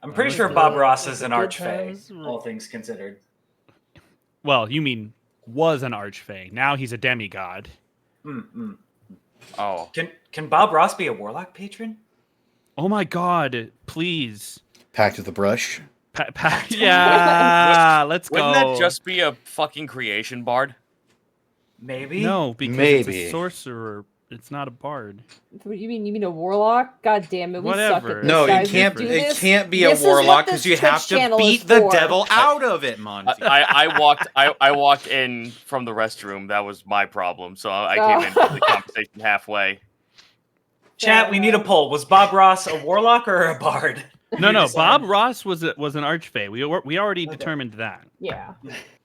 I'm pretty sure Bob Ross is an archfey, all things considered. Well, you mean was an archfey. Now he's a demigod. Oh. Can Bob Ross be a warlock patron? Oh my god, please. Packed with the brush. Yeah, let's go. Wouldn't that just be a fucking creation bard? Maybe. No, because it's a sorcerer. It's not a bard. What you mean? You mean a warlock? God damn it, we suck Whatever. at this. No, guys. it can't We be. do It this. can't be a This is what warlock this because you Twitch have to channel is beat the for. devil out of it, Monty. I walked in from the restroom. That was my problem. So I came into the conversation halfway. Chat, we need a poll. Was Bob Ross a warlock or a bard? No. Bob Ross was an archfey. We already determined that. Yeah.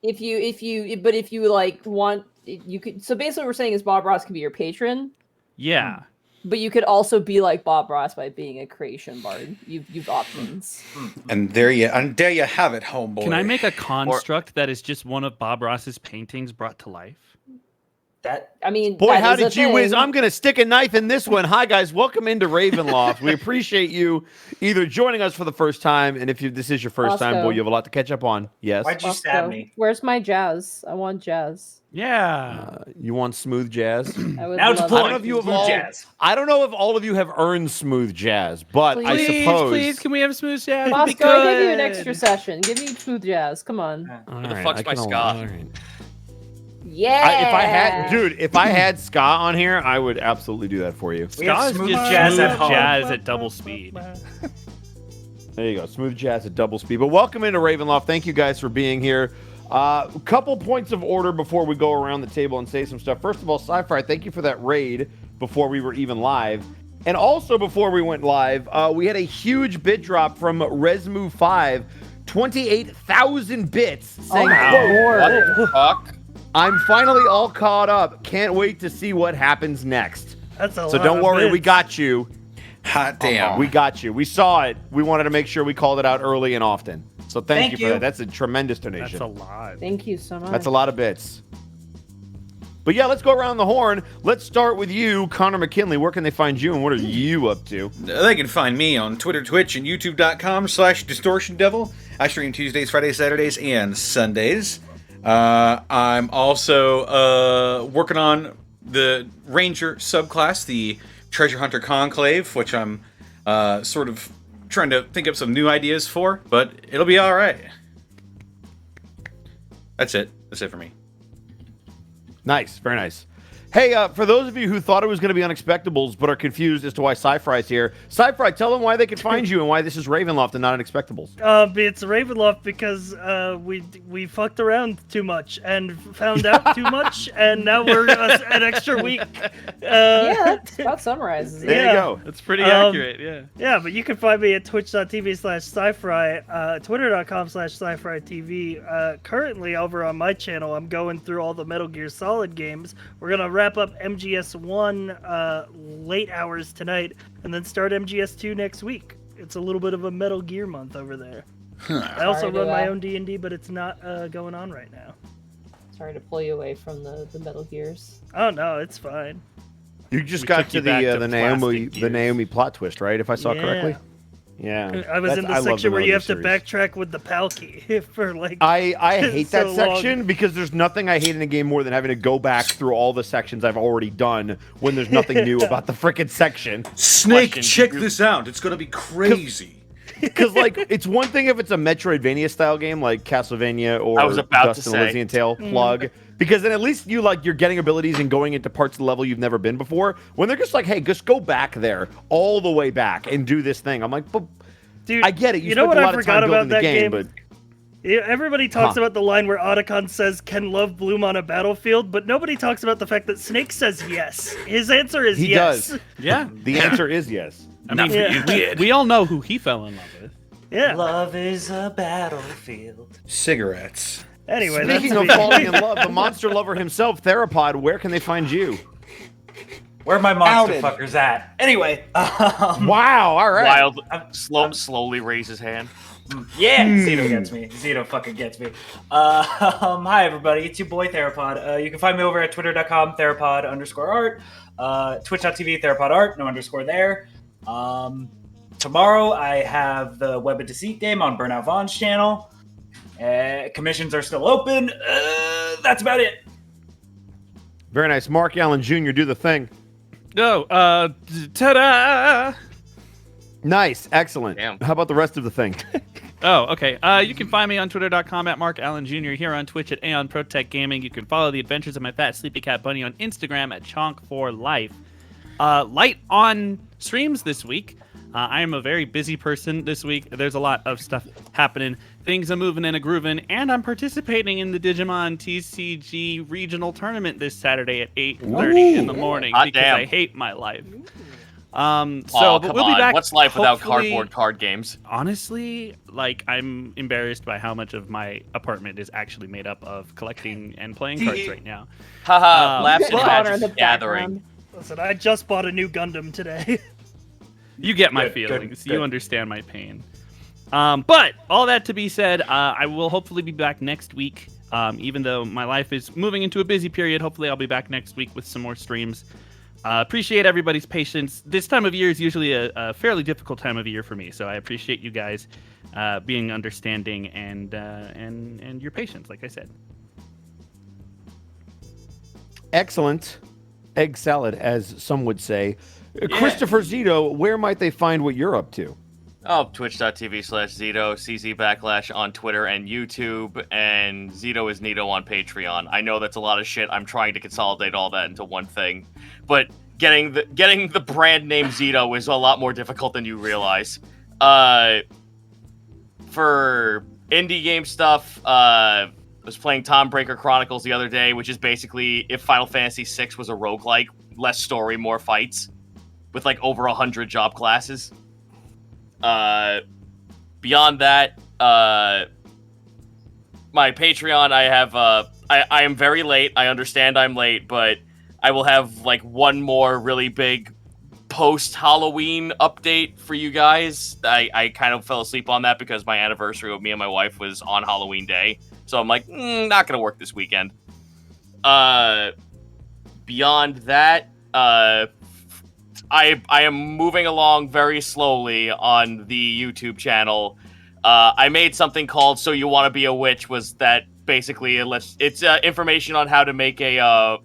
If you like want, you could. So basically, what we're saying is Bob Ross can be your patron. Yeah. But you could also be like Bob Ross by being a creation bard. You've options. And there you have it, homeboy. Can I make a construct that is just one of Bob Ross's paintings brought to life? I mean, boy, that how is a did you whiz? thing. I'm going to stick a knife in this one. Hi, guys. Welcome into Ravenloft. We appreciate you either joining us for the first time, and if this is your first time, Bosco. boy, you have a lot to catch up on. Yes. Why'd you stab me? Where's my jazz? I want jazz. Yeah. You want smooth jazz? I would Now it's love point. I don't know if you have Smooth all. jazz. I don't know if all of you have earned smooth jazz, but I suppose. Please, can we have smooth jazz? Bosco, I'll give you an extra session. Give me smooth jazz. Come on. All Who the right, fuck's I my can ska? all right. Yeah. If I had ska on here, I would absolutely do that for you. We have Ska's smooth just jazz smooth at home. jazz at double speed. There you go, smooth jazz at double speed. But welcome into Ravenloft. Thank you guys for being here. A couple points of order before we go around the table and say some stuff. First of all, Sci-Fi, thank you for that raid before we were even live. And also before we went live, we had a huge bid drop from Resmu5, 28,000 bits, saying, Lord. What the fuck? I'm finally all caught up. Can't wait to see what happens next. That's a So lot don't of worry, we bits. got you. Hot damn. We got you. We saw it. We wanted to make sure we called it out early and often. So thank you for you. that. That's a tremendous donation. That's a lot. Thank you so much. That's a lot of bits. But yeah, let's go around the horn. Let's start with you, Connor McKinley. Where can they find you, and what are you up to? They can find me on Twitter, Twitch, and YouTube.com/DistortionDevil. I stream Tuesdays, Fridays, Saturdays, and Sundays. I'm also working on the Ranger subclass, the Treasure Hunter Conclave, which I'm sort of trying to think up some new ideas for, but it'll be all right. That's it. That's it for me. Nice, very nice. Hey, for those of you who thought it was going to be Unexpectables but are confused as to why Sci-Fi's here, Sci-Fi, tell them why they can find you and why this is Ravenloft and not Unexpectables. It's Ravenloft because we fucked around too much and found out too much, and now we're an extra week. Yeah, that about summarizes it. There you yeah. go. That's pretty accurate, yeah. Yeah, but you can find me at twitch.tv/sci-fi, twitter.com/sci-fi-tv. Currently over on my channel, I'm going through all the Metal Gear Solid games. We're going to wrap up MGS1 late hours tonight, and then start MGS2 next week. It's a little bit of a Metal Gear month over there. I also Sorry to, run my own D&D, but it's not going on right now. Sorry to pull you away from the Metal Gears. Oh no, it's fine. You just We got took to you back to the Naomi plastic the gears. Naomi plot twist, right? If I saw Yeah. correctly. Yeah. I was in the love section where Metal you Gear have to series. backtrack with the Palki for like. I hate that so section long. because there's nothing I hate in a game more than having to go back through all the sections I've already done when there's nothing new about the frickin' section. Snake, Question. check this out. It's gonna be crazy. Because like it's one thing if it's a Metroidvania style game like Castlevania or I was about Dust to and say. Elysian Tale plug, because then at least you're getting abilities and going into parts of the level you've never been before. When they're just like, hey, just go back there all the way back and do this thing. I'm like, but Dude, I get it. You, know spent what a I lot of forgot time about building the that game, game? but Yeah, everybody talks Huh. about the line where Otacon says, "Can love bloom on a battlefield?" But nobody talks about the fact that Snake says yes. His answer is he yes. does. Yeah. The answer is yes. I mean, Yeah. we all know who he fell in love with. Yeah. Love is a battlefield. Cigarettes. Anyway, Speaking that's of me. falling in love, the monster lover himself, Therapod, where can they find you? Where are my monster Outed. fuckers at? Anyway, Wow, all right. Wild slowly raise his hand. yeah, Zito gets me. Zito fucking gets me. Hi everybody, it's your boy Therapod. You can find me over at twitter.com therapod_art, twitch.tv therapod art, no underscore there. Tomorrow, I have the Web of Deceit game on Burnout Vaughn's channel. Commissions are still open. That's about it. Very nice. Mark Allen Jr., do the thing. No, ta-da! Nice. Excellent. Damn. How about the rest of the thing? Oh, okay. You can find me on Twitter.com at Mark Allen Jr. Here on Twitch at Aeon Protect Gaming. You can follow the adventures of my fat sleepy cat bunny on Instagram at Chonk4Life. Light on streams this week. I am a very busy person this week. There's a lot of stuff happening. Things are moving and a grooving, and I'm participating in the Digimon TCG regional tournament this Saturday at 8:30 in the morning Hot because damn. I hate my life. Oh, But come we'll be on. back. What's life without hopefully- cardboard card games? Honestly, like, I'm embarrassed by how much of my apartment is actually made up of collecting and playing cards right now. Haha, laughs and but- Water in the Magic Gathering. background. Listen, I just bought a new Gundam today. You get my Good, good, feelings. good. You understand my pain. But all that to be said, I will hopefully be back next week. Even though my life is moving into a busy period, hopefully I'll be back next week with some more streams. Appreciate everybody's patience. This time of year is usually a fairly difficult time of year for me, so I appreciate you guys being understanding and your patience, like I said. Excellent. Egg salad, as some would say. Christopher Zito, where might they find what you're up to? Oh, twitch.tv/Zito, CZ on Twitter and YouTube, and Zito is Nito on Patreon. I know that's a lot of shit. I'm trying to consolidate all that into one thing, but getting the brand name Zito is a lot more difficult than you realize. For indie game stuff, I was playing Tombreaker Chronicles the other day, which is basically if Final Fantasy VI was a roguelike, less story, more fights, with like over 100 job classes. Beyond that, my Patreon, I have, I am very late. I understand I'm late, but I will have like one more really big post-Halloween update for you guys. I kind of fell asleep on that because my anniversary with me and my wife was on Halloween Day. So I'm like, not going to work this weekend. Beyond that, I am moving along very slowly on the YouTube channel. I made something called So You Want to Be a Witch, was that basically it's information on how to make a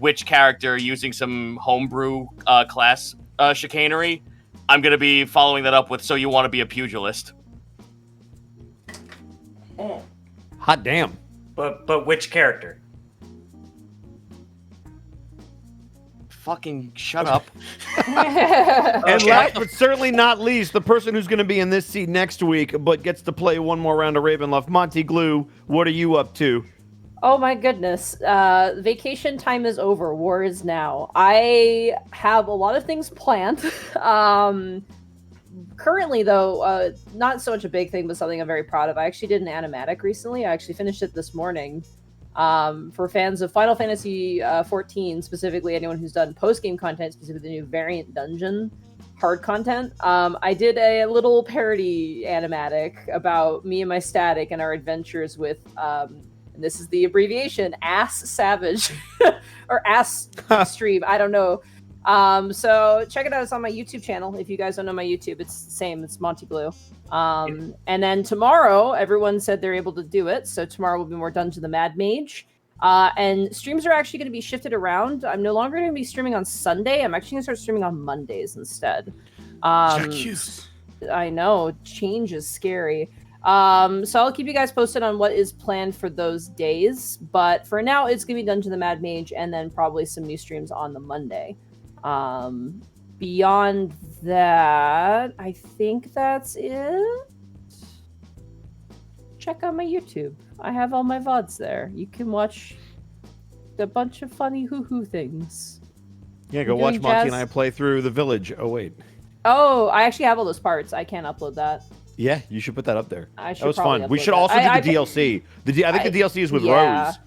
witch character using some homebrew class chicanery. I'm going to be following that up with So You Want to Be a Pugilist. Hot damn. But which character? Fucking shut up. And last but certainly not least, the person who's going to be in this seat next week but gets to play one more round of Ravenloft. Monty Glue, what are you up to? Oh my goodness. Vacation time is over. War is now. I have a lot of things planned. Currently, though, not so much a big thing, but something I'm very proud of. I actually did an animatic recently. I actually finished it this morning. For fans of Final Fantasy 14, specifically anyone who's done post-game content, specifically the new variant dungeon hard content, I did a little parody animatic about me and my static and our adventures with, and this is the abbreviation, Ass Savage, or Ass Stream, I don't know. So check it out, it's on my YouTube channel. If you guys don't know my YouTube, it's the same, it's Monty Blue. And then tomorrow, everyone said they're able to do it, so tomorrow will be more Dungeon of the Mad Mage. And streams are actually going to be shifted around. I'm no longer going to be streaming on Sunday. I'm actually going to start streaming on Mondays instead. I know, change is scary. So I'll keep you guys posted on what is planned for those days. But for now, it's going to be Dungeon of the Mad Mage and then probably some new streams on the Monday. Beyond that, I think that's it. Check out my YouTube. I have all my VODs there. You can watch a bunch of funny hoo-hoo things. Yeah, go I'm watch doing Monty jazz- and I play through The Village. Oh, wait. Oh, I actually have all those parts. I can't upload that. Yeah, you should put that up there. I should That was probably fun. We upload should that. also I- do the DLC. I think the DLC is with yeah. Rose.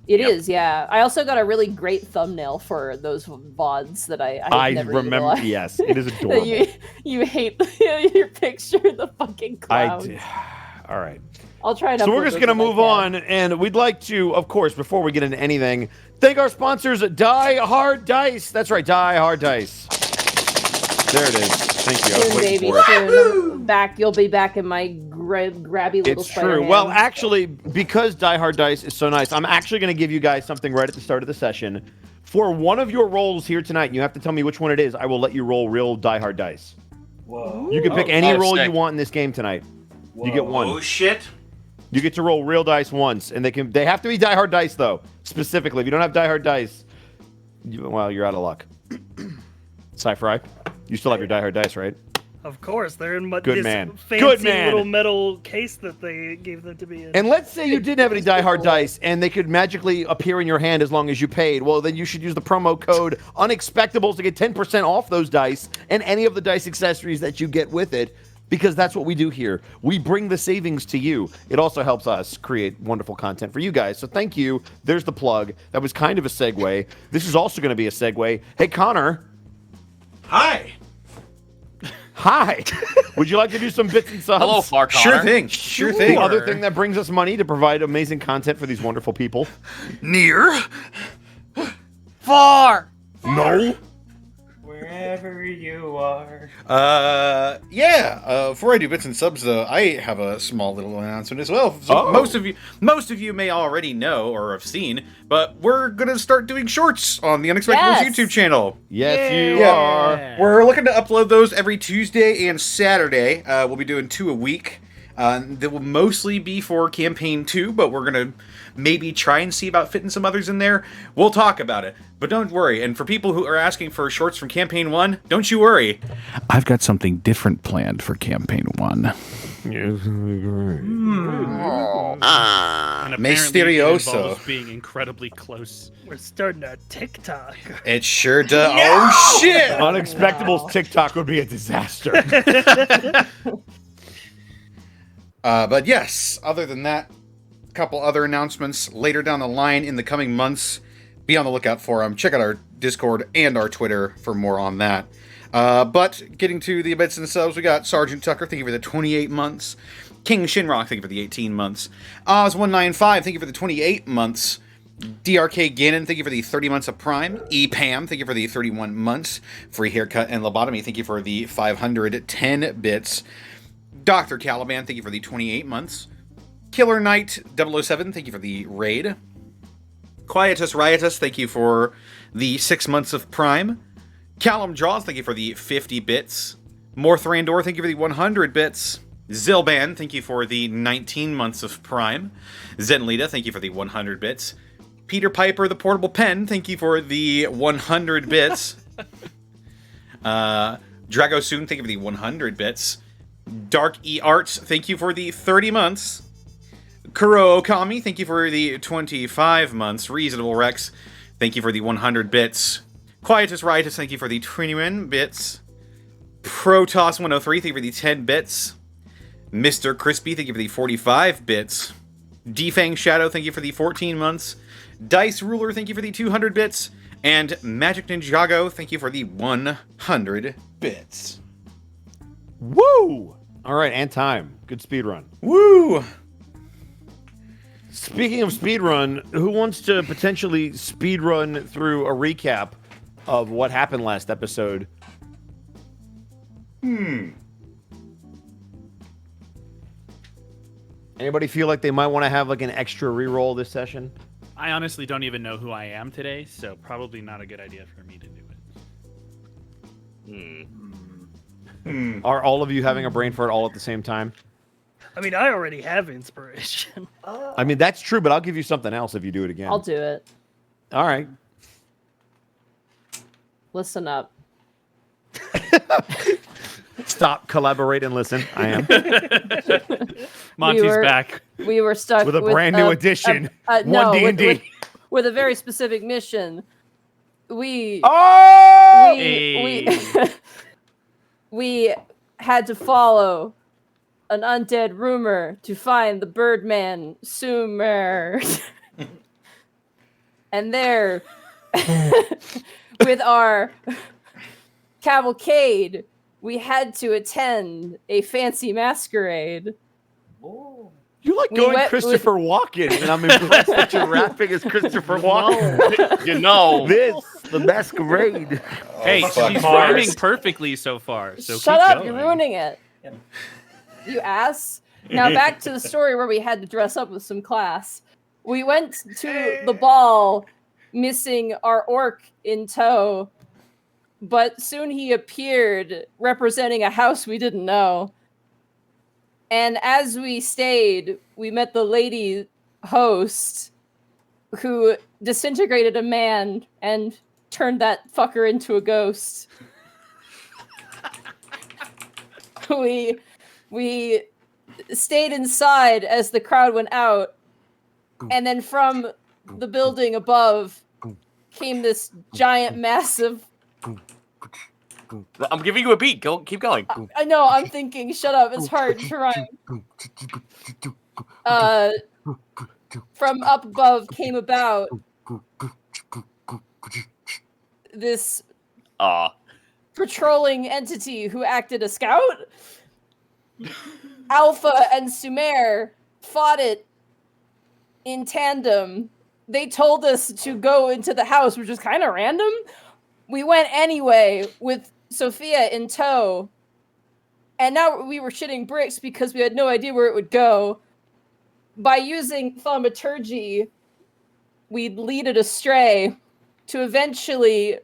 It is, yeah. I also got a really great thumbnail for those VODs that I never remember. utilized. Yes, it is adorable. you hate your picture of the fucking clown. All right. I'll try and So we're upload just those going to if I move can. on, and we'd like to, of course, before we get into anything, thank our sponsors, Die Hard Dice. That's right, Die Hard Dice. There it is. Thank you. I was Soon, waiting baby, for it. soon. Back, you'll be back in my grabby little It's spider true. hand. Well, actually, because Die Hard Dice is so nice, I'm actually going to give you guys something right at the start of the session. For one of your rolls here tonight, and you have to tell me which one it is, I will let you roll real Die Hard Dice. Whoa. You can pick any Oh, roll sick. you want in this game tonight. You get one. Oh shit! You get to roll real dice once, and they have to be Die Hard Dice though. Specifically, if you don't have Die Hard Dice, you're out of luck. Sci-Fi, you still have your Die Hard Dice, right? Of course, they're in Good this man. fancy Good man. little metal case that they gave them to be in. And let's say you didn't have any Die Hard Dice, and they could magically appear in your hand as long as you paid. Well, then you should use the promo code Unexpectables to get 10% off those dice and any of the dice accessories that you get with it, because that's what we do here. We bring the savings to you. It also helps us create wonderful content for you guys. So thank you. There's the plug. That was kind of a segue. This is also going to be a segue. Hey, Connor. Hi. Hi. Would you like to do some bits and subs? Hello, Far Connor. Sure thing. Sure thing. The other thing that brings us money to provide amazing content for these wonderful people. Near. Far. No. Wherever you are. Before I do bits and subs, though, I have a small little announcement as well. So Oh. most of you may already know or have seen, but we're gonna start doing shorts on the Unexpectables Yes. YouTube channel. Yes, you Yeah. are. We're looking to upload those every Tuesday and Saturday. We'll be doing 2 a week. They will mostly be for Campaign 2, but we're going to maybe try and see about fitting some others in there. We'll talk about it, but don't worry. And for people who are asking for shorts from Campaign 1, don't you worry. I've got something different planned for Campaign 1. And apparently Mysterioso. it involves being incredibly close. We're starting a TikTok. It sure does. Oh, shit! Unexpectables TikTok would be a disaster. But yes, other than that, a couple other announcements later down the line in the coming months. Be on the lookout for them. Check out our Discord and our Twitter for more on that. But getting to the bits and subs, we got Sergeant Tucker, thank you for the 28 months. King Shinrock, thank you for the 18 months. Oz195, thank you for the 28 months. DRK Gannon, thank you for the 30 months of Prime. EPAM, thank you for the 31 months. Free Haircut and Lobotomy, thank you for the 510 bits. Dr. Caliban, thank you for the 28 months. Killer Knight 007, thank you for the raid. Quietus Riotus, thank you for the 6 months of Prime. Callum Draws, thank you for the 50 bits. Morthrandor, thank you for the 100 bits. Zilban, thank you for the 19 months of Prime. Zenlita, thank you for the 100 bits. Peter Piper, the Portable Pen, thank you for the 100 bits. Dragosoon, thank you for the 100 bits. Dark E Arts, thank you for the 30 months. Kuro Okami, thank you for the 25 months. Reasonable Rex, thank you for the 100 bits. Quietus Riotous, thank you for the 21 bits. Protoss103, thank you for the 10 bits. Mr. Crispy, thank you for the 45 bits. Defang Shadow, thank you for the 14 months. Dice Ruler, thank you for the 200 bits. And Magic Ninjago, thank you for the 100 bits. Woo! All right, and time. Good speed run. Woo! Speaking of speed run, who wants to potentially speed run through a recap of what happened last episode? Anybody feel like they might want to have like an extra reroll this session? I honestly don't even know who I am today, so probably not a good idea for me to do it. Are all of you having a brain fart all at the same time? I mean, I already have inspiration. I mean, that's true, but I'll give you something else if you do it again. I'll do it. All right. Listen up. Stop, collaborate, and listen. I am. Monty's were- back. We were stuck With a brand new edition. No, One with, D&D. with a very specific mission. We Oh! we we had to follow an undead rumor to find the Birdman Sumer. And there, with our cavalcade, we had to attend a fancy masquerade. You like We going went- Christopher Walken, and I'm impressed that you're rapping as Christopher Walken. You know. This, the masquerade. Hey, fuck. she's Mars. rhyming perfectly so far. So Shut keep up! going. You're ruining it. Yep. You ass. Now back to the story where we had to dress up with some class. We went to the ball, missing our orc in tow, but soon he appeared representing a house we didn't know. And as we stayed, we met the lady host who disintegrated a man and turned that fucker into a ghost. We stayed inside as the crowd went out, and then from the building above came this giant, massive. I'm giving you a beat. Go, keep going. I know. I'm thinking. Shut up. It's hard to rhyme. From up above came about this patrolling entity who acted a scout. Alpha and Sumer fought it in tandem. They told us to go into the house, which is kind of random. We went anyway with Sophia in tow. And now we were shitting bricks because we had no idea where it would go. By using thaumaturgy, we'd lead it astray to eventually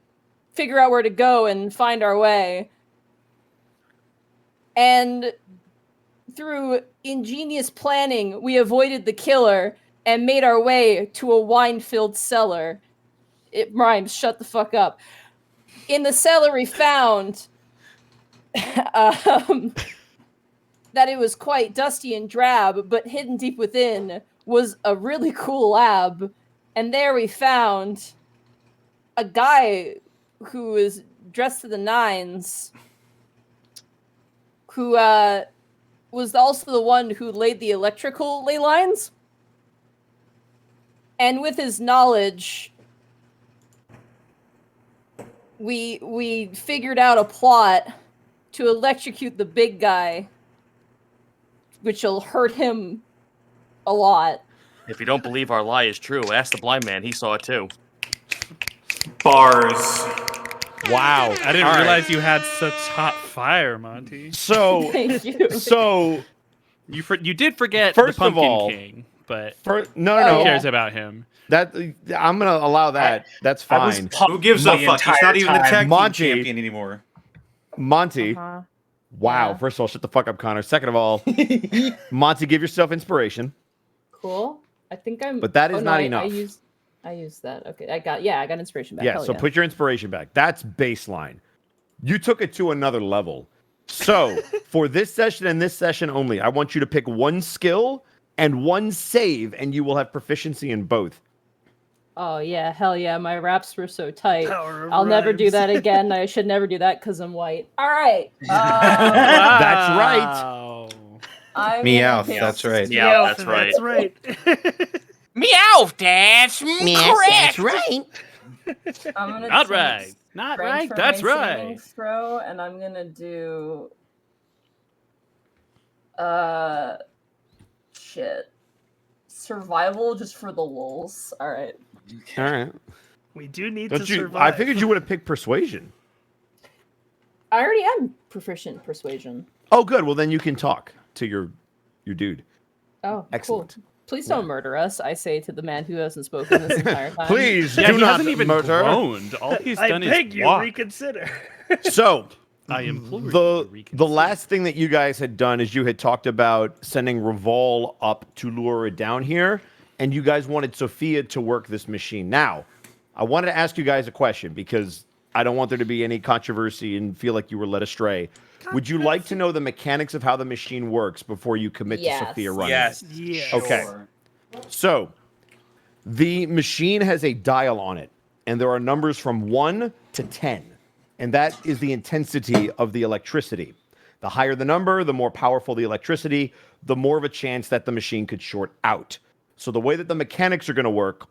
figure out where to go and find our way. And through ingenious planning, we avoided the killer and made our way to a wine-filled cellar. It rhymes, shut the fuck up. In the cellar, we found that it was quite dusty and drab, but hidden deep within was a really cool lab. And there we found a guy who was dressed to the nines, who was also the one who laid the electrical ley lines. And with his knowledge, we figured out a plot to electrocute the big guy, which will hurt him a lot. If you don't believe our lie is true, ask the blind man. He saw it too. Bars. Wow. I didn't All right. realize you had such hot fire, Monty. So, Thank you. You did forget First the of Pumpkin all- King, but no, Oh, no, who yeah. cares about him? that I'm gonna allow that. That's I was fine. pumped Who gives a the fuck? He's entire not even the time. tag team Monty. champion anymore. Monty. Uh-huh. Wow. Yeah. First of all, shut the fuck up, Connor. Second of all, Monty, give yourself inspiration. Cool. I think I'm. But that is oh, no, not I enough. I used that. Okay, I got inspiration back. Yeah, Hell so put your inspiration back. That's baseline. You took it to another level. So, for this session and this session only, I want you to pick one skill and one save, and you will have proficiency in both. Oh yeah, hell yeah! My raps were so tight. Power of I'll never do rhymes. that again. I should never do that because I'm white. All right. That's right. Wow. I'm Meowth, gonna that's pick- right. Yeah, that's right. That's right. Meow, that's correct. right. I'm gonna Not take right. Not strength right. for That's my right. saving throw, and I'm gonna do shit. Survival just for the lulz. All right. All right. We do need Don't to you? survive. I figured you would have picked persuasion. I already am proficient in persuasion. Oh, good. Well, then you can talk to your dude. Oh, Excellent. cool. Please don't murder us, I say to the man who hasn't spoken this entire time. Please Yeah, do he not hasn't even murder. groaned. All he's I done beg is you, walk. reconsider. So, I implore you to the reconsider. last thing that you guys had done is you had talked about sending Revol up to lure it down here, and you guys wanted Sophia to work this machine. Now, I wanted to ask you guys a question because I don't want there to be any controversy and feel like you were led astray. Would you like to know the mechanics of how the machine works before you commit to Yes. Sophia running? Yes. Yeah. Okay. Sure. So, the machine has a dial on it, and there are numbers from 1 to 10, and that is the intensity of the electricity. The higher the number, the more powerful the electricity, the more of a chance that the machine could short out. So, the way that the mechanics are going to work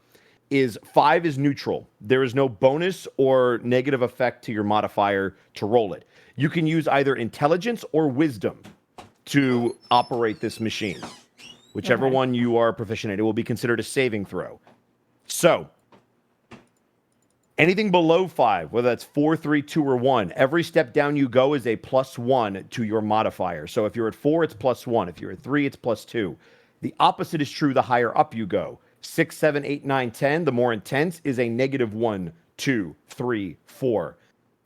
is 5 is neutral. There is no bonus or negative effect to your modifier to roll it. You can use either intelligence or wisdom to operate this machine. Whichever Okay. one you are proficient in, it will be considered a saving throw. So, anything below 5, whether that's 4, 3, 2, or 1, every step down you go is a +1 to your modifier. So if you're at 4, it's +1. If you're at 3, it's +2. The opposite is true the higher up you go. 6, 7, 8, 9, 10, the more intense, is a -1, 2, 3, 4.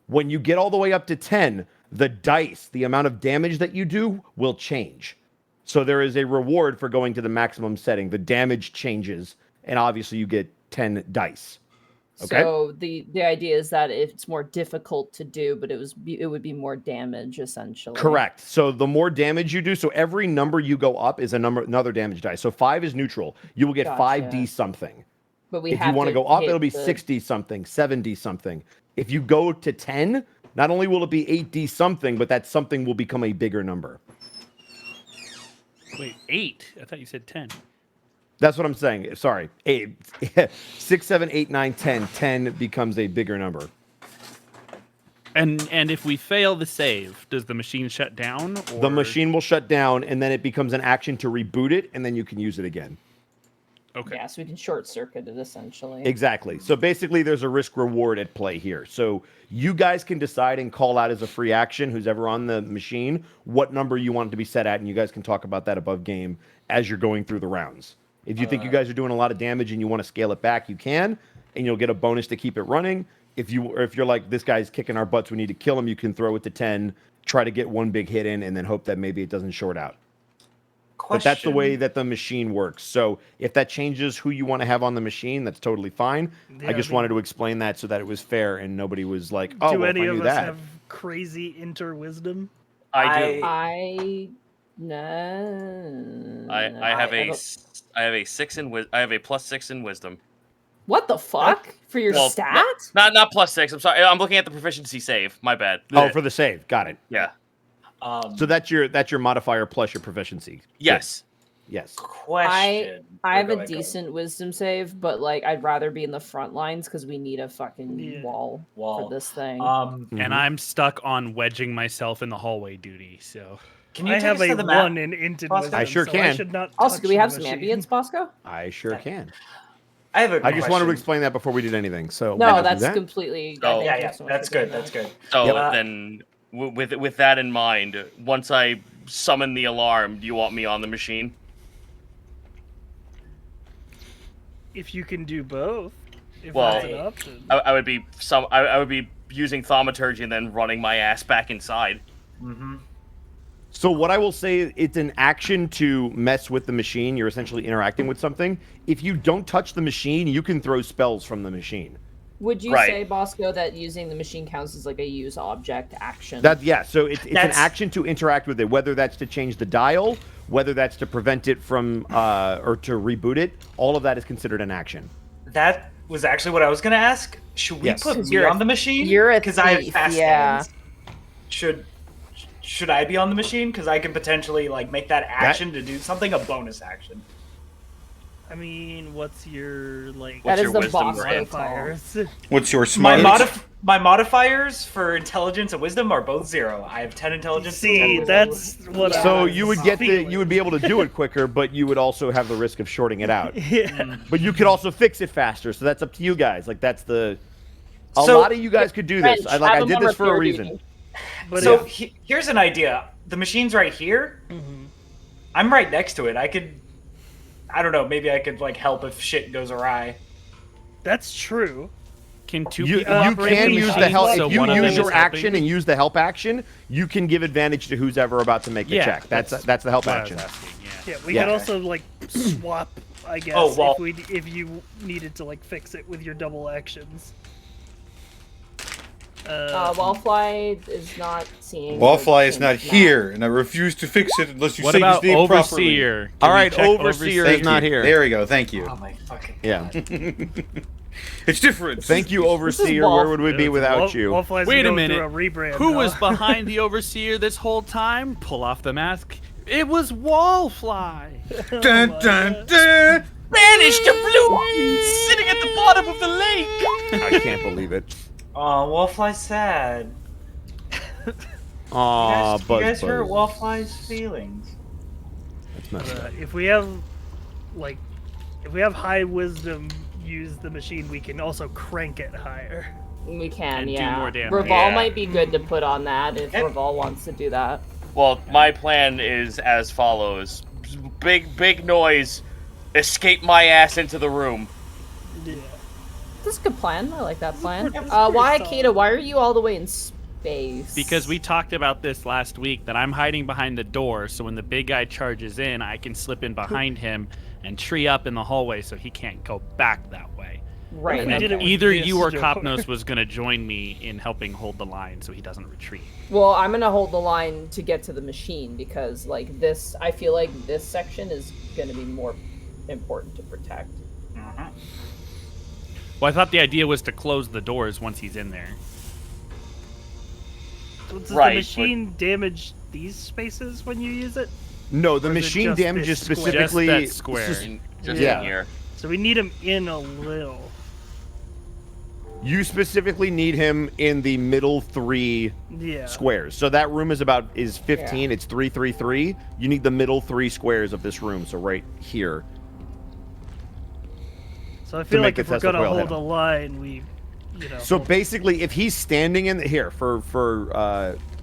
When you get all the way up to 10, the dice, the amount of damage that you do, will change. So there is a reward for going to the maximum setting. The damage changes, and obviously you get 10 dice. Okay. So the idea is that it's more difficult to do, but it would be more damage essentially. Correct. So the more damage you do, so every number you go up is another damage dice. So 5 is neutral. You will get Gotcha. 5d something. But we If have you want to go up, hit it'll be the- 60 something, 70 something. If you go to 10, not only will it be 8d something, but that something will become a bigger number. Wait, 8? I thought you said 10. That's what I'm saying. Sorry. 8, 6, 7, 8, 9, 10. 10 becomes a bigger number. And if we fail the save, does the machine shut down? Or... The machine will shut down, and then it becomes an action to reboot it, and then you can use it again. Okay. Yeah, so we can short circuit it essentially. Exactly. So basically, there's a risk reward at play here. So you guys can decide and call out as a free action, who's ever on the machine, what number you want it to be set at, and you guys can talk about that above game as you're going through the rounds. If you think you guys are doing a lot of damage and you want to scale it back, you can, and you'll get a bonus to keep it running. If you're like, this guy's kicking our butts, we need to kill him, you can throw it to 10, try to get one big hit in, and then hope that maybe it doesn't short out. But that's the way that the machine works. So if that changes who you want to have on the machine, that's totally fine. Yeah, I just I mean- wanted to explain that so that it was fair and nobody was like, oh, Do well, if any I knew of us that. have crazy interwisdom? I do. I no. I have a 6 in I have a +6 in wisdom. What the fuck for your Well, stat? Not +6. I'm sorry. I'm looking at the proficiency save. My bad. Oh, for the save. Got it. Yeah. So that's your modifier plus your proficiency. Yes. Yes. Question. I have Go a ahead, go. decent wisdom save, but like I'd rather be in the front lines because we need a fucking Yeah. wall Wall. for this thing. And I'm stuck on wedging myself in the hallway duty, so... Can you I take have us to a the map? 1 in Inted Bosco? wisdom, I sure so can. I should not Also, touch do we the have some machine. ambience, Bosco? I sure can. I have a I just wanted to question. explain that before we did anything. So No, we'll do that's that. completely. Oh. thank Yeah, you yeah, so much that's for doing good. That's that. good. So Yeah. then, with that in mind, once I summon the alarm, do you want me on the machine? If you can do both, if Well, that's an option. I would be I would be using thaumaturgy and then running my ass back inside. So what I will say, it's an action to mess with the machine. You're essentially interacting with something. If you don't touch the machine, you can throw spells from the machine. Would you Right. say, Bosco, that using the machine counts as like a use object action? So it's an That's- action to interact with it, whether that's to change the dial, whether that's to prevent it from or to reboot it. All of that is considered an action. That was actually what I was gonna ask. Should we Yes. put 'Cause me you're on a- the machine? you're a because I have thief, fast yeah. hands. Should I be on the machine? Because I can potentially like make that action to do something a bonus action. I mean, what's your like That is your the wisdom Bosco grant? call. modifiers? What's your My smart? my modifiers for intelligence and wisdom are both 0. I have 10 intelligence. and 10 See, wisdom. that's what. Yeah. So I you would was get feeling. you would be able to do it quicker, but you would also have the risk of shorting it out. Yeah. But you could also fix it faster. So that's up to you guys. Like that's the. A So- lot of you guys could do this. Wrench, I have them did on this for a repair reason. duty. But So if- here's an idea. The machine's right here. I'm right next to it. I don't know. Maybe I could like help if shit goes awry. that's true. Can two You people can operate the use the machine, help so if you one of them use is your helping? action and use the help action. You can give advantage to who's ever about to make a Yeah, check. That's the help what I was action. asking, yeah. Yeah, we Yeah. could also like swap. I guess Oh, well- if you needed to like fix it with your double actions. Wallfly is not seeing. Wallfly is the not map. here, and I refuse to fix it unless you What say about his name properly. Overseer? Can All we right, check Overseer is Thank not you. here. There we go. Thank you. Oh my fucking. Yeah. It's different. Thank you, Overseer. Where would we be without you? Wallfly's Wait a going minute. through a rebrand. Who now. was behind the Overseer this whole time? Pull off the mask. It was Wallfly. Dun, dun, dun. Banished to blue, sitting at the bottom of the lake. I can't believe it. Oh, Wallfly's sad. Aw, you Buzz guys hurt Buzz. Wallfly's feelings. That's messed up. If we have high wisdom use the machine, we can also crank it higher. We can, And do yeah. more damage. Reval Yeah. might be good to put on that if Reval wants to do that. Well, my plan is as follows: big noise, escape my ass into the room. Yeah. That's a good plan. I like that plan. pretty Why, solid. Akita? Why are you all the way in space? Because we talked about this last week, that I'm hiding behind the door, so when the big guy charges in, I can slip in behind him and tree up in the hallway so he can't go back that way. Right. And We then did it with either this you or door. Kopnos was going to join me in helping hold the line so he doesn't retreat. Well, I'm gonna hold the line to get to the machine because, like, this, I feel like this section is gonna be more important to protect. Mhm. Well, I thought the idea was to close the doors once he's in there. So does Right, the machine damage these spaces when you use it? No, the Or is it machine just damages this square? specifically Just that square. Just Yeah. in here. So we need him in a little. You specifically need him in the middle 3 Yeah. squares. So that room is 15. It's 3, 3, 3. You need the middle 3 squares of this room. So right here. So I feel make like the if we're Tesla gonna coil hit hold a him. line, we, you know. So hold- basically, if he's standing in here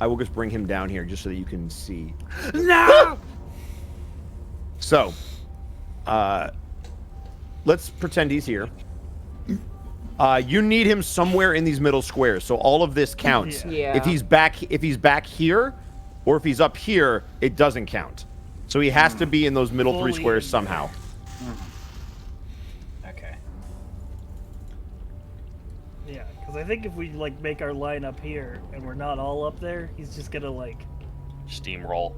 I will just bring him down here just so that you can see. No! So, let's pretend he's here. You need him somewhere in these middle squares, so all of this counts. Yeah. If he's back here, or if he's up here, it doesn't count. So he has to be in those middle 3 Fully squares in somehow. Okay. Yeah, because I think if we like make our line up here and we're not all up there, he's just gonna like Steamroll.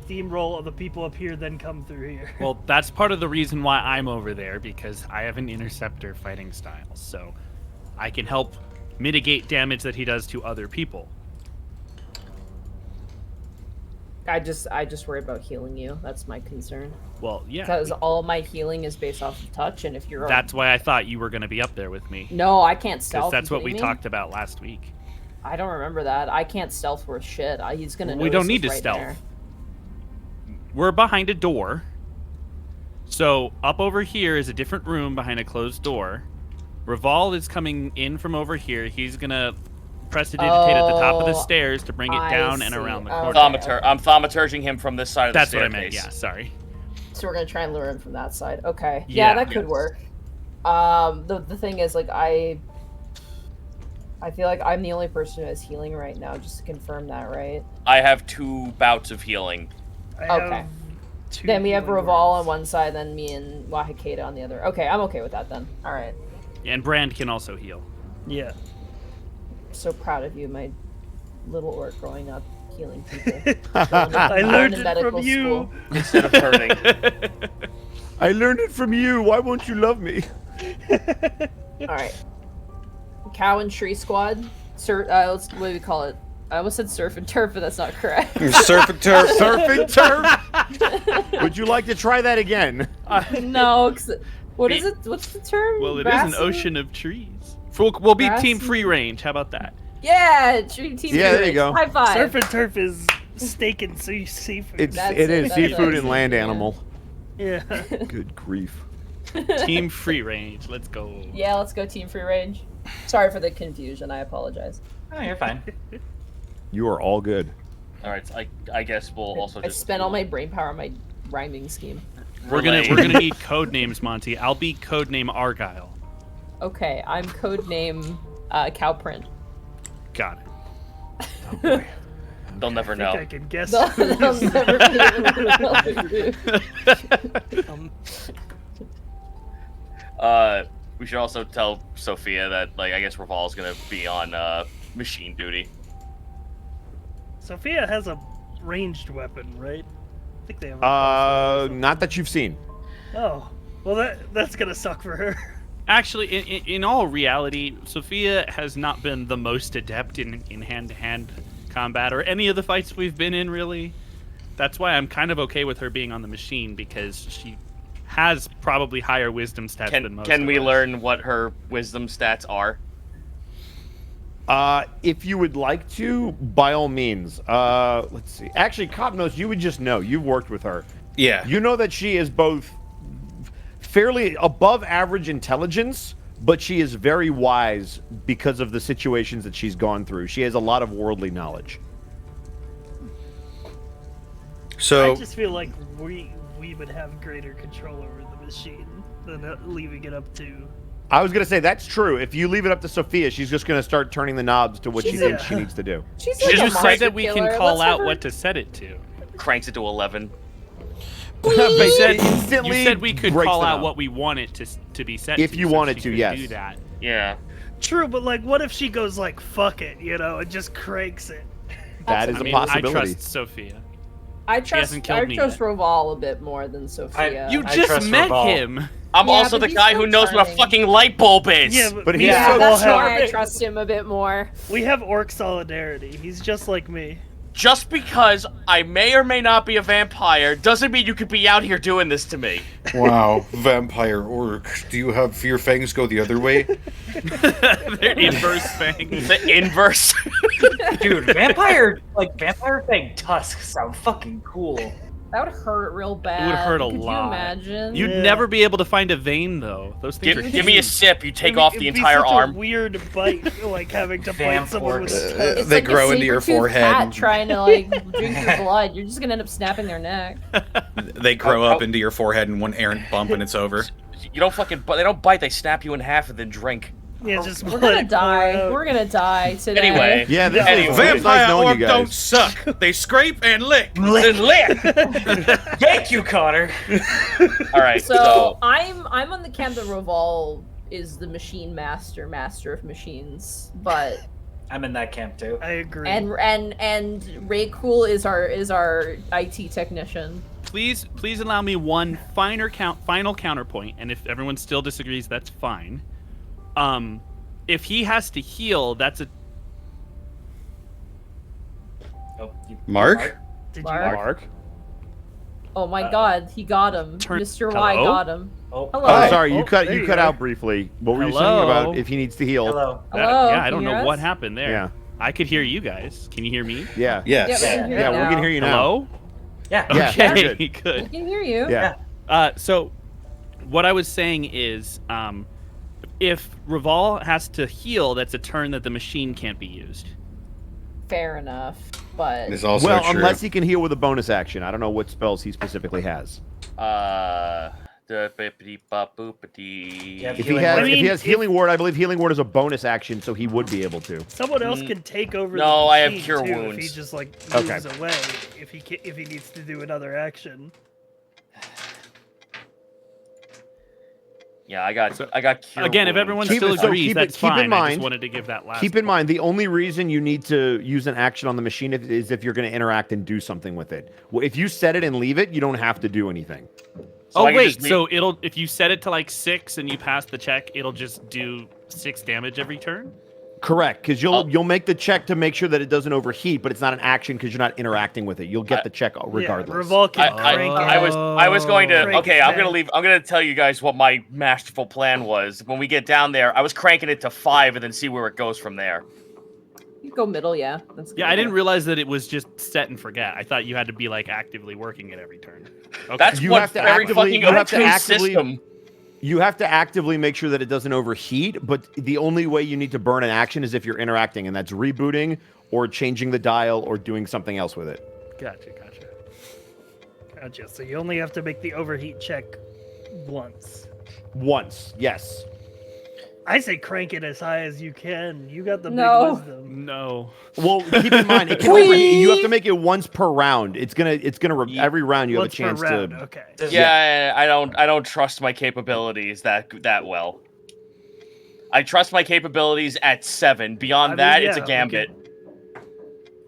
steamroll the people up here, then come through here. Well, that's part of the reason why I'm over there, because I have an interceptor fighting style, so I can help mitigate damage that he does to other people. I just worry about healing you. That's my concern. Well, yeah. Because all my healing is based off of touch, and if you're That's why I thought you were going to be up there with me. no, I can't Because stealth. that's you what we kidding me? talked about last week. I don't remember that. I can't stealth worth shit. He's gonna. We don't notice need us to right stealth. there. We're behind a door. So up over here is a different room behind a closed door. Reval is coming in from over here. He's going to prestidigitate at the top of the Oh, stairs to bring it I down and see. around the Okay. corner. I'm thaumaturging him from this side of That's the what I staircase. meant. Yeah, sorry. So we're gonna try and lure him from that side. Okay. Yeah. Yeah, that could Yes. work. The thing is, like, I feel like I'm the only person who has healing right now. Just to confirm that, right? I have 2 bouts of healing. I Okay. have two Then we have healing Reval on words. one side, then me and Wahikeda on the other. Okay, I'm okay with that then. All right. And Brand can also heal. Yeah. So proud of you, my little orc growing up healing people. I learned in it medical from you. school. Instead of hurting. I learned it from you. Why won't you love me? All right. Cow and tree squad. What do we call it? I almost said surf and turf, but that's not correct. Surf and turf. Surf and turf. Would you like to try that again? No. What is it? What's the term? Well, it is Grassy? an ocean of trees. We'll be team Grassy. free range. How about that? Yeah, tree team. Yeah, there you Roots. go. High five. Surf and turf is steak and seafood. It That's is it, that's seafood it. and land Yeah. animal. yeah. Good grief. Team free range. Let's go. Yeah, let's go team free range. Sorry for the confusion. I apologize. Oh, you're fine. You are all good. All right, I guess we'll also I just spent all my brain power on my rhyming scheme. We're gonna need code names, Monty. I'll be codename Argyle. Okay, I'm codename Cowprint. Got it. They'll never I think I know. can guess. They'll who it is. never be able to- We should also tell Sophia that, like, I guess Revol's gonna be on machine duty. Sophia has a ranged weapon, right? I think they have. A Not that you've seen. Oh, well that's gonna suck for her. Actually, in all reality, Sophia has not been the most adept in hand-to-hand combat or any of the fights we've been in, really. That's why I'm kind of okay with her being on the machine, because she has probably higher wisdom stats than most Can of we us. learn what her wisdom stats are? If you would like to, by all means. Let's see. Actually, Cop knows. You would just know. You've worked with her. Yeah. You know that she is both fairly above average intelligence, but she is very wise because of the situations that she's gone through. She has a lot of worldly knowledge. So I just feel like we would have greater control over the machine than leaving it up to. I was going to say, that's true. If you leave it up to Sophia, she's just going to start turning the knobs to what she thinks she needs to do. She's You like a just said monster that we can killer. call Let's out have her- what to set it to. Cranks it to 11. You said, instantly you said we could breaks call the out knob. what we want it to be set If to. you so wanted she to, could yes. do that. Yeah. True, but like, what if she goes like, "Fuck it," and just cranks it? That is I a mean, possibility. I trust Sophia. I hasn't killed me trust yet. Roval a bit more than Sophia. You I just trust met Raval. him. I'm Yeah, also but the he's guy still who knows what a charming. fucking light bulb is. Yeah, But me he's and so Roval that's have- why I trust him a bit more. We have orc solidarity. He's just like me. Just because I may or may not be a vampire doesn't mean you could be out here doing this to me. wow, vampire orc. Do you have your fangs go the other way? They're inverse fangs. The inverse. Dude, vampire thing tusks sound fucking cool. That would hurt real bad. hurt a Could lot. you imagine? You'd Yeah. never be able to find a vein though. Those things are give me a huge. sip, you take It'd off be- the it'd be entire such arm. A weird bite, like having to bite someone with a orcs. tongue. It's They like grow a into your saber-toothed forehead. cat trying to like drink your blood. You're just gonna end up snapping their neck. They grow up into your forehead in one errant bump and it's over. You don't fucking. They don't bite. They snap you in half and then drink. Yeah, just We're let gonna it pour die. out. We're gonna die today. Anyway. Yeah, this Anyway. is it's nice knowing you guys. suck. They scrape and lick. Then lick. Thank you, Connor. All right. So I'm on the camp that Roval is the machine master of machines, but I'm in that camp too. I agree. and Ray Cool is our IT technician. Please allow me one final counterpoint, and if everyone still disagrees, that's fine. If he has to heal, that's a Oh, Mark? Did Mark? Oh my God, he got him. Turn- Mr. Y Hello? got him. Oh, Hello. Oh, sorry, you Oh, cut there you you cut go. out briefly. What were you saying Hello? about if he needs to heal? hello. Hello, yeah, I can don't you know hear what us? happened there. Yeah. I could hear you guys. Can you hear me? Yeah. Yes. Yeah, we can hear Yeah, you we now. can hear you now. Hello? Yeah. Yeah. Okay, you're good. We can hear you. Yeah. So, what I was saying is, if Raval has to heal, that's a turn that the machine can't be used. Fair enough, but It's also Well, true. unless he can heal with a bonus action. I don't know what spells he specifically has. The bippity bop boopity. Yeah, If he Healing has, word. I if he mean, has healing word, I believe healing word is a bonus action, so he would be able to. Someone else can take over. No, the I have machine, cure too, wounds. If he just like Okay. moves away, if he needs to do another action. Yeah, I got cure Again, if wounds. everyone Keep still it- so agrees, keep it- that's keep in fine. I mind- just wanted to give that last. Keep in point. mind, the only reason you need to use an action on the machine is if you're going to interact and do something with it. Well, if you set it and leave it, you don't have to do anything. So Oh I can wait, just leave- so it'll if you set it to like 6 and you pass the check, it'll just do 6 damage every turn. Correct, because you'll make the check to make sure that it doesn't overheat, but it's not an action because you're not interacting with it. You'll get the check regardless. Yeah, Revolt can crank it. I was going to. Crank Okay, it I'm gonna back. leave. I'm gonna tell you guys what my masterful plan was. When we get down there, I was cranking it to 5 and then see where it goes from there. you go middle, yeah. That's Yeah, good. I didn't realize that it was just set and forget. I thought you had to be like actively working it every turn. Okay. That's You what have to very actively- fucking you have to obtuse actively- system. You have to actively make sure that it doesn't overheat, but the only way you need to burn an action is if you're interacting, and that's rebooting or changing the dial or doing something else with it. Gotcha. Gotcha. So you only have to make the overheat check once. Once, yes. I say crank it as high as you can. You got the No. big wisdom. No. Well, keep in mind, it can overheat. You have to make it once per round. It's gonna every round you have a Once per chance round. to. Okay. Yeah, I don't trust my capabilities that well. I trust my capabilities at 7. Beyond I mean, that, it's a yeah, we gambit.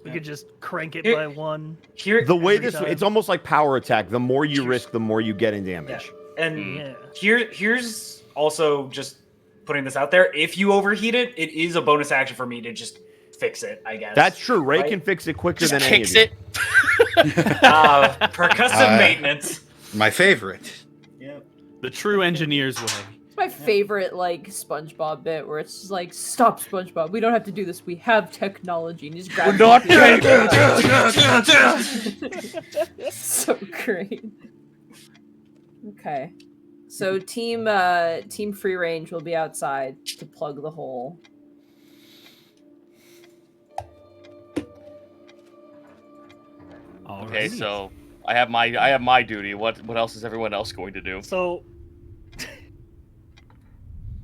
We could just crank it Here- by 1. Here, The way Every this, time. it's almost like power attack. The more you risk, the more you get in damage. and Yeah. here's also just putting this out there. If you overheat it, it is a bonus action for me to just fix it. I guess That's true. Ray Right? can fix it quicker Just than any of kicks you. it. Percussive maintenance. My favorite. Yeah. The true engineer's way. My favorite like SpongeBob bit where it's just like, "Stop, SpongeBob. We don't have to do this. We have technology." And he's grabbing. So great. Okay, so team free range will be outside to plug the hole. Okay, so I have my duty. What else is everyone else going to do? So,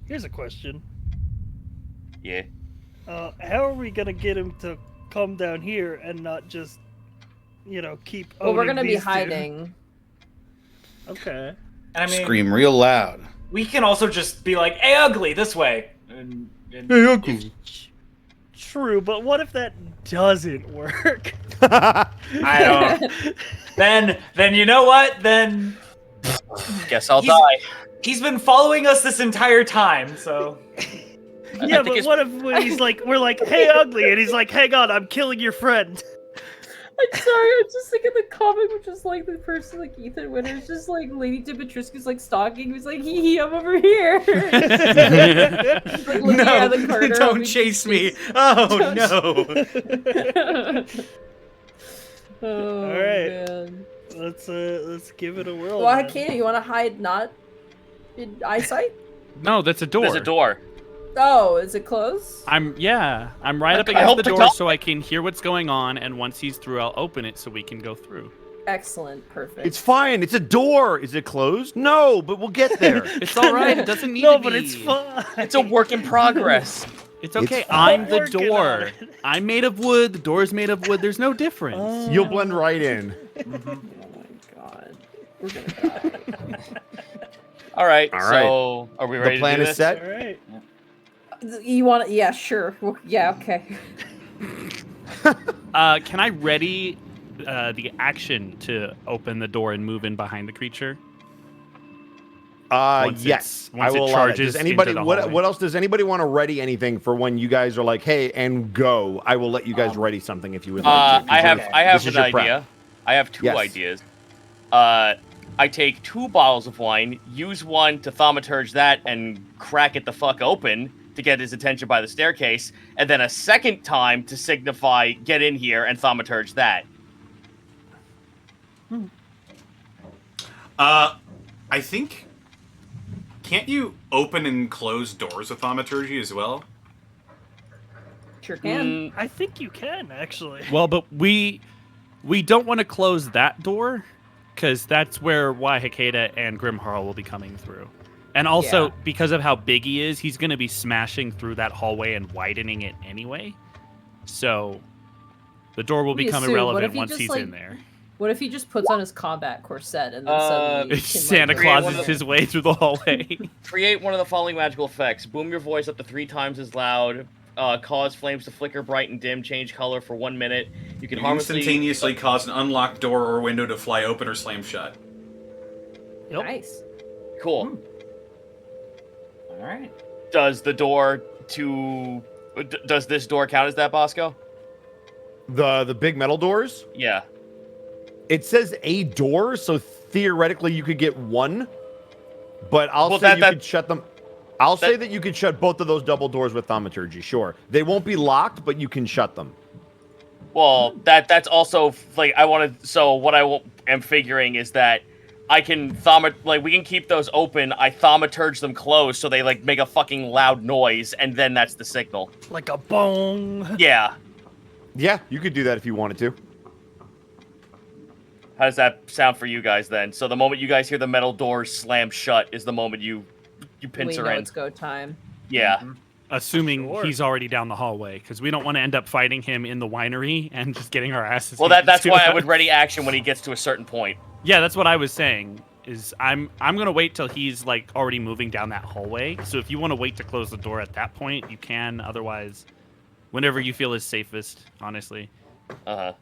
here's a question. Yeah. How are we gonna get him to come down here and not just, keep? Well, we're owning gonna be these two? hiding. Okay. And I mean, Scream real loud. we can also just be like, "Hey, ugly, this way." And Hey, Uncle. True, but what if that doesn't work? I don't. Then you know what? Then Guess I'll He's- die. he's been following us this entire time. So Yeah, think but it's- what if we're like, "Hey, ugly," and he's like, "Hang on, I'm killing your friend." I'm sorry, I'm just thinking the comic, which is like the person like Ethan Winters, just like Lady Dimitrescu's like stalking. He's like, hee, I'm over here. He's, like, looking No, at the corner, don't hoping chase to me. chase- Oh, no. Oh Alright. man. Let's give it a whirl. Well, man. Hakina, you want to hide not in eyesight? No, that's a door. There's a door. Oh, is it closed? I'm right up I against hope the the door top- so I can hear what's going on, and once he's through, I'll open it so we can go through. Excellent, perfect. It's fine. It's a door. Is it closed? No, but we'll get there. It's all right. It doesn't need No, to but be. it's fine. It's a work in progress. It's okay. It's I'm the working on door. it. I'm made of wood. The door's made of wood. There's no difference. You'll blend right in. Oh my god. We're gonna die. All right. All right. So are we ready The plan to do is this? set. All right. You want to? Yeah, sure. Well, yeah, okay. Can I ready the action to open the door and move in behind the creature? Once Yes, once I will it allow that. charges Does anybody? into the What hallway. else does anybody want to ready anything for when you guys are like, hey, and go? I will let you guys ready something if you would like to. I have This is an your prep. idea. I have two Yes. ideas. I take 2 bottles of wine, use one to thaumaturge that and crack it the fuck open to get his attention by the staircase, and then a second time to signify get in here and thaumaturge that. I think. Can't you open and close doors with thaumaturgy as well? Sure can. I think you can actually. Well, but we don't want to close that door because that's where Hikeda and Grimharl will be coming through. And also, Yeah. because of how big he is, he's going to be smashing through that hallway and widening it anyway. So the door will We become assume, what irrelevant if he once just, he's like, in there. What if he just puts on his combat corset and then suddenly he can, Santa like, Claus one is of the- his way through the hallway. Create one of the following magical effects. Boom your voice up to 3 times as loud. Cause flames to flicker bright and dim. Change color for 1 minute. You can harmlessly... Instantaneously cause an unlocked door or window to fly open or slam shut. Yep. Nice. Cool. all right. Does the door to... Does this door count as that, Bosco? The big metal doors. Yeah. It says a door, so theoretically you could get one. But I'll Well, say that- you that- could shut them. I'll say that you could shut both of those double doors with thaumaturgy. Sure, they won't be locked, but you can shut them. Well, that's also like I want to. So what I am figuring is that I can we can keep those open. I thaumaturge them closed so they like make a fucking loud noise, and then that's the signal. Like a bong. Yeah. Yeah, you could do that if you wanted to. How does that sound for you guys then? So the moment you guys hear the metal doors slam shut is the moment you We pincer know in. it's go time. Yeah. Assuming Sure. he's already down the hallway, because we don't want to end up fighting him in the winery and just getting our asses. Well, handed that's to why I us. would ready action when he gets to a certain point. Yeah, that's what I was saying. Is I'm gonna wait till he's like already moving down that hallway. So if you want to wait to close the door at that point, you can. Otherwise, whenever you feel is safest, honestly. Uh-huh.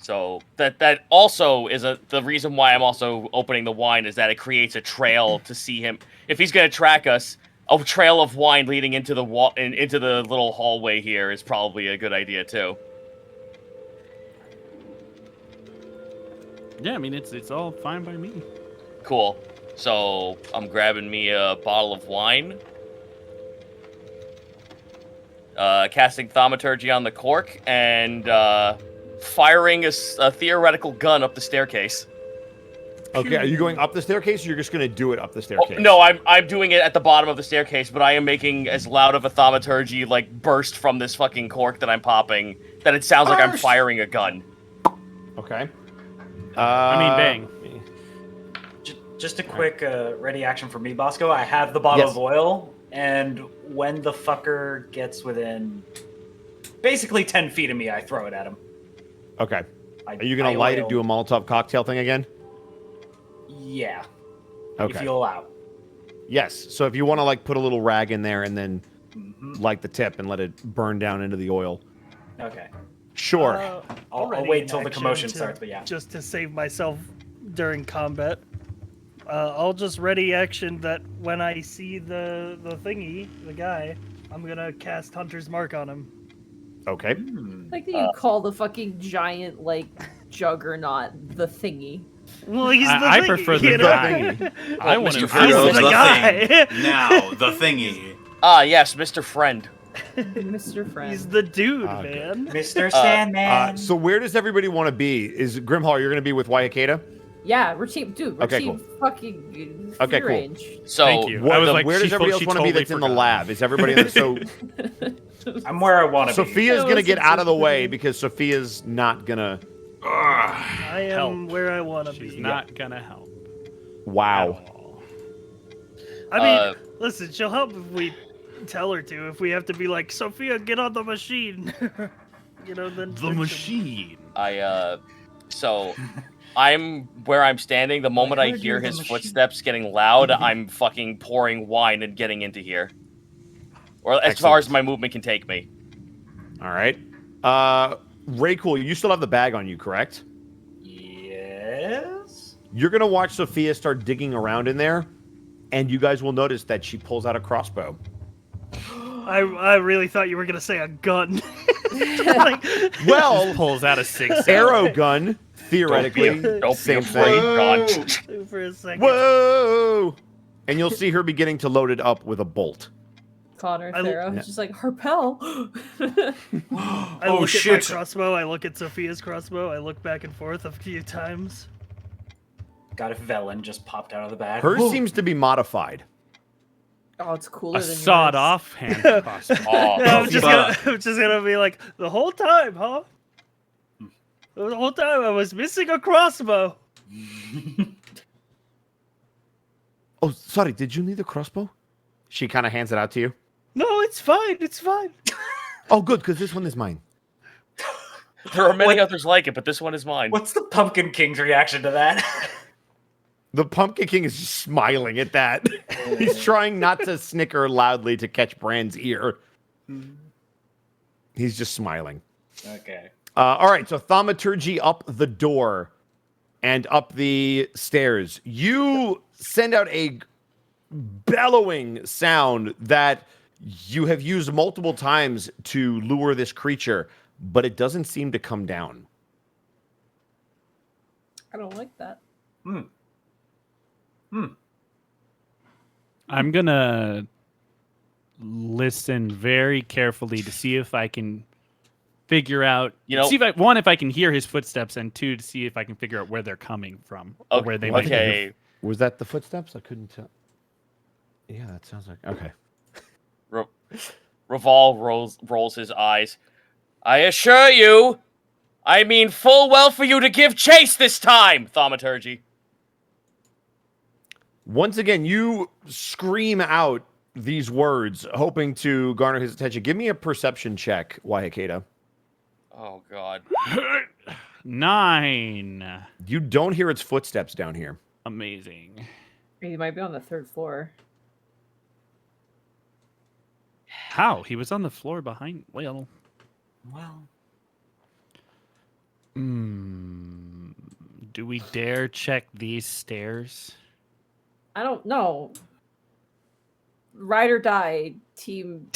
So that also is the reason why I'm also opening the wine is that it creates a trail to see him. If he's gonna track us, a trail of wine leading into the into the little hallway here is probably a good idea too. Yeah, I mean it's all fine by me. Cool. So I'm grabbing me a bottle of wine. Casting thaumaturgy on the cork and firing a theoretical gun up the staircase. Okay, are you going up the staircase, or you're just going to do it up the Oh, staircase? no, I'm doing it at the bottom of the staircase, but I am making as loud of a thaumaturgy like burst from this fucking cork that I'm popping that it sounds like I'm firing a gun. Okay. I mean, bang. Just a quick ready action for me, Bosco. I have the bottle Yes. of oil, and when the fucker gets within basically 10 feet of me, I throw it at him. Okay. Are you going to light it, do a Molotov cocktail thing again? Yeah. Okay. If you allow. Yes. So if you want to like put a little rag in there and then Mm-hmm. light the tip and let it burn down into the oil. Okay. Sure. I'll already wait in till the action commotion to- starts, but yeah. Just to save myself during combat. I'll just ready action that when I see the thingy, the guy, I'm gonna cast Hunter's Mark on him. Okay. Like that you call the fucking giant like juggernaut the thingy. Well, he's the I thingy, prefer the you know? guy. I want Mr. to. Frodo. He's Frodo's the the guy. thing. Now, the thingy. Ah, yes, Mr. Friend. Mr. Friend. He's the dude, Ah, good. man. Mr. Sandman. So where does everybody want to be? Is Grimhall, you're going to be with Waiakeda? Yeah, we're team dude, we're Okay, team fucking free Okay, cool. range. So, Thank you. What, I was like, where does everybody else she want to be totally that's in the forgot. lab? Is everybody in the... So I'm where I want to be. Sophia's That going to was get such out a of the way thing. because Sophia's not going to... I am Help. where I want to She's be. not gonna help. Wow. I mean, Uh, listen, she'll help if we tell her to. If we have to be like, Sophia, get on the machine. You know, then The then she'll- machine. So I'm where I'm standing. The moment I heard hear you're the his machine. footsteps getting loud, I'm fucking pouring wine and getting into here. Or as far as my movement can take me. All right. Raycool, you still have the bag on you, correct? Yes? You're going to watch Sophia start digging around in there, and you guys will notice that she pulls out a crossbow. I really thought you were gonna say a gun. Like, Well, Pulls out a six. arrow gun, theoretically, Don't be same afraid, thing. God. for a second. Whoa! And you'll see her beginning to load it up with a bolt. Connor I- Pharaoh. Yeah. He's just like Harpel. I Oh, look at my shit. crossbow. I look at Sophia's crossbow. I look back and forth a few times. God, if Velen just popped out of the bag. Hers seems to be modified. Oh, it's cooler A than sawed yours. off hand crossbow. Oh, Yeah, I'm just fuck. gonna, I'm just gonna be like, the whole time, huh? The whole time I was missing a crossbow. Oh, sorry, did you need a crossbow? She kind of hands it out to you. No, it's fine. It's fine. Oh, good, because this one is mine. there are many others like it, but this one is mine. What's the Pumpkin King's reaction to that? The Pumpkin King is just smiling at that. He's trying not to snicker loudly to catch Bran's ear. He's just smiling. Okay. All right, so thaumaturgy up the door and up the stairs. You send out a bellowing sound that you have used multiple times to lure this creature, but it doesn't seem to come down. I don't like that. I'm gonna listen very carefully to see if I can figure out. You know- see if if I can hear his footsteps, and two, to see if I can figure out where they're coming from, or where they might be. Okay. Was that the footsteps? I couldn't tell. Yeah, that sounds like... Okay. Revolve rolls his eyes. I assure you, I mean full well for you to give chase this time, thaumaturgy. Once again, you scream out these words, hoping to garner his attention. Give me a perception check, Waiakeda. Oh, God. 9. You don't hear its footsteps down here. Amazing. He might be on the third floor. How? He was on the floor behind. Well. Do we dare check these stairs? I don't know. Ride or die, team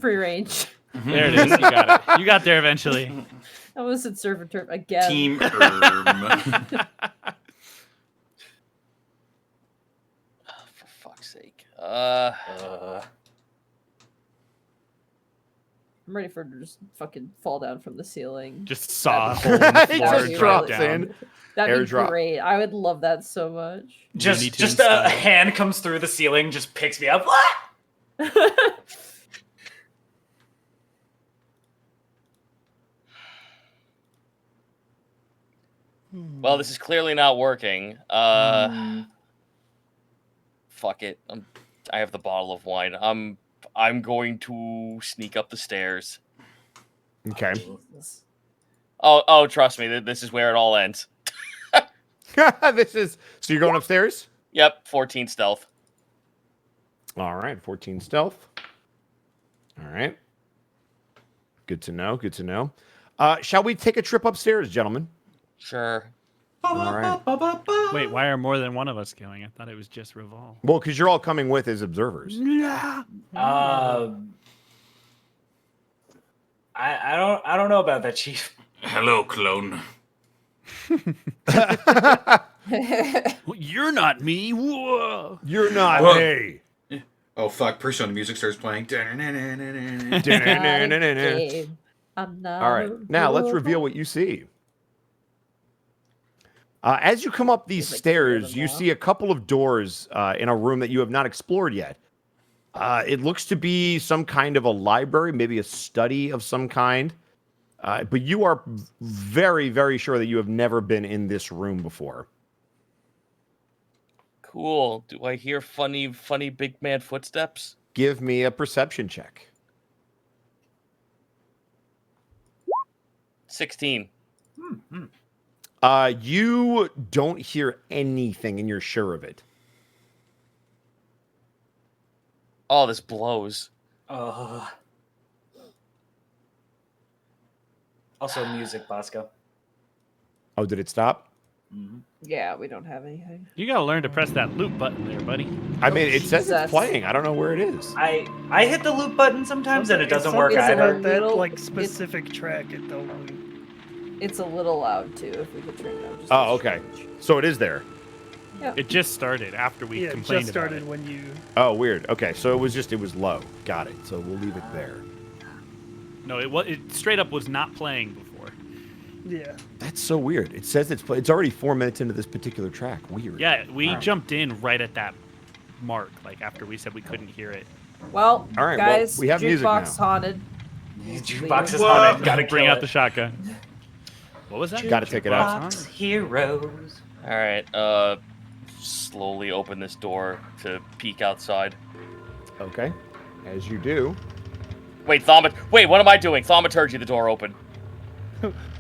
free range. There it is. You got it. You got there eventually. I almost said surf and turf again. Team Erm. I'm ready for it to just fucking fall down from the ceiling. Just saw a That'd hole in the be- floor that'd and be drop really- down. That'd be Airdrop. great. I would love that so much. Looney Just Tunes a style. hand comes through the ceiling, just picks me up. Well, this is clearly not working. Fuck it. I have the bottle of wine. I'm going to sneak up the stairs. Okay. Oh, trust me, this is where it all ends. This is so you're going upstairs? Yep, 14 stealth. All right, 14 stealth. All right. Good to know. Good to know. Shall we take a trip upstairs, gentlemen? Sure. All right. Wait, why are more than one of us going? I thought it was just Revolve. Well, because you're all coming with as observers. I don't know about that, Chief. Hello, clone. Well, you're not me. Whoa. You're not Whoa. me. Oh fuck! Persona music starts playing. Game. I'm not All right, now let's reveal what you see. As you come up these Like stairs, you now. see a couple of doors in a room that you have not explored yet. It looks to be some kind of a library, maybe a study of some kind. But you are very, very sure that you have never been in this room before. Cool. Do I hear funny big man footsteps? Give me a perception check. 16. You don't hear anything, and you're sure of it. Oh, this blows. Also, music, Bosco. Oh, did it stop? Yeah, we don't have anything. You gotta learn to press that loop button there, buddy. I mean, it says it's Jesus. playing. I don't know where it is. I hit the loop button sometimes and it doesn't work something either. about That Little- like specific track, it don't. It's a little loud too. If we could turn it down. Just Oh, a okay. smidge. So it is there. It just started after we Yeah, it complained just about started it. when you. Oh, weird. Okay, so it was low. Got it. So we'll leave it there. No, it straight up was not playing before. Yeah. That's so weird. It says it's already 4 minutes into this particular track. Weird. Yeah, we jumped in right at that mark, like after we said we couldn't hear it. Well, All right, well, guys, we have music jukebox now. haunted. Jukebox is haunted. Gotta Bring kill out it. the shotgun. What was that? Gotta take it out. Jukebox heroes. All right. Slowly open this door to peek outside. Okay. As you do. Wait, what am I doing? Thaumaturgy, the door open.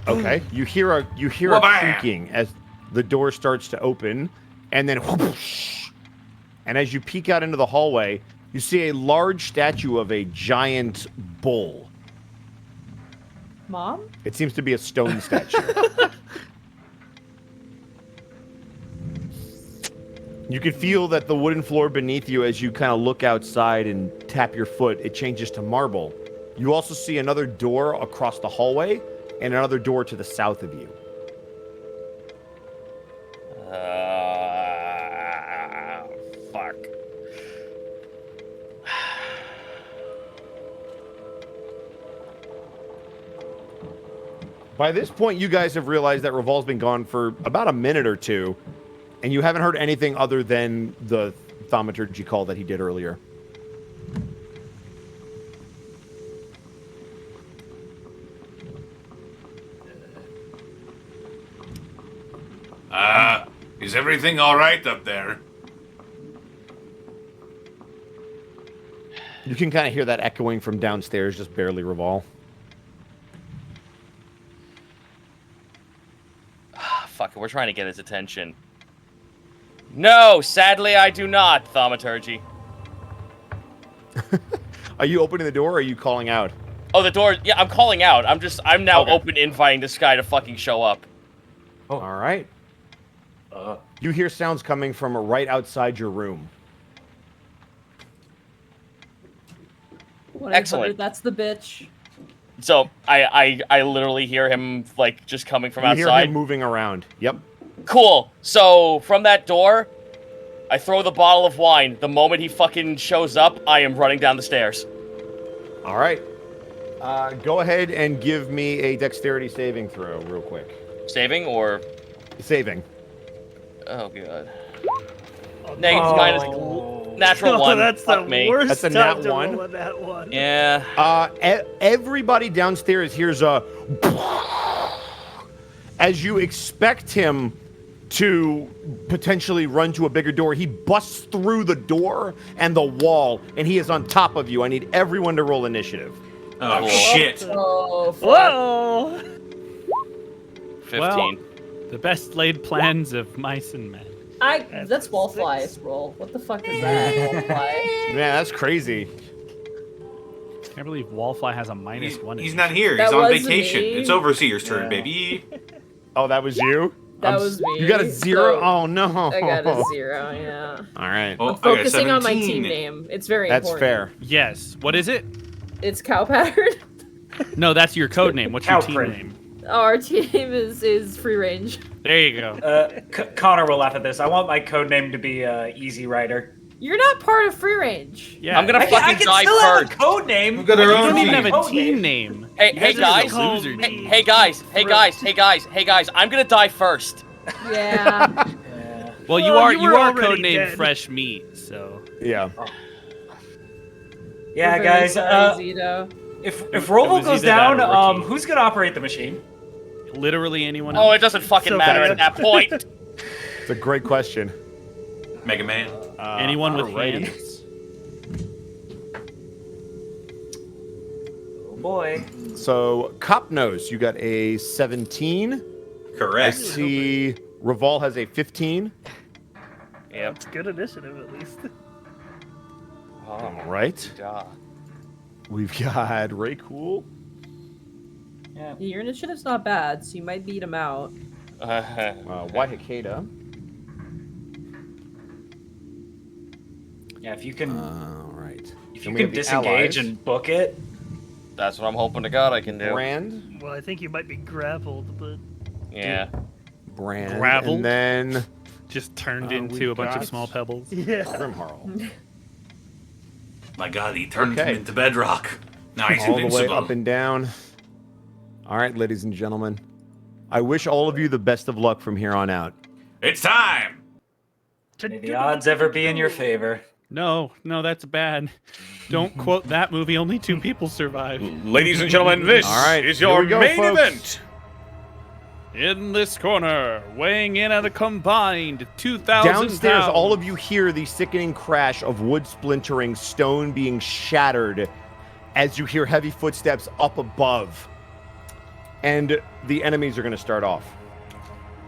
Okay. You hear a Wha-bam! creaking as the door starts to open, and then whoosh. And as you peek out into the hallway, you see a large statue of a giant bull. Mom? It seems to be a stone statue. You can feel that the wooden floor beneath you, as you kind of look outside and tap your foot, it changes to marble. You also see another door across the hallway and another door to the south of you. Fuck. By this point, you guys have realized that Revolve's been gone for about a minute or two, and you haven't heard anything other than the thaumaturgy call that he did earlier. Is everything all right up there? You can kind of hear that echoing from downstairs, just barely, Revolve. Fuck it, we're trying to get his attention. No, sadly I do not, Thaumaturgy. Are you opening the door, or are you calling out? Oh, the door. Yeah, I'm calling out. I'm now Okay. open inviting this guy to fucking show up. All right. You hear sounds coming from right outside your room. 1-800, Excellent. That's the bitch. So I literally hear him like just coming from You hear outside. him moving around. Yep. Cool. So from that door, I throw the bottle of wine. The moment he fucking shows up, I am running down the stairs. All right. Go ahead and give me a dexterity saving throw real quick. Saving or... Saving. Oh, God. Oh, Negative minus... Natural Oh, one. that's Fuck the me. worst That's a time nat to one. roll a nat one. Yeah. Everybody downstairs hears a... As you expect him to potentially run to a bigger door, he busts through the door and the wall, and he is on top of you. I need everyone to roll initiative. Oh, shit. Oh, fuck. Whoa! 15. Well, the best laid plans of mice and men. That's Wallfly's roll. What the fuck is that? Wallfly. Man, that's crazy. Can't believe Wallfly has a -1. He's not here. That He's on was vacation. me. It's Overseer's turn, Yeah. baby. Oh, that was you? That was me. You got a 0? So Oh, no. I got a 0, yeah. All right. Oh, I got Focusing on my 17. team name. It's very That's important. fair. Yes. What is it? It's cow pattern. No, that's your code name. What's your Cow team print. name? Our team is free range. There you go. Connor will laugh at this. I want my code name to be Easy Rider. You're not part of free range. Yeah. I'm gonna I fucking can die still have a first. code name. We've got our You own don't even have team. a team name. Hey, You hey guys are guys. just a loser team. Hey guys. Hey guys. Hey guys. Hey guys. I'm gonna die first. Yeah. Yeah. Well, you Well, are you you were are already codenamed dead. Fresh Meat, so Yeah. Yeah, We're very guys. sorry, Zito. If It Roval was goes either that down, or Ricky. who's gonna operate the machine? literally anyone Oh, else. it doesn't fucking So matter bad. at that point. It's a great question. Mega Man. Anyone with Alrighty. hands. Oh boy. So, Cop Nose, you got a 17. I Correct. see Reval has a 15. Yep. It's good initiative, at least. All right. God. We've got Ray Cool. Yeah. Your initiative's not bad, so you might beat him out. Waihikeda. Yeah. If you can, All right. if Then you we can have the disengage allies. and book it. That's what I'm hoping to God I can do. Brand. Well, I think you might be grappled, but Yeah. Brand. Gravel. And then Just turned we into a bunch got- of small pebbles. yeah. Grimharl. My God, he turned Okay. him into bedrock. Now he's All the way invincible. up and down. All right, ladies and gentlemen. I wish all of you the best of luck from here on out. It's time. May the odds ever be in your favor. No, that's bad. Don't quote that movie. Only 2 people survive. Ladies and gentlemen, this All right, is here your we go, main folks. event. In this corner, weighing in at a combined 2,000 Downstairs, pounds. all of you hear the sickening crash of wood splintering, stone being shattered, as you hear heavy footsteps up above. And the enemies are going to start off.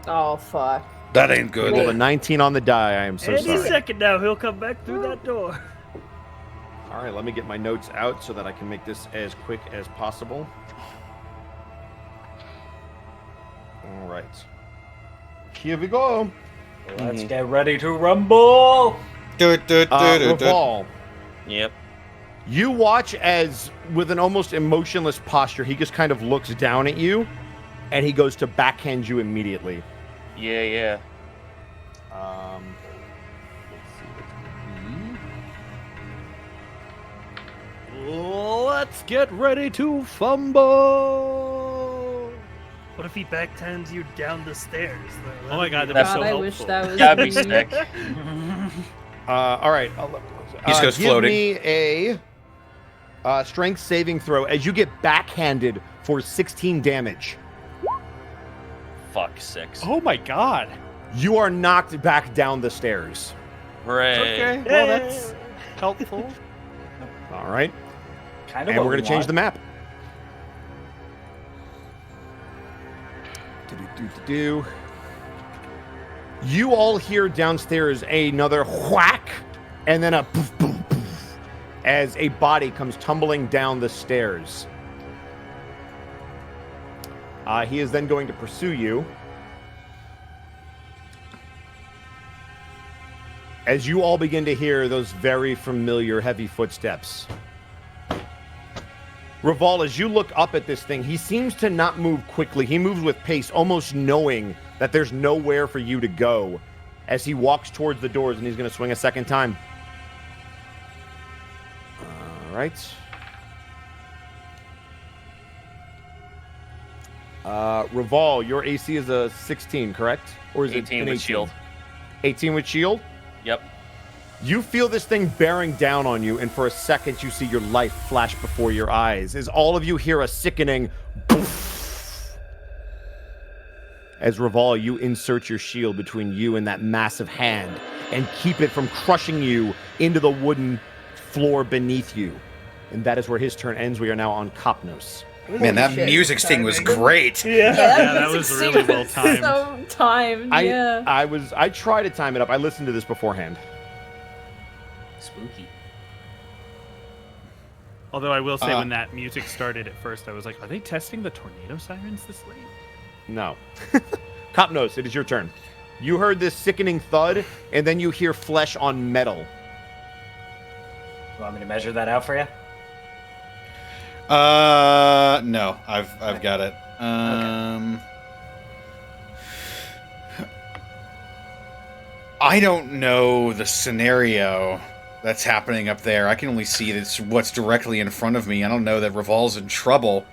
Oh fuck. That ain't Roll a good. 19 on the die. I am so Any sorry. second now, he'll come back through that door. All right, let me get my notes out so that I can make this as quick as possible. All right. Here we go. Let's get ready to rumble. Reval, Yep. you watch as, with an almost emotionless posture, he just kind of looks down at you, and he goes to backhand you immediately. Yeah, yeah. Let's see what's Let's get ready to fumble. What if he backhands you down the stairs? Though? Oh my God, That's that'd God, be so I wish helpful. that was That'd be me. sick. all right. He just goes give floating. me a strength saving throw as you get backhanded for 16 damage. Fuck 6. Oh my God. You are knocked back down the stairs. Hooray. Okay, well that's helpful. All right. Kind of. And we're going to change the map. Do-do-do-do-do. You all hear downstairs another whack and then a poof, poof, poof as a body comes tumbling down the stairs. He is then going to pursue you. As you all begin to hear those very familiar heavy footsteps. Reval, as you look up at this thing, he seems to not move quickly. He moves with pace, almost knowing that there's nowhere for you to go. as he walks towards the doors, and he's going to swing a second time. All right. Revol, your AC is a 16, correct? Or is 18 it an with shield. 18 with shield? Yep. You feel this thing bearing down on you, and for a second you see your life flash before your eyes as all of you hear a sickening poof. As Revol, you insert your shield between you and that massive hand and keep it from crushing you into the wooden floor beneath you. And that is where his turn ends. We are now on Kopnos. Man, that music sting was great. Yeah. that was really well timed. So timed. Yeah. I tried to time it up. I listened to this beforehand. Spooky. Although I will say, when that music started at first, I was like, are they testing the tornado sirens this late? No. Kopnos, it is your turn. You heard this sickening thud, and then you hear flesh on metal. You want me to measure that out for you? No, I've got it. I don't know the scenario that's happening up there. I can only see what's directly in front of me. I don't know that Revol's in trouble.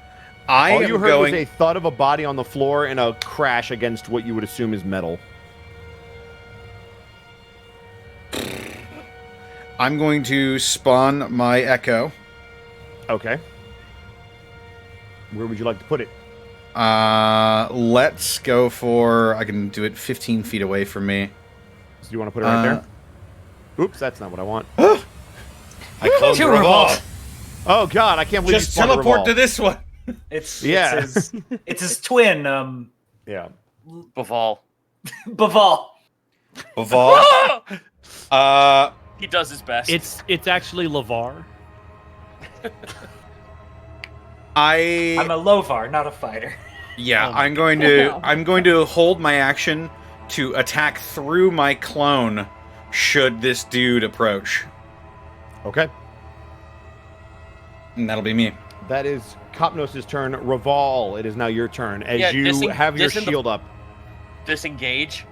All you heard was a thud of a body on the floor and a crash against what you would assume is metal. I'm going to spawn my echo. Okay. Where would you like to put it? Let's go for... I can do it 15 feet away from me. So you want to put it right there? Oops, that's not what I want. I closed the Revol. Oh, God, I can't believe Just you spawned a teleport Revol. to this one. It's Yeah. it's his twin, Yeah. Baval. Baval. Baval. He does his best. It's actually Lavar. I'm a Lovar, not a fighter. Yeah, Oh I'm going to hold my action to attack through my clone should this dude approach. Okay. And that'll be me. That is Kopnos' turn. Revol, it is now your turn. As Yeah, you have your shield up. Disengage.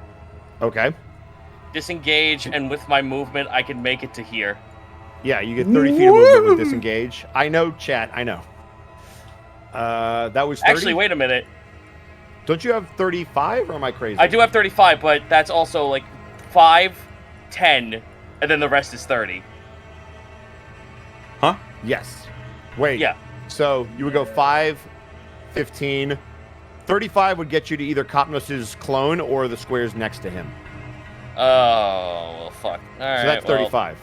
Okay. Disengage, and with my movement, I can make it to here. Yeah, you get 30 feet of movement with disengage. I know, chat. I know. That was 30? Actually, wait a minute. Don't you have 35, or am I crazy? I do have 35, but that's also like 5, 10, and then the rest is 30. Huh? Yes. Wait. Yeah. So you would go 5, 15. 35 would get you to either Kopnos' clone or the squares next to him. Oh, well, fuck. All right. So that's 35.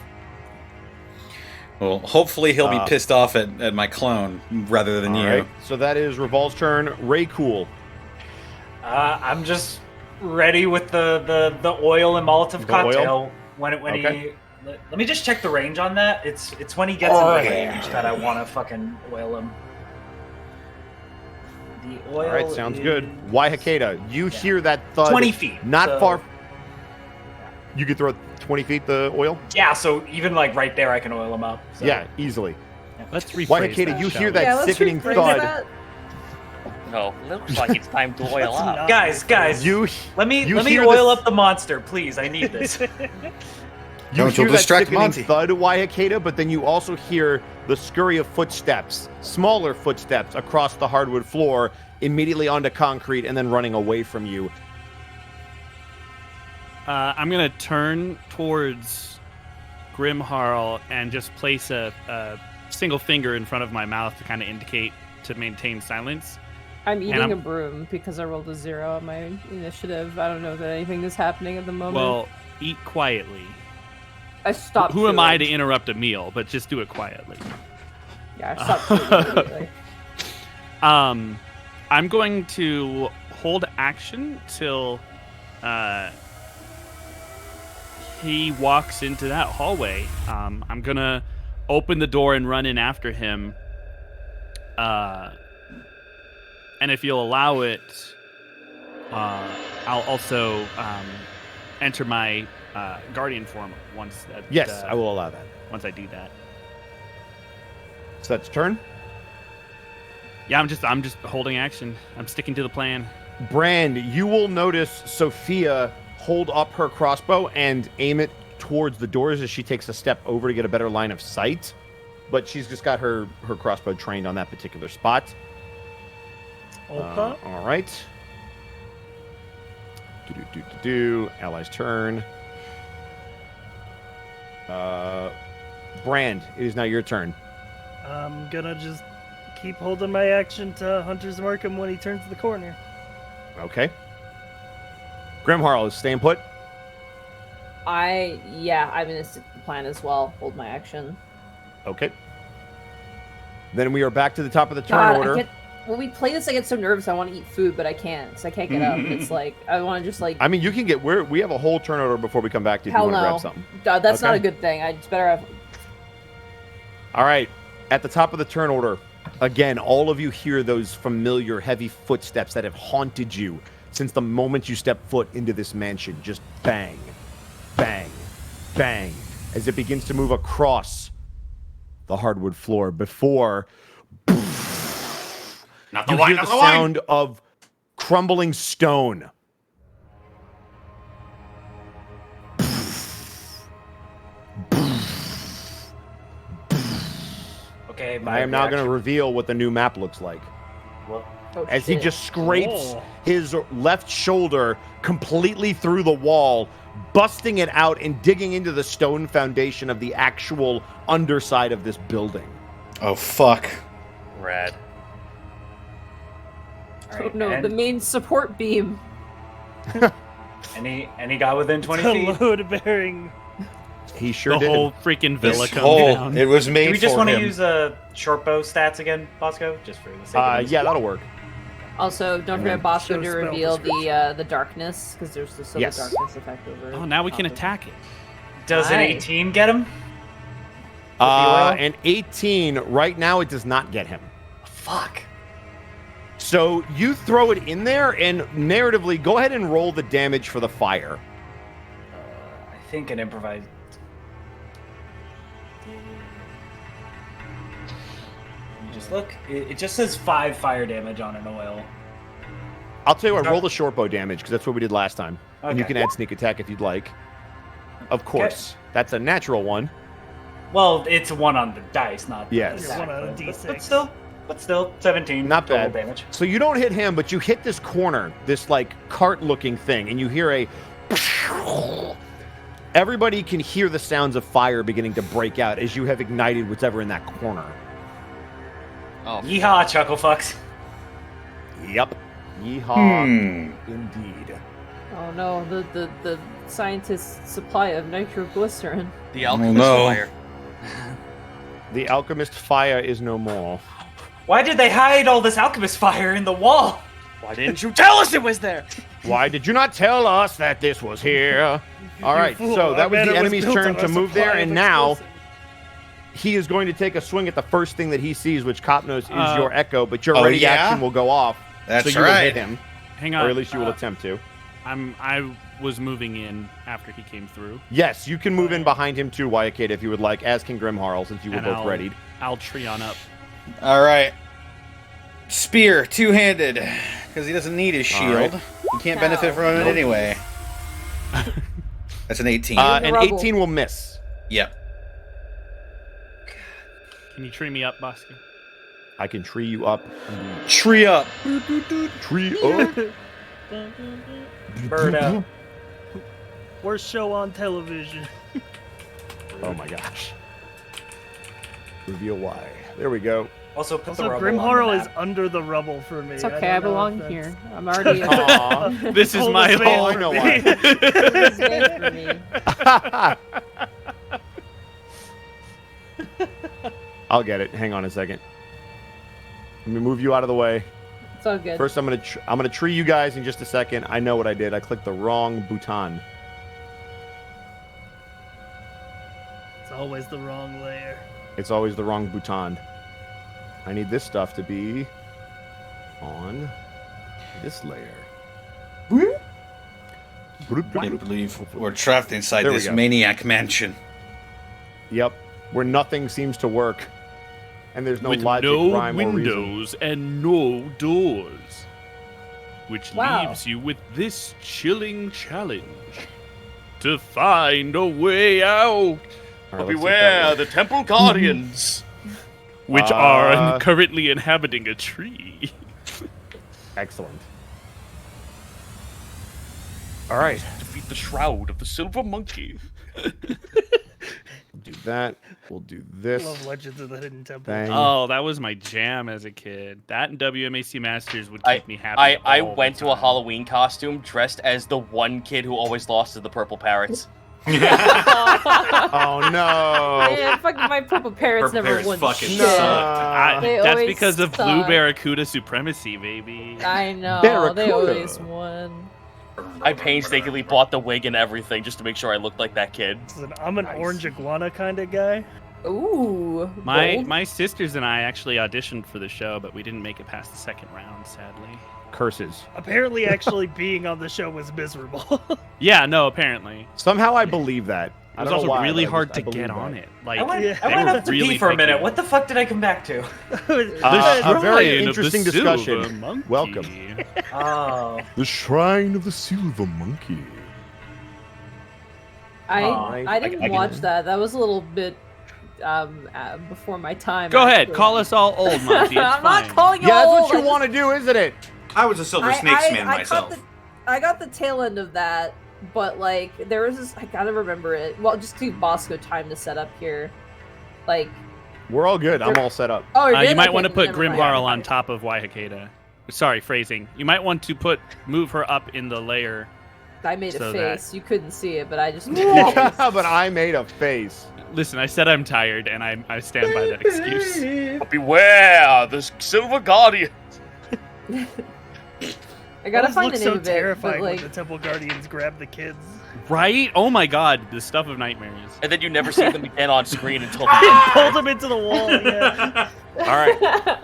Well, hopefully he'll be pissed off at my clone rather than you. Right. So that is Revol's turn. Ray Cool. I'm just ready with the oil and Molotov cocktail. Okay. Let me just check the range on that. It's when he gets in the range that I want to fucking oil him. The oil. All right, sounds is good. Why Hakeda? You hear that thud? 20 feet. Not so- far. You could throw 20 feet the oil? Yeah, so even like right there, I can oil him up. So. Yeah, easily. Let's rephrase Why Hakeda? that, You shall hear we? that let's sickening rephrase thud? that. No, looks like it's time to oil Let's up. not. Guys, You let me hear oil this- up the monster, please. I need this. You Don't hear you'll that distract sickening Monty. thud, Waiakeda, but then you also hear the scurry of footsteps, smaller footsteps across the hardwood floor, immediately onto concrete, and then running away from you. I'm going to turn towards Grimharl and just place a single finger in front of my mouth to kind of indicate to maintain silence. I'm eating I'm- a broom because I rolled a 0 on my initiative. I don't know that anything is happening at the moment. Well, eat quietly. I stopped. Who am I to chewing. interrupt a meal? But just do it quietly. Yeah, I stopped chewing immediately. I'm going to hold action till he walks into that hallway. I'm gonna open the door and run in after him. And if you'll allow it, I'll also enter my guardian form once that. Yes, I will allow that. Once I do that. So that's turn. Yeah, I'm just holding action. I'm sticking to the plan. Brand, you will notice Sophia hold up her crossbow and aim it towards the doors as she takes a step over to get a better line of sight. But she's just got her crossbow trained on that particular spot. Okay. All right. Ally's turn. Brand, it is now your turn. I'm gonna just keep holding my action to Hunter's Mark him when he turns the corner. Okay. Grimharl is staying put. I'm gonna stick to the plan as well. Hold my action. Okay. Then we are back to the top of the turn order. When we play this, I get so nervous. I want to eat food, but I can't, because I can't get up. It's like I want to just like. I mean, you can get. We have a whole turn order before we come back to you if you want to grab something. God, that's not Okay. a good thing. I just better have. All right. At the top of the turn order, again, all of you hear those familiar heavy footsteps that have haunted you since the moment you step foot into this mansion. Just bang, bang, bang, as it begins to move across the hardwood floor before Not the you wine, hear not the the wine. sound of crumbling stone. Okay, I am now going to reveal what the new map looks like. Well, Oh, As he shit. just scrapes Oh. his left shoulder completely through the wall, busting it out and digging into the stone foundation of the actual underside of this building. Oh, fuck. Rad. Oh, no, the main support beam. Any guy within 20 The feet? load bearing. He sure The did. whole freaking villa This comes hole, down. it was made Do we just for want to him. use short bow stats again, Bosco? Just for the sake of this? Yeah, that'll work. Also, don't forget Bosco show to spell reveal the darkness, because there's the Yes. darkness effect over. Oh, now we can top of- attack it. Does an Aye. 18 get him? And 18, right now it does not get him. Fuck. So you throw it in there, and narratively, go ahead and roll the damage for the fire. I think an improvised. You just look. It just says 5 fire damage on an oil. I'll tell you what, roll the short bow damage, because that's what we did last time. And you Okay. can add sneak attack if you'd like. Of course. That's a natural one. Well, it's 1 on the dice, not. Yes. the Yeah, 1 attack, on a but- D6. But still, 17. Not total bad. damage. So you don't hit him, but you hit this corner, this like cart-looking thing, and you hear a. Everybody can hear the sounds of fire beginning to break out as you have ignited whatever in that corner. Oh, Yeehaw, chuckle fucks. Yep. Yeehaw. Hmm. Indeed. Oh no, the scientist's supply of nitroglycerin. the alchemist no. fire. The alchemist fire is no more. Why did they hide all this alchemist fire in the wall? Why didn't you tell us it was there? Why did you not tell us that this was here? All right, fool, so that I was bet the it was enemy's built turn on to a move there, supply and of now explosives. he is going to take a swing at the first thing that he sees, which Copnos is your echo, but your Oh, ready yeah? action will go off. That's so you will right. hit him, Hang or on. at least you will attempt to. I was moving in after he came through. Yes, you can move in behind him too, Wyakid, if you would like, as can Grimharl, since you were And both I'll- readied. I'll tree on up. All right. Spear, two-handed, because he doesn't need his shield. right. He can't benefit from it anyway. That's an 18. An rubble. 18 will miss. Yep. Can you tree me up, Bosco? I can tree you up. Tree up. Tree up. Bird up. Worst show on television. Oh my gosh. Reveal why. There we go. Also, put the Also, rubble on the Grimharl is map. under the rubble for me. It's okay, don't I know belong if that's- here. I'm already. Aw. This is Hold my his man hole. I know why. It's made for me. I'll get it. Hang on a second. Let me move you out of the way. It's all good. First, I'm gonna tree you guys in just a second. I know what I did. I clicked the wrong button. It's always the wrong layer. It's always the wrong button. I need this stuff to be on this layer. I believe we're trapped inside There we this go. maniac mansion. Yep, where nothing seems to work, and there's no With logic, no rhyme, or reason. windows and no doors. which Wow. leaves you with this chilling challenge: to find a way out, All right, let's see if Beware that the temple guardians. which are currently inhabiting a tree. works. Excellent. All right, Defeat the shroud of the silver monkey. do that. We'll do this. Love Legends of the Hidden Temple. Bang. Oh, that was my jam as a kid. That and WMAC Masters would keep me happy. I all the went to a time. Halloween costume dressed as the one kid who always lost to the purple parrots. Oh no! Man, fucking my purple parrots Purple never parrots won fucking shit. sucked. They That's always because of Blue suck. Barracuda supremacy, baby. I know, they Barracuda. always won. I painstakingly bought the wig and everything just to make sure I looked like that kid. Listen, I'm an orange iguana kind of guy. Ooh. My bold. my sisters and I actually auditioned for the show, but we didn't make it past the second round, sadly. Curses. Apparently, actually being on the show was miserable. Yeah, no, apparently. Somehow I believe that. It was also really hard to get on it. Like, I went, Yeah. I they went were up to really pee for a minute. picky. What the fuck did I come back to? A very Shrine of interesting the Silver discussion. Monkey. Welcome. Oh. The Shrine of the Silver Monkey. I didn't I watch can- that. That was a little bit before my time. Go ahead, actually. call us all old, Monty. It's I'm fine. not calling you Yeah, that's old. what you want to do, isn't it? I was a Silver Snakes man myself. I got the tail end of that, but like there was this. I gotta remember it. Well, just give Bosco time to set up here. Like, We're all good. I'm all set up. oh, you're You good? might Okay, want to put never mind. Grimharl on top of Waihakeda. Sorry, phrasing. You might want to move her up in the layer. I made a so face. You couldn't see it, but I just. But I made a face. Listen, I said I'm tired, and I stand by that excuse. Beware the silver guardian. I gotta Always find look the so name of it. terrifying But like, when the Temple Guardians grab the kids. Right? Oh my god, the stuff of nightmares. And then you never see them again on screen until the And end. pulled them into the wall. Yeah. All right.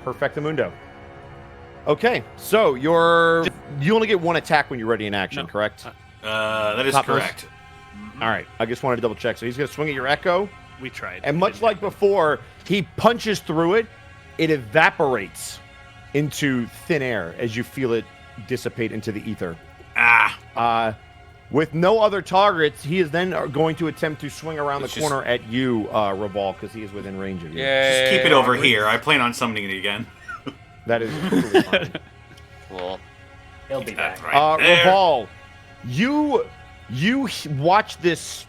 Perfectamundo. Okay, so you only get one attack when you're ready in action, No. correct? That is Top correct. All right, I just wanted to double check. So he's going to swing at your echo, We tried. and much like before, he punches through it. It evaporates into thin air as you feel it dissipate into the ether. With no other targets, he is then going to attempt to swing around Let's the just- corner at you, Revolve, because he is within range of you. Yeah. Just keep it over here. I plan on summoning it again. That is totally fine. Cool. He'll be back. That's right there. Revolve, you watch this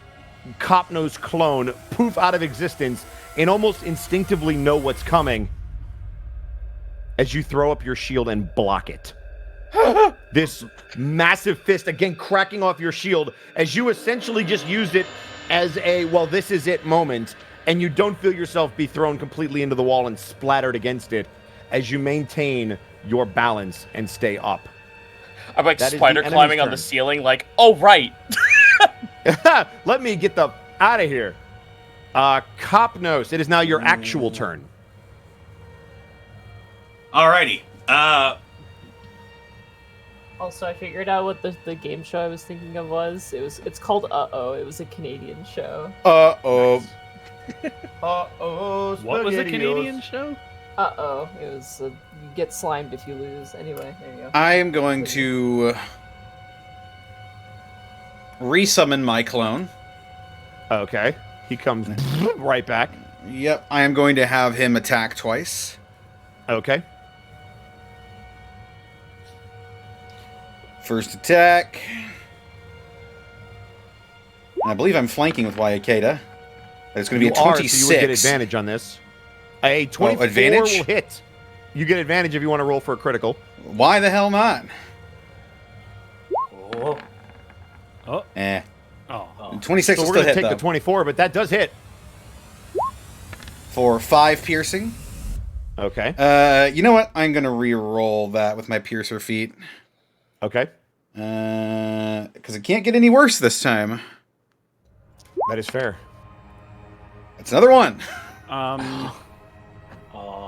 cop-nosed clone poof out of existence and almost instinctively know what's coming as you throw up your shield and block it. This massive fist again cracking off your shield as you essentially just used it as a, well, this is it moment, and you don't feel yourself be thrown completely into the wall and splattered against it as you maintain your balance and stay up. I'm like That is the spider enemy's climbing on turn. the ceiling, like, oh right. Let me get the out of here. Copnos, it is now your actual turn. Alrighty. Also, I figured out what the game show I was thinking of was. It's called Uh-Oh. It was a Canadian show. Uh-oh. Uh-oh. What was the SpaghettiOs. Canadian show? Uh-Oh. It was you get slimed if you lose. Anyway, there you go. I am going to resummon my clone. Okay. He comes right back. Yep, I am going to have him attack twice. Okay. First attack. I believe I'm flanking with Waikeda. It's going to be a 26. So you would get advantage on this. A 24 advantage? will hit. You get advantage if you want to roll for a critical. Why the hell not? Oh. Eh. Oh. 26 So will we're still going to hit, take though. the 24, but that does hit. For 5 piercing. Okay. You know what? I'm going to re-roll that with my piercer feat. Okay. Because it can't get any worse this time. That is fair. It's another one.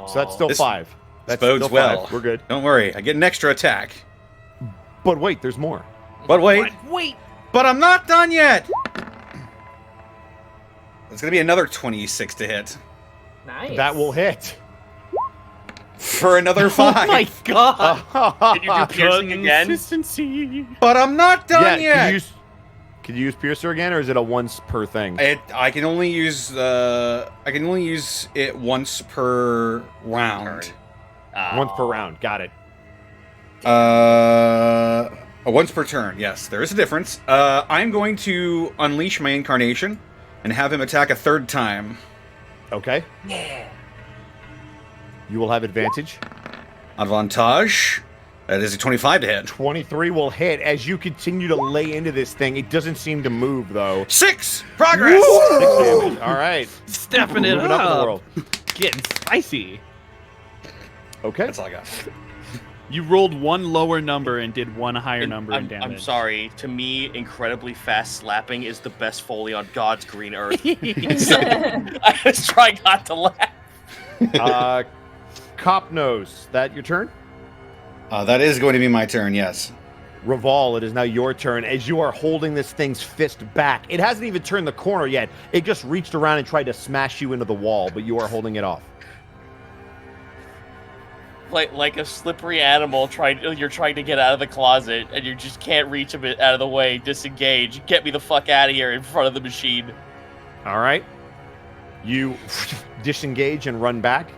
So that's still This- 5. That's bodes still well. 5. We're good. Don't worry. I get an extra attack. But wait, there's more. But wait. Wait. But I'm not done yet. It's going to be another 26 to hit. Nice. That will hit. for another 5. Oh my god! Can you do piercing again? Consistency. But I'm not done yeah, yet. Can you use Piercer again, or is it a once per thing? I can only use it once per round. Once per round. Got it. Once per turn. Yes, there is a difference. I'm going to unleash my incarnation and have him attack a 3rd time. Okay. Yeah. You will have advantage. Advantage. That is a 25 to hit. 23 will hit as you continue to lay into this thing. It doesn't seem to move, though. 6 progress. 6 damage. All right. Stepping it Moving up. up in the world. Getting spicy. Okay. That's all I got. You rolled one lower number and did one higher number in I'm damage. sorry. To me, incredibly fast slapping is the best Foley on God's green earth. So, I was trying not to laugh. Cop Nose, that your turn? That is going to be my turn, yes. Reval, it is now your turn as you are holding this thing's fist back. It hasn't even turned the corner yet. It just reached around and tried to smash you into the wall, but you are holding it off. Like a slippery animal you're trying to get out of the closet and you just can't reach a bit out of the way, disengage, get me the fuck out of here in front of the machine. All right. You disengage and run back.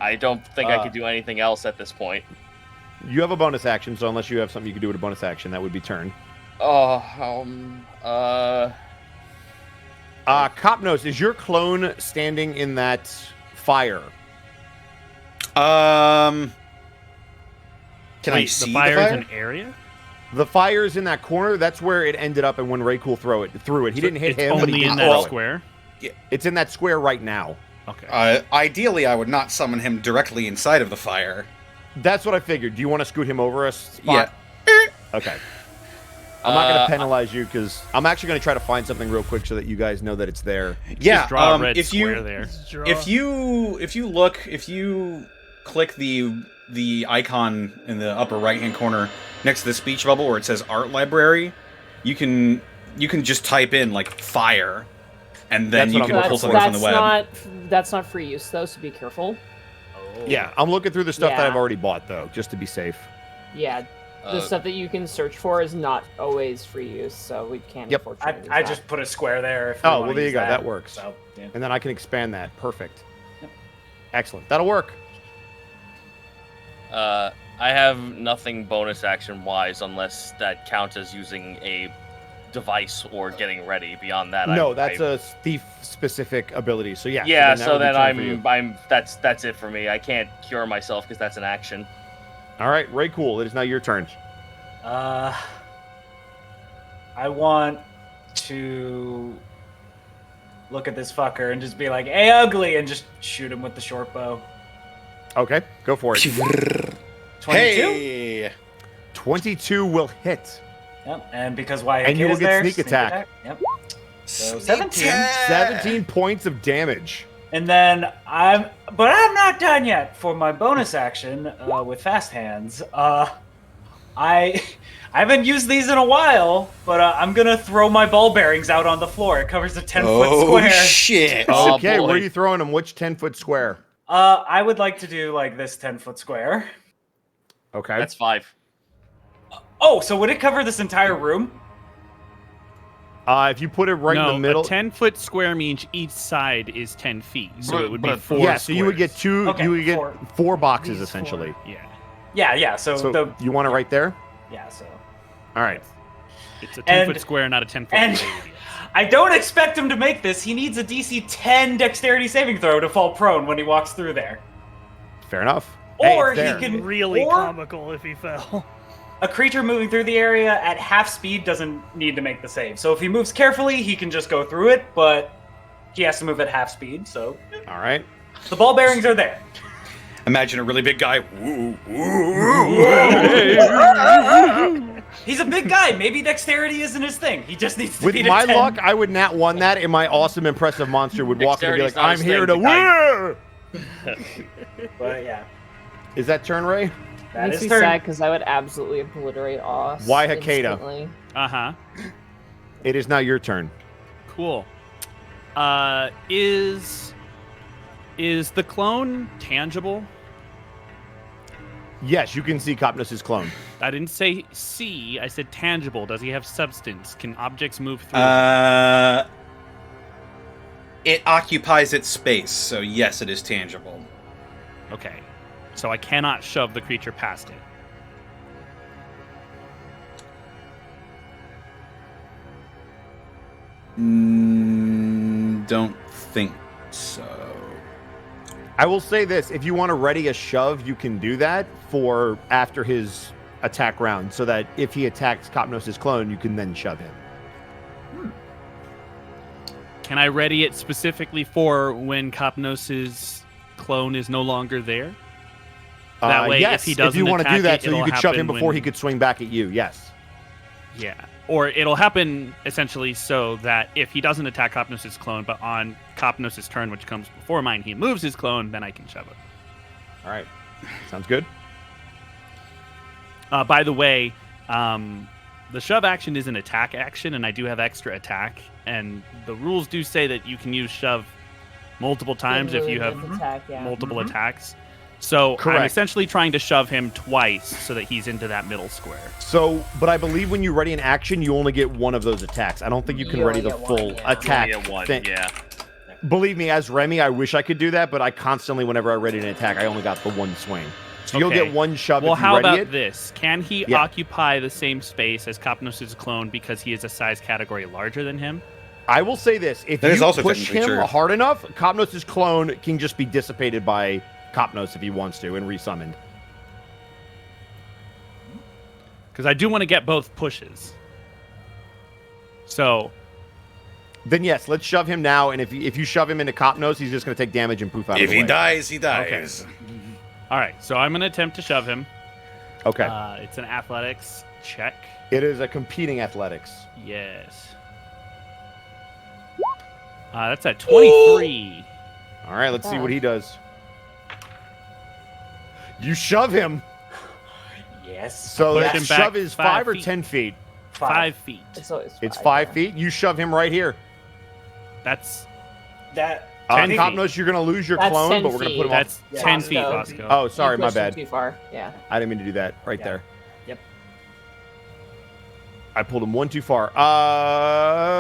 I don't think I could do anything else at this point. You have a bonus action, so unless you have something you can do with a bonus action, that would be turn. Cop Nose, is your clone standing in that fire? Can I see the the fire fire? is an area? The fire is in that corner. That's where it ended up, and when Raycool threw it. He didn't hit It's him, but he only did in throw that it. square? It's in that square right now. Okay. Ideally, I would not summon him directly inside of the fire. That's what I figured. Do you want to scoot him over a spot? Yeah. Okay. I'm not going to penalize you because I'm actually going to try to find something real quick so that you guys know that it's there. Yeah. Just draw a red if square you there. if you click the icon in the upper right hand corner next to the speech bubble where it says Art Library, you can just type in like fire, and then you can pull something from the web. That's not free use though, so be careful. Yeah, I'm looking through the stuff that Yeah. I've already bought though, just to be safe. Yeah, the stuff that you can search for is not always free use, so we can't. Yep. Unfortunately, use I that. just put a square there. If Oh, you wanna well, there you use go. That works. So, yeah. And then I can expand that. Perfect. Excellent. That'll work. I have nothing bonus action wise unless that counts as using a device or getting ready. Beyond that, No, that's a thief specific ability. So yeah. Yeah, that so would be then turn for you. I'm that's it for me. I can't cure myself because that's an action. All right, Raycool, it is now your turn. I want to look at this fucker and just be like, "Hey, ugly," and just shoot him with the short bow. Okay, go for it. 22. Hey! 22 will hit. Yep. And because why? And you will is get there, sneak attack. Yep. So 17. 17 points of damage. And then I'm not done yet. For my bonus action with fast hands, I haven't used these in a while, but I'm gonna throw my ball bearings out on the floor. It covers a 10-foot square. Shit! Oh, Okay, boy. where are you throwing them? Which 10-foot square? I would like to do like this 10-foot square. Okay. That's 5. Oh, so would it cover this entire room? If you put it right in the middle. a 10-foot square means each side is 10 feet, so it would be 4 Yeah, so you would get squares. Okay, you would get four. 4 boxes These essentially. Yeah. Yeah. So, So you want it right there? yeah. So. All right. It's a And- 10-foot square, not a 10-foot and- radius. I don't expect him to make this. He needs a DC 10 dexterity saving throw to fall prone when he walks through there. Fair enough. Or Hey, it's he there. can Really or comical if he fell. a creature moving through the area at half speed doesn't need to make the save. So if he moves carefully, he can just go through it, but he has to move at half speed. So All right. the ball bearings are there. Imagine a really big guy. Woo, He's a big guy. Maybe dexterity isn't his thing. He just needs to With beat my a 10. luck, I would nat 1 that, and my awesome impressive monster would walk in and be like, Dexterity's not "I'm his here thing, to the win." But yeah, Is that turn, Ray? that Makes is me turn. sad because I would absolutely obliterate Oz. Why Hakeda? instantly. Uh-huh. It is now your turn. Cool. Is Is the clone tangible? Yes, you can see Copnos' clone. I didn't say see. I said tangible. Does he have substance? Can objects move through? It occupies its space, so yes, it is tangible. Okay. So I cannot shove the creature past it. Don't think so. I will say this: if you want to ready a shove, you can do that for after his attack round, so that if he attacks Copnos' clone, you can then shove him. Can I ready it specifically for when Copnos' clone is no longer there? That way, yes, if he doesn't you want to attack do that, it, so you it'll could shove him happen before when- he could swing back at you. Yes. Yeah. Or it'll happen essentially so that if he doesn't attack Copnos' clone, but on Copnos' turn, which comes before mine, he moves his clone, then I can shove it. All right. Sounds good. By the way, the shove action is an attack action, and I do have extra attack. And the rules do say that you can use shove multiple times if you have multiple attacks. So I'm Correct. essentially trying to shove him twice so that he's into that middle square. So, but I believe when you ready an action, you only get one of those attacks. I don't think you can You ready only the get one, full yeah. attack. You only get one, thing. yeah. Believe me, as Remy, I wish I could do that, but I constantly, whenever I ready an attack, I only got the one swing. So you'll Okay. get one shove Well, if you how ready about it. this? Can he Yeah. occupy the same space as Copnos' clone because he is a size category larger than him? I will say this: if That is you also push technically him true. hard enough, Copnos' clone can just be dissipated by Copnos if he wants to and resummoned. Because I do want to get both pushes. So, Then yes, let's shove him now. And if you shove him into Copnos, he's just going to take damage and poof out of If the he way. dies, he dies. all right. So I'm going to attempt to shove him. Okay. It's an athletics check. It is a competing athletics. Yes. That's at 23. All right, let's see what he does. You shove him. Yes. So Push that him back shove is 5 5 or feet. 10 feet. 5 feet. It's always It's five, 5 yeah. feet. You shove him right here. That's That. On 10 feet. Copnos, you're going to lose your That's clone, 10 but we're going to put him that's off. Yeah. 10 feet, Bosco. Bosco. Oh, sorry, You my pushed him bad. Too far. Yeah. I didn't mean to do that. Right Yeah. there. Yep. I pulled him one too far.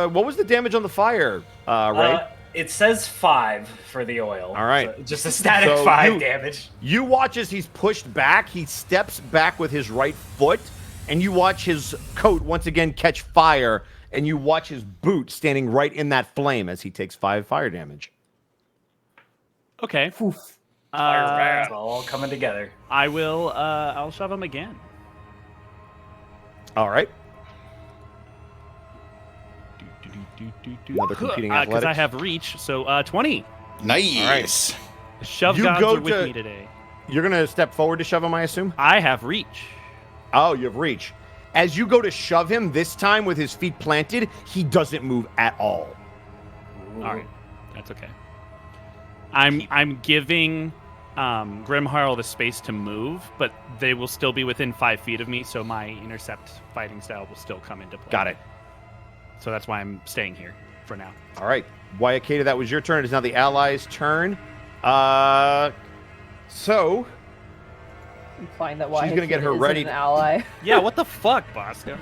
What was the damage on the fire, Ray? It says 5 for the oil. All right. So just a static So 5 you- damage. You watch as he's pushed back. He steps back with his right foot, and you watch his coat once again catch fire, and you watch his boot standing right in that flame as he takes 5 fire damage. Okay. It's all coming together. I will. I'll shove him again. All right. Another competing Because athletics. I have reach. So 20. Nice. Shove You gods go are with to- me today. You're going to step forward to shove him, I assume? I have reach. Oh, you have reach. As you go to shove him, this time with his feet planted, he doesn't move at all. All right, that's okay. I'm giving Grimharl the space to move, but they will still be within 5 feet of me, so my intercept fighting style will still come into play. Got it. So that's why I'm staying here for now. All right. Wayakata, that was your turn. It is now the allies' turn. So, Implying that She's gonna get her isn't ready. An ally. Yeah, what the fuck, Bosco?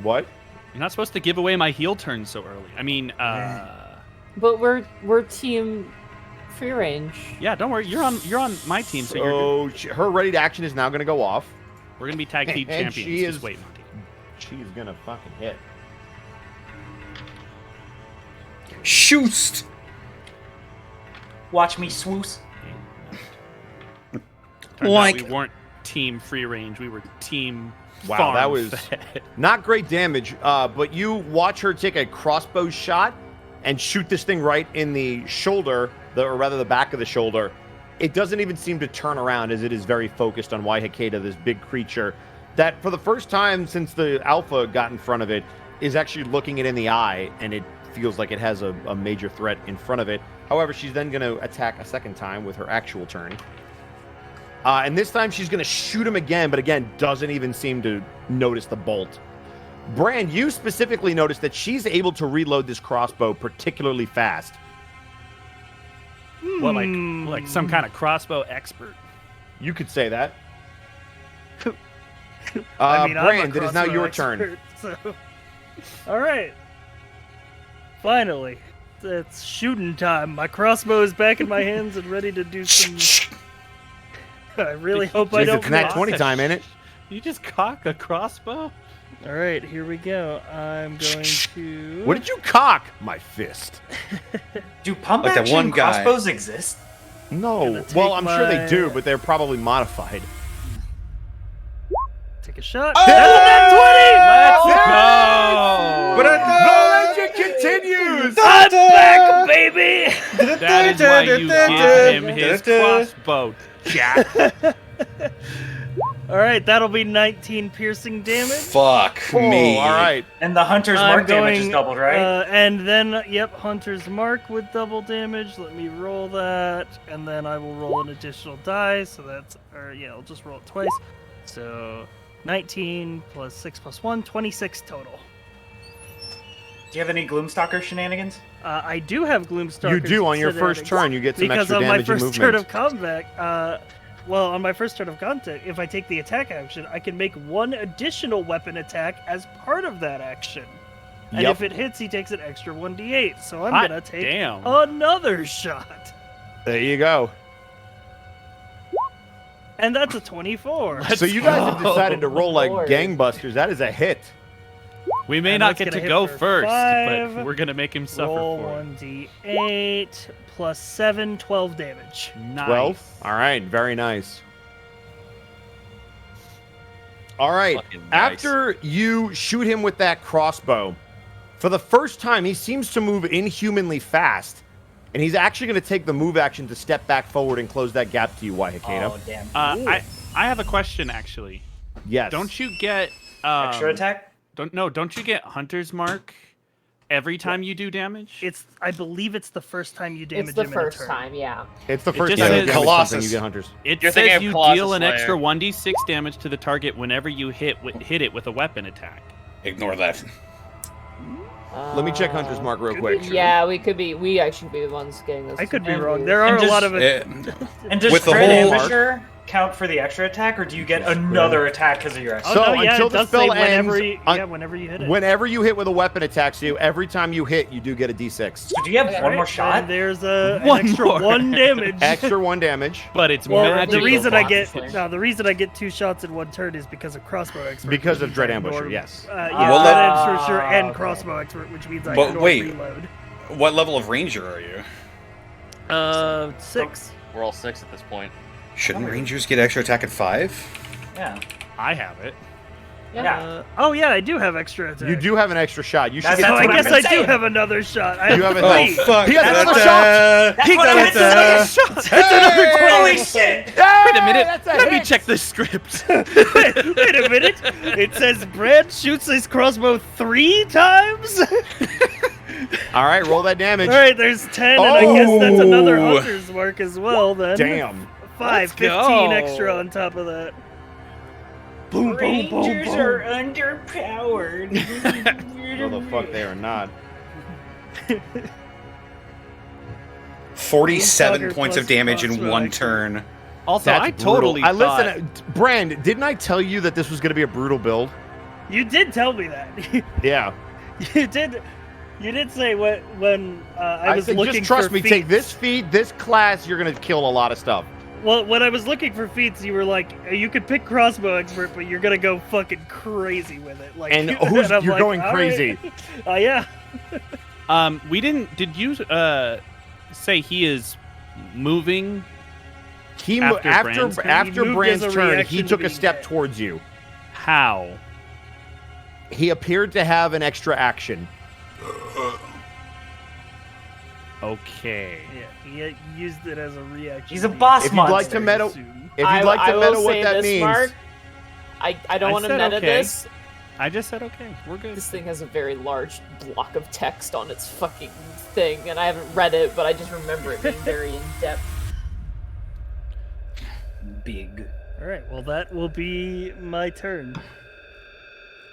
what? You're not supposed to give away my heal turn so early. I mean, But we're team free range. yeah, don't worry. You're on my team, so you're good. So, her ready to action is now going to go off. We're gonna be tag team And champions. she Just is- wait, Monty. She's going to fucking hit. Shoost. Watch me swoos. Turns Like- out we weren't team free range. We were team. Wow, farm that was fed. not great damage, but you watch her take a crossbow shot and shoot this thing right in the shoulder, or rather the back of the shoulder. It doesn't even seem to turn around as it is very focused on Waihakeda, this big creature that for the first time since the alpha got in front of it is actually looking it in the eye, and it feels like it has a major threat in front of it. However, she's then going to attack a second time with her actual turn. And this time she's going to shoot him again, but again, doesn't even seem to notice the bolt. Brand, you specifically notice that she's able to reload this crossbow particularly fast. What, like some kind of crossbow expert? You could say that. I mean, I'm a Brand, it is now crossbow your expert, turn. So. All right. Finally, it's shooting time. My crossbow is back in my hands and ready to do some. I really hope I don't. It's nat miss. 20 time, ain't it? You just cock a crossbow? All right, here we go. I'm going to. What did you cock? My fist. Do pump Like that action one guy. crossbows exist? No. Gonna take Well, I'm sure they my- do, but they're probably modified. Take a shot. Oh! Let's go! The legend continues! I'm back, baby. That is why you give him his crossbow, Jack. All right, that'll be 19 piercing damage. Fuck me. Oh, all right. And the hunter's I'm mark damage is going, doubled, right? And then, yep, Hunter's Mark with double damage. Let me roll that, and then I will roll an additional die. So that's, or yeah, I'll just roll it twice. So 19 plus 6 plus 1, 26 total. Do you have any Gloomstalker shenanigans? I do have Gloomstalker. You do on your first turn. You get some because extra on my damage and first turn movement. of combat, well, on my first turn of contact, if I take the attack action, I can make one additional weapon attack as part of that action. And Yep. if it hits, he takes an extra 1d8. So I'm Hot gonna take damn. another shot, There you go. and that's a 24. So you guys have decided to roll like Lord. gangbusters. That is a hit. We may And not that's get gonna to hit go for first, 5. but we're going to make him suffer Roll for it. 1d8 plus 7, 12 damage. Nice. 12. All right. Very nice. All right. Fucking nice. After you shoot him with that crossbow, for the first time, he seems to move inhumanly fast. And he's actually going to take the move action to step back forward and close that gap to you, Wahikana. Oh, damn. I have a question, actually. Yes. Don't you get... Extra attack? Don't you get Hunter's Mark every time you do damage? I believe it's the first time you damage It's the him in a first turn. time, yeah. It's the It first just time you says- damage Colossus. something, you get hunters. It You're thinking says of you Colossus deal an Slayer. extra 1d6 damage to the target whenever you hit it with a weapon attack. Ignore that. Let me check Hunter's Mark real quick. Yeah, we actually be the ones getting this. I could be confused. wrong. There are And a lot just- of Eh, And does With the Dread whole- Ambusher count for the extra attack, or do you get another attack because of your extra? So Oh, no, yeah, until it the does spell say whenever ends, whenever you hit it. Whenever you hit with a weapon attack, so every time you hit, you do get a d6. So do you have Okay. one more And shot? there's an One extra more. 1 damage. Extra 1 damage But it's Well, magical. the reason I get Slayer. the reason I get 2 shots in 1 turn is because of crossbow expert. because of which Dread means I Ambusher, ignore- yes. Yeah, Well, Dread let- Ambusher and okay. crossbow expert, which means I But ignore wait. reload. What level of ranger are you? 6. We're all 6 at this point. Shouldn't rangers get extra attack at 5? Yeah. I have it. Yeah. Oh yeah, I do have extra attack. You do have an extra shot. You should That's- get So I what guess I've I been do saying. have another shot. I You have have a- 3. Oh, fuck. He has another shot! That's what I was saying. Hey! Holy shit! Wait a minute. that's a Let me hit. check the script. Wait a minute. It says Brad shoots his crossbow 3 times. All right, roll that damage. All right, there's 10, and I guess that's another Oh. hunter's mark as well. Then Damn. 5, Let's 15 go. extra on top of that. Boom, boom, boom, Rangers boom. are underpowered. No, the fuck they are not. 47 Fucker points of plus damage in crossbow one action. turn. Also, That's I brutal. totally I thought... listen, Brand. Didn't I tell you that this was going to be a brutal build? You did tell me that. Yeah. You did. You did say when I was said, looking just trust for me. feats. Take this feat, this class. You're going to kill a lot of stuff. Well, when I was looking for feats, you were like, you could pick crossbow expert, but you're gonna go fucking crazy with it. Like, And who's I'm you're like, going "All right." crazy? Yeah. We didn't... Did you say he is moving? He After Brand's turn? after He moved Brand's as a turn, reaction he to took a being step dead. towards you. How? He appeared to have an extra action. Okay. Yeah, he used it as a reaction. He's a boss If you'd monster. like to meta, Soon. if you'd like to I will meta what say that this, means, Mark. I don't I want to said meta okay. this. I just said okay. We're good. This thing has a very large block of text on its fucking thing, and I haven't read it, but I just remember it being very in depth. Big. All right. Well, that will be my turn.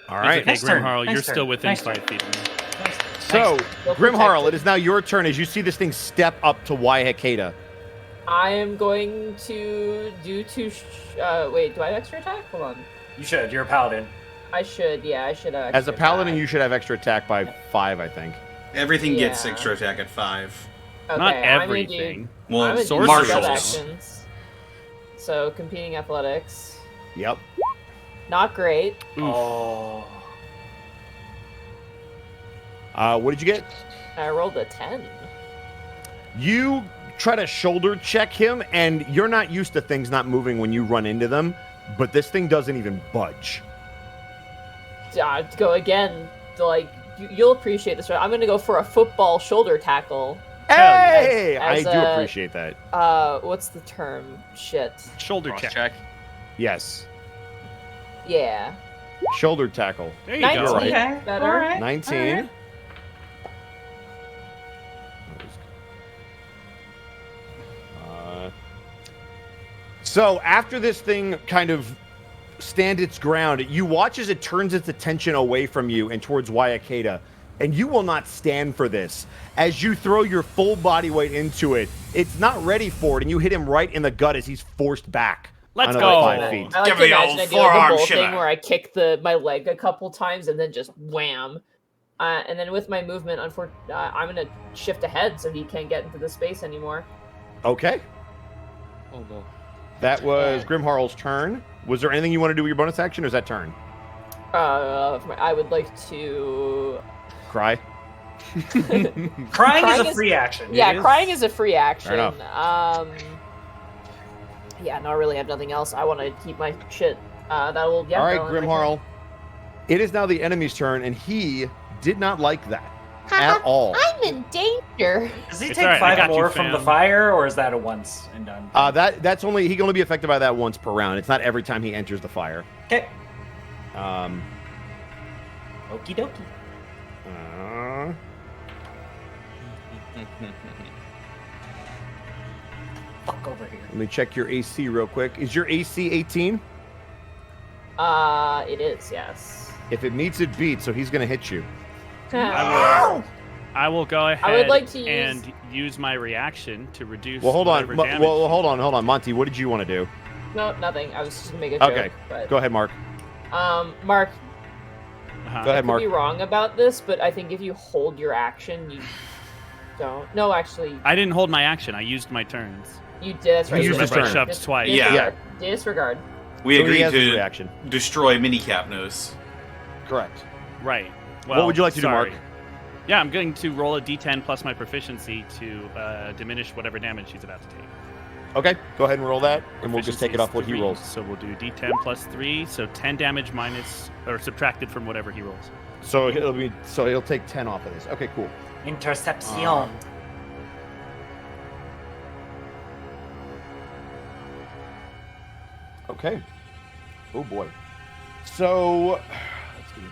all right. Okay, Nice turn. Grimharl, Nice you're turn. still within Nice 5 turn. feet of me. So, Feel Grim Harl, it protected. is now your turn as you see this thing step up to Waihakeda. I am going to do two. Wait, do I have extra attack? Hold on. You should. You're a paladin. I should. Yeah, I should have. As a extra paladin, attack. you should have extra attack by 5, I think. Everything gets Yeah. extra attack at 5. Okay, Not I'm gonna everything. do, Well, I'm gonna do sorcerers. sub marshals. actions. So competing athletics, Yep. not great. Oh. What did you get? I rolled a 10. You try to shoulder check him, and you're not used to things not moving when you run into them, but this thing doesn't even budge. Go again. Like you'll appreciate this. Right? I'm gonna go for a football shoulder tackle. Hey! As I do a- appreciate that. What's the term? Shit. Shoulder check. Yes. Yeah. Shoulder tackle. There you 19. go. right. Okay. Better. All right. 19. All right. So after this thing kind of stands its ground, you watch as it turns its attention away from you and towards Waihakeda, and you will not stand for this. As you throw your full body weight into it, it's not ready for it, and you hit him right in the gut as he's forced back. Let's another go. 5 feet. I like Give to me the imagine old I do like a forearm bull shiver. thing where I kick my leg a couple times and then just wham. And then with my movement, I'm gonna shift ahead so he can't get into the space anymore. Okay. Oh no. That was Yeah. Grimharl's turn. Was there anything you want to do with your bonus action, or is that turn? I would like to. Cry? Crying is Crying a is- free action. Yeah, It is- crying is a free action. Fair Yeah, no, I really have nothing else. I want to keep my shit. That will. Yeah, All right, that'll end my Grimharl. It is now the enemy's turn, and he did not like that at all. I'm in danger. Does he It's take all right, I 5 got you, more from the fam. fire, or is that a once and done? That's only he can only be affected by that once per round. It's not every time he enters the fire. Okay. Um, Okie dokie. uh, Fuck over here. let me check your AC real quick. Is your AC 18? It is, yes. If it meets, it beats. So he's gonna hit you. I will go ahead I would like to use- and use my reaction to reduce. Well, hold on. whatever damage. Hold on, Monty. What did you want to do? No, nothing. I was just gonna make a joke. Okay, But, go ahead, Mark. Mark, Uh-huh. Go ahead, I Mark. could be wrong about this, but I think if you hold your action, you don't. No, actually, I didn't hold my action. I used my turns. you did. That's right. He used his Remember, I turn. shoved twice. Yeah. Disregard. Disregard. We So he agreed has his to reaction. destroy Minicap Nose. Correct. Right. What Well, would you like to do, sorry. Mark? Yeah, I'm going to roll a d10 plus my proficiency to diminish whatever damage he's about to take. Okay, go ahead and roll that, and we'll just take it Proficiency off what is he 3, rolls. So we'll do d10 plus 3, so 10 damage minus or subtracted from whatever he rolls. So he'll take 10 off of this. Okay, cool. Interception. Okay. Oh boy. So let's get it.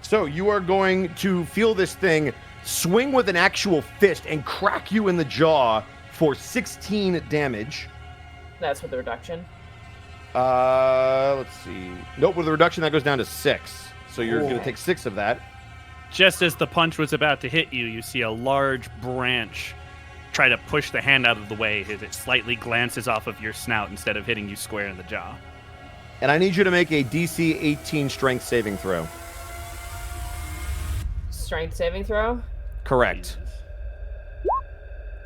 So you are going to feel this thing swing with an actual fist and crack you in the jaw for 16 damage. That's with the reduction. Let's see. Nope, with the reduction that goes down to 6. So you're going to take 6 of that. Just as the punch was about to hit you, you see a large branch try to push the hand out of the way as it slightly glances off of your snout instead of hitting you square in the jaw. And I need you to make a DC 18 strength saving throw. Strength saving throw. Correct.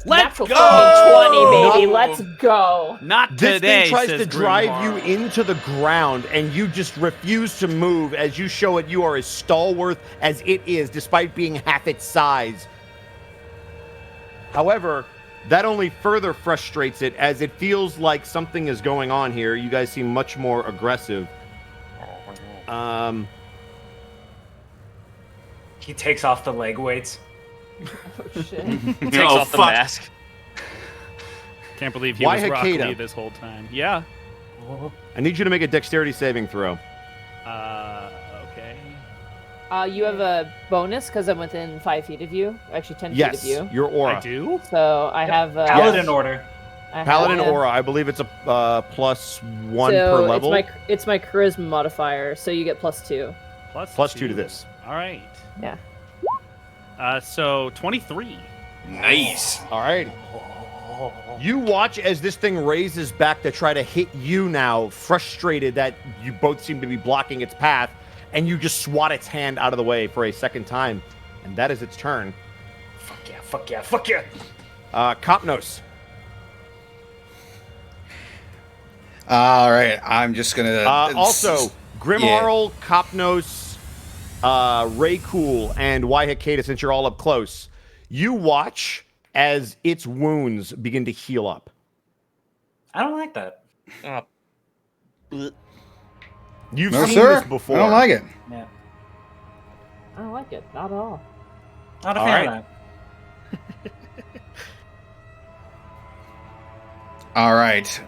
Let's Natural go! fucking 20, baby. Let's go. Not This today, thing tries says to drive you Grimhar. into the ground, and you just refuse to move as you show it you are as stalwart as it is, despite being half its size. However, that only further frustrates it as it feels like something is going on here. You guys seem much more aggressive. He takes off the leg weights. Oh, shit. Takes Oh, off the fuck. mask. Can't believe he was Waihakeda. Rock Lee this whole time. Yeah. I need you to make a dexterity saving throw. Okay. You have a bonus because I'm within 5 feet of you. Actually, 10 Yes, feet of you. your aura. I do? So I have Paladin order. I have- Paladin yeah. aura. I believe it's a +1 So per level. It's my charisma modifier, so you get +2. Plus 2 to this. All right. Yeah. So 23. Nice. All right. You watch as this thing raises back to try to hit you now, frustrated that you both seem to be blocking its path, and you just swat its hand out of the way for a second time. And that is its turn. Fuck yeah, fuck yeah, fuck yeah. Kopnos. All right, I'm just gonna. Also, Grimharl, Kopnos, Raycool, and Waihakeda, since you're all up close, you watch as its wounds begin to heal up. I don't like that. You've No, seen sir. this before. I don't like it. Yeah. I don't like it. Not at all. Not a All fan right. of that. All right.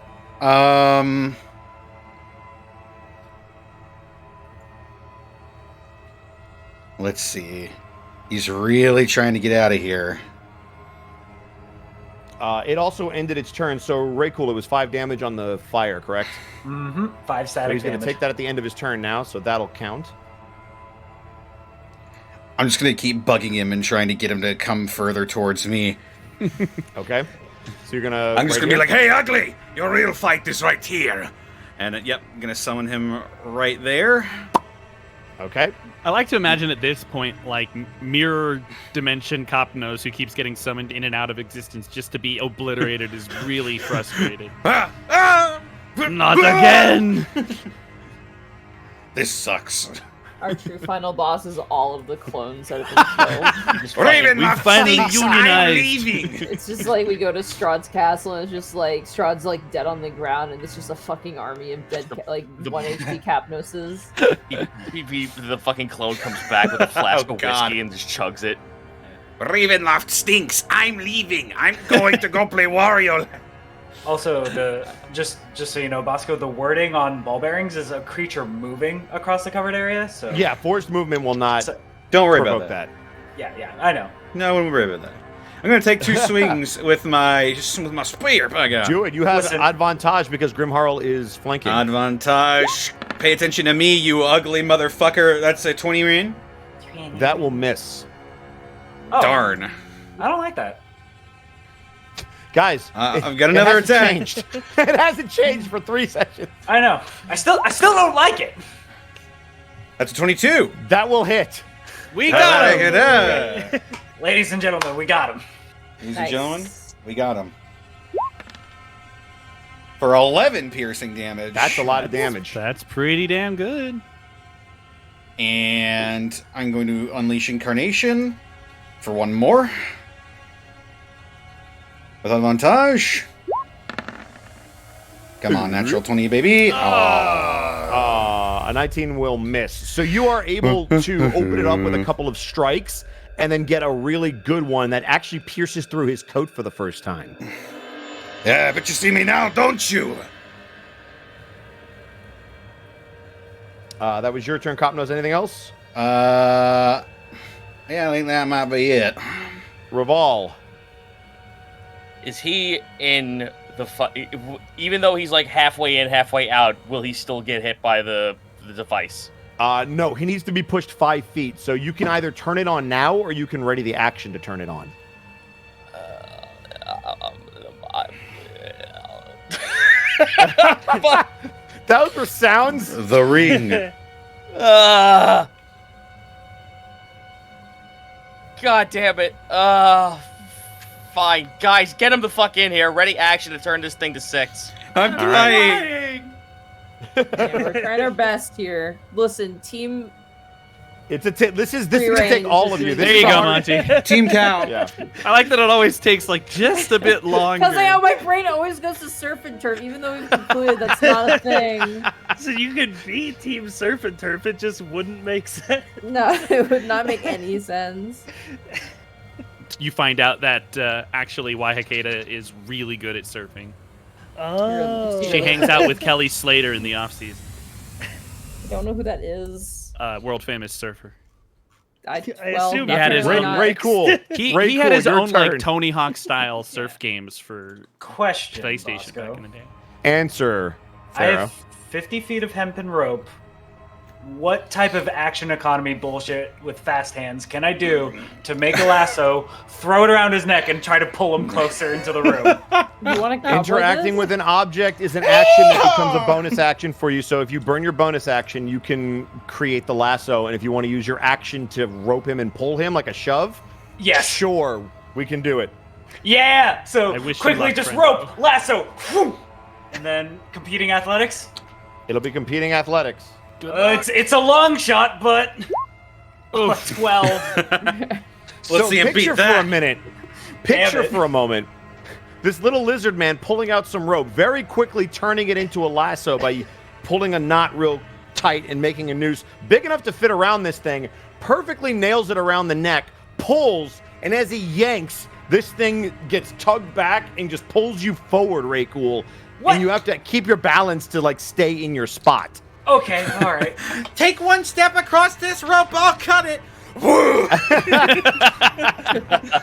Let's see. He's really trying to get out of here. It also ended its turn, so Raycool, it was 5 damage on the fire, correct? Mm-hmm. 5 So static he's going damage. to take that at the end of his turn now, so that'll count. I'm just gonna keep bugging him and trying to get him to come further towards me. Okay. So you're going to... I'm just gonna be like, hey, ugly! Your real fight is right here. And yep, I'm gonna summon him right there. Okay. I like to imagine at this point, like, mirror dimension Kopnos, who keeps getting summoned in and out of existence just to be obliterated, is really frustrated. Not again! This sucks. Our true final boss is all of the clones that have been killed. Ravenloft finally stinks, I'm unionized. leaving. It's just like we go to Strahd's castle and it's just like Strahd's like dead on the ground and it's just a fucking army of dead like 1 HP Capnoses. The fucking clone comes back with a flask of God. whiskey and just chugs it. Ravenloft stinks. I'm leaving. I'm going to go play Wario. Also, just so you know, Bosco, the wording on ball bearings is a creature moving across the covered area. So Yeah, forced movement will not So- Don't worry provoke about that. that. yeah, I know. No, don't worry about that. I'm gonna take 2 swings with my spear. By God. Do it. You have Listen. advantage because Grimharl is flanking. Advantage. Pay attention to me, you ugly motherfucker. That's a 20 rain. That will miss. Oh, Darn. I don't like that. Guys, I've got another hasn't attack. changed. It hasn't changed for 3 sessions. I know. I still don't like it. That's a 22. That will hit. We got him! Ta-da. Ladies and gentlemen, we got him. Ladies and Nice. gentlemen, we got him. For 11 piercing damage. That's a lot of damage. That's pretty damn good. And I'm going to unleash Incarnation for 1 more. With advantage. Come on, natural 20, baby. A 19 will miss. So you are able to open it up with a couple of strikes and then get a really good one that actually pierces through his coat for the first time. Yeah, but you see me now, don't you? That was your turn, Kopnos. Anything else? Yeah, I think that might be it. Reval. Is he in the even though he's like halfway in, halfway out, will he still get hit by the device? No, he needs to be pushed 5 feet. So you can either turn it on now or you can ready the action to turn it on. Those were sounds. The ring. God damn it. Fine. Guys, get him the fuck in here. Ready action to turn this thing to 6. I'm trying. Yeah, we're trying our best here. Listen, team. This is going to take Free-range. all of you. This There is you go, hard. Monty. Team count. Yeah. I like that it always takes like just a bit longer. Because my brain always goes to surf and turf, even though we've concluded that's not a thing. So you could be Team Surf and Turf, it just wouldn't make sense. No, it would not make any sense. You find out that actually Waihakeda is really good at surfing. Oh. She hangs out with Kelly Slater in the off season. I don't know who that is. World famous surfer. I assume he had his apparently own- not. Ray Cool. He Ray had Cool, his your own like turn. Tony Hawk style surf games for Question, PlayStation Bosco. back in the day. Answer, I Pharaoh. have 50 feet of hempen rope. what type of action economy bullshit with fast hands can I do to make a lasso, throw it around his neck, and try to pull him closer into the room? You want to Interacting with an object is an action that becomes a bonus action for you. So if you burn your bonus action, you can create the lasso. And if you want to use your action to rope him and pull him like a shove, Yes. sure, we can do it. Yeah. So I wish you quickly, luck, just friend. rope, lasso, whew, and then competing athletics. It'll be competing athletics. It's a long shot, but 12. Let's So see him beat picture for that. a minute. Picture it. for a moment. This little lizard man pulling out some rope, very quickly turning it into a lasso by pulling a knot real tight and making a noose big enough to fit around this thing, perfectly nails it around the neck, pulls, and as he yanks, this thing gets tugged back and just pulls you forward, Raycool. What? And you have to keep your balance to like stay in your spot. Okay, all right. Take one step across this rope, I'll cut it. All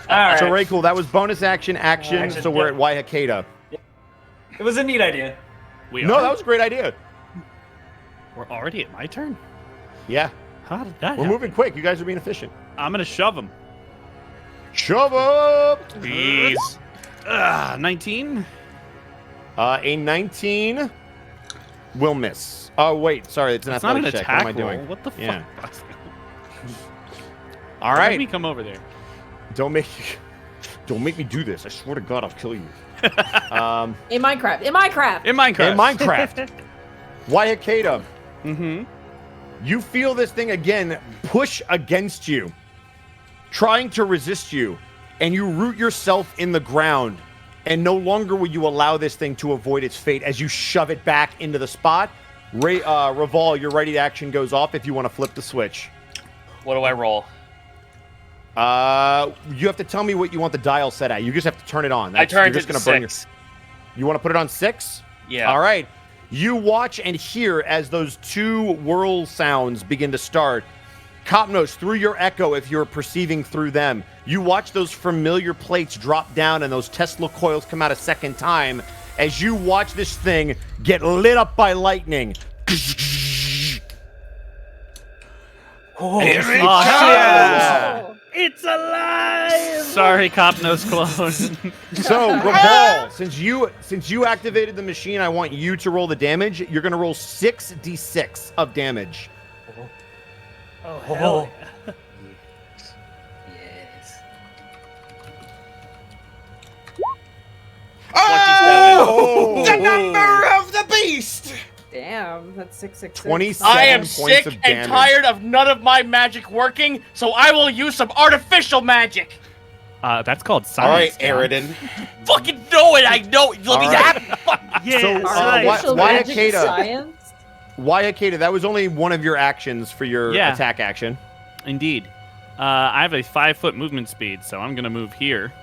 right. So Raycool, that was bonus action, Action, so we're yep. at Waihakeda. It was a neat idea. No, that was a great idea. We're already at my turn? Yeah, How did that we're happen? moving quick. You guys are being efficient. I'm going to shove him. Shove up! Jeez. 19? A 19 will miss. Oh, wait. Sorry, it's an It's not an athletic check. What am I attack roll. doing? What the fuck? Yeah. All All right. Let right. me come over there. Don't make me do this. I swear to God, I'll kill you. In Minecraft. In Minecraft. In Minecraft. In Minecraft. Waihakeda, Mm-hmm. you feel this thing again push against you, trying to resist you, and you root yourself in the ground, and no longer will you allow this thing to avoid its fate as you shove it back into the spot. Reval, your ready action goes off if you want to flip the switch. What do I roll? You have to tell me what you want the dial set at. You just have to turn it on. I turned you're it just to gonna 6. You want to put it on 6? Yeah. All right. You watch and hear as those two whirl sounds begin to start. Copnos, through your echo, if you're perceiving through them, you watch those familiar plates drop down and those Tesla coils come out a second time as you watch this thing get lit up by lightning. Oh, yeah. It's alive! Sorry, Copnos clone. So, Reval, since you activated the machine, I want you to roll the damage. You're going to roll 6d6 of damage. Oh, hell yeah. yes. Oh! The number of the beast! Damn, that's 666. 27 I am points sick of and damage. tired of none of my magic working, so I will use some artificial magic. That's called All right, science. John. Aridin. Fucking know it, I know it. Let me All right. have Yeah, So, science. Artificial why magic Akeda? science? Waihakeda, that was only one of your actions for your Yeah. attack action. Indeed. I have a 5-foot movement speed, so I'm going to move here.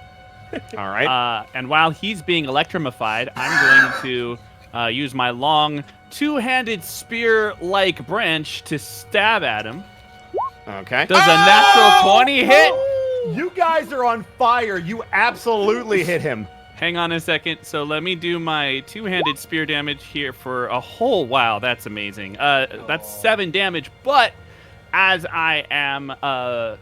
All right. And while he's being electrified, I'm going to use my long two-handed spear-like branch to stab at him. Okay. Does a natural 20 hit? You guys are on fire. You absolutely hit him. Hang on a second. So let me do my two-handed spear damage here for a whole wow. That's amazing. That's 7 damage. But as I am a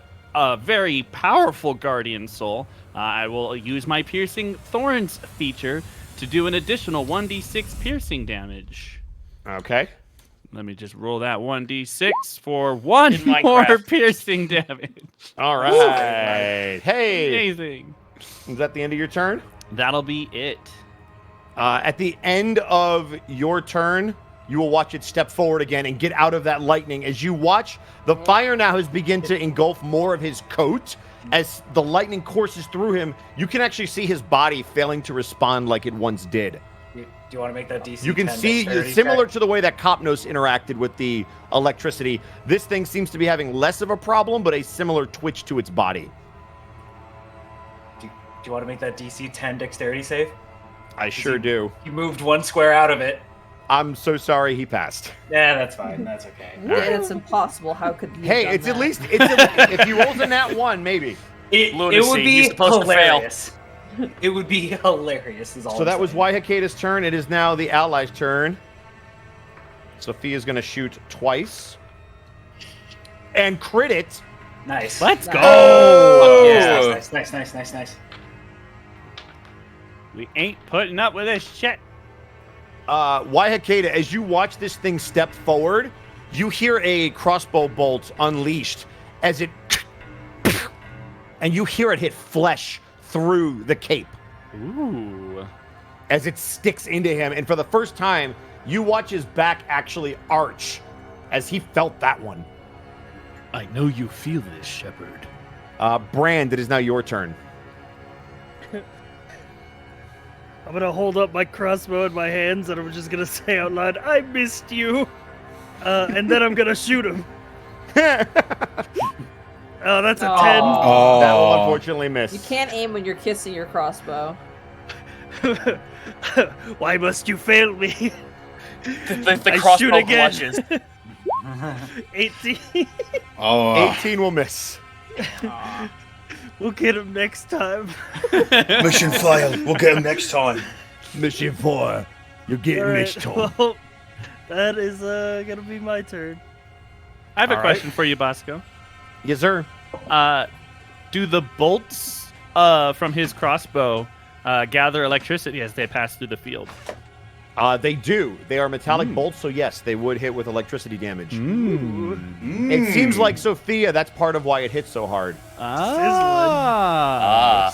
very powerful guardian soul, I will use my piercing thorns feature to do an additional 1d6 piercing damage. Okay. Let me just roll that 1d6 for one In more Minecraft. piercing damage. All right. Hey. Amazing. Is that the end of your turn? That'll be it. At the end of your turn, you will watch it step forward again and get out of that lightning. As you watch, the fire now has begun to engulf more of his coat. As the lightning courses through him, you can actually see his body failing to respond like it once did. Do you want to make that DC? You can 10 see, dexterity similar check? to the way that Copnos interacted with the electricity, this thing seems to be having less of a problem, but a similar twitch to its body. Do you want to make that DC 10 dexterity save? I sure do. You moved 1 square out of it. I'm so sorry he passed. Yeah, that's fine. That's okay. It's impossible. How could you Hey, have it's done at that? least if he rolls a nat 1, maybe. It Lunacy, would you're be supposed to fail. hilarious. It would be hilarious. Is all So I'm that was saying. Waihakeda's turn. It is now the allies' turn. Sophia's going to shoot twice. and crit it. Nice. Let's go. Oh! Yes, nice. We ain't putting up with this shit. Waihakeda, as you watch this thing step forward, you hear a crossbow bolt unleashed as it, and you hear it hit flesh through the cape Ooh. as it sticks into him. And for the first time, you watch his back actually arch as he felt that one. I know you feel this, Shepard. Brand, it is now your turn. I'm gonna hold up my crossbow in my hands and I'm just gonna say out loud, I missed you. And then I'm gonna shoot him. Oh, that's a 10. Aw. That will unfortunately miss. You can't aim when you're kissing your crossbow. Why must you fail me? The I crossbow shoot again. clutches. 18. Oh, 18 will miss. We'll get him next time. Mission failed. We'll get him next time. Mission 4. You're getting All right, missed on. well, that is gonna be my turn. I have a All question for you, Bosco. Yes, sir. Do the bolts from his crossbow gather electricity as they pass through the field? They do. They are metallic bolts, so yes, they would hit with electricity damage. It seems like Sophia, that's part of why it hits so hard.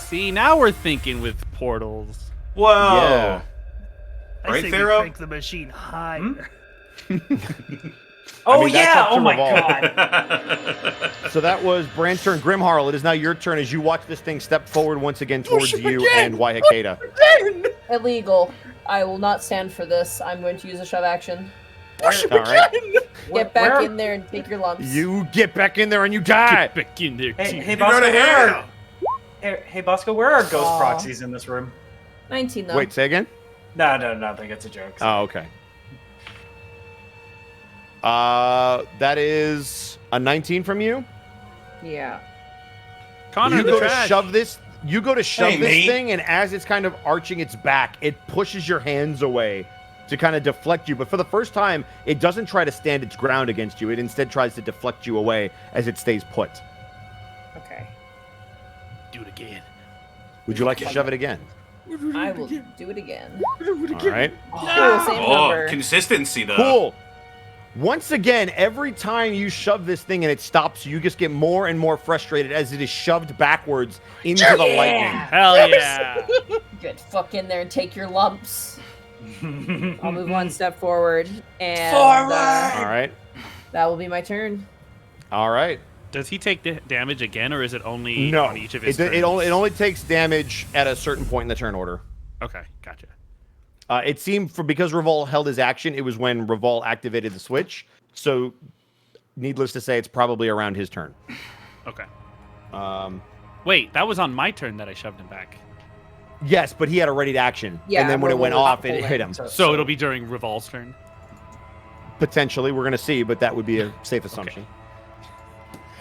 See, now we're thinking with portals. whoa! Yeah. I Right say there, we Rob? crank the machine higher. Oh mean, that's yeah! up to Oh my Revolve. god! So that was Brand's turn. Grimharl, it is now your turn as you watch this thing step forward once again towards you and Waihakeda. Illegal. I will not stand for this. I'm going to use a shove action. All right. Get back Where- in there and take your lumps. You get back in there and you die. Get back in there, Hey, too. hey, Bosco, gotta where are... Hey, Bosco, where are ghost Aw. proxies in this room? 19 though. Wait, say again? No, nothing. It's a joke. Oh, okay. That is a 19 from you. Yeah. Connor, You the go to trash. shove this. You go to shove Hey, this mate. thing, and as it's kind of arching its back, it pushes your hands away to kind of deflect you. But for the first time, it doesn't try to stand its ground against you. It instead tries to deflect you away as it stays put. Okay. Do it again. Would you like to shove it again? I will do it again. All right. Oh, same Oh, number. consistency though. Cool. Once again, every time you shove this thing and it stops, you just get more and more frustrated as it is shoved backwards into the lightning. Hell yeah. Good. Fuck in there and take your lumps. I'll move one step forward and All right. that will be my turn. All right. Does he take damage again, or is it only No. on each of his It turns? only takes damage at a certain point in the turn order. Okay, gotcha. It seemed because Revol held his action, it was when Revol activated the switch. So, needless to say, it's probably around his turn. Okay. Um, Wait, that was on my turn that I shoved him back. yes, but he had a readied action. Yeah, and then when it went Revol was off, it pulling. hit him. So it'll be during Revol's turn. Potentially, we're going to see, but that would be a safe assumption.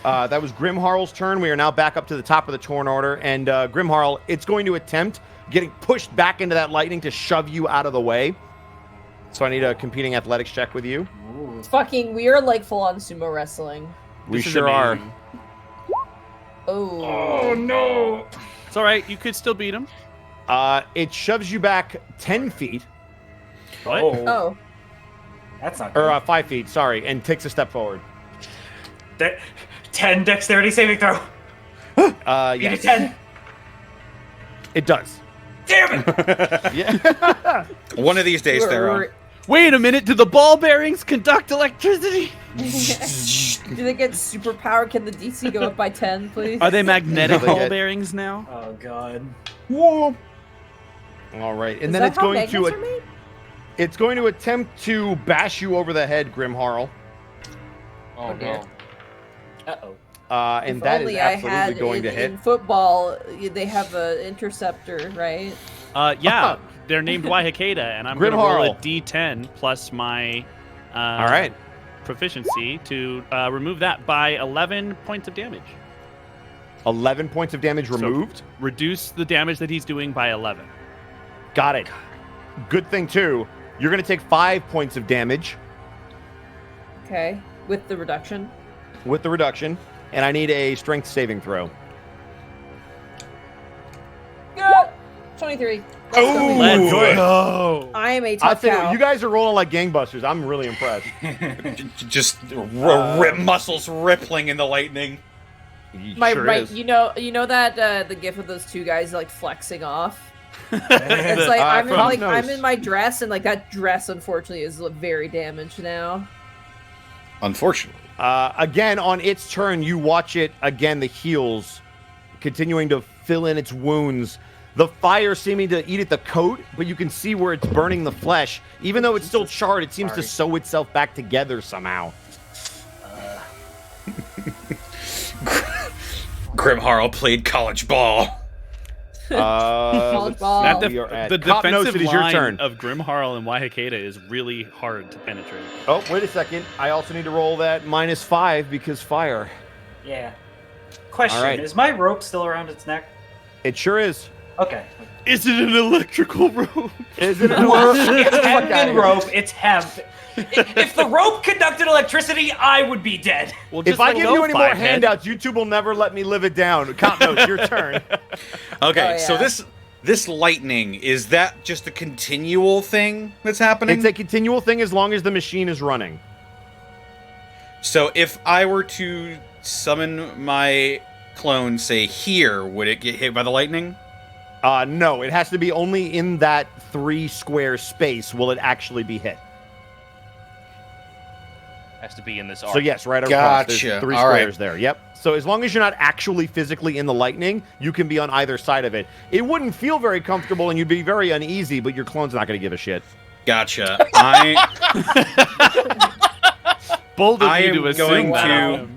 That was Grimharl's turn. We are now back up to the top of the turn order. And Grimharl, it's going to attempt getting pushed back into that lightning to shove you out of the way. So I need a competing athletics check with you. Fucking, we are like full on sumo wrestling. We This is sure are. amazing. Oh. no! It's all right. You could still beat him. It shoves you back 10 feet, What? Oh. That's not good. or 5 feet, sorry, and takes a step forward. 10 dexterity saving throw. Beat a Yes, 10. it does. Damn it! Yeah. One of these days, Theron. Wait a minute. Do the ball bearings conduct electricity? Do they get super power? Can the DC go up by 10, please? Are they magnetic They ball get- bearings now? Oh god. Whoa. All right, and Is then that it's how going magnets to are made? it's going to attempt to bash you over the head, Grimharl. Oh dear. Uh-oh. And If that is only I absolutely had going to in hit. football, they have an interceptor, right? Yeah. They're named Waihakeda, and I'm going to roll a Grimharl. D10 plus my All right. proficiency to remove that by 11 points of damage. 11 points of damage removed. Reduce the damage that he's doing by 11. Got it. Good thing too. You're going to take 5 points of damage. Okay. With the reduction. with the reduction, and I need a strength saving throw. 23. Oh, Let's go. I am a I'll tough tell you, cow. you guys are rolling like gangbusters. I'm really impressed. just muscles rippling in the lightning. My Sure right, is. you know that the gif of those two guys like flexing off. It's like I'm in my dress, and like that dress unfortunately is very damaged now. Unfortunately. Again, on its turn, you watch it again. The heals continuing to fill in its wounds. The fire seeming to eat at the coat, but you can see where it's burning the flesh. Even though it's still charred, it seems to sew itself back together somehow. Grimharl played college ball. College ball. That We are at the Cop Nose, defensive it is your line turn. of Grimharl and Wahikeda is really hard to penetrate. Oh, wait a second. I also need to roll that -5 because fire. Yeah. Question: All right. Is my rope still around its neck? It sure is. Okay. Is it an electrical rope? Is it? It's hemp and rope. It's hemp. If the rope conducted electricity, I would be dead. Well, If I give you any more Fivehead. handouts, YouTube will never let me live it down. Cop Nose, your turn. Okay, Oh, so yeah. this lightning, is that just a continual thing that's happening? It's a continual thing as long as the machine is running. So if I were to summon my clone, say here, would it get hit by the lightning? No, it has to be only in that 3 square space will it actually be hit. Has to be in this arc. So yes, right across. There's Gotcha. 3 All right. squares there. Yep. So as long as you're not actually physically in the lightning, you can be on either side of it. It wouldn't feel very comfortable and you'd be very uneasy, but your clone's not going to give a shit. Gotcha. Bold of I you am to assume going that. to-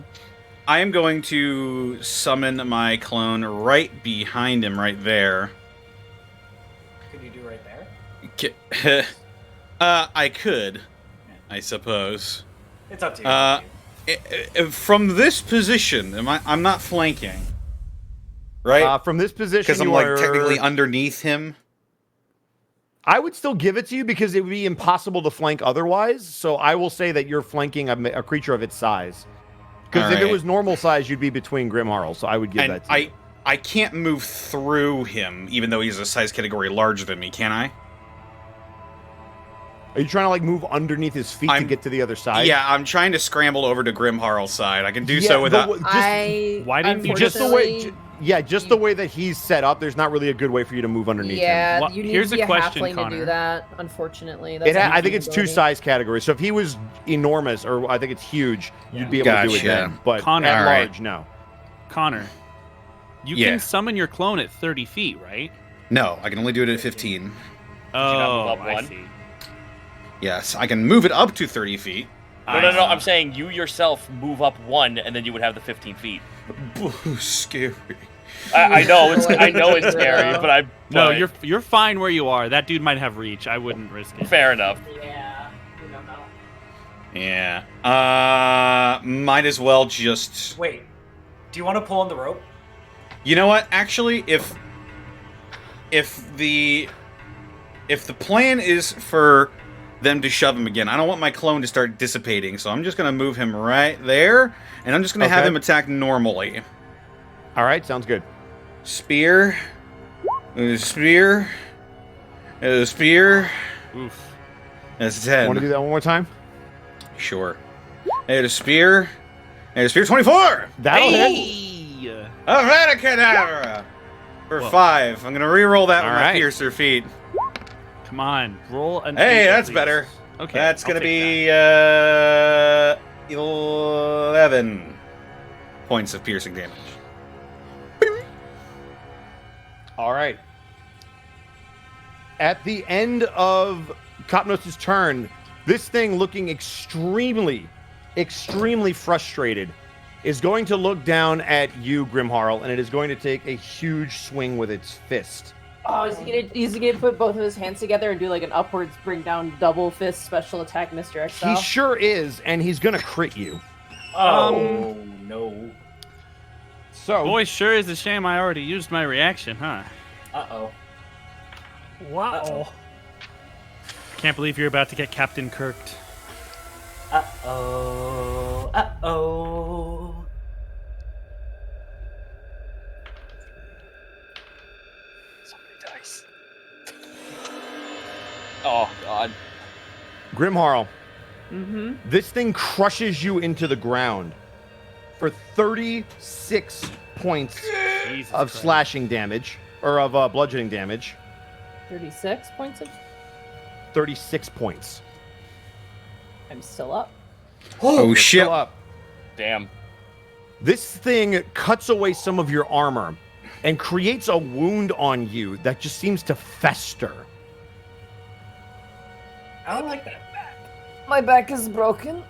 I am going to summon my clone right behind him, right there. Could you do right there? I could, I suppose. It's up to you. From this position, I'm not flanking, right? From this position, Because I'm you like are- technically underneath him. I would still give it to you because it would be impossible to flank otherwise. So I will say that you're flanking a creature of its size. Because if it Alright. was normal size, you'd be between Grimharl. So I would give And that to you. I can't move through him, even though he's a size category larger than me, can I? Are you trying to like move underneath his feet to I'm- get to the other side? Yeah, I'm trying to scramble over to Grimharl's side. I can do Yeah, so without. Why didn't you just the way, unfortunately- just the way that he's set up. There's not really a good way for you to move underneath him. Yeah, Wha- you need here's to a be a question, halfling to Connor. do that. Unfortunately, that's I think it's 2 ability. size categories. So if he was enormous, or I think it's huge, you'd be able to do it Gotcha. then. But Connor. at Alright. large, no. Connor, you Yeah. can summon your clone at 30 feet, right? No, I can only do it at 15. Oh, not move up I one? see. Yes, I can move it up to 30 feet. No. I'm saying you yourself move up 1, and then you would have the 15 feet. Boo, scary. I know it's scary, but I. No, but- you're fine where you are. That dude might have reach. I wouldn't risk it. fair enough. Yeah, you don't know. Yeah. Might as well just. Wait. Do you want to pull on the rope? You know what? Actually, if the plan is for them to shove him again, I don't want my clone to start dissipating, so I'm just gonna move him right there, and I'm just gonna have Okay. him attack normally. All right, sounds good. Spear. Spear. Spear. Oof. That's 10. Want to do that one more time? Sure. And a spear. And a spear. 24! That'll hit. Hey! Abracadabra! For Whoa. 5. I'm gonna re-roll that with my Alright. piercer feet. Come on, roll an. Hey, 8, that's please. better. Okay, That's I'll gonna take be 11 points of piercing damage. All right. At the end of Kopnos' turn, this thing looking extremely frustrated is going to look down at you, Grimharl, and it is going to take a huge swing with its fist. Oh, is he gonna put both of his hands together and do like an upwards bring down double fist special attack misdirect He style? sure is, and he's going to crit you. Oh, no. So, Boy, sure is a shame I already used my reaction, huh? Uh-oh. Wow. Can't believe you're about to get Captain Kirked. Uh-oh. Uh-oh. Grimharl, Mm-hmm. this thing crushes you into the ground for 36 points Jesus of Christ. slashing damage, or of bludgeoning damage. 36 points of. 36 points. I'm still up. Oh, You're shit. still up. Damn. This thing cuts away some of your armor and creates a wound on you that just seems to fester. I don't like that. My back is broken.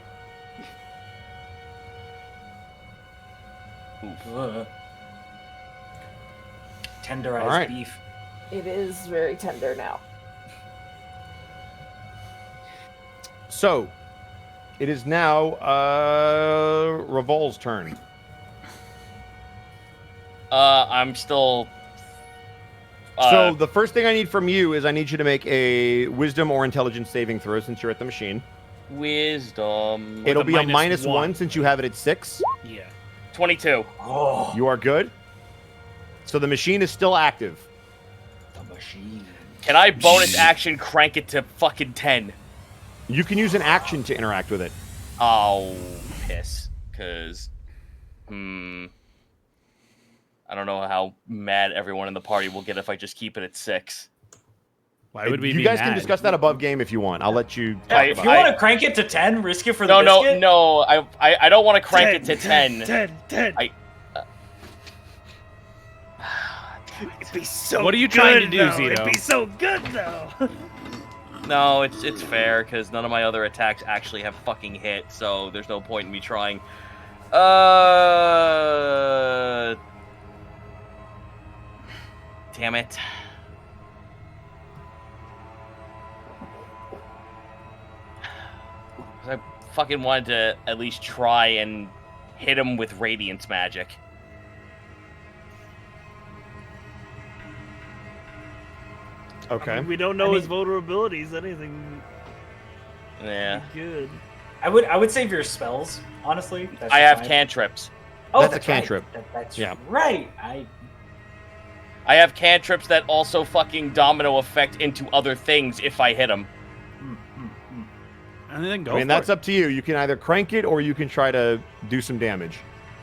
Ugh. Tenderized All right. beef. It is very tender now. So, it is now Revol's turn. I'm still. So the first thing I need from you is I need you to make a wisdom or intelligence saving throw since you're at the machine. Wisdom. It'll a be a minus -1 one. since you have it at 6. Yeah. 22. Oh, You are good. So the machine is still active. the machine. Can I bonus action crank it to fucking 10? You can use an action to interact with it. Oh, piss. Cause, I don't know how mad everyone in the party will get if I just keep it at 6. Why would we You be guys mad? can discuss that above game if you want. I'll let you talk Yeah, If about you it. want to crank it to 10, risk it for the No, biscuit. no. I don't want to crank it to 10. 10. I- It'd be so What are you trying to good, do, though. Zito? It'd be so good, though. No, it's fair because none of my other attacks actually have fucking hit, so there's no point in me trying. Damn it. I fucking wanted to at least try and hit him with Radiance magic. Okay. I mean, we don't know I his vulnerabilities. Anything Yeah. good. I would save your spells, honestly. That's I just have fine. cantrips. Oh, That's a right. cantrip. That's Yeah. right. I have cantrips that also fucking domino effect into other things if I hit them. And then go I mean, for that's it. up to you. You can either crank it or you can try to do some damage.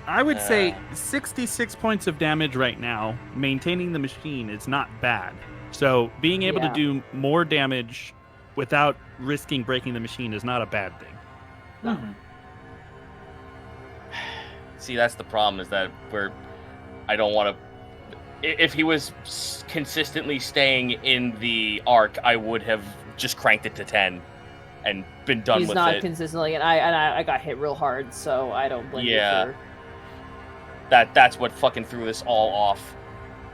I would say 66 points of damage right now. Maintaining the machine is not bad. So being able to Yeah. do more damage without risking breaking the machine is not a bad thing. See, that's the problem is that I don't want to. If he was consistently staying in the arc, I would have just cranked it to 10 and been done He's with not it. consistently, and I got hit real hard, so I don't blame Yeah. you for. That's what fucking threw this all off.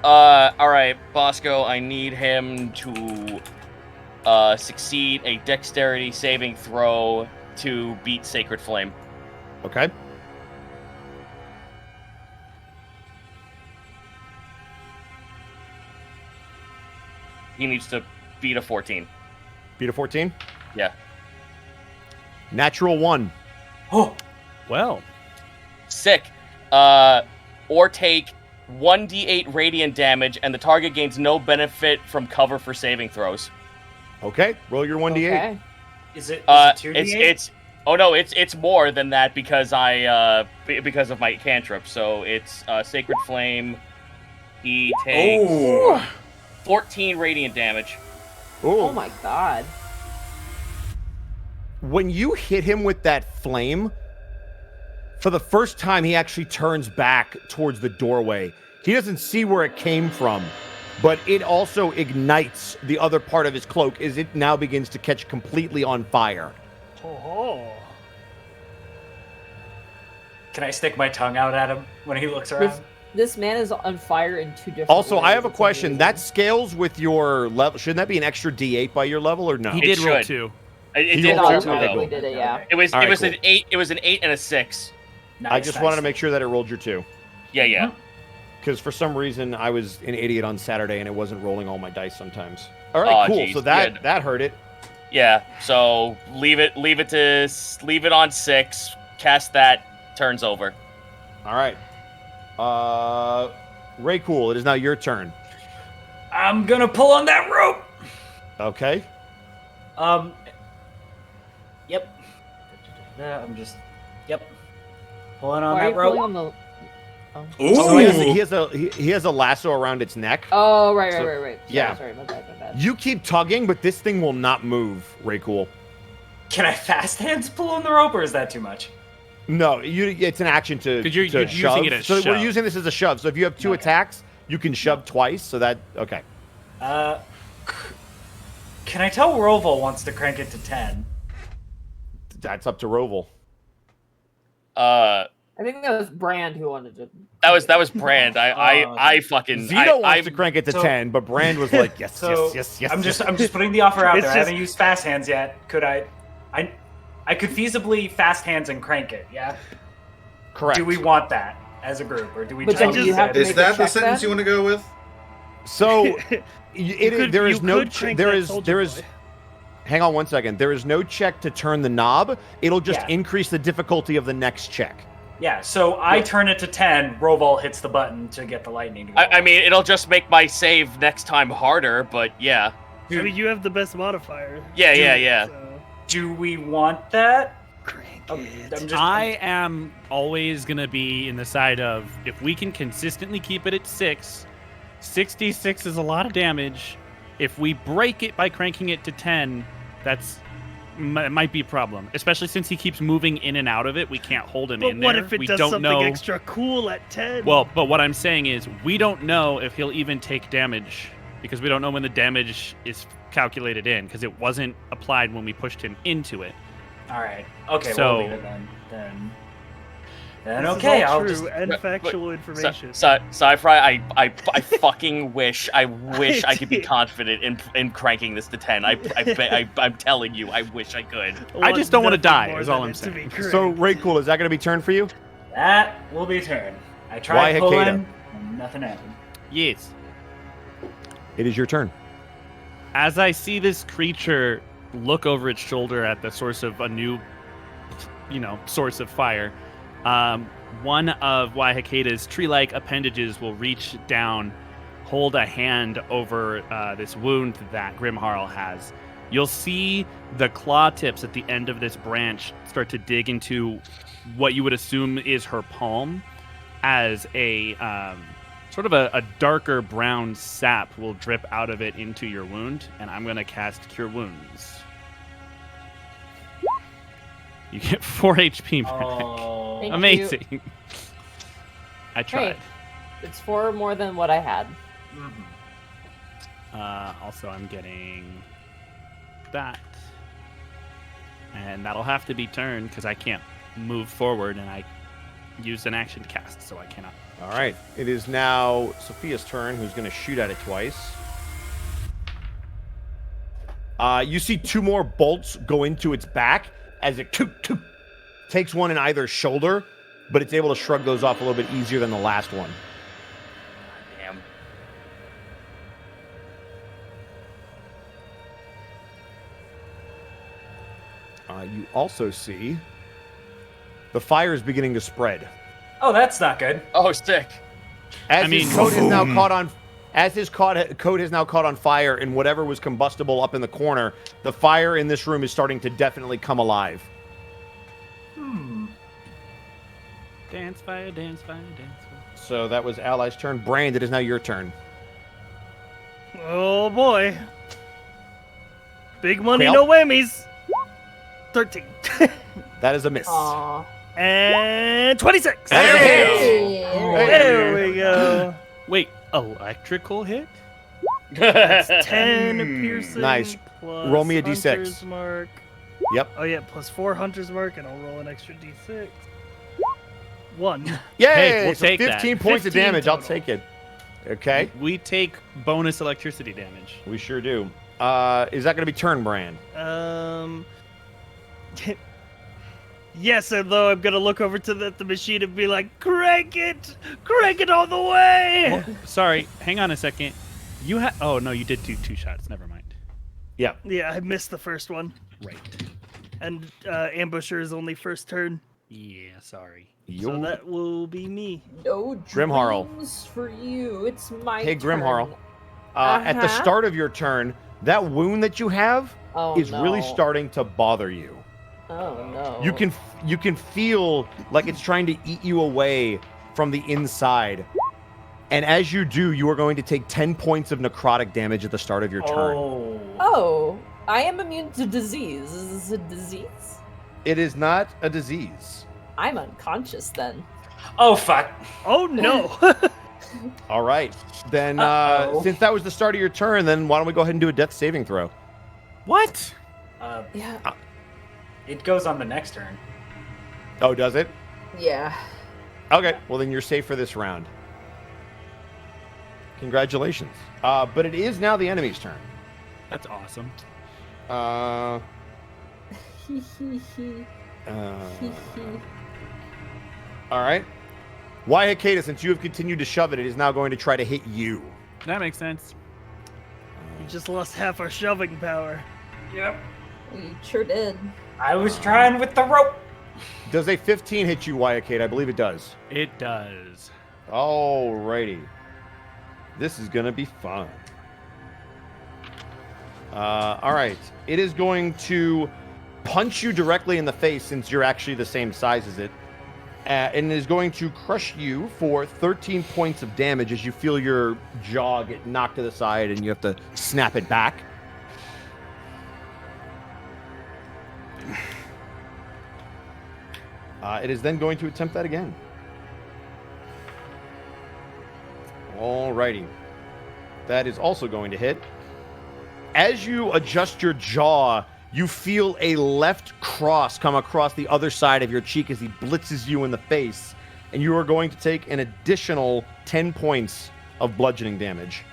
All right, Bosco, I need him to succeed a dexterity saving throw to beat Sacred Flame. Okay. He needs to beat a 14. Beat a 14. Yeah. Natural 1. Oh, Well, Sick. Or take 1d8 radiant damage, and the target gains no benefit from cover for saving throws. Okay. Roll your 1d8. Okay. is it 2d8? It's oh no, it's more than that because because of my cantrip. So it's Sacred Flame. He takes Oh, 14 radiant damage. Ooh. Oh my god. When you hit him with that flame, for the first time, he actually turns back towards the doorway. He doesn't see where it came from, but it also ignites the other part of his cloak as it now begins to catch completely on fire. Oh. can I stick my tongue out at him when he looks around? This man is on fire in 2 different Also, ways. I have a It's question. amazing. That scales with your level. Shouldn't that be an extra D8 by your level or no? he It did roll should. 2. It He did rolled roll two? two, Okay, though. cool. did it, yeah. It was All right, an cool. 8. It was an 8 and a 6. Nice, I just nice. wanted to make sure that it rolled your 2. Yeah. Because for some reason I was an idiot on Saturday and it wasn't rolling all my dice sometimes. All right, Aw, cool. geez, So that good. that hurt it. Yeah. So leave it on 6. Cast that. Turns over. All right. Ray Cool, it is now your turn. I'm gonna pull on that rope. Okay. Yep. I'm just. Yep. Pulling on Why are that you pulling rope. on the? Ooh. So he has a lasso around its neck. Oh, right. So- Sorry, yeah. Sorry, my bad. You keep tugging, but this thing will not move, Raycool. Can I fast hands pull on the rope, or is that too much? No, it's an action to 'Cause you're to using shove. it as so we're shove. using this as a shove. So if you have two Okay. attacks, you can shove twice. So that okay. Can I tell Roval wants to crank it to 10? That's up to Roval. Uh, I think that was Brand who wanted to. that was Brand. I fucking Zito I wants to crank it to so- 10, but Brand was like, yes, So yes. I'm just putting the offer out It's there. I just- haven't used fast hands yet. Could I could feasibly fast hands and crank it. Yeah. correct. Do we want that as a group, or do we But just? then want you to have to say- Is make a that the check sentence then? you want to go with? So there is you no could crank there that is soldier there is. boy. Hang on one second. There is no check to turn the knob. It'll just Yeah. increase the difficulty of the next check. Yeah. So I turn it to 10. Roval hits the button to get the lightning. To go I mean, it'll just make my save next time harder, but yeah. I mean, you have the best modifier. Yeah. So, Do we want that? crank I'm it. just. I am always going to be in the side of if we can consistently keep it at 6, 66 is a lot of damage. If we break it by cranking it to 10, it might be a problem, especially since he keeps moving in and out of it. We can't hold him But in what there. if it we does don't something know. extra cool at 10? Well, but what I'm saying is we don't know if he'll even take damage because we don't know when the damage is calculated in because it wasn't applied when we pushed him into it. All right. Okay. So- We'll leave it then. Then This okay. is all I'll true just. and But- factual information. Sci-Fi, I fucking wish I could be did. confident in cranking this to 10. I'm telling you, I wish I could. I just don't wanna nothing die, more is all than I'm it to saying. be correct. So, Raycool, is that going to be turn for you? That will be turn. I Why tried Hikeda? pulling, and nothing happened. Yes. It is your turn. As I see this creature look over its shoulder at the source of a new, source of fire, one of Waihikeda's tree-like appendages will reach down, hold a hand over this wound that Grimharl has. You'll see the claw tips at the end of this branch start to dig into what you would assume is her palm, as a sort of a darker brown sap will drip out of it into your wound, and I'm going to cast Cure Wounds. You get 4 HP back. Oh. Thank Amazing. I tried. It's 4 more than what I had. Also, I'm getting that. And that'll have to be turned because I can't move forward and I used an action to cast, so I cannot. All right. It is now Sophia's turn, who's going to shoot at it twice. You see 2 more bolts go into its back as it takes one in either shoulder, but it's able to shrug those off a little bit easier than the last one. Damn. You also see the fire is beginning to spread. Oh, that's not good. Oh, sick. As mean- his coat is now caught on, as his coat has now caught on fire, and whatever was combustible up in the corner, the fire in this room is starting to definitely come alive. Dance fire, dance fire, dance fire. So that was Ally's turn. Brand, it is now your turn. Oh boy. Big money, Quail? no whammies. 13. That is a miss. Aww. And 26. Hey! There we go. Wait, electrical hit? That's 10 piercing. Nice. Plus Roll me a D6. Hunter's mark. Yep. Oh yeah, plus 4 hunter's mark, and I'll roll an extra D6. 1. Yay! Hey, we'll so take that. 15 points of 15 damage. I'll total. take it. Okay. We take bonus electricity damage. We sure do. Is that going to be turn, Brand? Yes, although I'm gonna look over to the machine and be like, crank it all the way. Sorry, hang on a second. You had. Oh no, you did do 2 shots. Never mind. Yeah. Yeah, I missed the first one, Right. and Ambusher is only first turn, Yeah, sorry. so that will be me. No Grimharl. dreams for you. It's my Hey, turn. Grimharl. At the start of your turn, that wound that you have Oh, is really no. starting to bother you. Oh no. You can feel like it's trying to eat you away from the inside. And as you do, you are going to take 10 points of necrotic damage at the start of your turn. Oh, I am immune to disease. Is this a disease? It is not a disease. I'm unconscious then. Oh fuck. Oh no. All right. Then, Uh-oh. since that was the start of your turn, then why don't we go ahead and do a death saving throw? What? Yeah. It goes on the next turn. Oh, does it? Yeah. Okay. Well, then you're safe for this round. Congratulations. But it is now the enemy's turn. That's awesome. Uh, Hee hee hee. Hee hee. all right. Waiakeda, since you have continued to shove it, it is now going to try to hit you. That makes sense. We just lost half our shoving power. Yep. We sure did. I was trying with the rope. Does a 15 hit you, Waiakeda? I believe it does. It does. Alrighty. This is going to be fun. All right. It is going to punch you directly in the face since you're actually the same size as it. And is going to crush you for 13 points of damage as you feel your jaw get knocked to the side and you have to snap it back. It is then going to attempt that again. Alrighty. That is also going to hit. As you adjust your jaw, you feel a left cross come across the other side of your cheek as he blitzes you in the face, and you are going to take an additional 10 points of bludgeoning damage.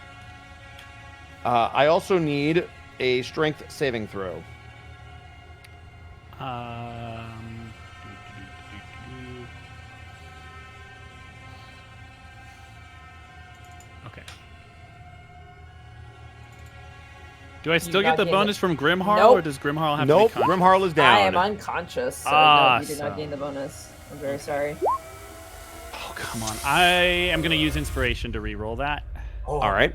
I also need a strength saving throw. Okay. Do I still You get not the gain bonus it. from Grimharl, Nope. or does Grimharl have Nope, to be conscious? Grimharl is down. I am unconscious, so no, you did not Awesome. gain the bonus. I'm very sorry. Oh, come on. I am going to use inspiration to re-roll that. Oh. All right.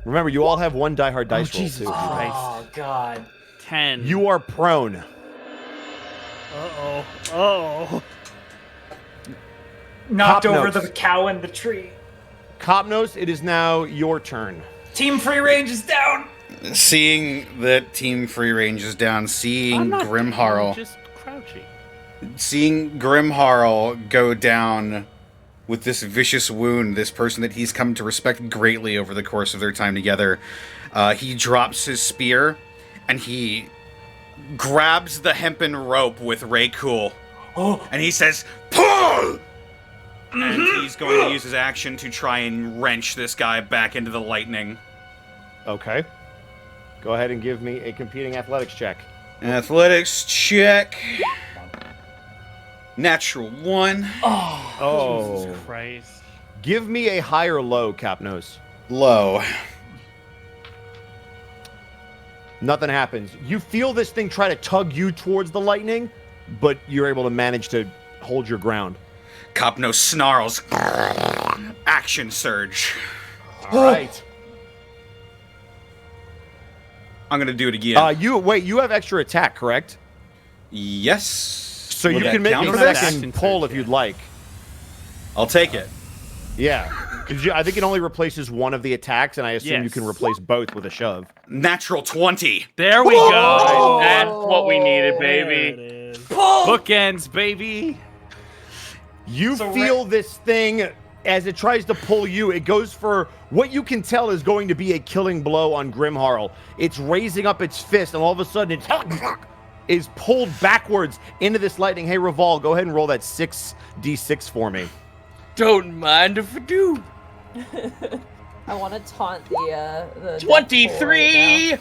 Remember, you all have one Die Hard dice roll, Jesus too. Christ. Oh god. 10. You are prone. Uh-oh. Uh-oh. Knocked Top over notes. the cow in the tree. Copnos, it is now your turn. Team free range is down. Seeing that Team Free Range is down, I'm seeing not Grimharl, just crouching. seeing Grimharl go down with this vicious wound, this person that he's come to respect greatly over the course of their time together, he drops his spear and he grabs the hempen rope with Raycool. Oh. And he says, "Pull!" And he's going to use his action to try and wrench this guy back into the lightning. Okay. Go ahead and give me a competing athletics check. Athletics check. Natural 1. Oh. Jesus Christ. Give me a high or low, Capnose. Low. Nothing happens. You feel this thing try to tug you towards the lightning, but you're able to manage to hold your ground. Copno snarls. Action surge. All right. I'm gonna do it again. You have extra attack, correct? Yes. So Will you that can make count a for second this? pull if you'd like. I'll take it. Yeah. 'Cause I think it only replaces one of the attacks, and I assume you Yes. can replace both with a shove. Natural 20. There we go. That's what we needed, There baby. it is. Bookends, baby. You So feel this thing as it tries to pull you. It goes for what you can tell is going to be a killing blow on Grimharl. It's raising up its fist, and all of a sudden it is pulled backwards into this lightning. Hey, Reval, go ahead and roll that 6d6 for me. Don't mind if I do. I want to taunt the 23!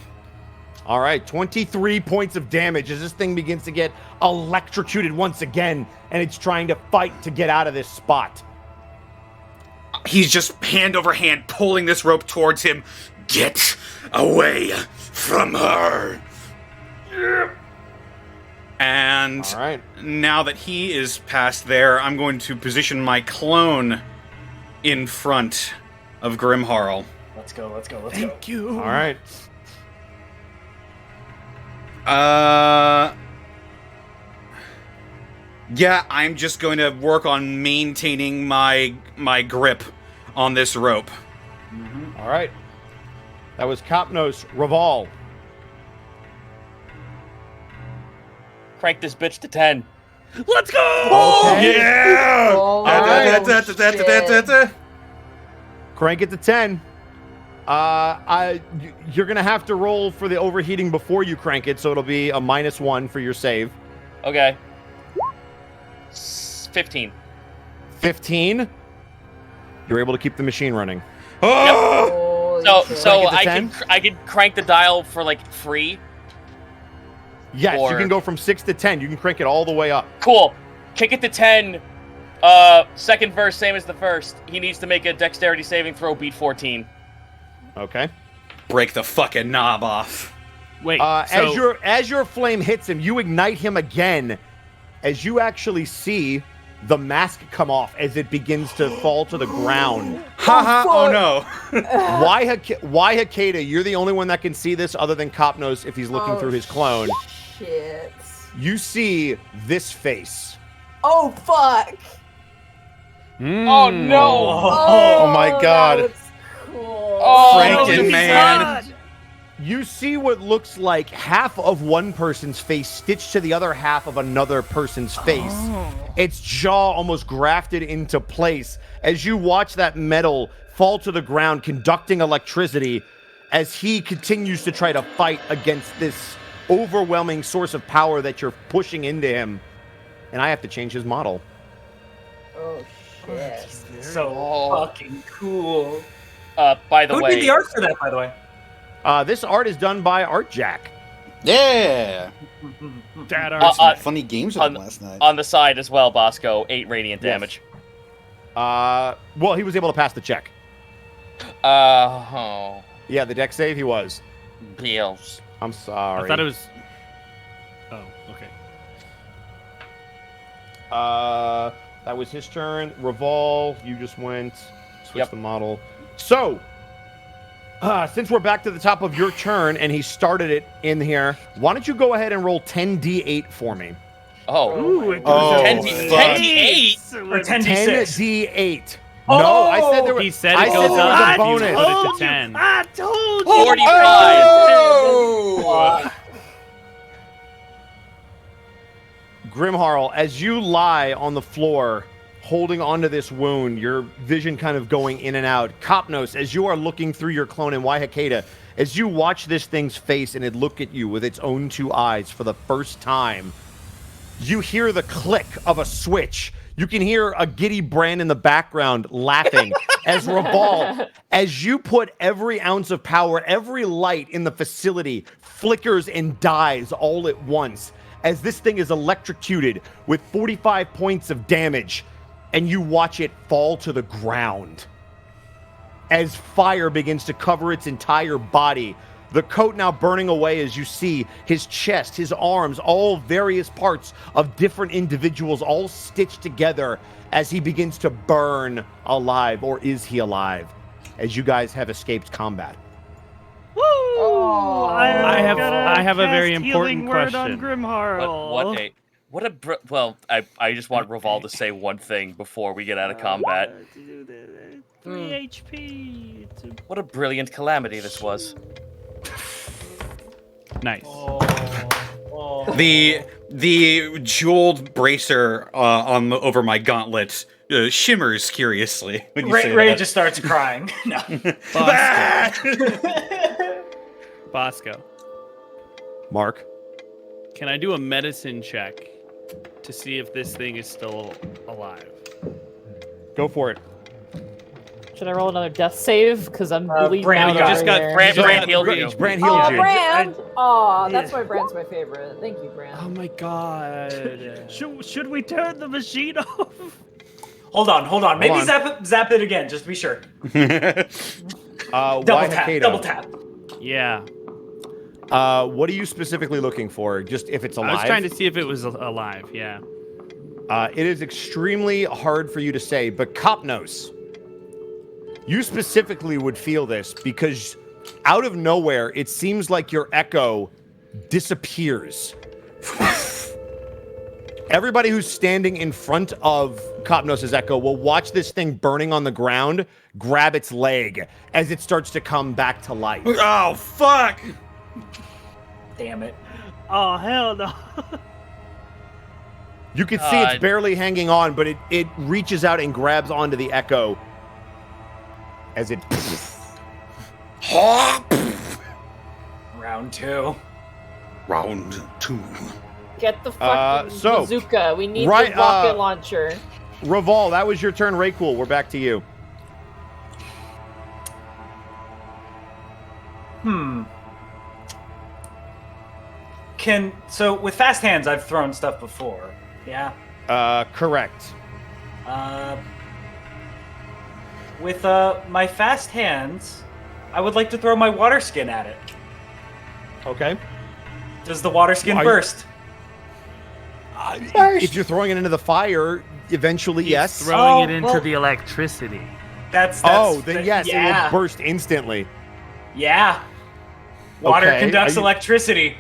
All right, 23 points of damage as this thing begins to get electrocuted once again, and it's trying to fight to get out of this spot. He's just hand over hand pulling this rope towards him. Get away from her. And All right. now that he is past there, I'm going to position my clone in front of Grimharl. Let's go, let's go, let's Thank you. All right. Yeah, I'm just going to work on maintaining my grip on this rope. All right. That was Copnos. Revolve. Crank this bitch to 10. Let's go! Okay. Yeah! Oh, Da-da-da-da-da-da-da-da. Crank it to 10. You're going to have to roll for the overheating before you crank it, so it'll be a -1 for your save. Okay. 15. 15. You're able to keep the machine running. Oh! So Crank it to 10? I could crank the dial for like free. Yes, Or- you can go from 6 to 10. You can crank it all the way up. Cool. Kick it to 10. Second verse, same as the first. He needs to make a dexterity saving throw, beat 14. Okay. Break the fucking knob off. Wait, As your flame hits him, you ignite him again. As you actually see the mask come off as it begins to fall to the ground. Haha, oh no. Why Hakeda? You're the only one that can see this other than Copnos if he's looking through his clone. Shit. You see this face. Oh, fuck. Oh no! Oh my god. That was cool. Oh, Frankenman. You see what looks like half of one person's face stitched to the other half of another person's face. Its jaw almost grafted into place as you watch that metal fall to the ground, conducting electricity as he continues to try to fight against this overwhelming source of power that you're pushing into him. And I have to change his model. Oh, shit. So fucking cool. By the Who way, did the art for that, by the way? This art is done by Art Jack. Yeah. Dad Uh, Funny games with on- him last night. on the side as well, Bosco, 8 radiant Yes. damage. Well, he was able to pass the check. Oh, Yeah, the deck save he was. Bills. I'm sorry. I thought it was. Oh, okay. That was his turn. Revolve, you just went. Switch Yep. the model. So, since we're back to the top of your turn and he started it in here, why don't you go ahead and roll 10d8 for me? Oh, Ooh, it Oh, goes 10d8. fuck. 10d8. Or 10d6. 10d8. Oh! No, I said there was. He said I it said goes there was up a if you bonus. put it Told to you. 10. I told you. 45. Oh! Grimharl, as you lie on the floor, holding onto this wound, your vision kind of going in and out. Copnos, as you are looking through your clone in Waihakeda, as you watch this thing's face and it look at you with its own two eyes for the first time, you hear the click of a switch. You can hear a giddy Bran in the background laughing as Revolve, as you put every ounce of power, every light in the facility flickers and dies all at once as this thing is electrocuted with 45 points of damage, and you watch it fall to the ground as fire begins to cover its entire body. The coat now burning away as you see his chest, his arms, all various parts of different individuals all stitched together as he begins to burn alive. Or is he alive? As you guys have escaped combat. Woo! Oh. I have a very cast important healing word on question. Grimharl. Well, I just want Revolve to say one thing before we get out of combat. 3 HP. It's a- What a brilliant calamity this was. Nice. The jeweled bracer over my gauntlet shimmers curiously when you say Ray that. just starts crying. No. Bosco, Mark? can I do a medicine check to see if this thing is still alive? Go for it. Should I roll another death save? Because I'm bleeding Brand, out you over just got here. Brand So- healed you. Brand healed Oh, you. Brand! Oh, that's Yeah. why Brand's my favorite. Thank you, Brand. Oh my god. Should we turn the machine off? Hold on. Maybe Hold zap it again, just to be sure. Double Double tap. Yeah. What are you specifically looking for? Just if it's alive? I was trying to see if it was alive. Yeah. It is extremely hard for you to say, but Copnos, you specifically would feel this because out of nowhere, it seems like your echo disappears. Everybody who's standing in front of Copnos' Echo will watch this thing burning on the ground grab its leg as it starts to come back to life. Oh, fuck! Damn it. Oh, hell no. You can see it's barely hanging on, but it reaches out and grabs onto the Echo as it... Round 2. Round 2. Get the fucking so, bazooka. We need right, the rocket launcher. Revolve, that was your turn. Raycool, we're back to you. So with fast hands, I've thrown stuff before. Yeah. Correct. With my fast hands, I would like to throw my water skin at it. Okay. Does the water skin burst? If you're throwing it into the fire, eventually, yes. Throwing it into the electricity. That's then yes, yeah. it will burst instantly. Yeah. Water Okay, conducts are you- electricity.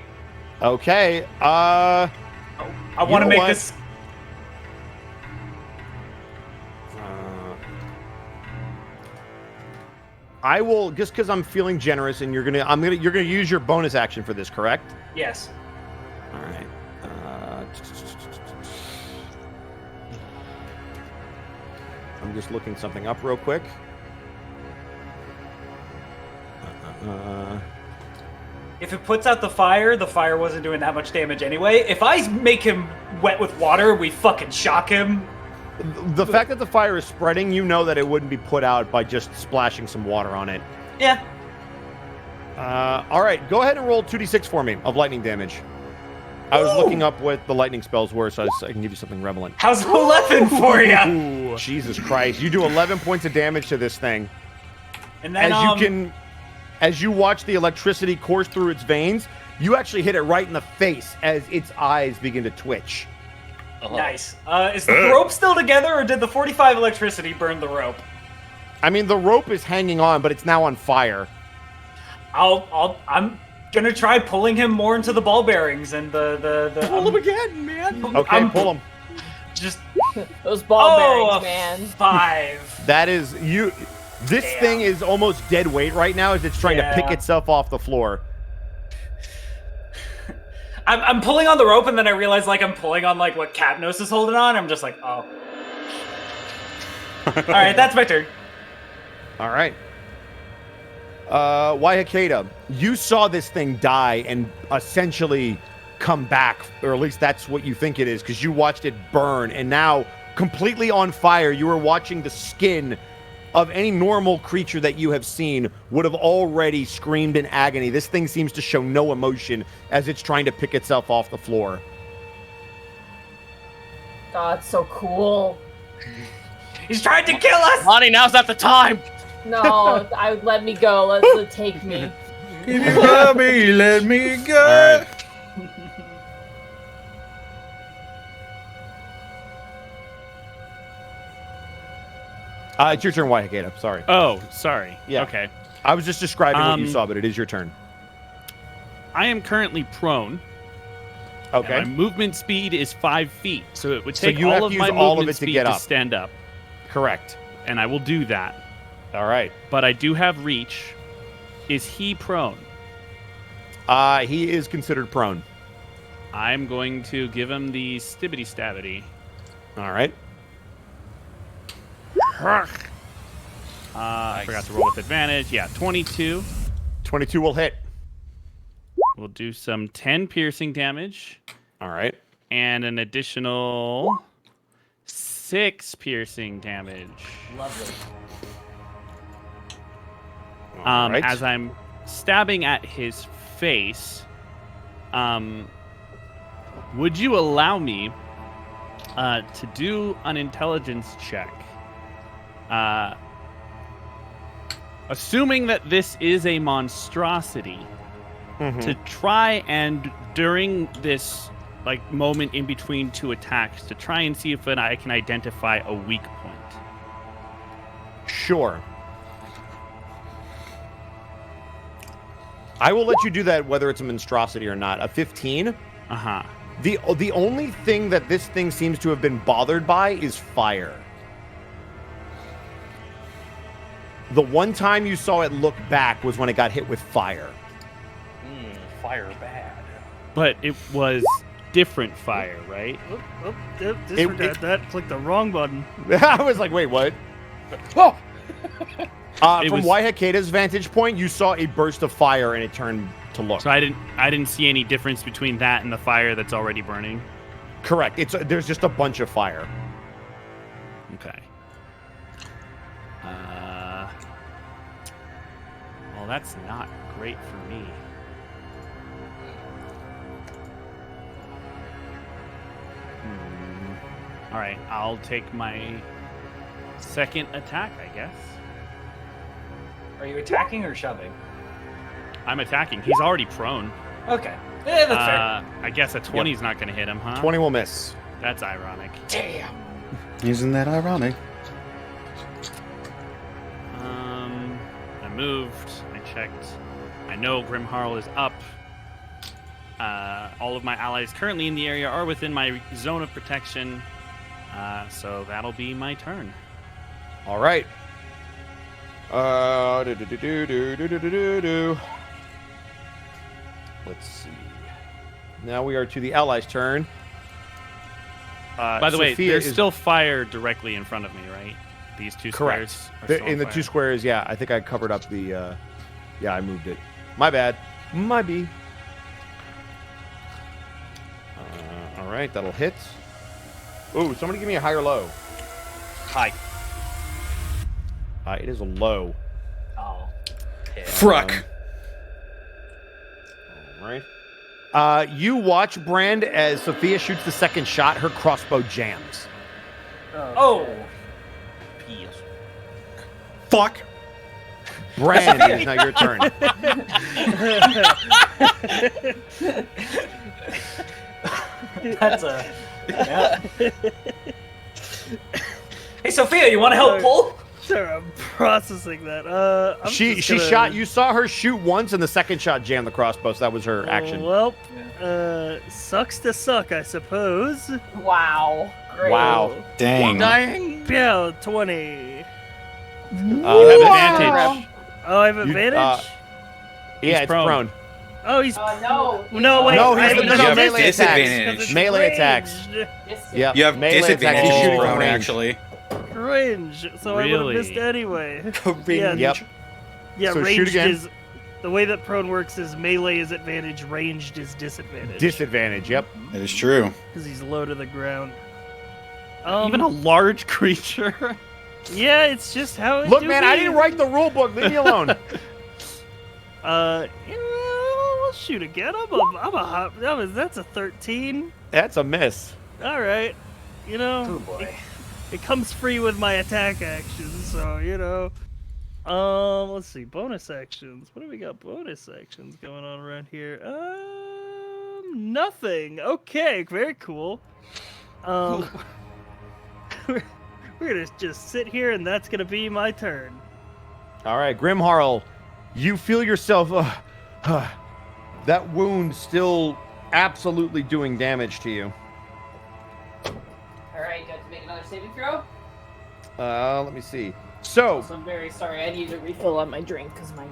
Okay. I want to know make what? this. I will, just because I'm feeling generous, and you're gonna use your bonus action for this, correct? Yes. All right. I'm just looking something up real quick. If it puts out the fire wasn't doing that much damage anyway. If I make him wet with water, we fucking shock him. The fact that the fire is spreading, you know that it wouldn't be put out by just splashing some water on it. Yeah. All right, go ahead and roll 2d6 for me of lightning damage. I was looking up what the lightning spells were, so I can give you something relevant. How's 11 for you? Ooh, Jesus Christ. You do 11 points of damage to this thing. And then As you watch the electricity course through its veins, you actually hit it right in the face as its eyes begin to twitch. Nice. Is the rope still together, or did the 45 electricity burn the rope? I mean, the rope is hanging on, but it's now on fire. I'm gonna try pulling him more into the ball bearings and the Pull him again, man. Okay, pull him. Just Those ball bearings, man. 5. That is you. This thing is almost dead weight right now as it's trying to pick itself off the floor. I'm pulling on the rope, and then I realize like I'm pulling on like what Capnos is holding on. I'm just like, oh. All right, that's my turn. All right. Waihakeda, you saw this thing die and essentially come back, or at least that's what you think it is, because you watched it burn, and now completely on fire, you were watching the skin of any normal creature that you have seen would have already screamed in agony. This thing seems to show no emotion as it's trying to pick itself off the floor. God, so cool. He's trying to kill us! Lonnie, now's not the time! No, let me go. Let take me. If you love me, let me go. All right. It's your turn, Waihakeda. Sorry. Oh, sorry. Yeah. Okay. I was just describing what you saw, but it is your turn. I am currently prone. Okay. And my movement speed is 5 feet, so it would So take you have all to of my use all of movement it to speed get to up. stand up, Correct. and I will do that. All right. But I do have reach. Is he prone? He is considered prone. I'm going to give him the stibbity stabbity. All right. I forgot to roll with advantage. Yeah, 22. 22 will hit. We'll do some 10 piercing damage All right. and an additional 6 piercing damage. Lovely. All right. As I'm stabbing at his face, would you allow me to do an intelligence check? Assuming that this is a monstrosity, to try and during this like moment in between two attacks, to try and see if I can identify a weak point. Sure. I will let you do that whether it's a monstrosity or not. A 15? Uh-huh. The only thing that this thing seems to have been bothered by is fire. The one time you saw it look back was when it got hit with fire. Fire bad. But it was different fire, right? Disregard that. Click the wrong button. I was like, wait, what? Oh! It From was- Waihakeda's vantage point, you saw a burst of fire and it turned to look. So I didn't see any difference between that and the fire that's already burning. Correct. There's just a bunch of fire. Okay. Well, that's not great for me. All right, I'll take my second attack, I guess. Are you attacking or shoving? I'm attacking. He's already prone. Okay. Yeah, that's fair. I guess a 20 is not going to hit him, huh? 20 will miss. That's ironic. Damn. Isn't that ironic? I moved. I checked. I know Grimharl is up. All of my allies currently in the area are within my zone of protection. So that'll be my turn. All right. Let's see. Now we are to the allies' turn. By the way, Sophia there's is- still fire directly in front of me, right? These two Correct. squares are still on In the fire. two squares, yeah. I think I covered up the... yeah, I moved it. My bad. My B. All right, that'll hit. Ooh, somebody give me a high or low. Hi. It is a low. Oh. Fruck. All right. You watch, Brand, as Sophia shoots the second shot. Her crossbow jams. Oh. Fuck. Brand, it is now your turn. That's a. Yeah. Hey, Sophia, you want to help pull? Sure, I'm processing that. I'm She just gonna- shot. You saw her shoot once, and the second shot jammed the crossbow. So that was her action. Well, sucks to suck, I suppose. Wow. Great. Wow. Dang. Yeah, 20. You have advantage. Oh, I have You- advantage? Yeah, it's prone. prone. Oh, he's. No. No, wait. No, I he's have no, You have melee attacks. disadvantage. Melee attacks. Range. Yeah, You have melee attacks. disadvantage He's in shooting from prone, range. actually. Cringe. So I would Really? have missed anyway. Yeah. Yep. Yeah, So shoot ranged again. is. The way that prone works is melee is advantage, ranged is disadvantage. Disadvantage. Yep. That is true. Because he's low to the ground. Even a large creature. Yeah, it's just how it Look, do man, be. I didn't write the rule book. Leave me alone. Yeah, we'll shoot again. That's a 13. That's a miss. All right. You know, Oh boy. it comes free with my attack actions, so you know. Let's see, bonus actions. What do we got? Bonus actions going on around here. Nothing. Okay, very cool. We're gonna just sit here, and that's gonna be my turn. All right, Grimharl, you feel yourself. That wound still absolutely doing damage to you. All right, do I have to make another saving throw? Let me see. So, I'm very sorry. I need to refill on my drink because my.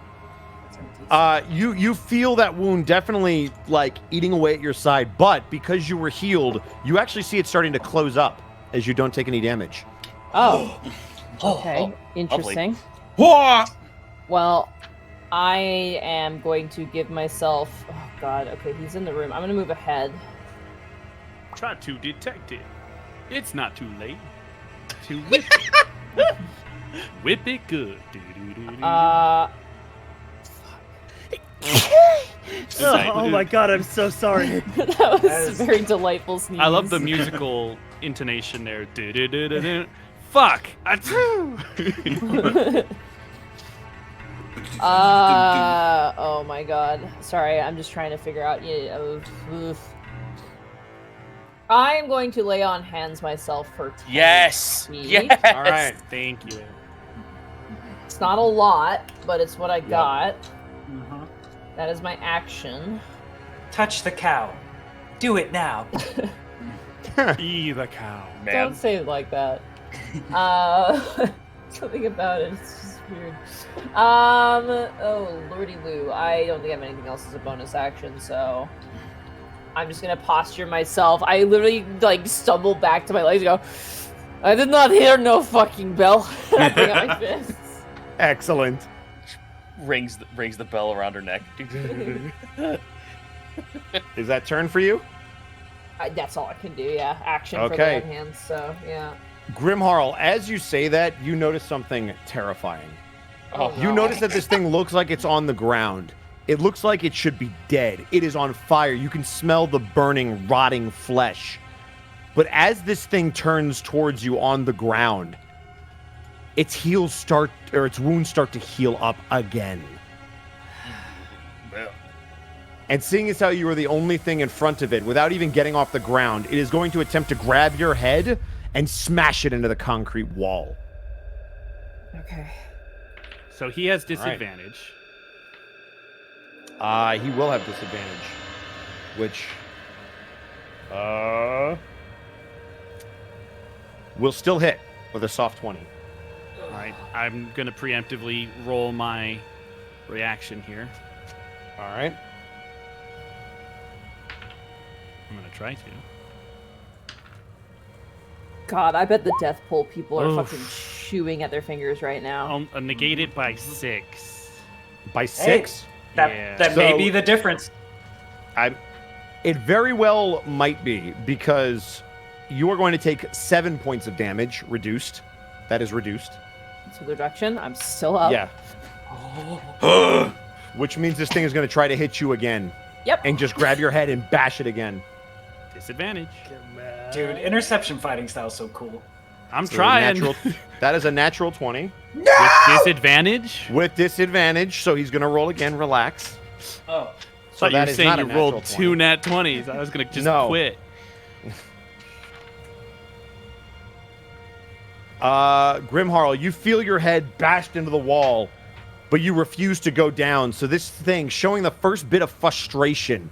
you feel that wound definitely like eating away at your side, but because you were healed, you actually see it starting to close up as you don't take any damage. Oh. Okay. Interesting. Whoa! Well, I am going to give myself. Oh God. Okay, he's in the room. I'm gonna move ahead. Try to detect it. It's not too late to whip it. Whip it good. Oh my god, I'm so sorry. That was a very delightful sneeze. I love the musical intonation there. Du-du-du-du-du. Fuck! Achoo! Oh my god. Sorry, I'm just trying to figure out. I am going to lay on hands myself for 10 Yes. HP. Yes. All right. Thank you. It's not a lot, but it's what I got. Mhm. That is my action. Touch the cow. Do it now. Be the cow. Man. Don't say it like that. Something about it. It's just weird. Oh, Lordy Lou. I don't think I have anything else as a bonus action, so I'm just gonna posture myself. I literally like stumble back to my legs and go, I did not hear no fucking bell. I bring out my fists. Excellent. Rings the bell around her neck. Is that turn for you? That's all I can do, yeah. Action for the Okay. one hand, so yeah. Grimharl, as you say that, you notice something terrifying. Oh, You notice that this thing looks like it's on the ground. It looks like it should be dead. It is on fire. You can smell the burning, rotting flesh. But as this thing turns towards you on the ground, its wounds start to heal up again. Well, And seeing as how you are the only thing in front of it, without even getting off the ground, it is going to attempt to grab your head and smash it into the concrete wall. Okay. So he has disadvantage. He will have disadvantage, which will still hit with a soft 20. All right, I'm gonna preemptively roll my reaction here. All right. I'm gonna try to. God, I bet the death pull people are Oof. fucking chewing at their fingers right now. I'll negate it by 6. By 6? Yeah. That may So- be the difference. It very well might be, because you are going to take 7 points of damage reduced. That is reduced. So the reduction, I'm still up. Yeah. Which means this thing is going to try to hit you again. Yep. And just grab your head and bash it again. Disadvantage. Dude, interception fighting style is so cool. I'm So a trying. that is a natural 20. With disadvantage. With disadvantage, so he's going to roll again. Relax. Oh. So Thought you that were is saying not you a rolled natural 2 20. nat 20s. I was gonna just No. quit. Grimharl, you feel your head bashed into the wall, but you refuse to go down. So this thing, showing the first bit of frustration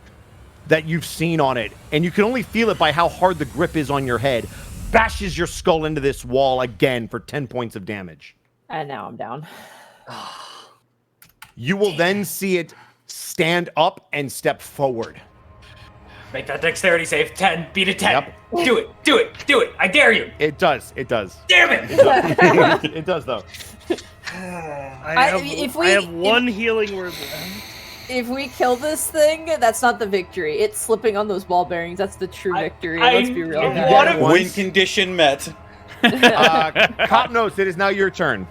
that you've seen on it, and you can only feel it by how hard the grip is on your head, bashes your skull into this wall again for 10 points of damage. And now I'm down. You will then see it stand up and step forward. Make that dexterity save. 10. Beat a 10. Yep. Do it. Do it. Do it. I dare you. It does. It does. Damn it. It does, though. I have, if I we- have one healing word left. If we kill this thing, that's not the victory. It's slipping on those ball bearings. That's the true victory. Let's be real. I guys. wanna- Win condition met. Copnos, it is now your turn.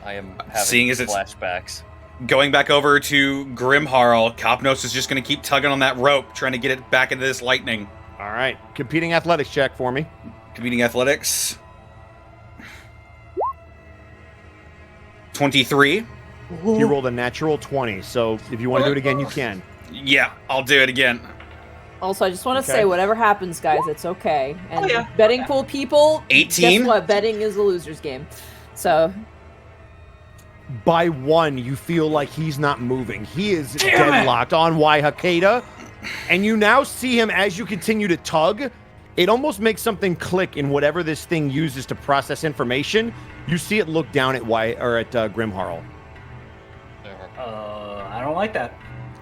I am having Seeing as it's- flashbacks. Going back over to Grimharl, Kopnos is just going to keep tugging on that rope, trying to get it back into this lightning. All right. Competing athletics check for me. Competing athletics. 23. You rolled a natural 20, so if you want to do it again, you can. Yeah, I'll do it again. Also, I just want to Okay. say, whatever happens, guys, it's okay. And Oh, yeah. betting pool people, 18? guess what? Betting is a loser's game. So, By 1, you feel like he's not moving. He is Damn it! deadlocked on Waihakeda, and you now see him as you continue to tug. It almost makes something click in whatever this thing uses to process information. You see it look down at Grimharl. I don't like that.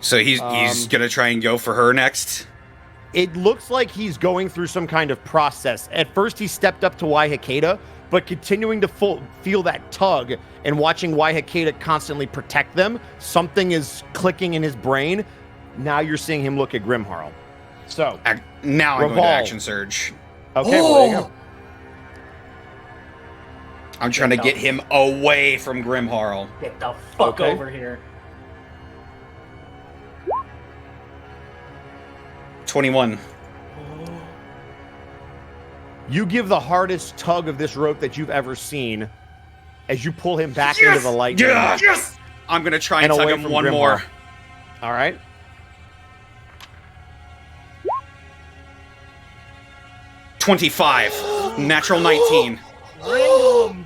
So he's going to try and go for her next. It looks like he's going through some kind of process. At first, he stepped up to Waihakeda, but continuing to feel that tug and watching Waihakeda constantly protect them, something is clicking in his brain. Now you're seeing him look at Grimharl. So, Now I'm going to Revolve. action surge. okay, well, there you go. I'm trying to get him away from Grimharl. Get the fuck Okay. over here. 21. You give the hardest tug of this rope that you've ever seen as you pull him back into the lightning. Yeah! Yes! I'm going to try and And tug away him from one Grimharl. more. All right. $25. Natural 19. Wrangle him.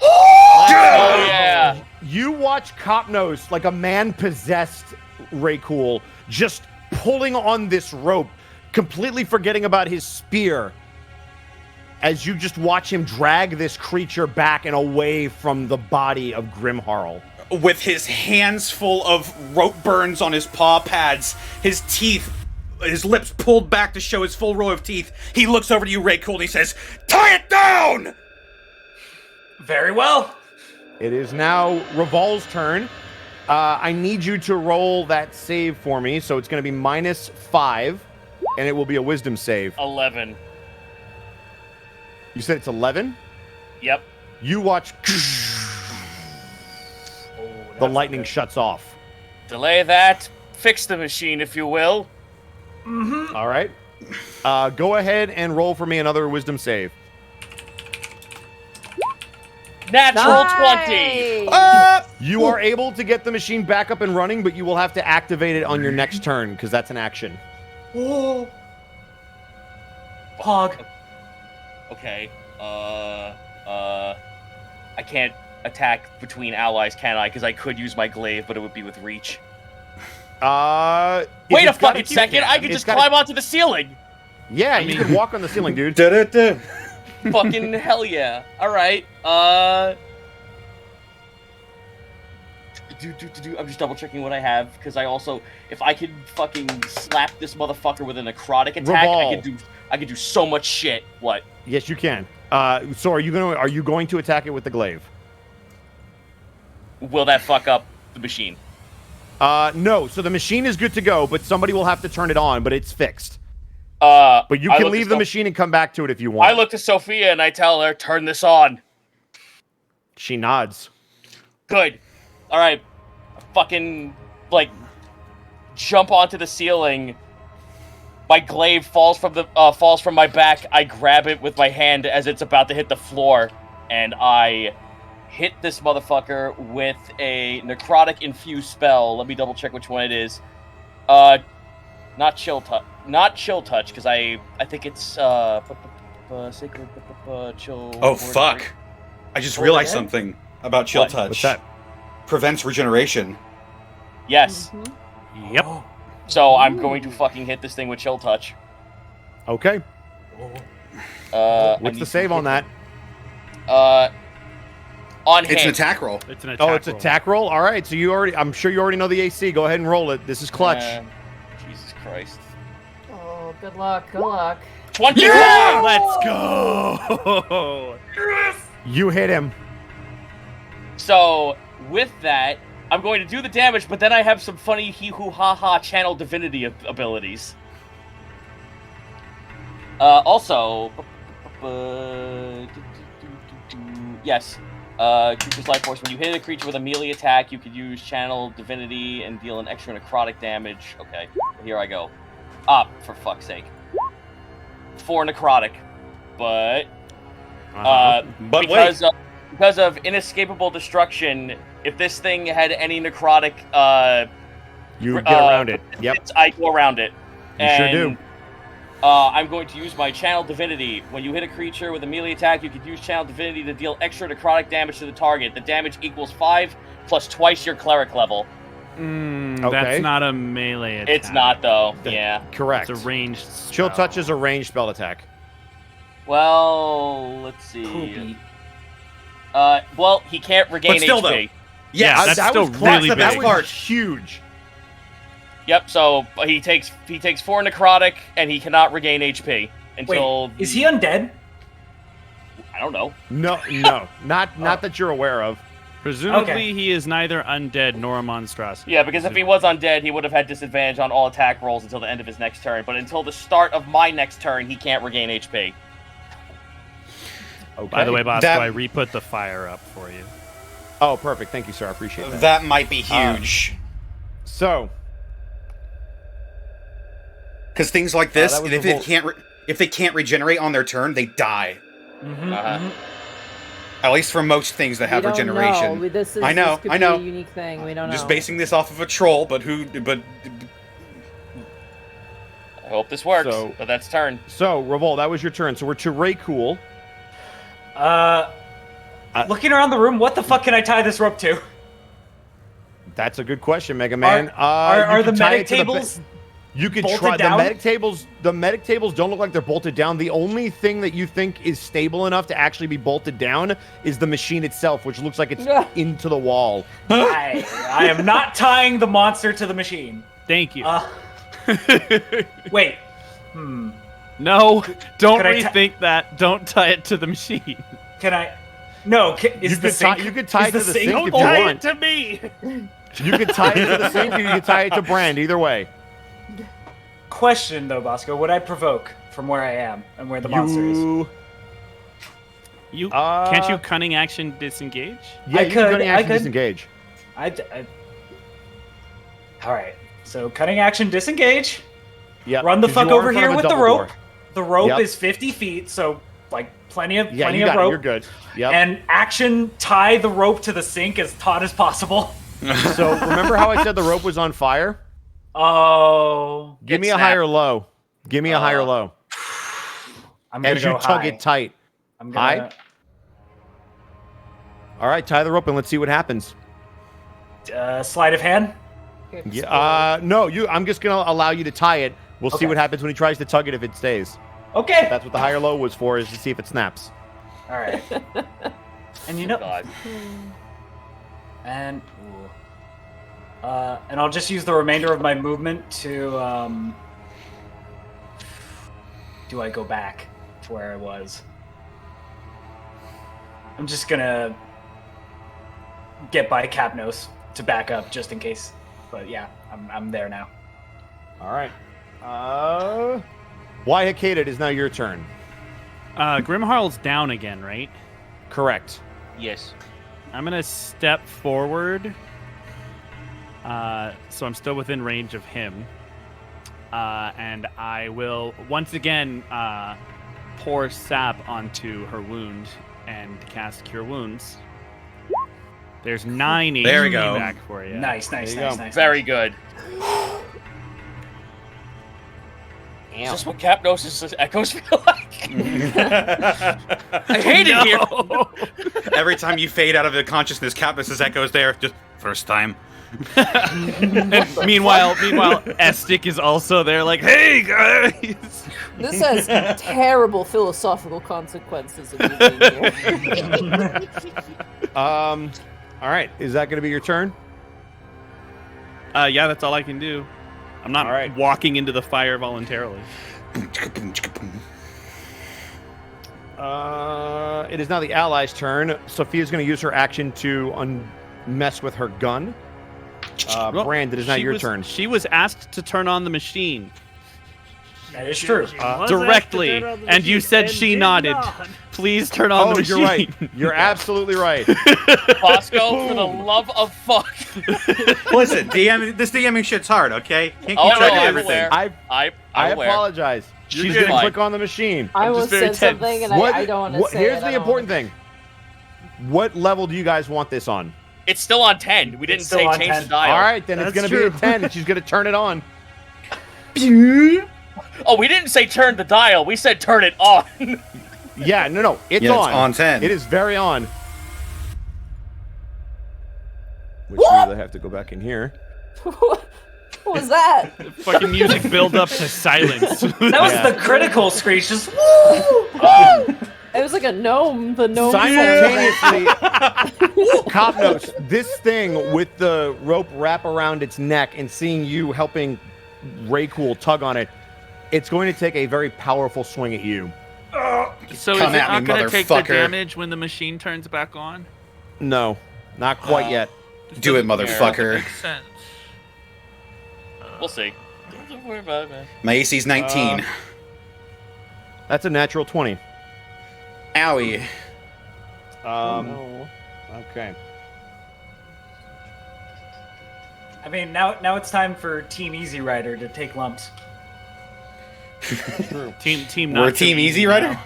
Oh yeah! You watch Copnos, like a man possessed Raycool, just pulling on this rope, completely forgetting about his spear, as you just watch him drag this creature back and away from the body of Grimharl. With his hands full of rope burns on his paw pads, his teeth, his lips pulled back to show his full row of teeth, he looks over to you, Ray Cool, and he says, "Tie it down!" Very well. It is now Revol's turn. I need you to roll that save for me, so it's going to be -5, and it will be a wisdom save. 11. You said it's 11? Yep. You watch the lightning shuts off. Delay that. Fix the machine, if you will. All right. Go ahead and roll for me another wisdom save. Natural 20. You are able to get the machine back up and running, but you will have to activate it on your next turn, because that's an action. Oh. Pog. Okay. I can't attack between allies, can I? Because I could use my glaive, but it would be with reach. If Wait a it's got fucking a- second! I could it's just got a- climb onto the ceiling! Yeah, you can walk on the ceiling, dude. Da-da-da. Fucking hell yeah. Alright, I'm just double checking what I have, because I also, if I could fucking slap this motherfucker with a necrotic attack, I could do so much shit. What? Yes, you can. So are you going to attack it with the glaive? Will that fuck up the machine? No. So the machine is good to go, but somebody will have to turn it on, but it's fixed. But you can leave the machine and come back to it if you want. I look to Sophia and I tell her, turn this on. She nods. Good. Alright. Fucking, like, jump onto the ceiling. My glaive falls from my back. I grab it with my hand as it's about to hit the floor. And I hit this motherfucker with a necrotic infused spell. Let me double check which one it is. Not chill touch, because I think it's sacred chill. Oh, fuck. I just realized something about chill What? touch. What's that? Prevents regeneration. Yes. Yep. So I'm going to fucking hit this thing with chill touch. Okay. What's the save on that? On hit. It's an attack roll. It's an attack. Oh, it's attack roll. All right. So I'm sure you already know the AC. Go ahead and roll it. This is clutch. Jesus Christ. Oh, good luck. Good luck. 20. Yeah! Let's go. You hit him. So with that, I'm going to do the damage, but then I have some funny hee-hoo-ha-ha channel divinity abilities. Also, yes, creature's life force. When you hit a creature with a melee attack, you could use channel divinity and deal an extra necrotic damage. Okay, here I go. For fuck's sake. 4 necrotic, but because of inescapable destruction, if this thing had any necrotic, You get around it. Yep. I go around it. You sure do. I'm going to use my Channel Divinity. When you hit a creature with a melee attack, you can use Channel Divinity to deal extra necrotic damage to the target. The damage equals 5 plus twice your cleric level. Okay. That's not a melee attack. It's not, though. Yeah. Correct. It's a ranged spell. Chill touch is a ranged spell attack. Well, let's see. Poopy. Well, he can't regain But still, HP. though. Yeah, that's that still was really the big. best That part. was huge. Yep. So he takes 4 necrotic, and he cannot regain HP until. Wait, is he undead? I don't know. No, not that you're aware of. Presumably, Okay. he is neither undead nor a monstrosity. Yeah, because if he was undead, he would have had disadvantage on all attack rolls until the end of his next turn. But until the start of my next turn, he can't regain HP. Okay. By the way, Bosco, That- I re-put the fire up for you. Oh, perfect. Thank you, sir. I appreciate that. That might be huge. So, Because things like this, that was if the they whole- if they can't regenerate on their turn, they die. Uh-huh. At least for most things that have We don't regeneration. know. This is, I know, this could I know. Be a unique thing. We don't I'm know. just basing this off of a troll, but I hope this works. So- But that's turn. Revol, that was your turn. So we're to Ray Cool. Looking around the room, what the fuck can I tie this rope to? That's a good question, Mega Man. Are you the can tie medic it to the tables? You could bolted try down? the medic tables don't look like they're bolted down. The only thing that you think is stable enough to actually be bolted down is the machine itself, which looks like it's into the wall. I am not tying the monster to the machine. Thank you. Wait. No, don't Could I rethink that. Don't tie it to the machine. Can I? No. You could tie it to the sink if you Tie want. it to me. You could tie it to the sink or you could tie it to Brand. Either way. Question though, Bosco, would I provoke from where I am and where the monster is? You can't you cunning action disengage? Yeah, you could, cunning I action could. disengage. All right. So cutting action disengage. Yeah. Run the 'cause fuck you are over in front here of a with the double rope. door. The rope Yep. is 50 feet, so like plenty of Yeah, plenty you of got rope. it. You're good. Yep. And action tie the rope to the sink as taut as possible. So remember how I said the rope was on fire? Oh. Give me a snapped. higher low. Give me a higher low. I'm gonna As you go tug high. it tight. I'm gonna, high? All right, tie the rope and let's see what happens. Sleight of hand. Yeah. No, I'm just gonna allow you to tie it. We'll see Okay. what happens when he tries to tug it if it stays. Okay. That's what the higher low was for, is to see if it snaps. All right. And you know, God. and I'll just use the remainder of my movement to. Do I go back to where I was? I'm just gonna get by Capnos to back up just in case. But yeah, I'm there now. All right. Why Hikata, it is now your turn. Grimharl's down again, right? Correct. Yes. I'm gonna step forward. So I'm still within range of him. And I will once again pour sap onto her wound and cast Cure Wounds. There's 9 HP There we go. back for you. Nice. There you go. Very good. Is this what Capnos' echoes feel like? I hate it here. Every time you fade out of the consciousness, Capnus' echoes there. Just first time. And meanwhile, Estic is also there, like, "Hey guys!" This has terrible philosophical consequences of you being here. All right. Is that going to be your turn? Yeah, that's all I can do. I'm not All right. walking into the fire voluntarily. It is now the allies' turn. Sophia's going to use her action to mess with her gun. Well, Brand, it is now she your was- turn. She was asked to turn on the machine That is true. She was asked directly, to turn on the and you machine said and she did nodded. not. Please turn on the Oh, machine. you're right. You're absolutely right. Bosco, for the love of fuck. Listen, this DMing shit's hard, okay? Can't keep Oh, track no, of I'm everything. aware. I I'm aware. apologize. She's You're going to good. click on the machine. I I'm almost just very said tense. something and I don't want to say Here's it. the important thing. What level do you guys want this on? It's still on 10. We didn't still say on change 10. the dial. All right, then it's That's going to be true. a 10, and she's going to turn it on. Oh, we didn't say turn the dial. We said turn it on. Yeah, no, it's Yeah, it's on. on 10. It is very on. Which means I have to go back in here. What was that? Fucking music build up to silence. That was Yeah. the critical screech. Just It was like a gnome. The gnome. Simultaneously, Copnos, this thing with the rope wrap around its neck and seeing you helping Raycool tug on it, it's going to take a very powerful swing at you. So is Come it at not me, going to take the motherfucker. damage when the machine turns back on? No, not quite yet. Do it, Doesn't motherfucker. make sense. We'll see. Don't worry about it, man. My AC's 19. That's a natural 20. Owie. No. Okay. I mean, now it's time for Team Easy Rider to take lumps. Team We're not Team so Easy Rider? now.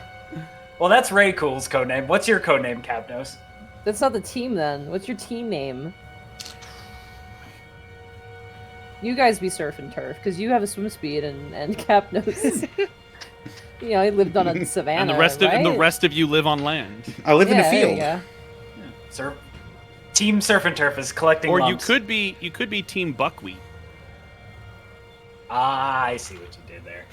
Well, that's Raycool's codename. What's your codename, Capnos? That's not the team then. What's your team name? You guys be surf and turf because you have a swim speed and Capnos. You know, he lived on a savannah. And the rest right? of the rest of you live on land. I live in a Yeah, there you field. go. Sir, Team Surf and Turf is collecting Or lumps. you could be Team Buckwheat. Ah, I see what you did there.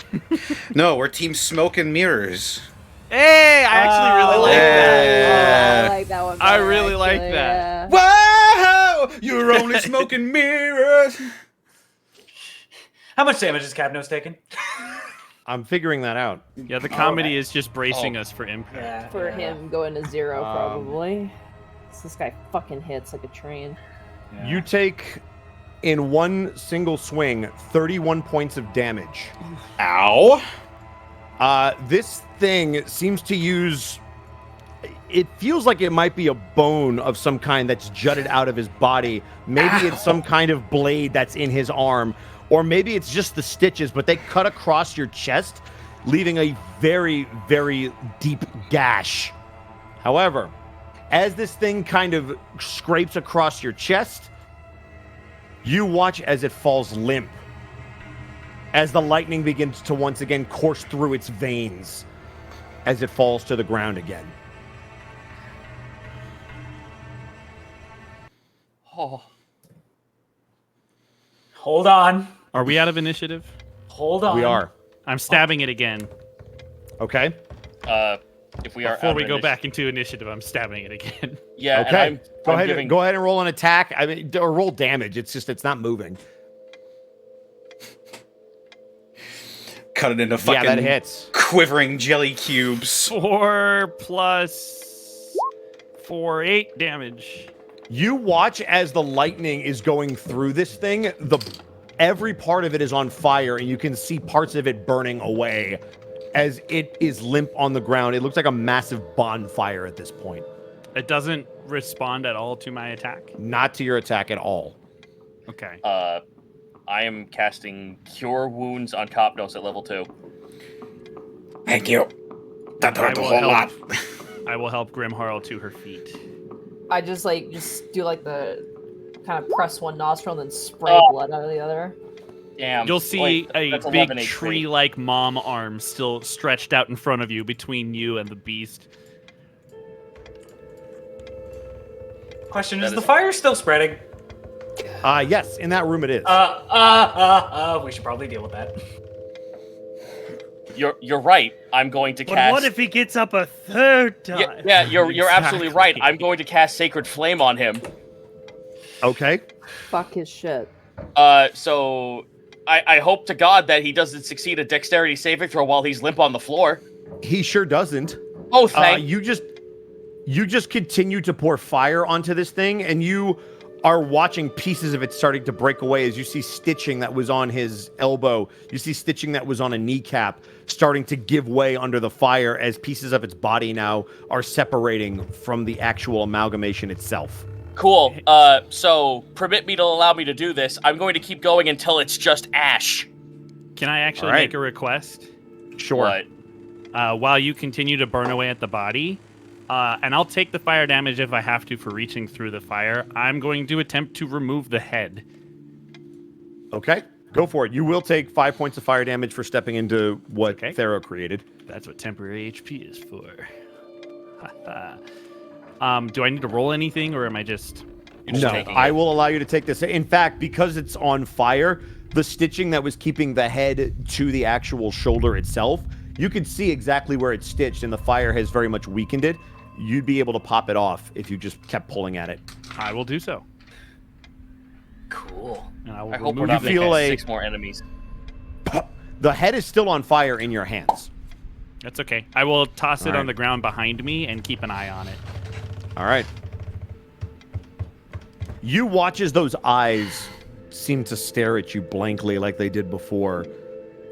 No, we're Team Smoke and Mirrors. Hey, I actually really like that. I like that one. I better, really like actually, that. yeah. Whoa! You're only smoke and mirrors. How much damage is Cadnos taking? I'm figuring that out. Yeah, the comedy is just bracing us for impact. Yeah. For him going to 0, probably. This guy fucking hits like a train. Yeah. You take, in one single swing, 31 points of damage. Ow. This thing seems to use... It feels like it might be a bone of some kind that's jutted out of his body. Maybe it's some kind of blade that's in his arm. Or maybe it's just the stitches, but they cut across your chest, leaving a very, very deep gash. However, as this thing kind of scrapes across your chest, you watch as it falls limp, as the lightning begins to once again course through its veins, as it falls to the ground again. Oh. Hold on. Are we out of initiative? Hold on. We are. I'm stabbing it again. Okay. If we are Before out we of go initi- back into initiative, I'm stabbing it again. Yeah. Okay. And Go I'm ahead. giving... Go ahead and roll an attack. I mean, or roll damage. It's not moving. Cut it into fucking Yeah, that hits. quivering jelly cubes. 4 plus 4, 8 damage. You watch as the lightning is going through this thing. Every part of it is on fire, and you can see parts of it burning away as it is limp on the ground. It looks like a massive bonfire at this point. It doesn't respond at all to my attack. Not to your attack at all. Okay. I am casting Cure Wounds on Copnos at level 2. Thank you. That I hurt a will whole lot. help. I will help Grimharl to her feet. I just do like the kind of press one nostril and then spray blood out of the other. Damn. You'll see Wait, a that's big 11 HP. tree-like mom arm still stretched out in front of you between you and the beast. Question, That is the is- fire still spreading? Yes, in that room it is. We should probably deal with that. You're right. I'm going to But cast. what if he gets up a third time? Yeah, you're absolutely right. Exactly. I'm going to cast Sacred Flame on him. Okay. Fuck his shit. So I hope to God that he doesn't succeed a dexterity saving throw while he's limp on the floor. He sure doesn't. Oh, thank. You just continue to pour fire onto this thing, and you are watching pieces of it starting to break away as you see stitching that was on his elbow. You see stitching that was on a kneecap starting to give way under the fire as pieces of its body now are separating from the actual amalgamation itself. Cool. So permit me to allow me to do this. I'm going to keep going until it's just ash. Can I actually All right. make a request? Sure. But While you continue to burn away at the body, and I'll take the fire damage if I have to for reaching through the fire, I'm going to attempt to remove the head. Okay. Go for it. You will take 5 points of fire damage for stepping into what Okay. Thero created. That's what temporary HP is for. Do I need to roll anything, or am I just... you're just No, taking I it. will allow you to take this. In fact, because it's on fire, the stitching that was keeping the head to the actual shoulder itself, you can see exactly where it's stitched, and the fire has very much weakened it. You'd be able to pop it off if you just kept pulling at it. I will do so. Cool. And I will I hope we're remove not the making feel like- 6 more enemies. The head is still on fire in your hands. That's okay. I will toss it All right. on the ground behind me and keep an eye on it. All right. You watch as those eyes seem to stare at you blankly like they did before.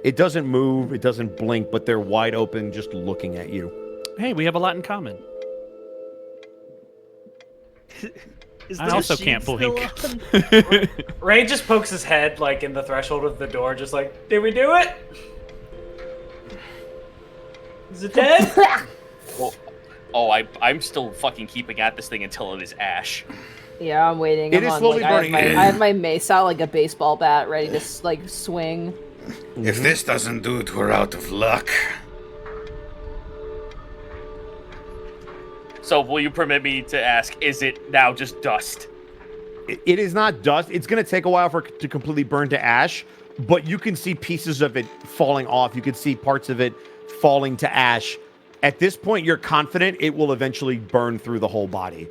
It doesn't move, it doesn't blink, but they're wide open just looking at you. Hey, we have a lot in common. Is I the also machine can't still blink. on? Ray just pokes his head like in the threshold of the door, just like, did we do it? Is it dead? Oh, I'm still fucking keeping at this thing until it is ash. Yeah, I'm waiting. It I'm is on, slowly like, burning. I have my mace out like a baseball bat, ready to like swing. If this doesn't do it, we're out of luck. So will you permit me to ask, is it now just dust? It is not dust. It's going to take a while for it to completely burn to ash, but you can see pieces of it falling off. You can see parts of it falling to ash. At this point, you're confident it will eventually burn through the whole body.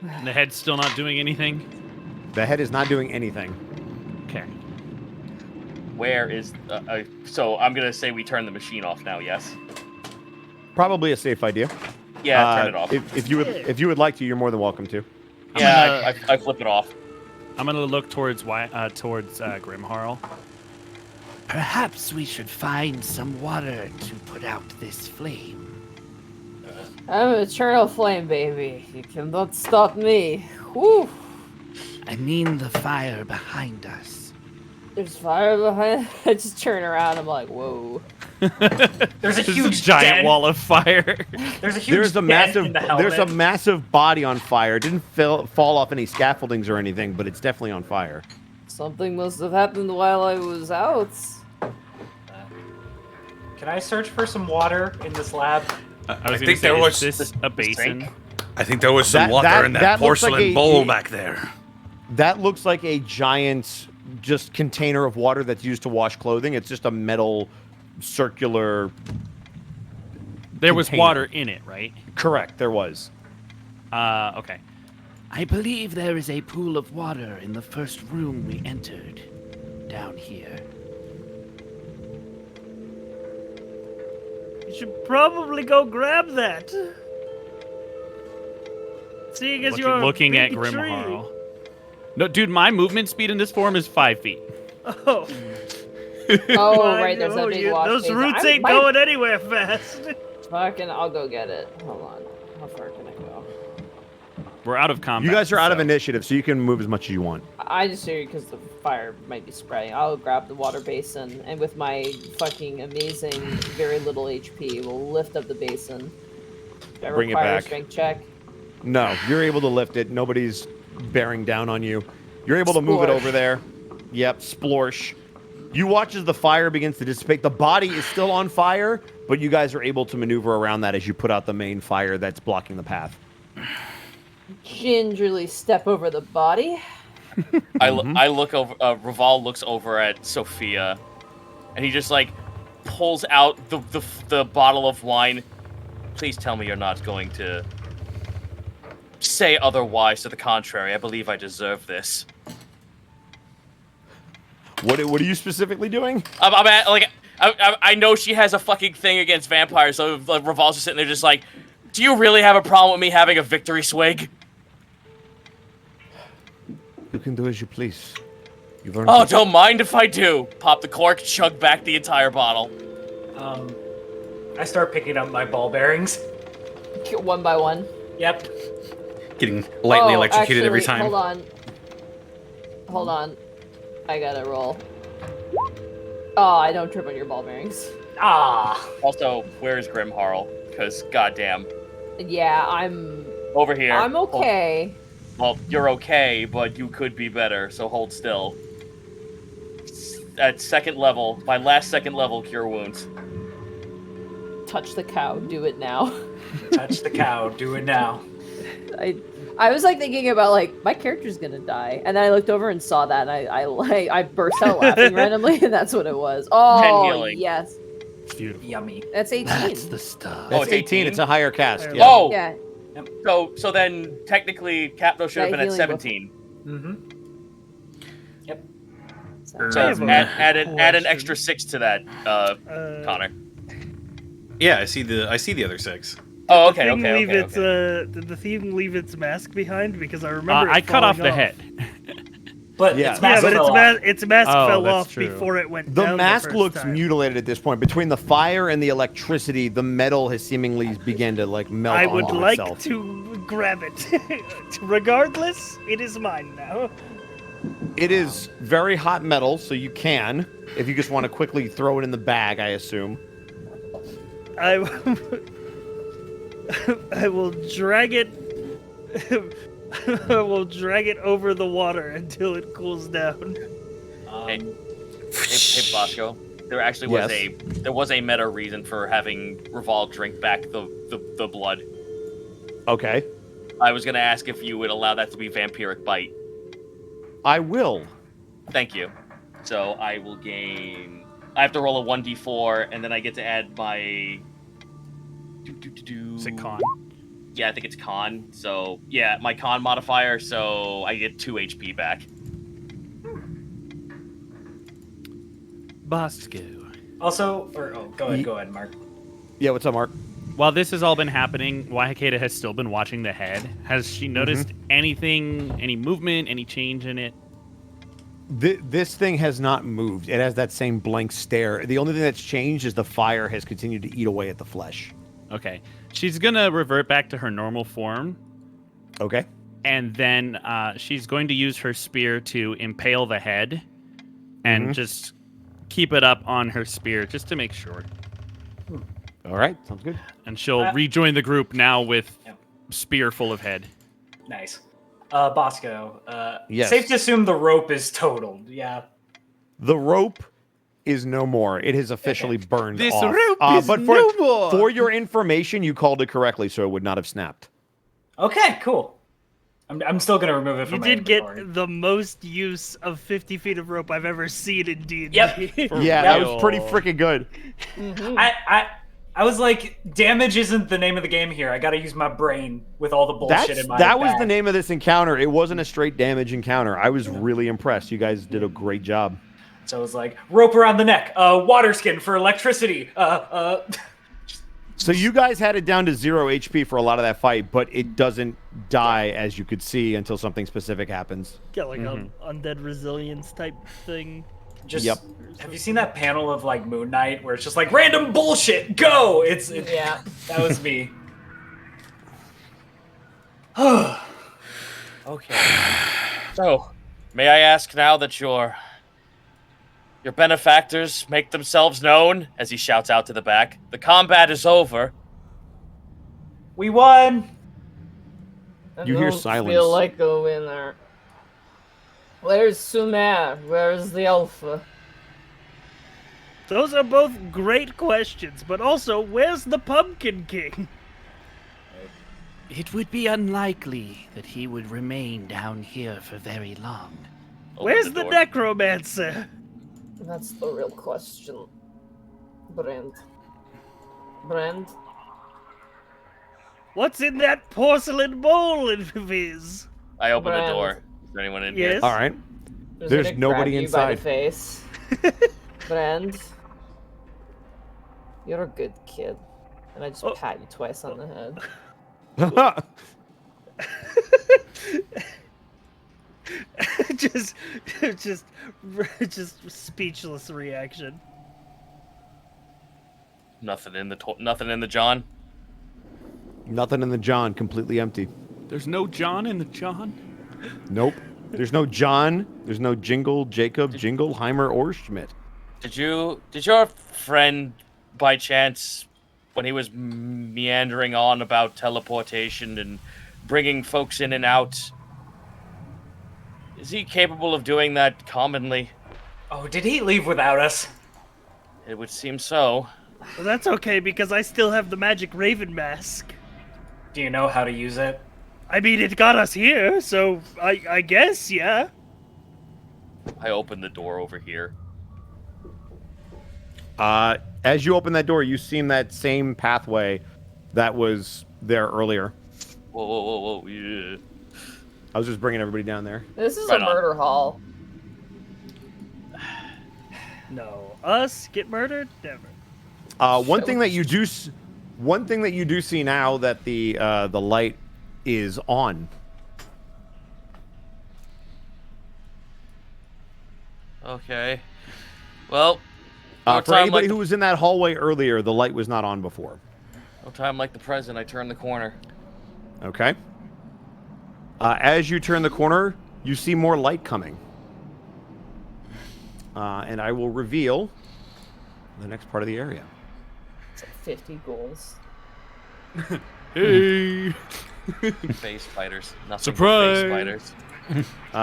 And the head's still not doing anything? The head is not doing anything. Okay. Where is... so I'm going to say we turn the machine off now, yes? Probably a safe idea. Yeah, turn it off. If you would like to, you're more than welcome to. Yeah, I flip it off. I'm going to look towards Grimharl. Perhaps we should find some water to put out this flame. I'm an eternal flame, baby. You cannot stop me. Whew. I mean the fire behind us. There's fire behind. I just turn around. I'm like, whoa. There's a There's huge a giant dent. wall of fire. There's a huge There's a dent massive in the helmet. there's a massive body on fire. It didn't fall off any scaffoldings or anything, but it's definitely on fire. Something must have happened while I was out. Can I search for some water in this lab? I was think say, there is was- this a basin? sink? I think there was some water in that looks like porcelain a- bowl back there. That looks like a giant just container of water that's used to wash clothing. It's just a metal circular. There was container. water in it, right? Correct, there was. Okay. I believe there is a pool of water in the first room we entered. Down here. You should probably go grab that. Seeing as you're Looking a at big tree. Grimharl. No, dude, my movement speed in this form is 5 feet. Oh, Oh, I right. There's know that big you- wash Those basin. roots I ain't might- going anywhere fast. Fucking, I'll go get it. Hold on. How far can I go? We're out of combat. You guys are out of so- initiative, so you can move as much as you want. I just figured because the fire might be spreading. I'll grab the water basin, and with my fucking amazing, very little HP, we'll lift up the basin. Do I Bring it require a back. strength check? No, you're able to lift it. Nobody's bearing down on you. You're able to move it Splorsh. over there. Yep, splorsh. You watch as the fire begins to dissipate. The body is still on fire, but you guys are able to maneuver around that as you put out the main fire that's blocking the path. Gingerly step over the body. I look over. Raval looks over at Sophia, and he just like pulls out the bottle of wine. Please tell me you're not going to say otherwise. To the contrary, I believe I deserve this. What are you specifically doing? I'm at, like, I know she has a fucking thing against vampires, so like, Raval's just sitting there, just like, do you really have a problem with me having a victory swig? You can do as you please. You've earned Oh, it. don't mind if I do. Pop the cork, chug back the entire bottle. I start picking up my ball bearings. One by one. Yep. Getting lightly electrocuted every actually, time. Hold on. I gotta roll. Oh, I don't trip on your ball bearings. Ah. Also, where is Grimharl? Because, goddamn. Yeah, I'm Over here. I'm okay. Well, you're okay, but you could be better, so hold still. At second level, my last second level cure wounds. Touch the cow. Do it now. Touch the cow. Do it now. I was like thinking about like my character's gonna die, and then I looked over and saw that, and I burst out laughing randomly, and that's what it was. 10 Oh healing. yes, It's beautiful. Yummy. that's 18. That's the stuff. That's it's 18. 18? It's a higher cast. Higher Yeah. Oh! Yeah, So then, technically, Capno should have That been at healing 17. Mm-hmm. So I have a add an question. extra 6 to that, Connor. Yeah, I see the other 6. Oh, okay, Thing okay, leave okay, its, okay. Did the thing leave its mask behind? Because I remember it I cut off falling the head. But Yeah. its Yeah, mask but fell off. its mask Oh, fell that's off true. before it went The down mask first looks time. mutilated at this point. Between the fire and the electricity, the metal has seemingly began to like melt I would onto like itself. to grab it. Regardless, it is mine now. It is very hot metal, so you can, if you just want to quickly throw it in the bag, I assume. I will drag it. I will drag it over the water until it cools down. Hey, hey, Bosco. there actually was a meta reason for having Revolve drink back the blood. Okay. I was gonna ask if you would allow that to be vampiric bite. I will. Thank you. So I will gain. I have to roll a 1d4, and then I get to add my. Is it con? Yeah, I think it's con. So yeah, my con modifier. So I get 2 HP back. Bosco. Also, go ahead, Mark. Yeah, what's up, Mark? While this has all been happening, Waikeda has still been watching the head. Has she noticed anything, any movement, any change in it? This thing has not moved. It has that same blank stare. The only thing that's changed is the fire has continued to eat away at the flesh. Okay. She's going to revert back to her normal form. Okay. And then she's going to use her spear to impale the head and just keep it up on her spear just to make sure. All right. Sounds good. And she'll rejoin the group now with spear full of head. Nice. Bosco, yes. Safe to assume the rope is totaled, yeah. The rope is no more. It has officially burned This off. rope is but no more. For your information, you called it correctly, so it would not have snapped. Okay, cool. I'm still gonna remove it from You my did inventory. get the most use of 50 feet of rope I've ever seen in D&D. Yep. Yeah, that was pretty freaking good. I was like, damage isn't the name of the game here. I gotta use my brain with all the bullshit in my That was bag. the name of this encounter. It wasn't a straight damage encounter. I was really impressed. You guys did a great job. So it was like, rope around the neck, water skin for electricity, So you guys had it down to 0 HP for a lot of that fight, but it doesn't die, as you could see, until something specific happens. Got like a undead resilience type thing. just Yep. Have you seen that panel of like Moon Knight where it's just like random bullshit, go? Yeah. That was me. Okay. So, may I ask now that your benefactors make themselves known? As he shouts out to the back, the combat is over. We won. You hear silence. Feel like a winner. Where's Sumer? Where's the Alpha? Those are both great questions, but also, where's the Pumpkin King? It would be unlikely that he would remain down here for very long. Where's the door. Necromancer? That's the real question. Brand. Brand? What's in that porcelain bowl of his? I open the Brand. door. Is there anyone in Yes. here? All right. Who's There's gonna nobody grab you by the inside. face. Brand. You're a good kid. And I just pat you twice on the head. just speechless reaction. Nothing in the John. Nothing in the John. Completely empty. There's no John in the John? Nope. There's no John. There's no Jingle, Jacob, Jingleheimer, or Schmidt. Did your friend, by chance, when he was meandering on about teleportation and bringing folks in and out, is he capable of doing that commonly? Oh, did he leave without us? It would seem so. Well, that's okay because I still have the magic raven mask. Do you know how to use it? I mean, it got us here, so I guess, yeah. I opened the door over here. As you open that door, you see that same pathway that was there earlier. Whoa, yeah. I was just bringing everybody down there. This is Right a on. murder hall. No, us get murdered? Never. One thing that you do see now that the light is on. Okay. Well, For anybody who was in that hallway earlier, the light was not on before. no time like the present, I turn the corner. Okay. As you turn the corner, you see more light coming. And I will reveal the next part of the area. It's like 50 goals. Hey! Face spiders. Nothing Surprise! but face spiders.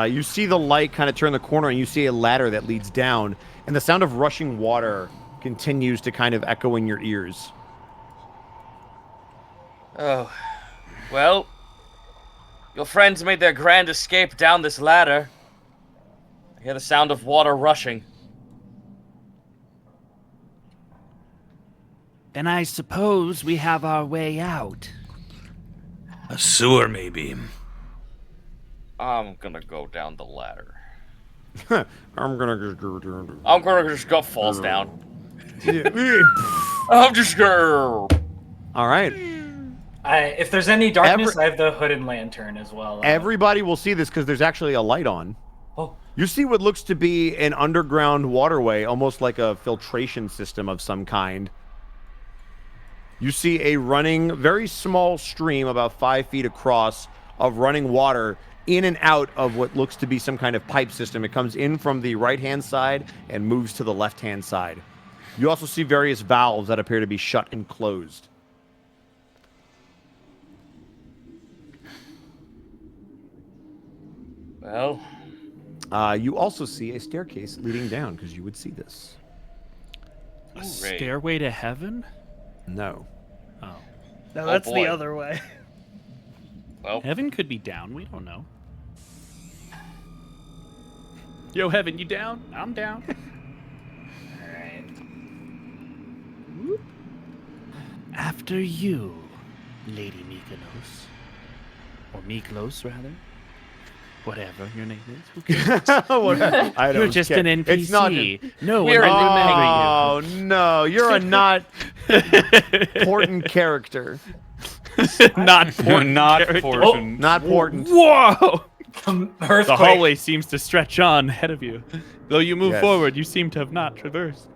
You see the light kind of turn the corner, and you see a ladder that leads down, and the sound of rushing water continues to kind of echo in your ears. Oh, well, your friends made their grand escape down this ladder. I hear the sound of water rushing. Then I suppose we have our way out. A sewer, maybe. I'm gonna go down the ladder. I'm gonna just go down. I'm gonna just go falls down. I'm just gonna. All right. If there's any darkness, I have the hooded lantern as well. Everybody will see this because there's actually a light on. Oh. You see what looks to be an underground waterway, almost like a filtration system of some kind. You see a running, very small stream, about 5 feet across, of running water in and out of what looks to be some kind of pipe system. It comes in from the right-hand side and moves to the left-hand side. You also see various valves that appear to be shut and closed. Well, you also see a staircase leading down, because you would see this. A stairway to heaven? No. Oh. No, that's the boy. other way. Well, Heaven could be down. We don't know. Yo, Heaven, you down? I'm down. Alright. After you, Lady Mykonos. Or Miklos, rather. Whatever your name is. Who cares? I don't You're just care. an NPC. It's not. No one We're will Oh remember no, you're a not important character. you. Not important. Not character. portion. Not important. Whoa! Earthquake. The hallway seems to stretch on ahead of you. Though you move Yes. forward, you seem to have not traversed.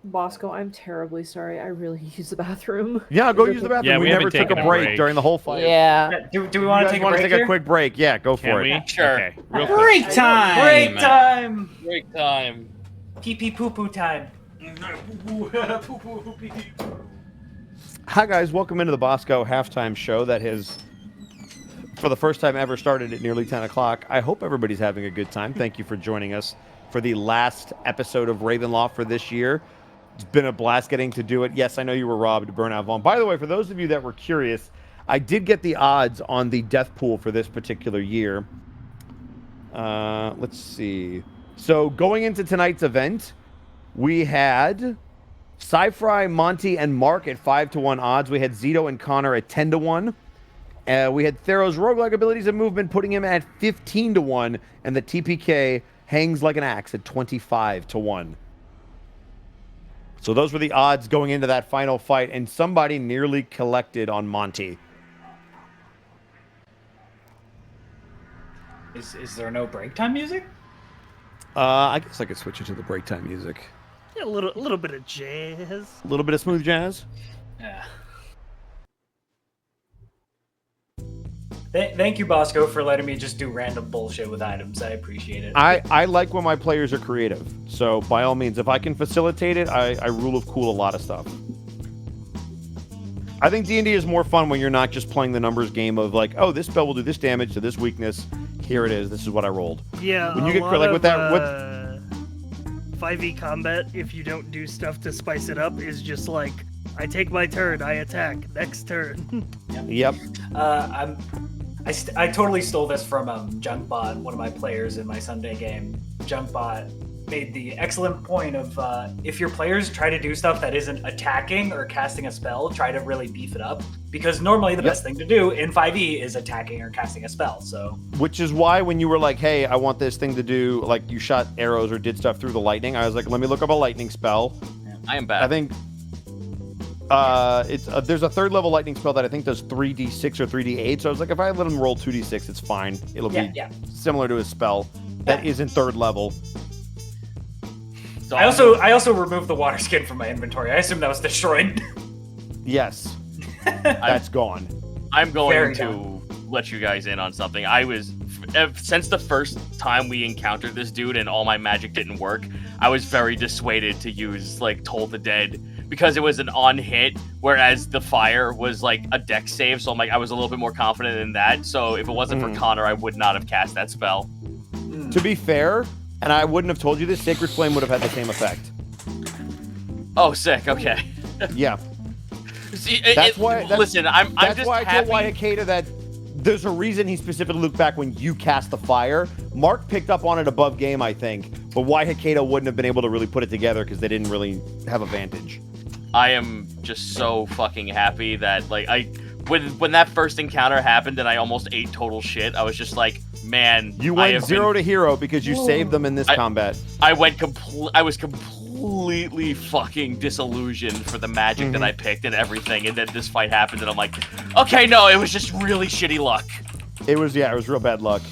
Bosco, I'm terribly sorry. I really use the bathroom. Yeah, go use the bathroom. Yeah, we never haven't took a taken a break break. during the whole fight. Yeah. Do we You want to guys take want a to break take here? a quick break? Yeah, go Can for we? it. Sure. Okay, real quick. Break time. Break time. break time. Pee pee poo poo time. Hi guys, welcome into the Bosco halftime show that has, for the first time ever, started at nearly 10 o'clock. I hope everybody's having a good time. Thank you for joining us for the last episode of Ravenloft for this year. It's been a blast getting to do it. Yes, I know you were robbed, Burnout Vaughn. By the way, for those of you that were curious, I did get the odds on the death pool for this particular year. Let's see. So going into tonight's event, we had Sci-Fry, Monty, and Mark at 5-1 odds. We had Zito and Connor at 10-1. We had Thero's roguelike abilities and movement, putting him at 15-1, and the TPK hangs like an axe at 25-1. So those were the odds going into that final fight, and somebody nearly collected on Monty. Is there no break time music? I guess I could switch it to the break time music. Yeah, a little bit of jazz. A little bit of smooth jazz. Yeah. Thank you, Bosco, for letting me just do random bullshit with items. I appreciate it. I like when my players are creative. So by all means, if I can facilitate it, I rule of cool a lot of stuff. I think D&D is more fun when you're not just playing the numbers game of like, oh, this spell will do this damage to this weakness. Here it is. This is what I rolled. Yeah, When you a get lot like of, with that, with 5e combat, if you don't do stuff to spice it up, is just like, I take my turn, I attack, next turn. Yep. I totally stole this from Junkbot, one of my players in my Sunday game. Junkbot made the excellent point of if your players try to do stuff that isn't attacking or casting a spell, try to really beef it up. Because normally the best thing to do in 5e is attacking or casting a spell. So, Which is why when you were like, hey, I want this thing to do, like you shot arrows or did stuff through the lightning, I was like, let me look up a lightning spell. I am back. I think there's a third level lightning spell that I think does 3d6 or 3d8. So I was like, if I let him roll 2d6, it's fine. It'll be similar to his spell that isn't third level. So I also removed the water skin from my inventory. I assume that was destroyed. Yes. That's gone. I'm going Very to let you guys in on something. I was, since the first time we encountered this dude and all my magic didn't work, I was very dissuaded to use, like, Toll the Dead because it was an on hit, whereas the fire was like a dex save. So I'm like, I was a little bit more confident in that. So if it wasn't for Connor, I would not have cast that spell. To be fair, and I wouldn't have told you this, Sacred Flame would have had the same effect. Oh, sick. Okay. Yeah. See, listen, I'm that's just why happy. I told Hikeda that there's a reason he specifically looked back when you cast the fire. Mark picked up on it above game, I think, but why Hikeda wouldn't have been able to really put it together because they didn't really have a vantage. I am just so fucking happy that like when that first encounter happened and I almost ate total shit, I was just like, man, You went 0 to hero because you saved them in this combat. I was completely fucking disillusioned for the magic that I picked and everything, and then this fight happened, and I'm like, okay, no, it was just really shitty luck. It was real bad luck.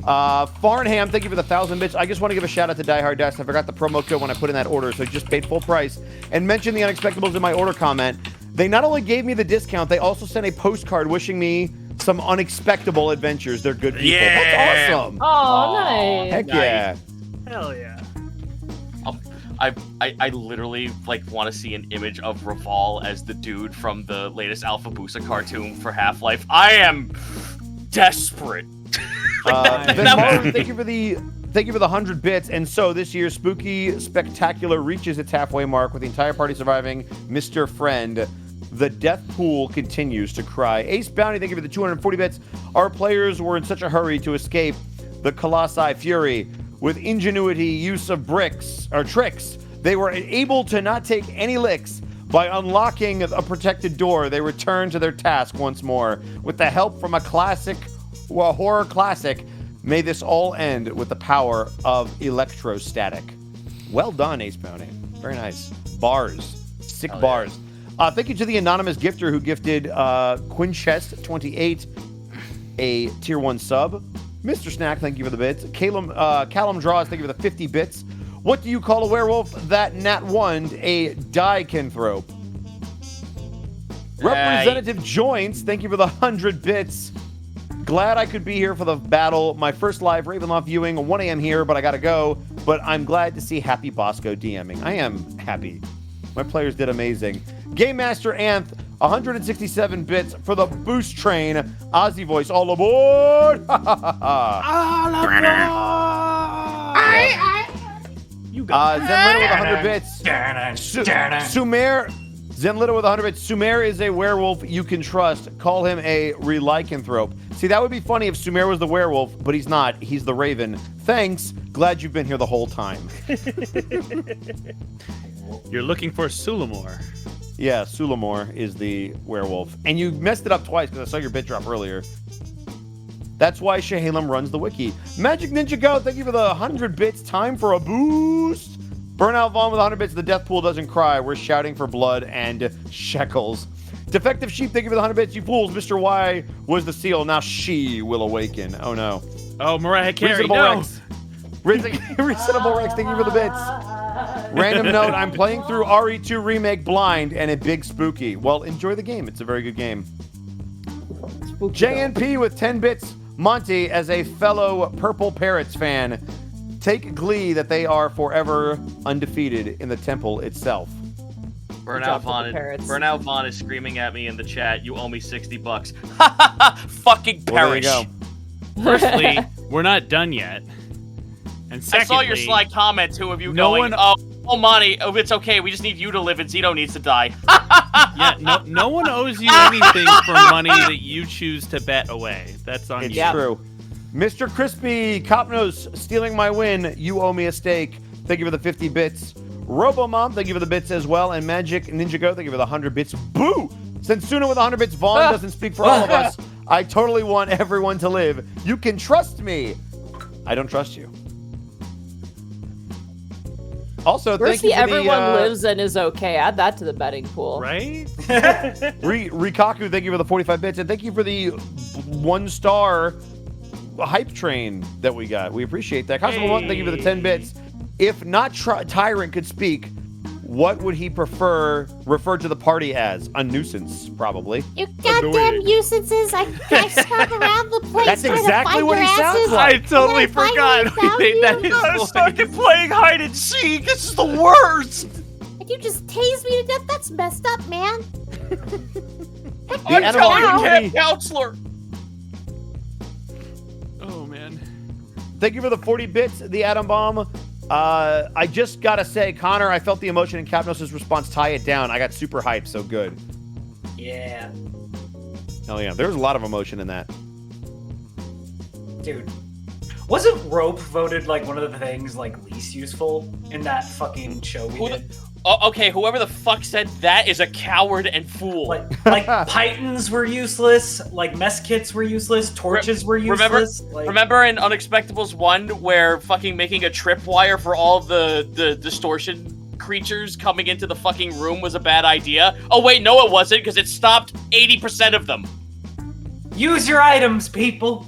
Farnham, thank you for the 1,000 bits. I just want to give a shout out to Die Hard Dust. I forgot the promo code when I put in that order, so I just paid full price and mentioned the Unexpectables in my order comment. They not only gave me the discount, they also sent a postcard wishing me some unexpectable adventures. They're good people. Yeah. That's awesome. Oh, nice. Heck yeah. Hell yeah. I literally like want to see an image of Raval as the dude from the latest Alpha Busa cartoon for Half-Life. I am desperate. Maru, thank you for the 100 bits. And so this year's Spooky Spectacular reaches its halfway mark with the entire party surviving Mr. Friend. The death pool continues to cry. Ace Bounty, thank you for the 240 bits. Our players were in such a hurry to escape the Colossi Fury. With ingenuity, use of tricks, they were able to not take any licks. By unlocking a protected door, they returned to their task once more. With the help from a horror classic, may this all end with the power of electrostatic. Well done, Ace Bounty. Very nice. Bars. Sick bars. Thank you to the anonymous gifter who gifted Quinchest28 a tier 1 sub. Mr. Snack, thank you for the bits. Callum Draws, thank you for the 50 bits. What do you call a werewolf that nat 1'd a dicanthrope? Representative Joints, thank you for the 100 bits. Glad I could be here for the battle. My first live Ravenloft viewing, 1 a.m. here, but I gotta go. But I'm glad to see Happy Bosco DMing. I am happy. My players did amazing. Game Master Anth, 167 bits for the boost train. Ozzy voice, all aboard! All aboard! You got Zenlito with 100 bits. Sumer, Zenlito with 100 bits. Sumer is a werewolf you can trust. Call him a lycanthrope. See, that would be funny if Sumer was the werewolf, but he's not. He's the raven. Thanks. Glad you've been here the whole time. You're looking for Sulamore. Yeah, Sulamore is the werewolf. And you messed it up twice because I saw your bit drop earlier. That's why Shahalem runs the wiki. Magic Ninja Go, thank you for the 100 bits. Time for a boost. Burnout Vaughn with 100 bits. The death pool doesn't cry. We're shouting for blood and shekels. Defective Sheep, thank you for the 100 bits. You fools, Mr. Y was the seal. Now she will awaken. Oh, no. Oh, Mariah Carey, Reasonable no. Rex. Reasonable Rex, thank you for the bits. Random note, I'm playing through RE2 Remake blind and a big spooky. Well, enjoy the game. It's a very good game. JNP with 10 bits. Monty, as a fellow Purple Parrots fan, take glee that they are forever undefeated in the temple itself. Burnout Vaughn is screaming at me in the chat, you owe me $60. Ha ha ha! Fucking perish! Well, there you go. Firstly, we're not done yet. And secondly, I saw your sly comment, two of you no going, one- oh, Monty, oh, it's okay, we just need you to live and Zito needs to die. yeah, no one owes you anything for money that you choose to bet away. That's on It's you. true. Mr. Crispy, Copnose, stealing my win. You owe me a steak. Thank you for the 50 bits. Robomom, thank you for the bits as well. And Magic Ninja Go, thank you for the 100 bits. Boo! Sensuna with 100 bits. Vaughn doesn't speak for all of us. I totally want everyone to live. You can trust me. I don't trust you. Also, thank you for everyone the, lives and is okay. Add that to the betting pool. Right? Rikaku, thank you for the 45 bits. And thank you for the 1-star hype train that we got. We appreciate that. Constable One, thank you for the 10 bits. If not Tyrant could speak, what would he refer to the party as? A nuisance, probably. You goddamn nuisances! I stalk around the place. That's trying to exactly find what your he sounds asses, like. I totally and I forgot finally we made that found you. his voice. Fucking playing hide and seek, this is the worst! I And you just tased me to death? That's messed up, man. I'm animal telling you, community- counselor. Oh man. Thank you for the 40 bits, the Atom Bomb. I just gotta say, Connor, I felt the emotion in Capnos' response. Tie it down. I got super hyped, so good. Yeah, Hell yeah, there was a lot of emotion in that. dude. Wasn't rope voted like one of the things like least useful in that fucking show we Who the- did? Oh, okay, whoever the fuck said that is a coward and fool. Like pythons were useless, like mess kits were useless, torches were useless. Remember in Unexpectables 1 where fucking making a tripwire for all of the distortion creatures coming into the fucking room was a bad idea? Oh wait, no it wasn't, because it stopped 80% of them. Use your items, people.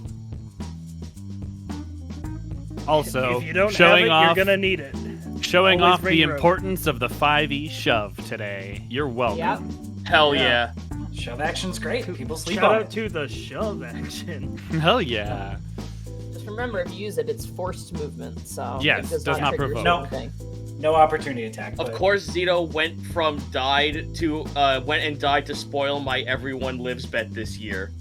Also, If you don't showing have it, off, you're gonna need it. showing Always off the bring rope. importance of the 5e shove today. You're welcome. Yep. Hell yeah. Shove action's great. People sleep Shout on out it. to the shove action. Hell yeah. Just remember, if you use it, it's forced movement, so Yes, it does not trigger provoke. No. anything. No opportunity attack. Of but- course Zito went and died to spoil my everyone lives bet this year.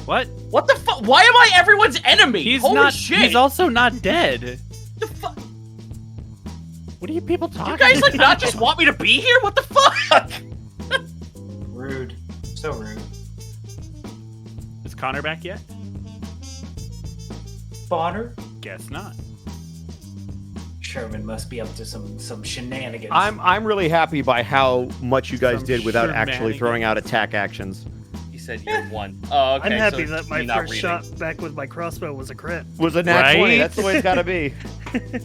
What? What the fuck? Why am I everyone's enemy? He's Holy not. shit. He's also not dead. The fuck? What are you people talking? You guys like not just want me to be here? What the fuck? Rude. So rude. Is Connor back yet? Bonner? Guess not. Sherman must be up to some shenanigans. I'm really happy by how much you guys Some did without actually shenanigans. throwing out attack actions. He said you won. Oh, okay. I'm happy so that my me not first reading. shot back with my crossbow was a crit. Was a nat 20. Right? That's the way it's gotta be.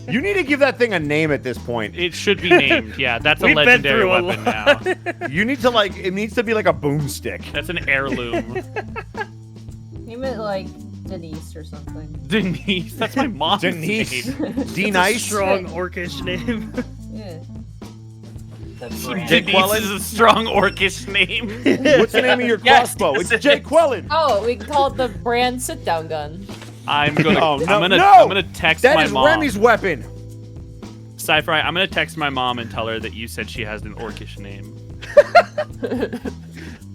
You need to give that thing a name at this point. It should be named. Yeah, that's a We've been legendary through a weapon lot. now. You need to it needs to be like a boomstick. That's an heirloom. Name it like Denise or something. Denise. That's my mom's Denise. name. D nice. Strong orcish name. Yeah. The brand. Denise is a strong orcish name. What's the name of your Yes, crossbow? yes, It's it Jake is. Quellen. Oh, we can call it the brand sit-down gun. I'm gonna. Oh, no, I'm no! gonna text That my is mom. Remy's weapon. Sci-Fi. I'm gonna text my mom and tell her that you said she has an orcish name.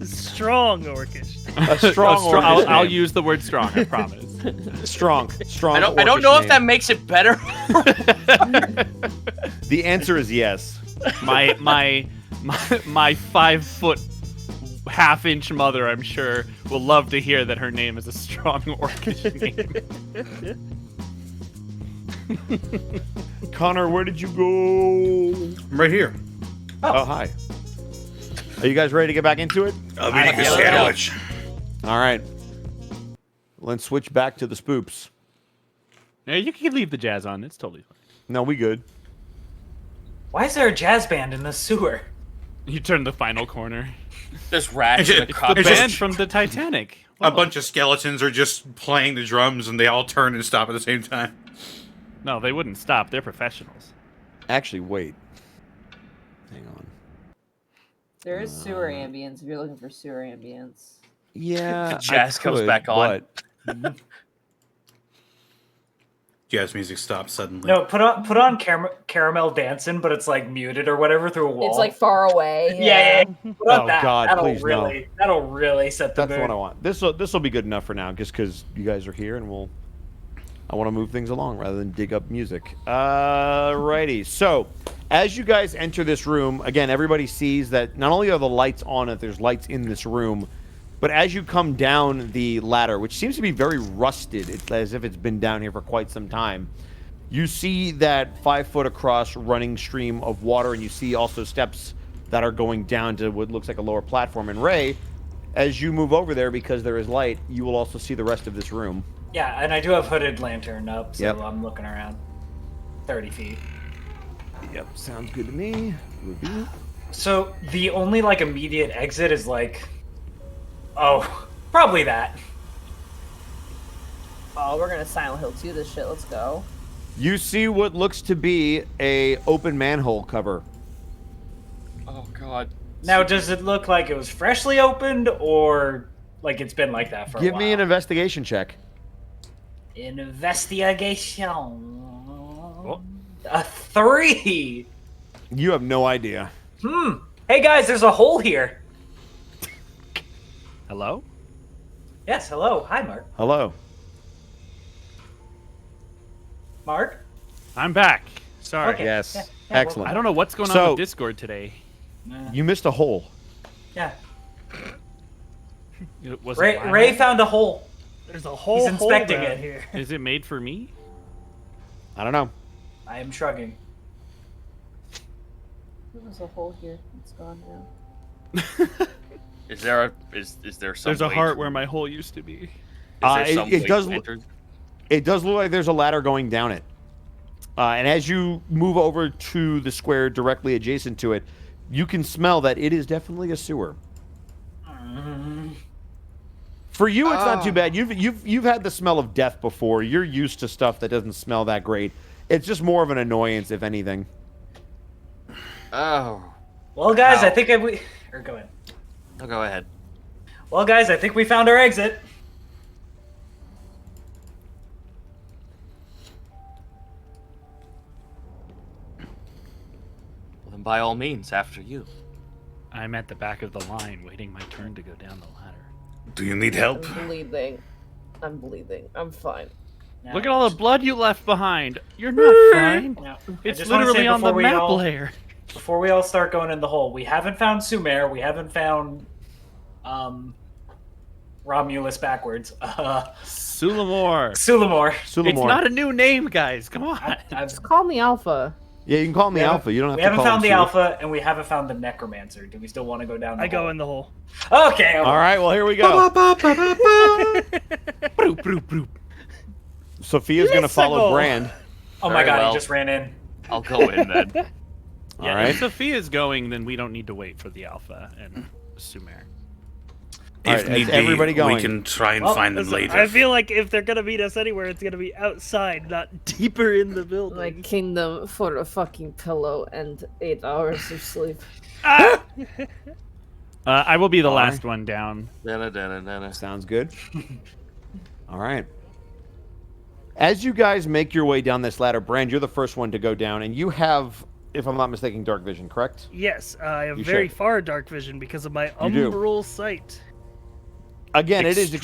Strong orcish. A strong orcish I'll name. use the word strong. I promise. Strong. I don't know orcish if that name. makes it better. The answer is yes. My 5-foot half-inch mother, I'm sure, will love to hear that her name is a strong orcish name. Connor, where did you go? I'm right here. Oh, hi. Are you guys ready to get back into it? I'll be like a sandwich. All right. Let's switch back to the spoops. Yeah, you can leave the jazz on. It's totally fine. No, we good. Why is there a jazz band in the sewer? You turn the final corner. There's rats in the It's crop. the It's band just- from the Titanic. A bunch of skeletons are just playing the drums, and they all turn and stop at the same time. No, they wouldn't stop. They're professionals. Actually, wait. Hang on. There is sewer ambience if you're looking for sewer ambience. Yeah. Jazz I comes could, back on. but- Jazz music stops suddenly. No, put on caramel dancing, but it's like muted or whatever through a wall. It's like far away. yeah. Put on Oh, that. God, that'll please, no. really set the That's mood. what I want. This will be good enough for now, just because you guys are here, and I want to move things along rather than dig up music. Righty. So, as you guys enter this room, again, everybody sees that not only are the lights on, that there's lights in this room, but as you come down the ladder, which seems to be very rusted, it's as if it's been down here for quite some time, you see that 5 foot across running stream of water, and you see also steps that are going down to what looks like a lower platform. And Ray, as you move over there, because there is light, you will also see the rest of this room. Yeah, and I do have hooded lantern up, so Yep. I'm looking around. 30 feet. Yep, sounds good to me. Review. So the only like immediate exit is like, oh, probably that. Oh, we're gonna Silent Hill 2 this shit. Let's go. You see what looks to be a open manhole cover. Oh god. Now, does it look like it was freshly opened or like it's been like that for a Give while? me an investigation check. Investigation. A 3. You have no idea. Hey guys, there's a hole here. Hello? Yes, hello. Hi, Mark. Hello. Mark? I'm back. Sorry. Okay. Yes. Yeah, Excellent. I don't know what's going on So- with Discord today. You missed a hole. Yeah. Was Ray, it live? Ray found a hole. There's a whole He's inspecting hole down it. here. Is it made for me? I don't know. I am shrugging. There was a hole here. It's gone now. Is there some? There's a way heart to- where my hole used to be. Is there some it way does to look- enter? It does look like there's a ladder going down it. And as you move over to the square directly adjacent to it, you can smell that it is definitely a sewer. For you, it's not too bad. You've had the smell of death before. You're used to stuff that doesn't smell that great. It's just more of an annoyance, if anything. Oh. Well, guys, Ow. I think we. Or go ahead. No, go ahead. Well, guys, I think we found our exit. Well, then by all means, after you. I'm at the back of the line waiting my turn to go down the ladder. Do you need help? I'm bleeding. I'm bleeding. I'm fine. Look at all the blood you left behind. You're not fine. Yeah. It's I just wanna literally say on the before we map all- layer. Before we all start going in the hole, we haven't found Sumer. We haven't found Romulus backwards. Sulamore. Sulamore. It's not a new name, guys. Come on. Just call me Alpha. Yeah, you can call me We haven't- Alpha. You don't have We to haven't call found him the Sewer. Alpha, and we haven't found the Necromancer. Do we still want to go down the I hole? go in the hole. Okay. All right, well, here we go. Broop, broop, broop. Sophia's going to follow Listen. Brand. Oh my Very god, well. he just ran in. I'll go in then. Yeah, All right. if Sophia's going, then we don't need to wait for the Alpha and Sumer. All If right, need is be, everybody going? we can try and Well, find them Listen, later. I feel like if they're gonna meet us anywhere, it's gonna be outside, not deeper in the building. My kingdom for a fucking pillow and 8 hours of sleep. I will be the All last right. one down. Da-na-da-na-na-na. Sounds good. All right. As you guys make your way down this ladder, Brand, you're the first one to go down, and you have, if I'm not mistaken, dark vision, correct? Yes, I have You very should. far dark vision because of my You do. umbral sight. Again, it is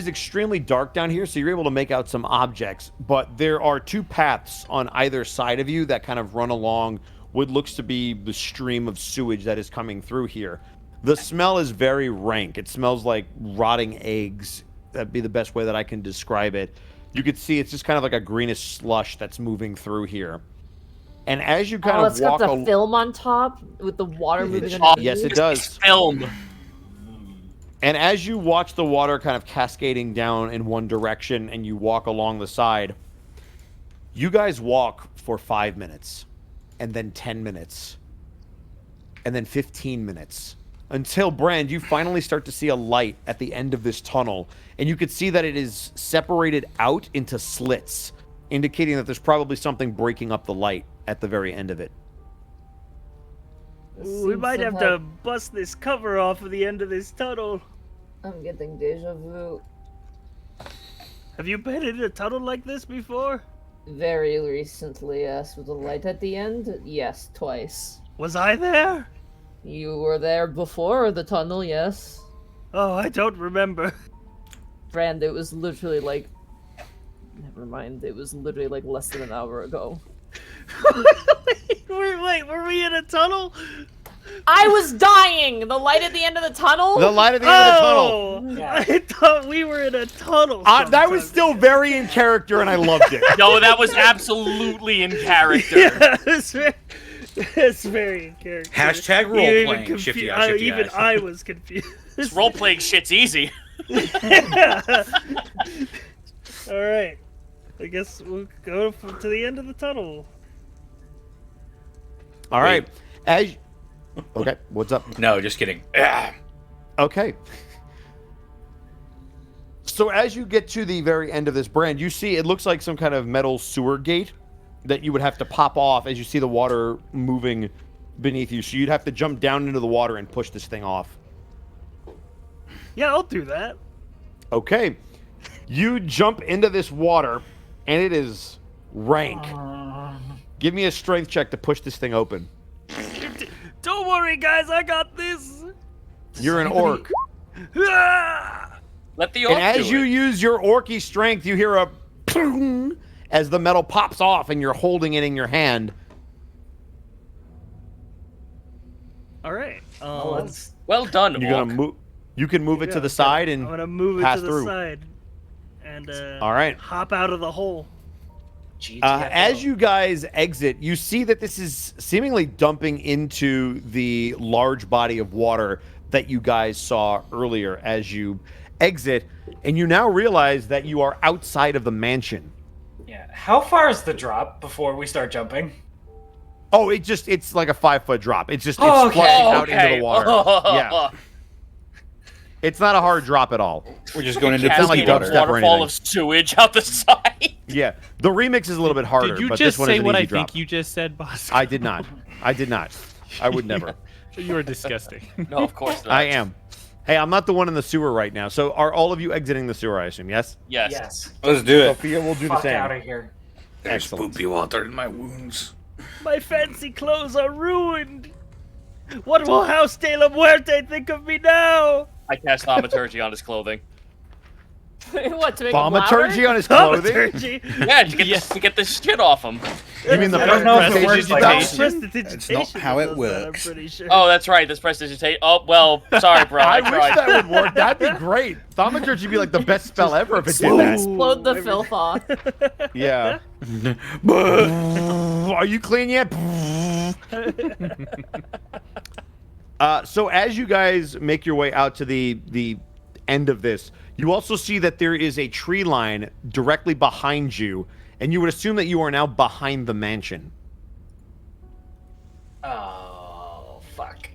extremely dark down here, so you're able to make out some objects, but there are two paths on either side of you that kind of run along what looks to be the stream of sewage that is coming through here. The smell is very rank. It smells like rotting eggs. That'd be the best way that I can describe it. You could see it's just kind of like a greenish slush that's moving through here. And as you kind Oh, of it's got walk the film on top with the water moving It- underneath. yes, it does. Film. And as you watch the water kind of cascading down in one direction and you walk along the side, you guys walk for 5 minutes, and then 10 minutes, and then 15 minutes. Until, Brand, you finally start to see a light at the end of this tunnel, and you could see that it is separated out into slits, indicating that there's probably something breaking up the light at the very end of it. We might have to bust this cover off of the end of this tunnel. I'm getting deja vu. Have you been in a tunnel like this before? Very recently, yes. With a light at the end? Yes, twice. Was I there? You were there before the tunnel, yes. Oh, I don't remember. Brand, it was literally like... Never mind, it was literally like less than an hour ago. Wait, were we in a tunnel? I was dying! The light at the end of the tunnel? The light at the end of the tunnel. Oh, Yeah. I thought we were in a tunnel. That was sometime. still very in character, and I loved it. No, that was absolutely in character. Yeah, it's very in character. Hashtag You role even playing. confu- Shifty eyes, shifty even eyes. I was confused. This role-playing shit's easy. All right. I guess we'll go to the end of the tunnel. All right. Okay, what's up? No, just kidding. Ah. Okay. So as you get to the very end of this, Brand, you see it looks like some kind of metal sewer gate that you would have to pop off as you see the water moving beneath you. So you'd have to jump down into the water and push this thing off. Yeah, I'll do that. Okay. You jump into this water, and it is rank. Give me a strength check to push this thing open. Don't worry, guys. I got this. You're an orc. Ah! Let the orc And as do you it. use your orky strength, you hear a as the metal pops off and you're holding it in your hand. All right. Well done, You're orc. gonna move. You can move it to the side and I'm gonna move it pass to the through. side and All right. hop out of the hole. As you guys exit, you see that this is seemingly dumping into the large body of water that you guys saw earlier as you exit, and you now realize that you are outside of the mansion. Yeah. How far is the drop before we start jumping? Oh, it's like a 5-foot drop. It's just Oh, it's okay. flushing out Okay. into the water. Yeah. It's not a hard drop at all. We're just going into It's not like Cascade dubstep of or waterfall anything. of sewage out the side. Yeah. The remix is a little bit harder, Did you but just this one say is an what easy I drop. think you just said, Bosco? I did not. I did not. I would never. You are disgusting. No, of course not. I am. Hey, I'm not the one in the sewer right now. So are all of you exiting the sewer, I assume? Yes? Yes. Yes. Let's do it. Sophia will do the Fuck same. out of here. There's Excellent. poopy water in my wounds. My fancy clothes are ruined. What will House de la Muerte think of me now? I cast thaumaturgy on his clothing. What, to make him louder? Thaumaturgy on his clothing? Thaumaturgy. Yeah, to get this shit off him. You mean the I don't know if it works like that. That's not how it works. I'm pretty sure. Oh, that's right. This prestidigitation. Oh, well, sorry, bro. I I wish tried. that would work. That'd be great. Thaumaturgy would be like the best spell ever if it did that. Explode the filth off. Yeah. Are you clean yet? So as you guys make your way out to the end of this, you also see that there is a tree line directly behind you, and you would assume that you are now behind the mansion. Oh, fuck.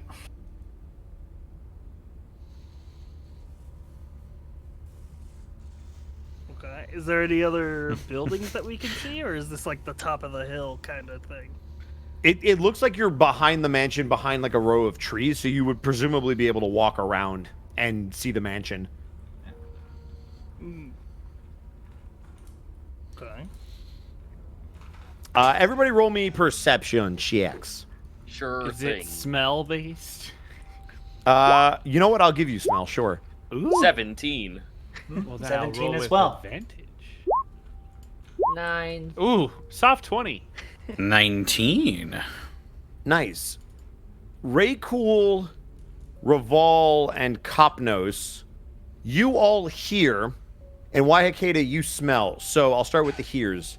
Okay. Is there any other buildings that we can see, or is this like the top of the hill kind of thing? It looks like you're behind the mansion, behind like a row of trees, so you would presumably be able to walk around and see the mansion. Okay. Everybody roll me perception checks. Sure Is thing. it smell based? You know what? I'll give you smell, sure. Ooh. 17. Well, then I'll 17 roll as with well. advantage. 9. Ooh, soft 20. 19. Nice. Raycool, Reval, and Kopnos, you all hear, and Waihakeda, you smell. So I'll start with the hears.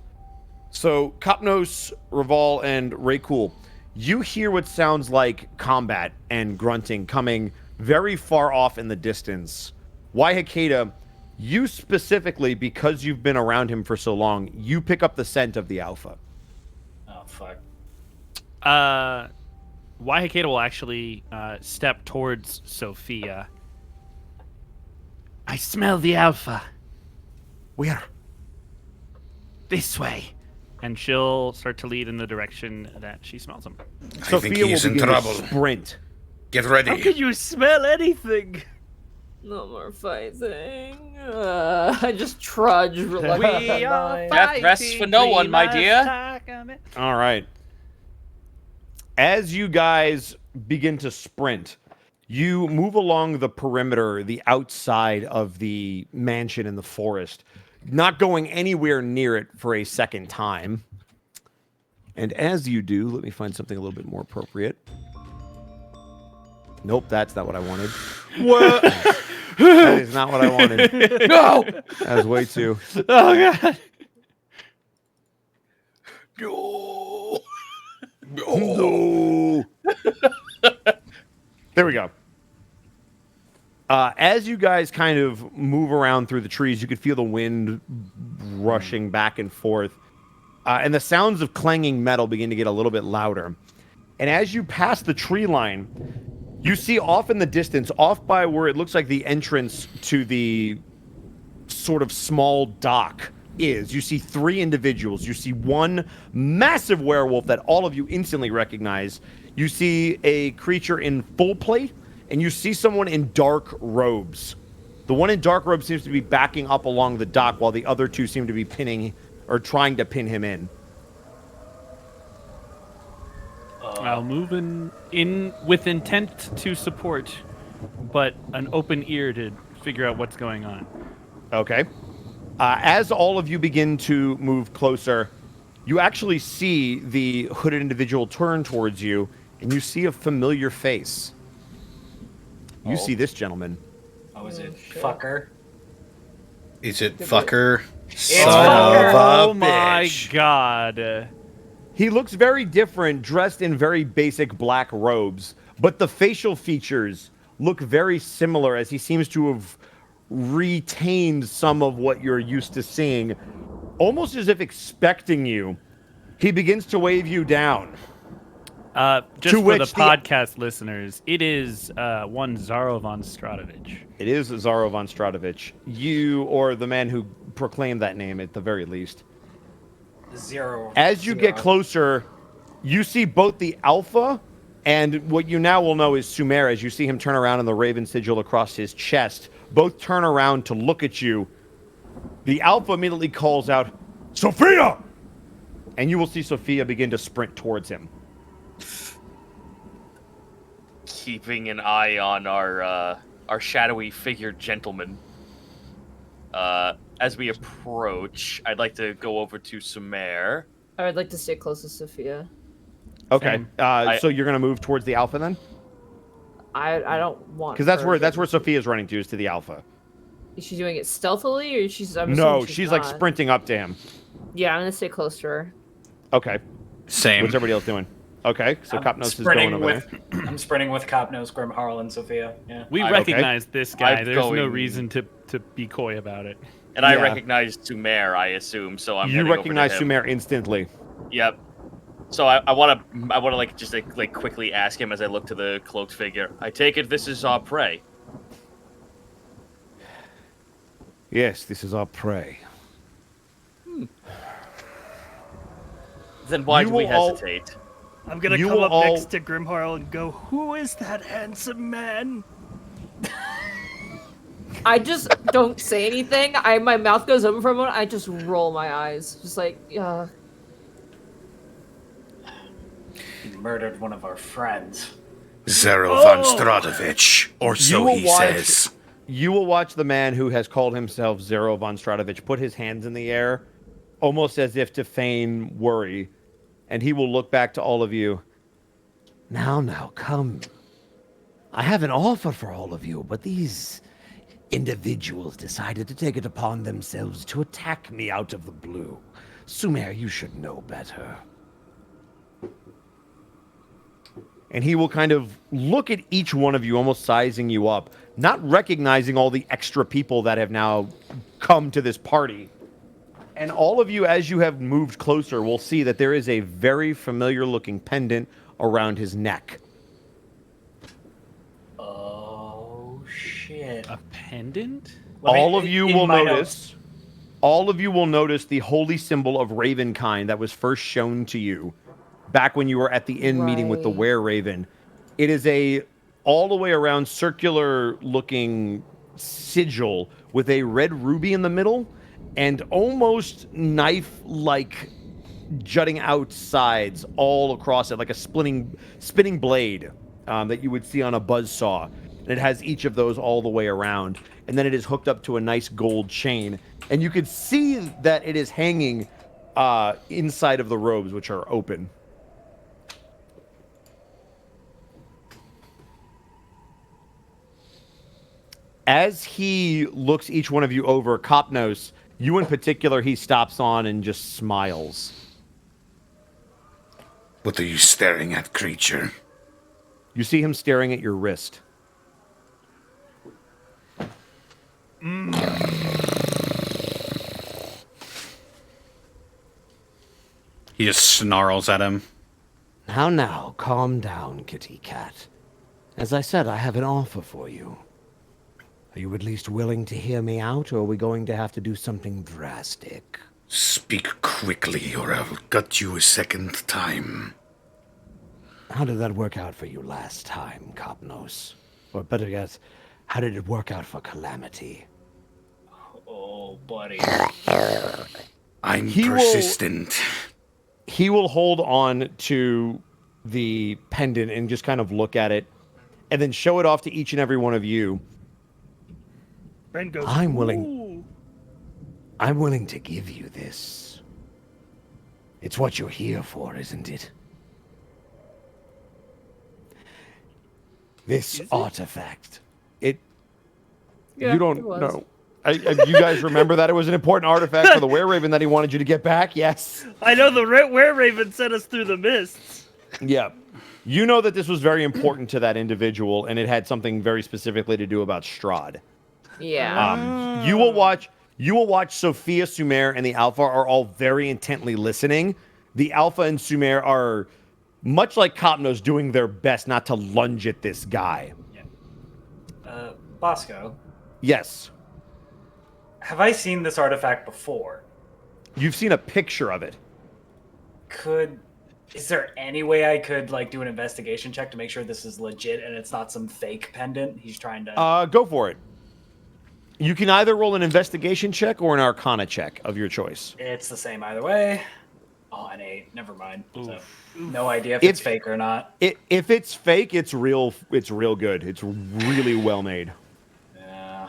So Kopnos, Reval, and Raycool, you hear what sounds like combat and grunting coming very far off in the distance. Waihakeda, you specifically, because you've been around him for so long, you pick up the scent of the Alpha. Oh, fuck. Waihakeda will actually step towards Sophia. I smell the alpha. Where? This way. And she'll start to lead in the direction that she smells him. I Sophia think he's will in begin to trouble. sprint. Get How ready. can you smell anything? No more fighting. I just trudge reluctantly. We are Death rests for no one, my dear. All right. As you guys begin to sprint, you move along the perimeter, the outside of the mansion in the forest, not going anywhere near it for a second time. And as you do, let me find something a little bit more appropriate. Nope, that's not what I wanted. What? That is not what I wanted. No! That was way too. Oh, God. No! No. There we go. As you guys kind of move around through the trees, you could feel the wind rushing back and forth. And the sounds of clanging metal begin to get a little bit louder. And as you pass the tree line, you see off in the distance, off by where it looks like the entrance to the sort of small dock is, you see three individuals. You see one massive werewolf that all of you instantly recognize. You see a creature in full plate, and you see someone in dark robes. The one in dark robes seems to be backing up along the dock, while the other two seem to be pinning or trying to pin him in. I'll move in with intent to support, but an open ear to figure out what's going on. Okay. As all of you begin to move closer, you actually see the hooded individual turn towards you, and you see a familiar face. You see this gentleman. Oh, is it fucker? Is it fucker? It's Son fucker. of a Oh my bitch. god. He looks very different, dressed in very basic black robes, but the facial features look very similar as he seems to have retained some of what you're used to seeing. Almost as if expecting you, he begins to wave you down. Just To for the which the- podcast listeners, it is one Zaro von Stradovich. It is Zaro von Stradovich. You, or the man who proclaimed that name at the very least. Zero. As you get closer, you see both the Alpha and what you now will know is Sumer, as you see him turn around and the Raven sigil across his chest. Both turn around to look at you. The Alpha immediately calls out, "Sophia!" And you will see Sophia begin to sprint towards him. Keeping an eye on our shadowy figured gentleman. As we approach, I'd like to go over to Sumer. I would like to stay close to Sophia. Okay, so you're going to move towards the Alpha then? I don't want. Because that's her where to- Sophia's running to, is to the Alpha. Is she doing it stealthily, or she's? I'm No, assuming she's like not. sprinting up to him. Yeah, I'm gonna stay close to her. Okay. Same. What's everybody else doing? Okay, so I'm Copnos is sprinting going over with. there. I'm sprinting with Copnose, Grim Harl, and Sophia. Yeah. We Okay. recognize this guy. I'm There's no going- reason to be coy about it. And I Yeah. recognize Sumer, I assume, so I'm You heading over to recognize him. Sumer instantly. Yep. So I want to like just like quickly ask him as I look to the cloaked figure. I take it this is our prey. Yes, this is our prey. Then why You do we will all- hesitate? I'm gonna You come will up all- next to Grimharl and go, "Who is that handsome man?" I just don't say anything. My mouth goes open for a moment. I just roll my eyes, just like, He murdered one of our friends. Zero von Stradovich, or You so will he watch- says. You will watch the man who has called himself Zero von Stradovich put his hands in the air, almost as if to feign worry, and he will look back to all of you. Now, come. I have an offer for all of you, but these individuals decided to take it upon themselves to attack me out of the blue. Sumer, you should know better. And he will kind of look at each one of you, almost sizing you up, not recognizing all the extra people that have now come to this party. And all of you, as you have moved closer, will see that there is a very familiar looking pendant around his neck. Oh shit! A pendant? All of you will my notice. All of you will notice the holy symbol of Ravenkind that was first shown to you back when you were at the inn meeting with the Right. Were-Raven. It is a all the way around circular looking sigil with a red ruby in the middle and almost knife-like jutting out sides all across it, like a spinning blade that you would see on a buzzsaw. And it has each of those all the way around. And then it is hooked up to a nice gold chain. And you could see that it is hanging inside of the robes, which are open. As he looks each one of you over, Copnos, you in particular, he stops on and just smiles. What are you staring at, creature? You see him staring at your wrist. He just snarls at him. Now, calm down, kitty cat. As I said, I have an offer for you. Are you at least willing to hear me out, or are we going to have to do something drastic? Speak quickly, or I'll gut you a second time. How did that work out for you last time, Copnos? Or better yet, how did it work out for Calamity? Oh, buddy. I'm He will- persistent. He will hold on to the pendant and just kind of look at it, and then show it off to each and every one of you. Ren goes, I'm willing. "Ooh." I'm willing to give you this. It's what you're here for, isn't it? This artifact. Yeah, You don't it was. know. You guys remember that it was an important artifact for the Were-Raven that he wanted you to get back? Yes. I know the Were-Raven sent us through the mists. Yeah. You know that this was very important to that individual, and it had something very specifically to do about Strahd. Yeah. You will watch Sophia, Sumer, and the Alpha are all very intently listening. The Alpha and Sumer are, much like Copnos, doing their best not to lunge at this guy. Bosco, Yes. have I seen this artifact before? You've seen a picture of it. Is there any way I could like do an investigation check to make sure this is legit and it's not some fake pendant he's trying to... Go for it. You can either roll an investigation check or an arcana check of your choice. It's the same either way. Oh, an 8. Never mind. So, no idea if it's fake or not. If it's fake, it's real good. It's really well made. Yeah.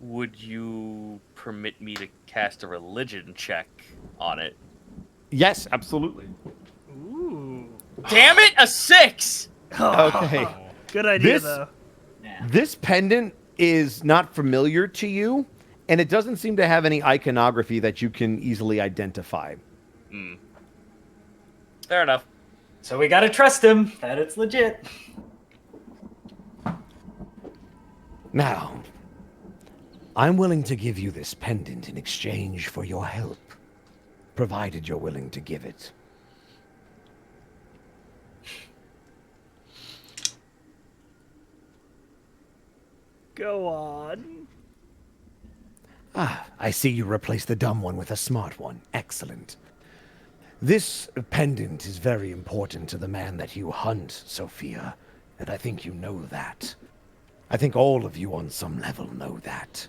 Would you permit me to cast a religion check on it? Yes, absolutely. Ooh. Damn it, a 6! Okay. Good idea, This- though. This pendant is not familiar to you, and it doesn't seem to have any iconography that you can easily identify. Fair enough. So we gotta trust him that it's legit. Now, I'm willing to give you this pendant in exchange for your help, provided you're willing to give it. Go on. Ah, I see you replaced the dumb one with a smart one. Excellent. This pendant is very important to the man that you hunt, Sophia, and I think you know that. I think all of you on some level know that.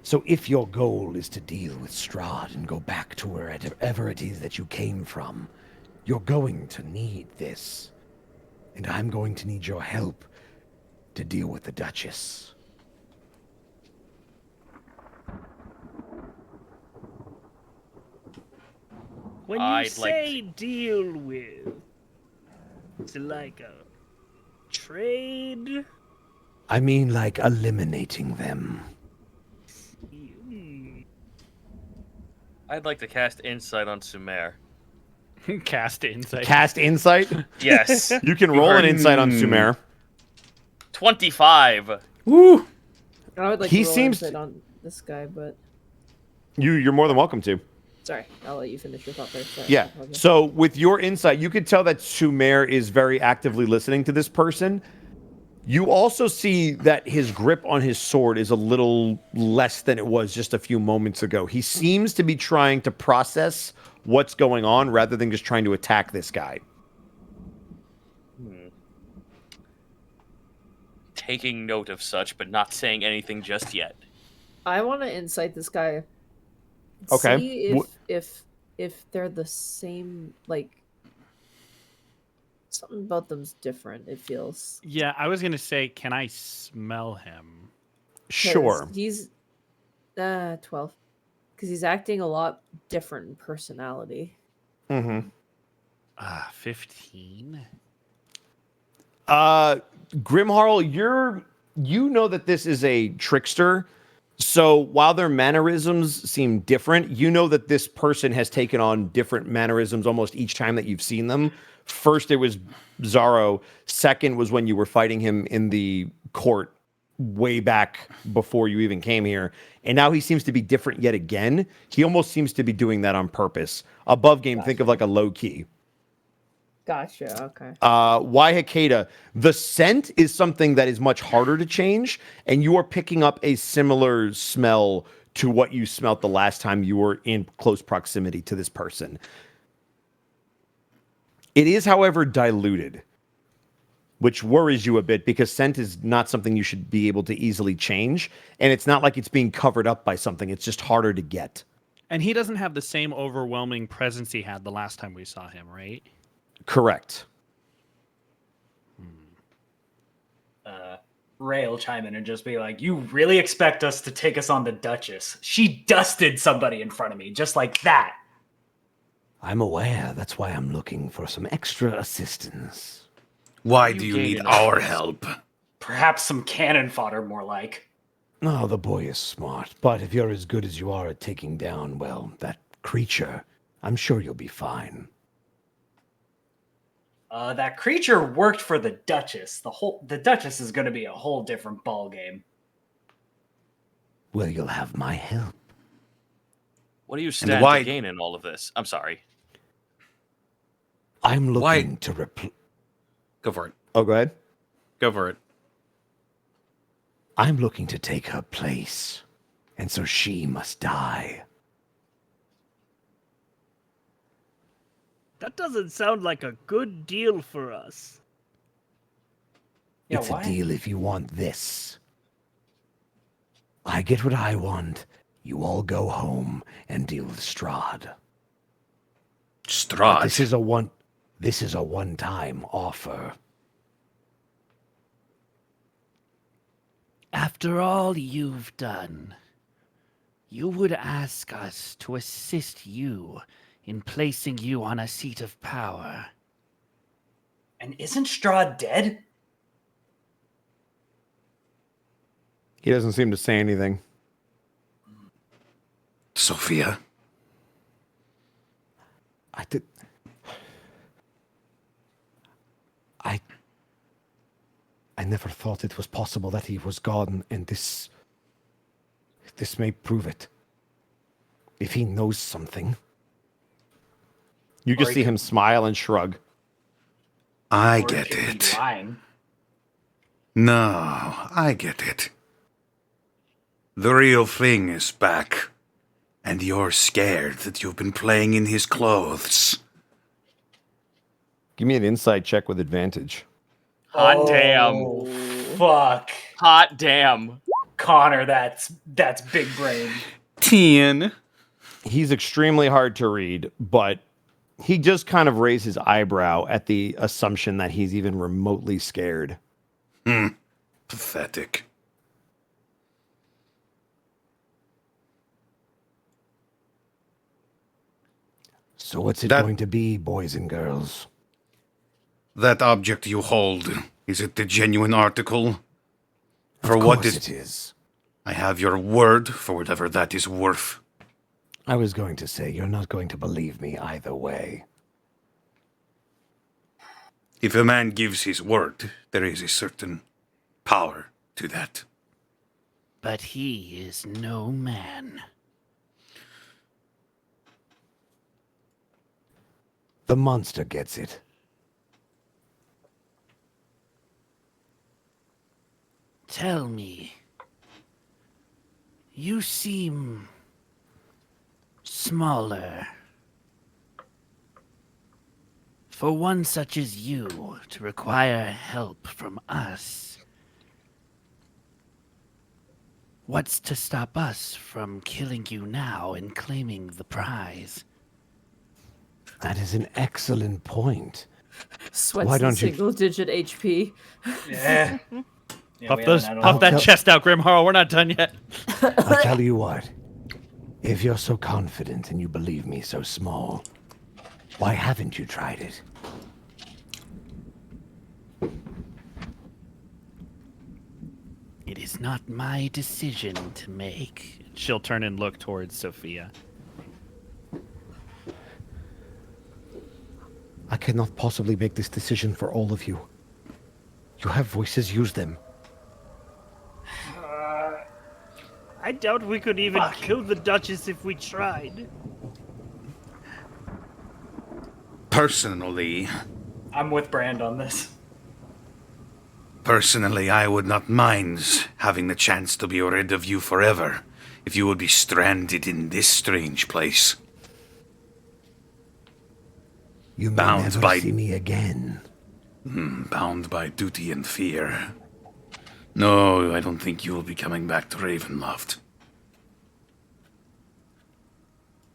So if your goal is to deal with Strahd and go back to wherever it is that you came from, you're going to need this. And I'm going to need your help to deal with the Duchess. When you I'd like say deal with, it's like a trade. I mean, like eliminating them. I'd like to cast Insight on Sumer. Cast insight. Cast insight? Yes. You can roll an insight on Sumer. 25. Woo! I would like He to roll seems- insight on this guy, but You're more than welcome to. sorry, I'll let you finish your thought there. Sorry. Yeah. Okay. So with your insight, you could tell that Sumer is very actively listening to this person. You also see that his grip on his sword is a little less than it was just a few moments ago. He seems to be trying to process what's going on rather than just trying to attack this guy. Taking note of such, but not saying anything just yet. I want to insight this guy. Okay. See if they're the same. Like something about them's different. It feels. Yeah, I was gonna say, can I smell him? 'Cause Sure. He's 12, because he's acting a lot different in personality. Mm-hmm. 15. Grimharl, you know that this is a trickster. So while their mannerisms seem different, you know that this person has taken on different mannerisms almost each time that you've seen them. First, it was Zaro. Second was when you were fighting him in the court way back before you even came here. And now he seems to be different yet again. He almost seems to be doing that on purpose. Above game, think of like a low key. Gotcha. Okay. Why Hikeda? The scent is something that is much harder to change, and you are picking up a similar smell to what you smelt the last time you were in close proximity to this person. It is, however, diluted, which worries you a bit because scent is not something you should be able to easily change, and it's not like it's being covered up by something. It's just harder to get. And he doesn't have the same overwhelming presence he had the last time we saw him, right? Correct. Ray will chime in and just be like, "You really expect us to take us on the Duchess? She dusted somebody in front of me, just like that." I'm aware. That's why I'm looking for some extra assistance. Why do you need our help? Perhaps some cannon fodder, more like. Oh, the boy is smart. But if you're as good as you are at taking down, well, that creature, I'm sure you'll be fine. That creature worked for the Duchess. The Duchess is going to be a whole different ballgame. Well, you'll have my help. What do you stand to gain in all of this? I'm sorry. I'm looking to Go for it. Oh, go ahead. Go for it. I'm looking to take her place, and so she must die. That doesn't sound like a good deal for us. Yeah, It's why? a deal if you want this. I get what I want. You all go home and deal with Strahd. Strahd? This is a one-time offer. After all you've done, you would ask us to assist you in placing you on a seat of power. And isn't Strahd dead? He doesn't seem to say anything. Sophia? I never thought it was possible that he was gone, and this may prove it. If he knows something. You just see him smile and shrug. I get it. No, I get it. The real thing is back, and you're scared that you've been playing in his clothes. Give me an insight check with advantage. Hot damn. Fuck. Hot damn. Connor, that's big brain. 10. He's extremely hard to read, but he just kind of raised his eyebrow at the assumption that he's even remotely scared. Pathetic. So what's it going to be, boys and girls? That object you hold, is it the genuine article? For Of what course it is. I have your word for whatever that is worth. I was going to say, you're not going to believe me either way. If a man gives his word, there is a certain power to that. But he is no man. The monster gets it. Tell me, you seem smaller. For one such as you to require help from us, what's to stop us from killing you now and claiming the prize? That is an excellent point. Sweats Why in don't you- single-digit HP. Yeah. Puff that chest out, Grimharl. We're not done yet. I'll tell you what. If you're so confident and you believe me so small, why haven't you tried it? It is not my decision to make. She'll turn and look towards Sophia. I cannot possibly make this decision for all of you. You have voices, use them. I doubt we could even kill the Duchess if we tried. Personally, I'm with Brand on this. I would not mind having the chance to be rid of you forever if you would be stranded in this strange place. You may Bound never by- see me again. Bound by duty and fear. No, I don't think you will be coming back to Ravenloft.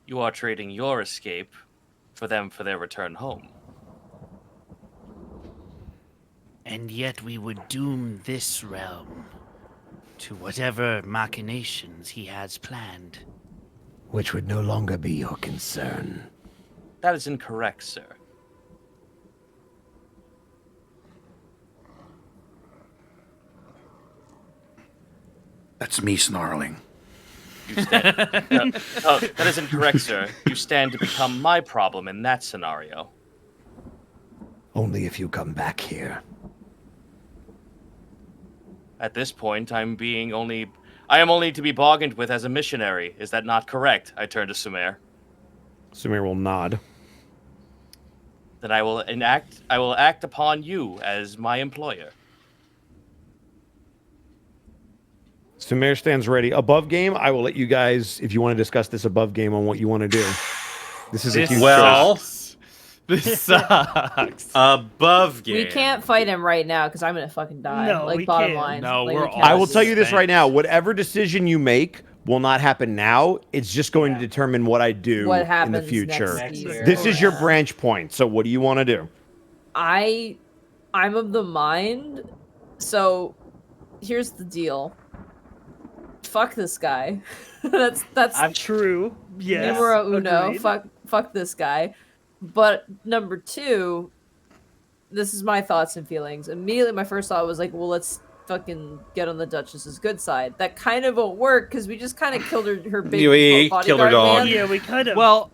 You are trading your escape for them for their return home. And yet we would doom this realm to whatever machinations he has planned. Which would no longer be your concern. That is incorrect, sir. That's me snarling. You stand, that is incorrect, sir. You stand to become my problem in that scenario. Only if you come back here. At this point, I am only to be bargained with as a missionary. Is that not correct? I turn to Sumer. Sumer will nod. Then I will act upon you as my employer. Sumer stands ready. Above game, I will let you guys, if you want to discuss this above game on what you want to do. This is a huge Well, This sucks. above game. We can't fight him right now because I'm gonna fucking die. No, like we bottom can't. line. No, like, we're we all- can't. I will tell you this Thanks. right now. Whatever decision you make will not happen now. It's just going to determine what I do What in happens the future. next year. This is your Yeah. branch point. So what do you want to do? I'm of the mind. So here's the deal. Fuck this guy. that's True. Yes. numero uno. agreed. Fuck this guy. But number two, this is my thoughts and feelings. Immediately, my first thought was like, well, let's fucking get on the Duchess's good side. That kind of won't work because we just kind of killed her big We bodyguard killed her dog. man. Yeah, we kind of. Well,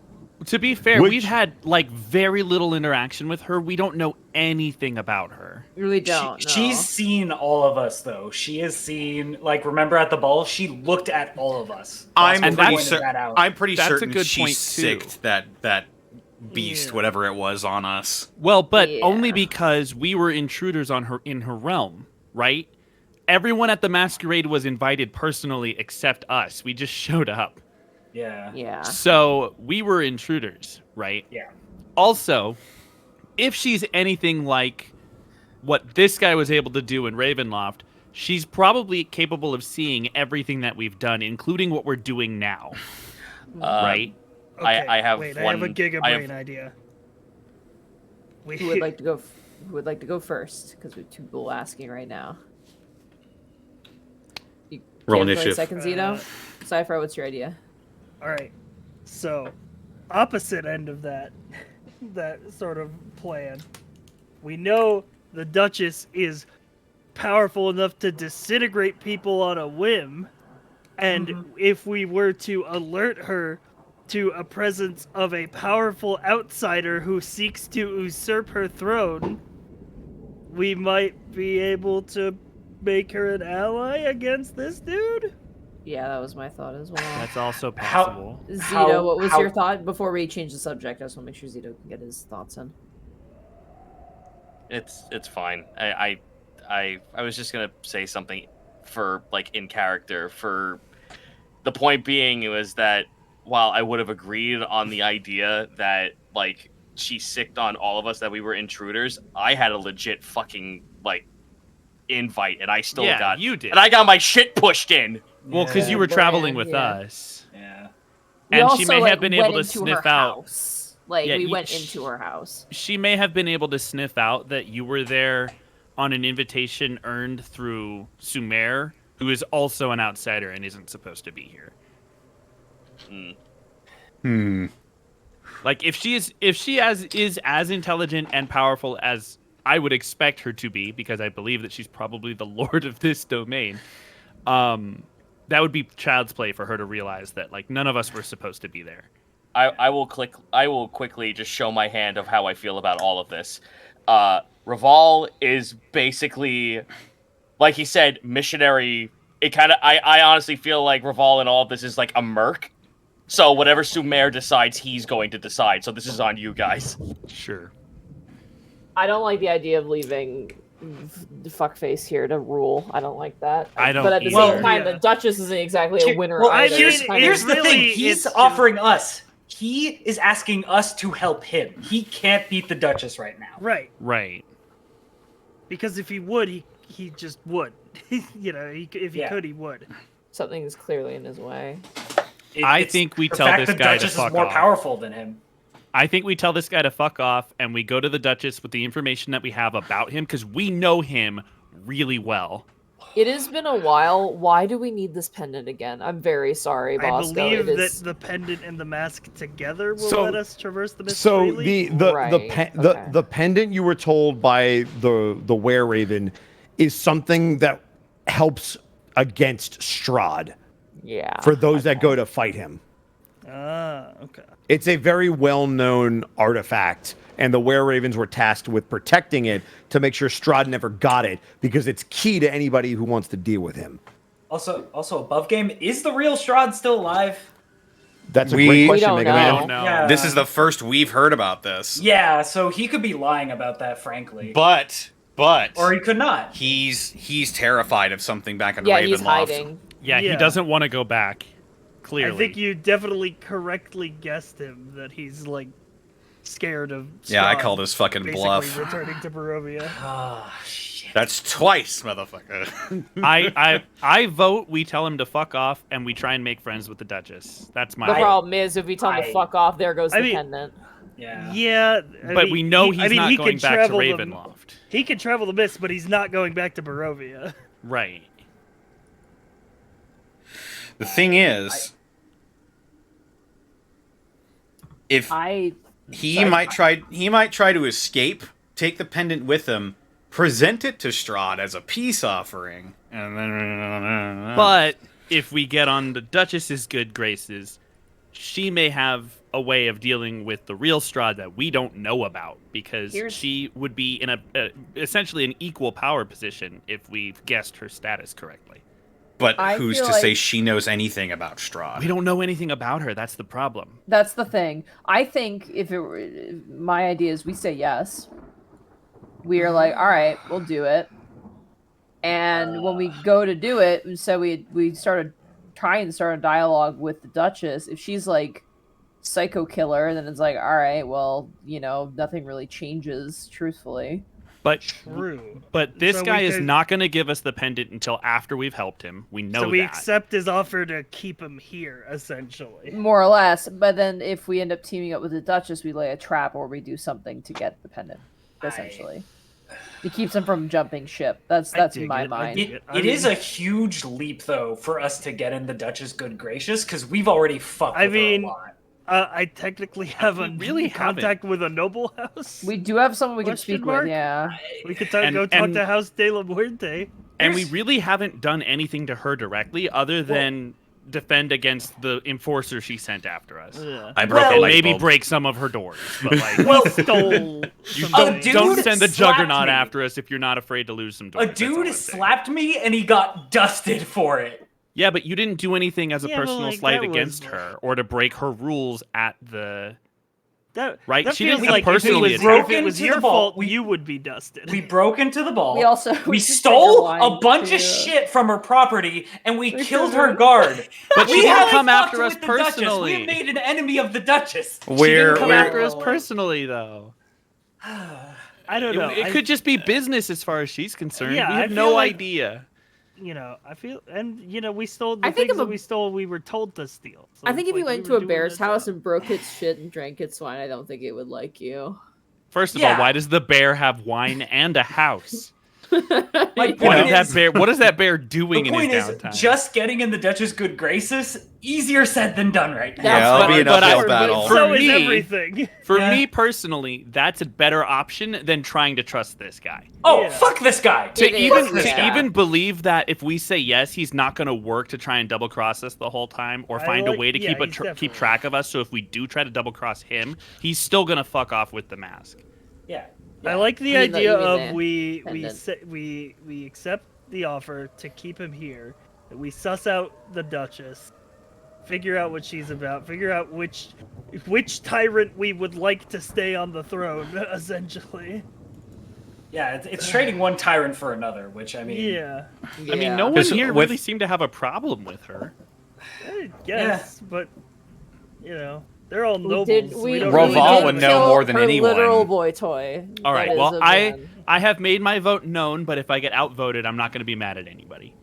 to be fair, Which- we've had like very little interaction with her. We don't know anything about her. We really don't. She's seen all of us, though. She has seen, like, remember at the ball, she looked at all of us. I'm That's pretty, what pointed that out. I'm pretty That's a certain good she point, too. sicked that beast, Yeah. whatever it was, on us. Well, but Yeah. only because we were intruders on her in her realm, right? Everyone at the masquerade was invited personally except us. We just showed up. Yeah. Yeah. So we were intruders, right? Yeah. Also, if she's anything like what this guy was able to do in Ravenloft, she's probably capable of seeing everything that we've done, including what we're doing now, right? Okay, I have wait, one. I have a giga I have- brain idea. We Who would like to go? Who would like to go first? Because we have two people asking right now. You Roll can't play initiative. Second Zito. Cypher, what's your idea? All right. So, opposite end of that sort of plan. We know the Duchess is powerful enough to disintegrate people on a whim, and if we were to alert her to a presence of a powerful outsider who seeks to usurp her throne, we might be able to make her an ally against this dude? Yeah, that was my thought as well. That's also How- possible. Zito, what was how- your thought before we change the subject? I just want to make sure Zito can get his thoughts in. It's fine. I was just gonna say something for like in character. For the point being, it was that while I would have agreed on the idea that like she sicked on all of us that we were intruders, I had a legit fucking like invite, and I still Yeah, got you did. and I got my shit pushed in. Well, because you Yeah, were traveling Brand, with yeah. us. Yeah. We And she also, may like, have been went able to into sniff her out. house. Like, Yeah, we you- went into her house. She may have been able to sniff out that you were there on an invitation earned through Sumer, who is also an outsider and isn't supposed to be here. Like if she is as intelligent and powerful as I would expect her to be, because I believe that she's probably the lord of this domain, that would be child's play for her to realize that like none of us were supposed to be there. I will quickly just show my hand of how I feel about all of this. Raval is basically, like he said, missionary. It kind of, I honestly feel like Raval in all of this is like a merc. So whatever Sumer decides, he's going to decide. So this is on you guys. Sure. I don't like the idea of leaving the fuckface here to rule. I don't like that. I don't But at the either. same time, Yeah. the Duchess isn't exactly a winner. Well, either. here's, It's kind here's of- the really- thing. He's it's just- offering us. He is asking us to help him. He can't beat the Duchess right now. Right. Right. Because if he would, he just would. You know, if he Yeah. could, he would. Something is clearly in his way. I It's think we the tell fact this the guy to Duchess fuck is more off. powerful than him. I think we tell this guy to fuck off, and we go to the Duchess with the information that we have about him, because we know him really well. It has been a while. Why do we need this pendant again? I'm very sorry, I Bosco. believe It that is... the pendant and the mask together will So- let us traverse the mist So freely. Right, okay. the pendant you were told by the Were Raven is something that helps against Strahd Yeah. for those that go to fight him. Ah, okay. It's a very well-known artifact, and the Were Ravens were tasked with protecting it to make sure Strahd never got it, because it's key to anybody who wants to deal with him. Also, above game, is the real Strahd still alive? That's a We- great We question, don't Mega know. Man. I don't know. Yeah. This is the first we've heard about this. Yeah, so he could be lying about that, frankly. But Or he could not. he's terrified of something back in Yeah, Ravenloft. he's hiding. Yeah, he Yeah. doesn't want to go back. Clearly. I think you definitely correctly guessed him that he's like scared of. Yeah, I Strahd call this fucking basically bluff. returning to Barovia. Ah, shit. That's twice, motherfucker. I vote we tell him to fuck off, and we try and make friends with the Duchess. That's my The vote. problem is, if we tell him to fuck off, there goes I the mean- pendant. Yeah. Yeah, But we know he's not he going can back to travel Ravenloft. He can travel the mist, but he's not going back to Barovia. Right. The thing is, if he might try to escape, take the pendant with him, present it to Strahd as a peace offering, and then. But if we get on the Duchess's good graces, she may have a way of dealing with the real Strahd that we don't know about, because she would be in essentially an equal power position if we've guessed her status correctly. But I who's feel to say like- she knows anything about Strahd? We don't know anything about her. That's the problem. That's the thing. I think if it were, my idea is we say yes. We are like, all right, we'll do it. And when we go to do it, so we started trying to start a dialogue with the Duchess. If she's like psycho killer, then it's like, all right, well, nothing really changes, truthfully. But True. But this So guy we is could- not going to give us the pendant until after we've helped him. We know So we that. accept his offer to keep him here, essentially. More or less. But then if we end up teaming up with the Duchess, we lay a trap or we do something to get the pendant, essentially. It keeps him from jumping ship. That's in dig my it. I mind. dig It, I it is mean- a huge leap, though, for us to get in the Duchess' good gracious, because we've already fucked I with her mean, a lot. I technically have a really contact with a noble house. We do have someone we can Question speak mark? with, yeah. We could And- go talk and- to House de la Muerte. And we really haven't done anything to her directly other than defend against the enforcer she sent after us. Yeah. I broke a And light maybe bulb. break some of her doors. But like, Well, Stole. you some- dude don't send the slapped Juggernaut me. after us if you're not afraid to lose some doors. A That's all dude I'm saying. slapped me and he got dusted for it. Yeah, but you didn't do anything as a Yeah, but, personal like, slight that against was- her or to break her rules at the. That, Right? That She feels didn't like personally if attack. it was Broken your to the ball. fault, you would be dusted. We broke into the ball. We also we should take stole line a bunch to- of shit from her property and we We killed should- her guard. But she We didn't haven't come fucked after us with the Duchess. personally. We made an enemy of the Duchess. She We're- didn't come we're- After us us personally, though. I don't know. It could just be business as far as she's concerned. Yeah, we I have feel no like- idea. I feel, and we stole the I think things if that a- we stole. We were told to steal. So I think if it's you like went we to were a doing bear's our house job. and broke its shit and drank its wine, I don't think it would like you. First of Yeah. all, why does the bear have wine and a house? My What, point is that is, bear, what is that bear doing the in his point is, downtime? just getting in the Duchess' good graces, easier said than done right now. Yeah, That's it'll be an but I- uphill battle. for So is me- everything. For Yeah. me personally, that's a better option than trying to trust this guy. Oh, Yeah. fuck this guy. To It is, even yeah. to even believe that if we say yes, he's not going to work to try and double cross us the whole time, or I find a like- way to yeah, keep he's keep definitely- track of us. So if we do try to double cross him, he's still going to fuck off with the mask. Yeah. I like the You mean idea you mean of the we pendant. we accept the offer to keep him here. That we suss out the Duchess, figure out what she's about, figure out which tyrant we would like to stay on the throne, essentially. Yeah, it's trading one tyrant for another, which, I mean... Yeah, I mean, no one 'Cause here with- really seemed to have a problem with her. I guess, but they're all We nobles. did. We We, don't Roval we really did would know kill more than her anyone. Literal boy toy. All right, That well, is a I man. have made my vote known, but if I get outvoted, I'm not going to be mad at anybody.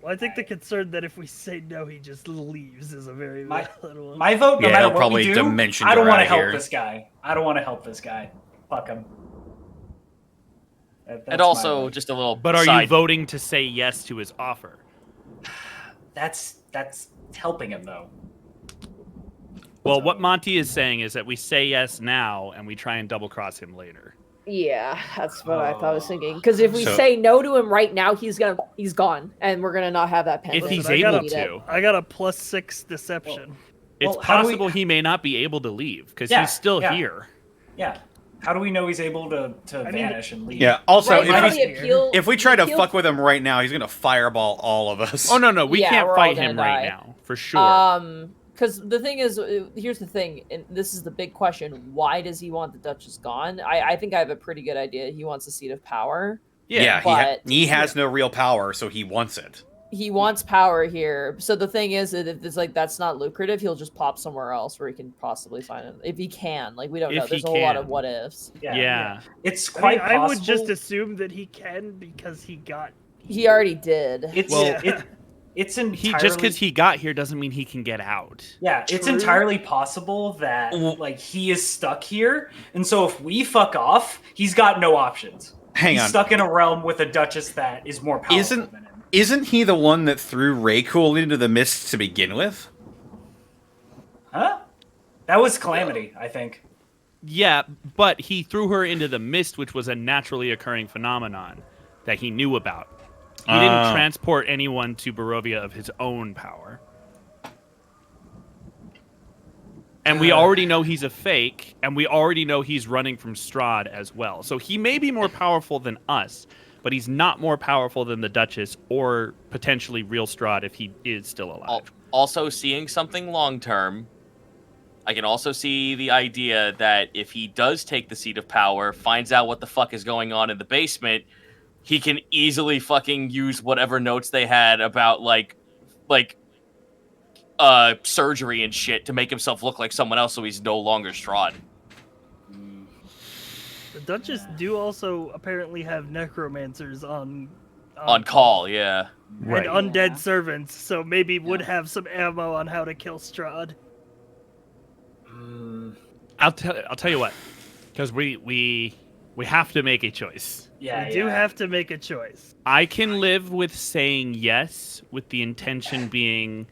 Well, I think the concern that if we say no, he just leaves is a very valid one. My vote, no Yeah, matter he'll what probably we do, dimension I don't door want to out help here. this guy. I don't want to help this guy. Fuck him. That's And my also, vote. just a little But are side. you voting to say yes to his offer? That's helping him though. Well, what Monty is saying is that we say yes now and we try and double cross him later. Yeah, that's what I thought I was thinking. Because if we So- say no to him right now, he's gone, and we're gonna not have that pen. If he's I got able a- to. I got a +6 deception. It's Well, how do we- possible he may not be able to leave because Yeah, he's still yeah. here. Yeah. How do we know he's able to mean, vanish and leave? Yeah. Also, Right now, if, the appeal. if we try to the appeal- fuck with him right now, he's gonna fireball all of us. Oh no, we Yeah, can't we're all fight gonna him right die. now for sure. Because the thing is, here's the thing, and this is the big question: why does he want the Duchess gone? I think I have a pretty good idea. He wants a seat of power. Yeah, but- he has no real power, so he wants it. He wants power here. So the thing is that if it's like that's not lucrative, he'll just pop somewhere else where he can possibly find him if he can. Like we don't If know. There's he a whole lot of can. what ifs. Yeah. It's I mean, quite I possible. would just assume that he can because he got. He already did. It's Well, it's entirely He just because he got here doesn't mean he can get out. Yeah, it's True. entirely possible that like he is stuck here, and so if we fuck off, he's got no options. Hang he's on. stuck in a realm with a Duchess that is more powerful than him. Isn't he the one that threw Raycool into the mist to begin with? Huh? That was Calamity, I think. Yeah, but he threw her into the mist, which was a naturally occurring phenomenon that he knew about. He didn't transport anyone to Barovia of his own power. And we already know he's a fake, and we already know he's running from Strahd as well. So he may be more powerful than us, but he's not more powerful than the Duchess or potentially real Strahd if he is still alive. Also, seeing something long term, I can also see the idea that if he does take the seat of power, finds out what the fuck is going on in the basement, he can easily fucking use whatever notes they had about like surgery and shit to make himself look like someone else so he's no longer Strahd. The Duchess do also apparently have necromancers on call, yeah. and undead servants, so maybe would have some ammo on how to kill Strahd. I'll tell you what, because we have to make a choice. Yeah, We do have to make a choice. I can live with saying yes, with the intention being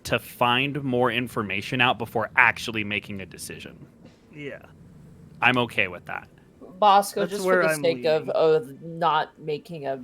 to find more information out before actually making a decision. Yeah. I'm okay with that. Bosco, That's just where for the I'm sake leaning. of not making a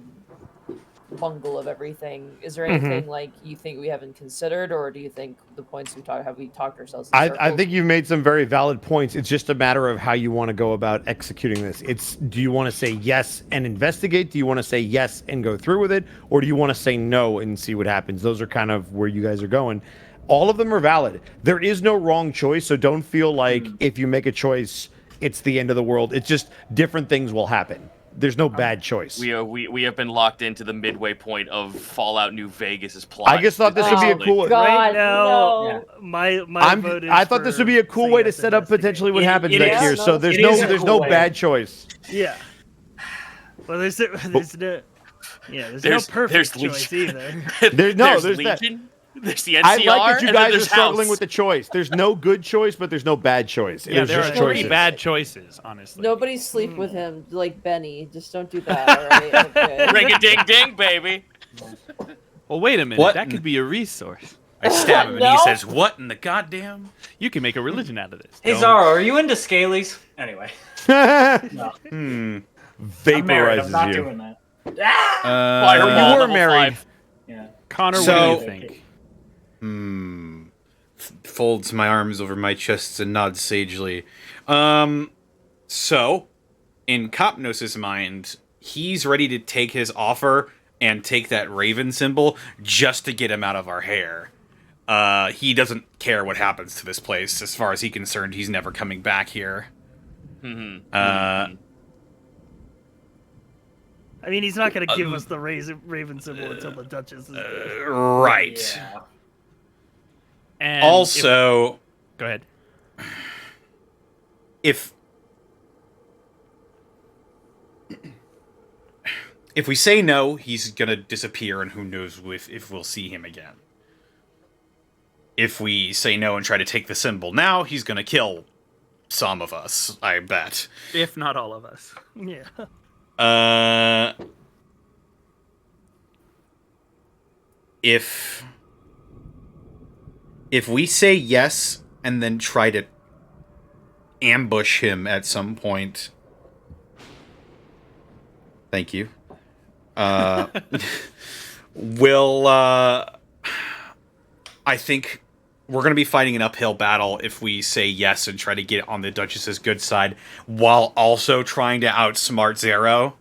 bungle of everything, is there anything like you think we haven't considered, or do you think the points have we talked ourselves in I circles? think you've made some very valid points. It's just a matter of how you want to go about executing this. Do you want to say yes and investigate? Do you want to say yes and go through with it? Or do you want to say no and see what happens? Those are kind of where you guys are going. All of them are valid. There is no wrong choice, so don't feel like if you make a choice, it's the end of the world. It's just different things will happen. There's no bad choice. We have been locked into the midway point of Fallout New Vegas's plot. I just thought this would be a cool. Right now, no. my vote is I thought this would be a cool for way to yes set up potentially what happens it next is. year. So there's It no is a there's cool no way. bad choice. Yeah. Well, there's no There's perfect choice either. There's that. Legion, there's the NCR, I like that you and then guys are there's struggling House. with the choice. There's no good choice, but there's no bad choice. Yeah, There's there just are choices. three bad choices, honestly. Nobody sleep with him like Benny. Just don't do that. All right. Okay. Ring a ding ding, baby. Well, wait a minute. What? That could be a resource. I stab him and No. he says, "What in the goddamn?" You can make a religion out of this. Hey Don't- Zara, are you into scalies? Anyway, no. I'm married. I'm Vaporizes not you. doing that. Ah! Fireball, you were level married. 5. Yeah. Connor, So- what do you think? Folds my arms over my chest and nods sagely. So, in Copnos' mind, he's ready to take his offer and take that raven symbol just to get him out of our hair. He doesn't care what happens to this place. As far as he's concerned, he's never coming back here. I mean, he's not going to give us the raven symbol until the Duchess is dead. Right. Yeah. And Also, go ahead. if If we say no, he's gonna disappear, and who knows if we'll see him again. If we say no and try to take the symbol now, he's gonna kill some of us, I bet. If not all of us. Yeah. If we say yes and then try to ambush him at some point, thank you. We'll I think we're going to be fighting an uphill battle if we say yes and try to get on the Duchess's good side while also trying to outsmart Zero.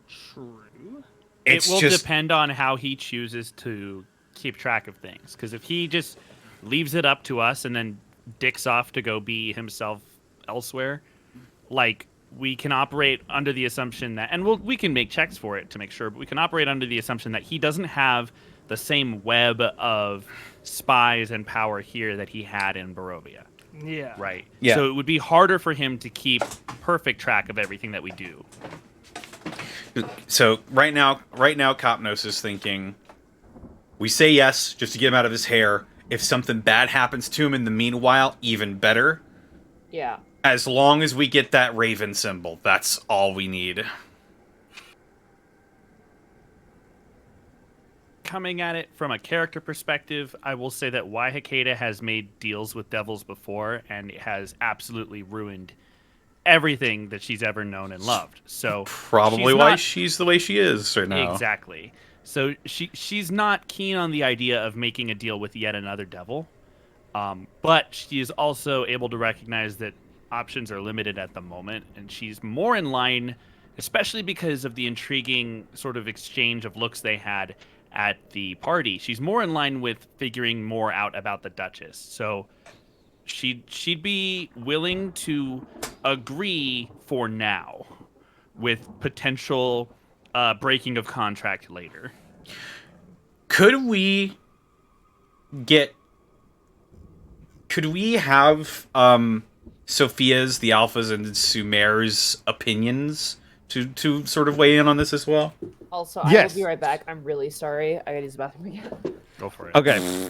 True. It's it will just depend on how he chooses to keep track of things. Because if he just leaves it up to us and then dicks off to go be himself elsewhere, like, we can operate under the assumption that, and we can make checks for it to make sure, but we can operate under the assumption that he doesn't have the same web of spies and power here that he had in Barovia. Yeah. Right. Yeah. So it would be harder for him to keep perfect track of everything that we do. so right now Kopnos is thinking we say yes just to get him out of his hair. If something bad happens to him in the meanwhile, even better. Yeah. As long as we get that raven symbol, that's all we need. Coming at it from a character perspective, I will say that Hikeda has made deals with devils before, and it has absolutely ruined everything that she's ever known and loved. So Probably why she's the way she is right now. Exactly. So she's not keen on the idea of making a deal with yet another devil, but she is also able to recognize that options are limited at the moment, and she's more in line, especially because of the intriguing sort of exchange of looks they had at the party. She's more in line with figuring more out about the Duchess. So she'd be willing to agree for now with potential breaking of contract later. Could we have Sophia's, the Alphas, and Sumer's opinions to sort of weigh in on this as well? Also, I will be right back. I'm really sorry. I gotta use the bathroom again. Go for it. Okay.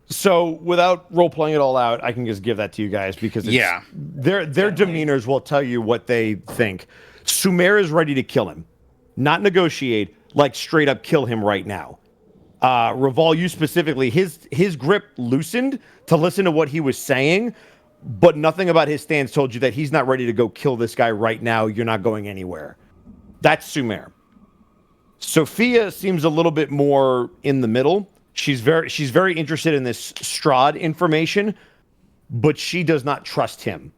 So without role playing it all out, I can just give that to you guys because their demeanors will tell you what they think. Sumer is ready to kill him, not negotiate, like straight up kill him right now. Reval, you specifically, his grip loosened to listen to what he was saying, but nothing about his stance told you that he's not ready to go kill this guy right now. You're not going anywhere. That's Sumer. Sophia seems a little bit more in the middle. She's very interested in this Strahd information, but she does not trust him.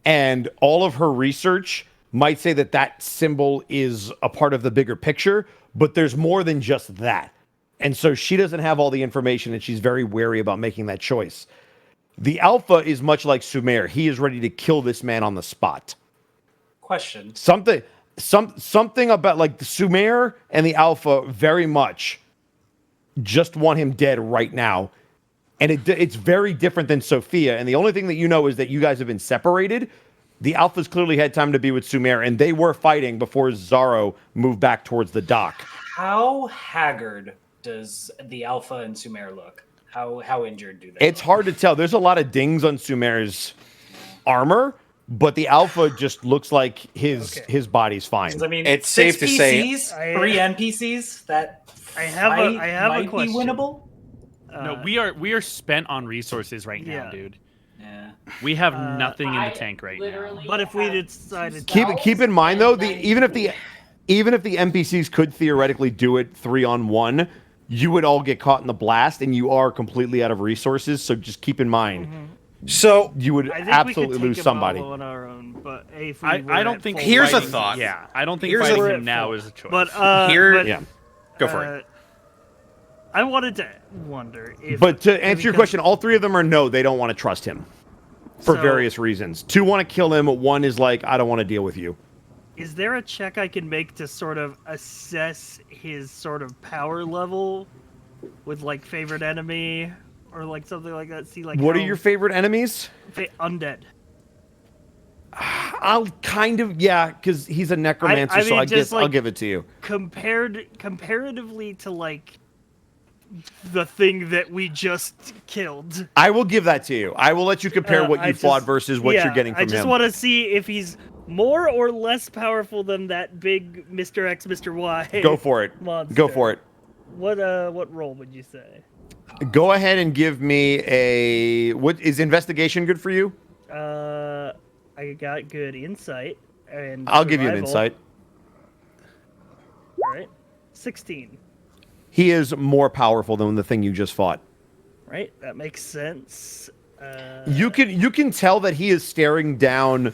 And all of her research might say that symbol is a part of the bigger picture, but there's more than just that. And so she doesn't have all the information, and she's very wary about making that choice. The Alpha is much like Sumer. He is ready to kill this man on the spot. Question. Something about like the Sumer and the Alpha very much just want him dead right now. And it's very different than Sophia. And the only thing that you know is that you guys have been separated. The Alphas clearly had time to be with Sumer, and they were fighting before Zaro moved back towards the dock. How haggard does the Alpha and Sumer look? How injured do they It's hard to tell. There's a lot of dings on Sumer's armor, but the Alpha just looks like his body's fine. I mean, it's safe to say 3 NPCs that I have a question. Be winnable. No, we are spent on resources right now, dude. Yeah. We have nothing in the tank right now. But if we decided keep in mind though, even if the NPCs could theoretically do it 3-on-1, you would all get caught in the blast, and you are completely out of resources. So just keep in mind. So you would absolutely lose somebody. On our own, but I don't think. Here's a thought. Yeah, I don't think fighting him now is a choice. But go for it. I wanted to wonder if. But to answer your question, all three of them are no. They don't want to trust him for various reasons. 2 want to kill him. 1 is like, I don't want to deal with you. Is there a check I can make to sort of assess his sort of power level with like favorite enemy or like something like that? See, like what are your favorite enemies? Undead. I'll kind of because he's a necromancer, I mean, so I just, guess I'll like, give it to you. Comparatively to like the thing that we just killed. I will give that to you. I will let you compare what you fought versus what you're getting from him. I just want to see if he's more or less powerful than that big Mr. X, Mr. Y. Go for it. Monster. Go for it. What roll would you say? Go ahead and give me a. What is investigation good for you? I got good insight and. I'll give you an survival. insight. All right, 16. He is more powerful than the thing you just fought. Right, that makes sense. You can tell that he is staring down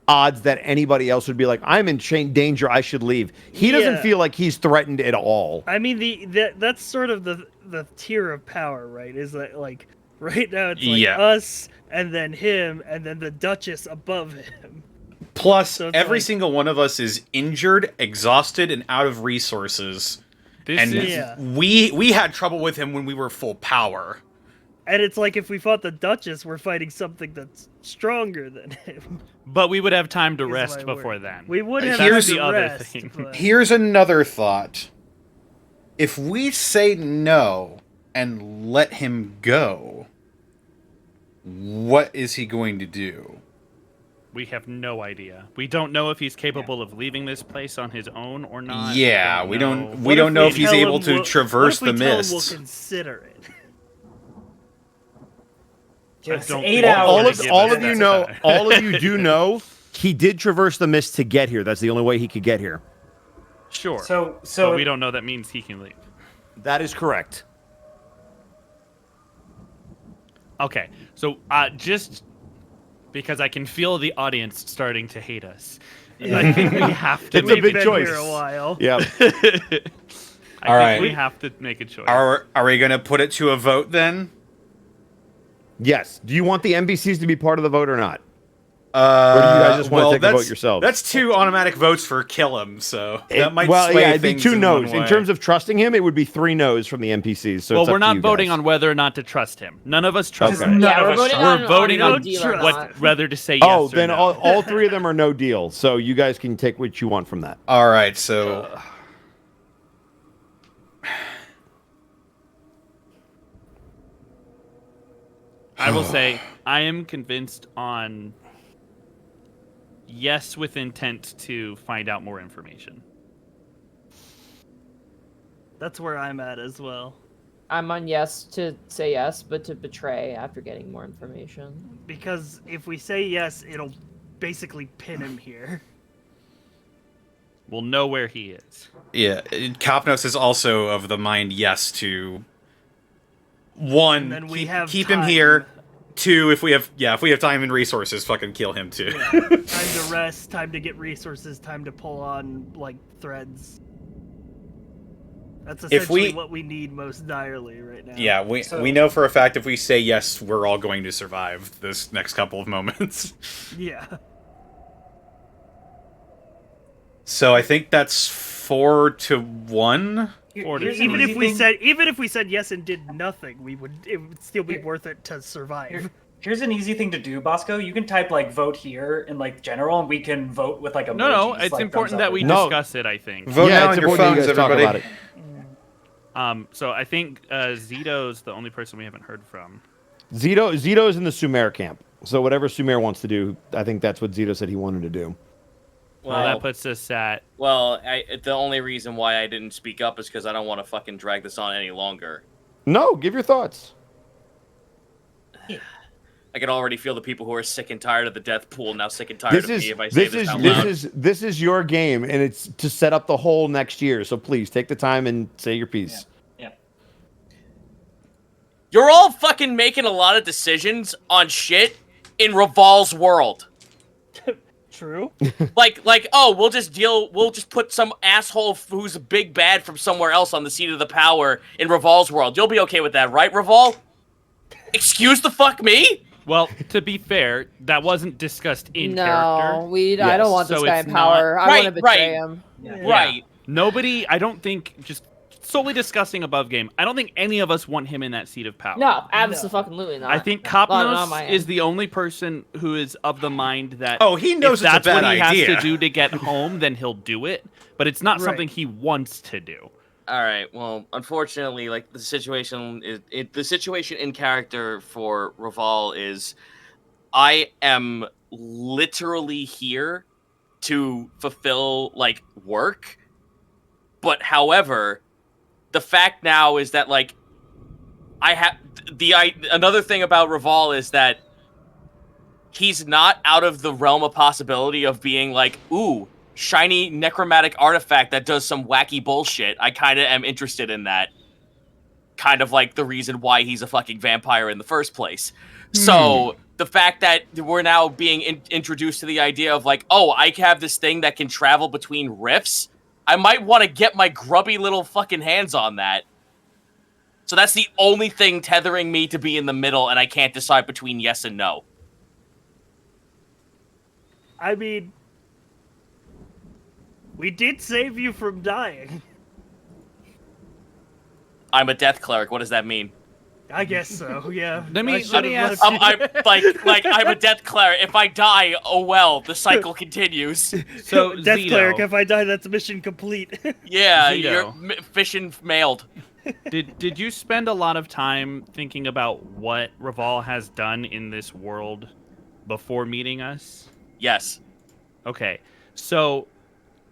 odds that anybody else would be like, I'm in danger, I should leave. He doesn't feel like he's threatened at all. I mean, that's sort of the tier of power, right? Is that like right now it's like us and then him and then the Duchess above him. Plus, So every like, single one of us is injured, exhausted, and out of resources. We had trouble with him when we were full power. And it's like if we fought the Duchess, we're fighting something that's stronger than him. But we would have time to Is rest my before word. then. We would have Here's time the to other rest, thing. but- Here's another thought. If we say no and let him go, what is he going to do? We have no idea. We don't know if he's capable of leaving this place on his own or not. Yeah, we What don't know if he's tell able him to we'll- traverse what if the we tell him mist. We'll consider it. Just don't 8 think hours. All Give of us you that know, time. all of you do know, he did traverse the mist to get here. That's the only way he could get here. Sure. So but we don't know that means he can leave. That is correct. Okay, so just because I can feel the audience starting to hate us, I think we have to. It's a We've big been choice. here a while. Yeah. I All right. think we have to make a choice. Are we going to put it to a vote then? Yes. Do you want the NPCs to be part of the vote or not? Or do you guys just want to take the vote yourselves? That's 2 automatic votes for kill him, so that might sway it'd be things 2 in no's. one In way. terms of trusting him, it would be 3 no's from the NPCs. So well, it's up we're to not you voting guys. on whether or not to trust him. None of us trust Okay. him. Yeah, we're voting We're voting on on deal or what, not. whether to say yes Oh, or then no. all 3 of them are no deal. So you guys can take what you want from that. All right, so I will say I am convinced on yes with intent to find out more information. That's where I'm at as well. I'm on yes to say yes, but to betray after getting more information. Because if we say yes, it'll basically pin him here. We'll know where he is. yeah, Kopnos is also of the mind yes to And 1 then we have keep him time. here. 2 if we have time and resources, fucking kill him too. Time to rest, time to get resources, time to pull on like threads. That's If essentially we- what we need most direly right now. Yeah, we know for a fact if we say yes, we're all going to survive this next couple of moments. Yeah. So I think that's 4-1. Here's an Even easy if we said yes and did nothing, it would still be worth it to survive. Here's an easy thing to do, Bosco. You can type like vote here in like general, and we can vote with like emojis. No, it's like, important thumbs up that we and- No. discuss it, I think. Vote now it's on your important phones, you guys talk everybody. about it. So I think Zito's the only person we haven't heard from. Zito's in the Sumer camp. So whatever Sumer wants to do, I think that's what Zito said he wanted to do. Well, that puts us at The only reason why I didn't speak up is because I don't want to fucking drag this on any longer. No, give your thoughts. I can already feel the people who are sick and tired of the death pool now sick and tired of me if I say this out loud. This is your game, and it's to set up the whole next year. So please take the time and say your piece. Yeah. You're all fucking making a lot of decisions on shit in Revol's world. True. like, we'll just put some asshole who's a big bad from somewhere else on the seat of the power in Revol's world. You'll be okay with that, right, Revol? Excuse the fuck me? well, to be fair, that wasn't discussed in No, character. I don't want this So guy it's in power. not- I want to Right, betray right. him. Yeah. Right. Nobody, I don't think, just solely discussing above game. I don't think any of us want him in that seat of power. No, absolutely not. I think Not on Kopnos my is end. the only person who is of the mind that Oh, he knows if it's a that's what bad he idea. has to do to get home, then he'll do it. But it's not Right. something he wants to do. All right. Well, unfortunately, like the situation in character for Raval is, I am literally here to fulfill like work, but however, the fact now is that like I have another thing about Raval is that he's not out of the realm of possibility of being like, ooh, shiny necromantic artifact that does some wacky bullshit. I kind of am interested in that. Kind of like the reason why he's a fucking vampire in the first place. So the fact that we're now being introduced to the idea of like, oh, I have this thing that can travel between rifts, I might want to get my grubby little fucking hands on that. So that's the only thing tethering me to be in the middle, and I can't decide between yes and no. I mean, we did save you from dying. I'm a death cleric. What does that mean? I guess so. Yeah. Let me should've ask- left I'm you. like I'm a death cleric. If I die, oh well, the cycle continues. So Death Zito, cleric. If I die, that's mission complete. Yeah, Zito. you're fishing mailed. did you spend a lot of time thinking about what Raval has done in this world before meeting us? Yes. Okay, so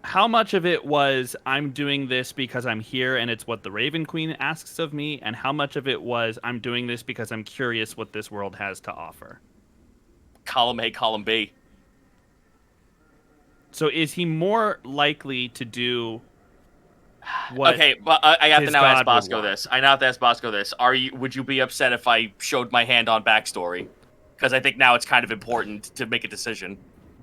how much of it was I'm doing this because I'm here and it's what the Raven Queen asks of me, and how much of it was I'm doing this because I'm curious what this world has to offer? Column A, column B. So is he more likely to do what? Okay, but I have to his now ask god would Bosco want? this. I now have to ask Bosco this. Would you be upset if I showed my hand on backstory? Because I think now it's kind of important to make a decision.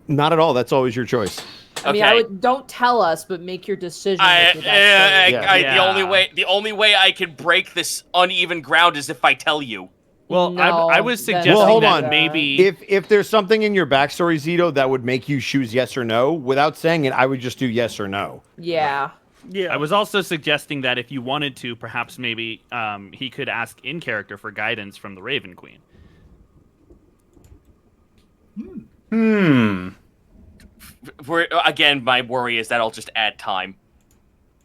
Not at all. That's always your choice. I mean, don't tell us, but make your decision. with your backstory. The only way I can break this uneven ground is if I tell you. Well, No, I was then- suggesting Well, hold that on. maybe If there's something in your backstory, Zito, that would make you choose yes or no, without saying it, I would just do yes or no. Yeah. Yeah. I was also suggesting that if you wanted to, perhaps maybe he could ask in character for guidance from the Raven Queen. Again, my worry is that I'll just add time.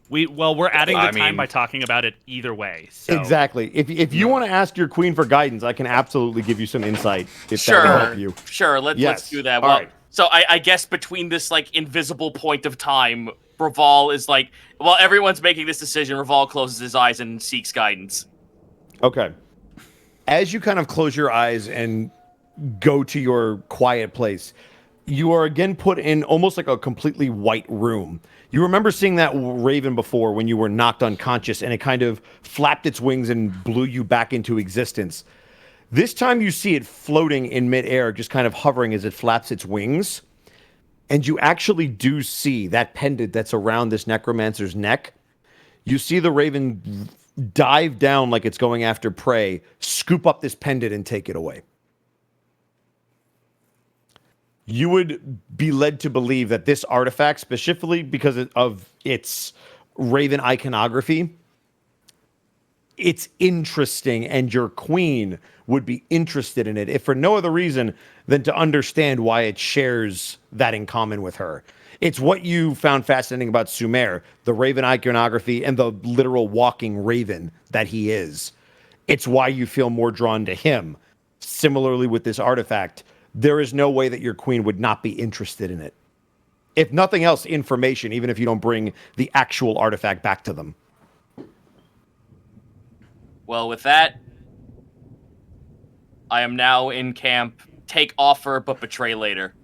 We're adding the I time mean- by talking about it either way. So. Exactly. If you want to ask your queen for guidance, I can absolutely give you some insight if that will help you. Sure, let's Yes. do that. All Well, right. so I guess between this like invisible point of time, Raval is like, while everyone's making this decision, Raval closes his eyes and seeks guidance. Okay. As you kind of close your eyes and go to your quiet place, you are again put in almost like a completely white room. You remember seeing that raven before when you were knocked unconscious and it kind of flapped its wings and blew you back into existence. This time you see it floating in midair, just kind of hovering as it flaps its wings. And you actually do see that pendant that's around this necromancer's neck. You see the raven dive down like it's going after prey, scoop up this pendant and take it away. You would be led to believe that this artifact, specifically because of its raven iconography, it's interesting, and your queen would be interested in it, if for no other reason than to understand why it shares that in common with her. It's what you found fascinating about Sumer, the raven iconography and the literal walking raven that he is. It's why you feel more drawn to him. Similarly with this artifact, there is no way that your queen would not be interested in it. If nothing else, information, even if you don't bring the actual artifact back to them. Well, with that, I am now in camp. Take offer, but betray later.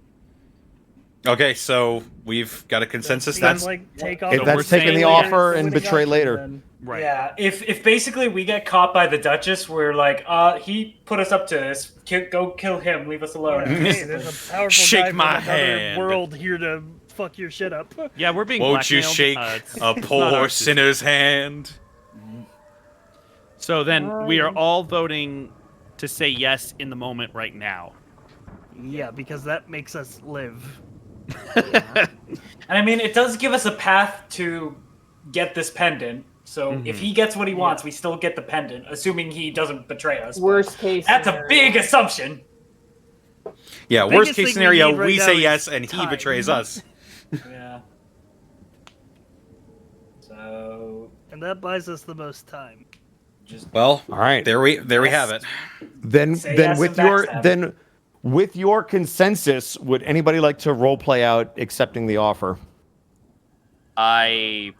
Okay, so we've got a consensus Seems then? like take So off. If we're that's taking saying the that offer and winning betray option, later. then. Right. Yeah, if basically we get caught by the Duchess, we're like, he put us up to this. Go kill him. Leave us alone. Hey, there's a powerful Shake guy my from another hand. world here to fuck your shit up. Yeah, we're being Won't you blackmailed. shake It's a not our poor decision. sinner's hand? So then we are all voting to say yes in the moment right now. Yeah, because that makes us live. And I mean, it does give us a path to get this pendant. So if he gets what he wants, we still get the pendant, assuming he doesn't betray us. Worst case That's scenario. a big assumption. Yeah, The worst biggest case thing scenario, need right we now say is yes and he time. betrays us. Yeah. So And that buys us the most time. Well, All right. there we have it. Then Say then yes with and your backstab. then with your consensus, would anybody like to role play out accepting the offer? I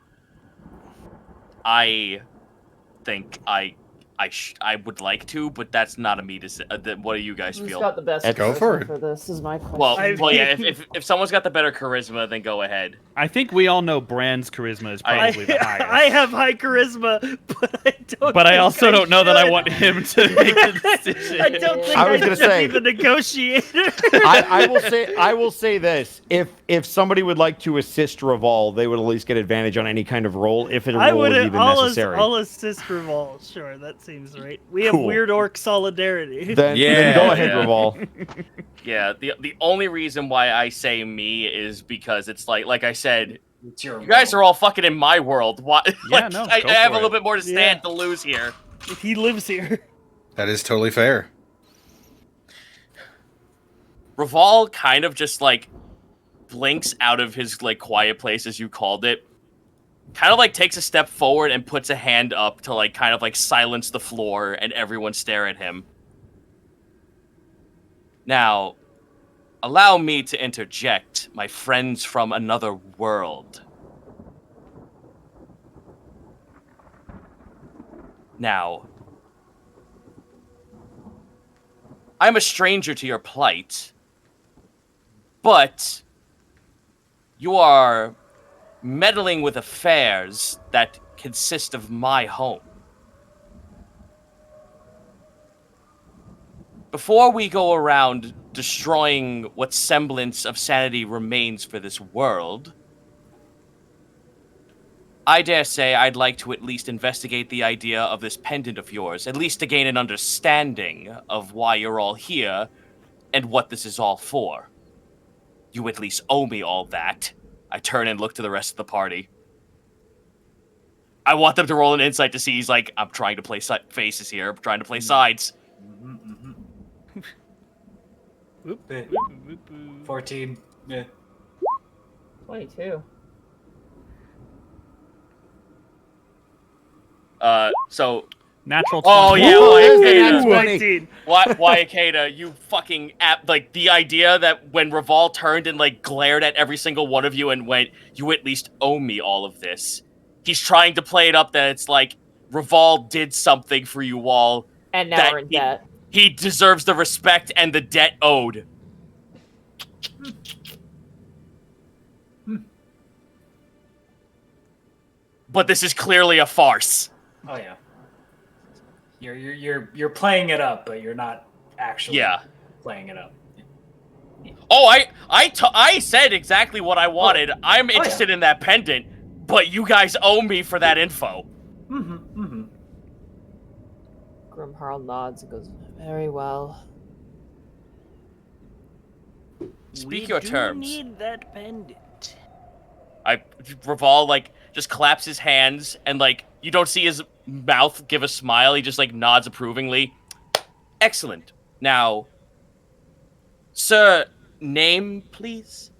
think I would like to, but that's not a me to say. What do you guys Who's feel? got the best Go charisma for it. for this is my question. Well, yeah. If someone's got the better charisma, then go ahead. I think we all know Brand's charisma is probably the highest. I have high charisma, but I don't. But I think also don't know that I should. want him to make the decision. I don't think I was I gonna should say- be the negotiator. I will say this: if somebody would like to assist Revolve, they would at least get advantage on any kind of roll if a I roll would. is even necessary. I'll assist Revolve. Sure, that seems right. We have Cool. weird orc solidarity. Then Yeah, go ahead, yeah. Revolve. Yeah. The only reason why I say me is because it's like I said, it's your you guys are all fucking in my world. Why? Yeah, no, I go have for a little it. bit more to stand Yeah. to lose here. He lives here. That is totally fair. Reval kind of just like blinks out of his like quiet place, as you called it. Kind of like takes a step forward and puts a hand up to like kind of like silence the floor and everyone stare at him. Now, allow me to interject, my friends from another world. Now, I'm a stranger to your plight, but you are meddling with affairs that consist of my home. Before we go around destroying what semblance of sanity remains for this world, I dare say I'd like to at least investigate the idea of this pendant of yours, at least to gain an understanding of why you're all here and what this is all for. You at least owe me all that. I turn and look to the rest of the party. I want them to roll an insight to see. He's like, I'm trying to play faces here. I'm trying to play sides. 14. Yeah. 22. So, Natural 20. oh yeah, Ooh, Wyatt, Wyatt, you fucking like the idea that when Reval turned and like glared at every single one of you and went, "You at least owe me all of this." He's trying to play it up that it's like Reval did something for you all, And that now we're in debt. he deserves the respect and the debt owed. But this is clearly a farce. Oh yeah. You're playing it up, but you're not actually playing it up. Oh, I said exactly what I wanted. I'm interested in that pendant, but you guys owe me for that info. Grimharl nods and goes, very well. Speak your terms. We need that pendant. Reval like just claps his hands and like you don't see his mouth give a smile. He just like nods approvingly. Excellent. Now, sir, name please.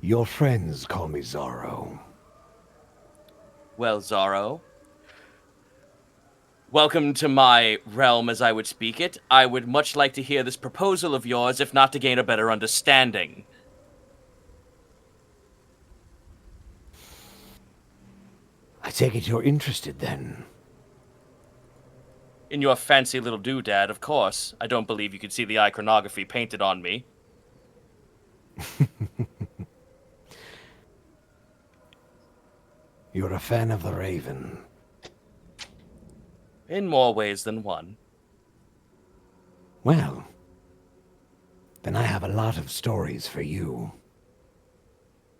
Your friends call me Zorro. Well, Zorro, welcome to my realm as I would speak it. I would much like to hear this proposal of yours, if not to gain a better understanding. I take it you're interested then. In your fancy little doodad, of course. I don't believe you can see the iconography painted on me. You're a fan of the Raven. In more ways than one. Well, then I have a lot of stories for you.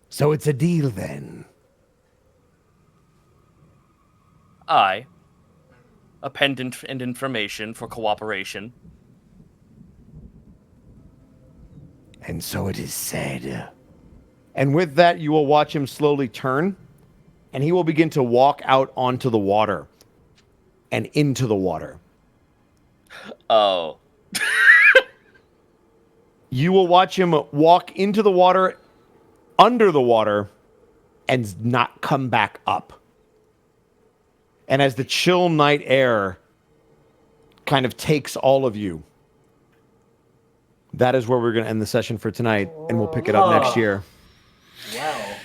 So it's a deal then. Aye. A pendant and information for cooperation. And so it is said. And with that, you will watch him slowly turn and he will begin to walk out onto the water and into the water. Oh. You will watch him walk into the water, under the water, and not come back up. And as the chill night air kind of takes all of you, that is where we're going to end the session for tonight, and we'll pick it up next year. Wow.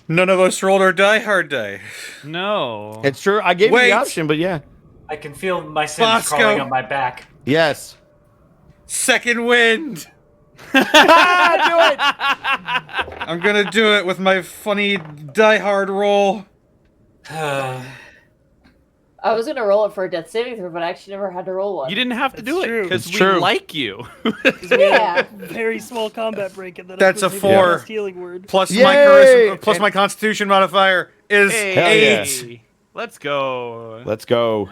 None of us rolled our die hard die. No. It's true. I gave you Wait. the option, but yeah. I can feel my sins Bosco. crawling on my back. Yes. Second wind. Do it! I'm gonna do it with my funny die hard roll. I was gonna roll it for a death saving throw, but I actually never had to roll one. You didn't have to do That's it true. because It's we true. like you. Yeah. Very small combat break, and then That's a I was 4. healing word. Plus Yay! my charisma, plus my constitution modifier is Hell 8. yeah. Let's go. Let's go.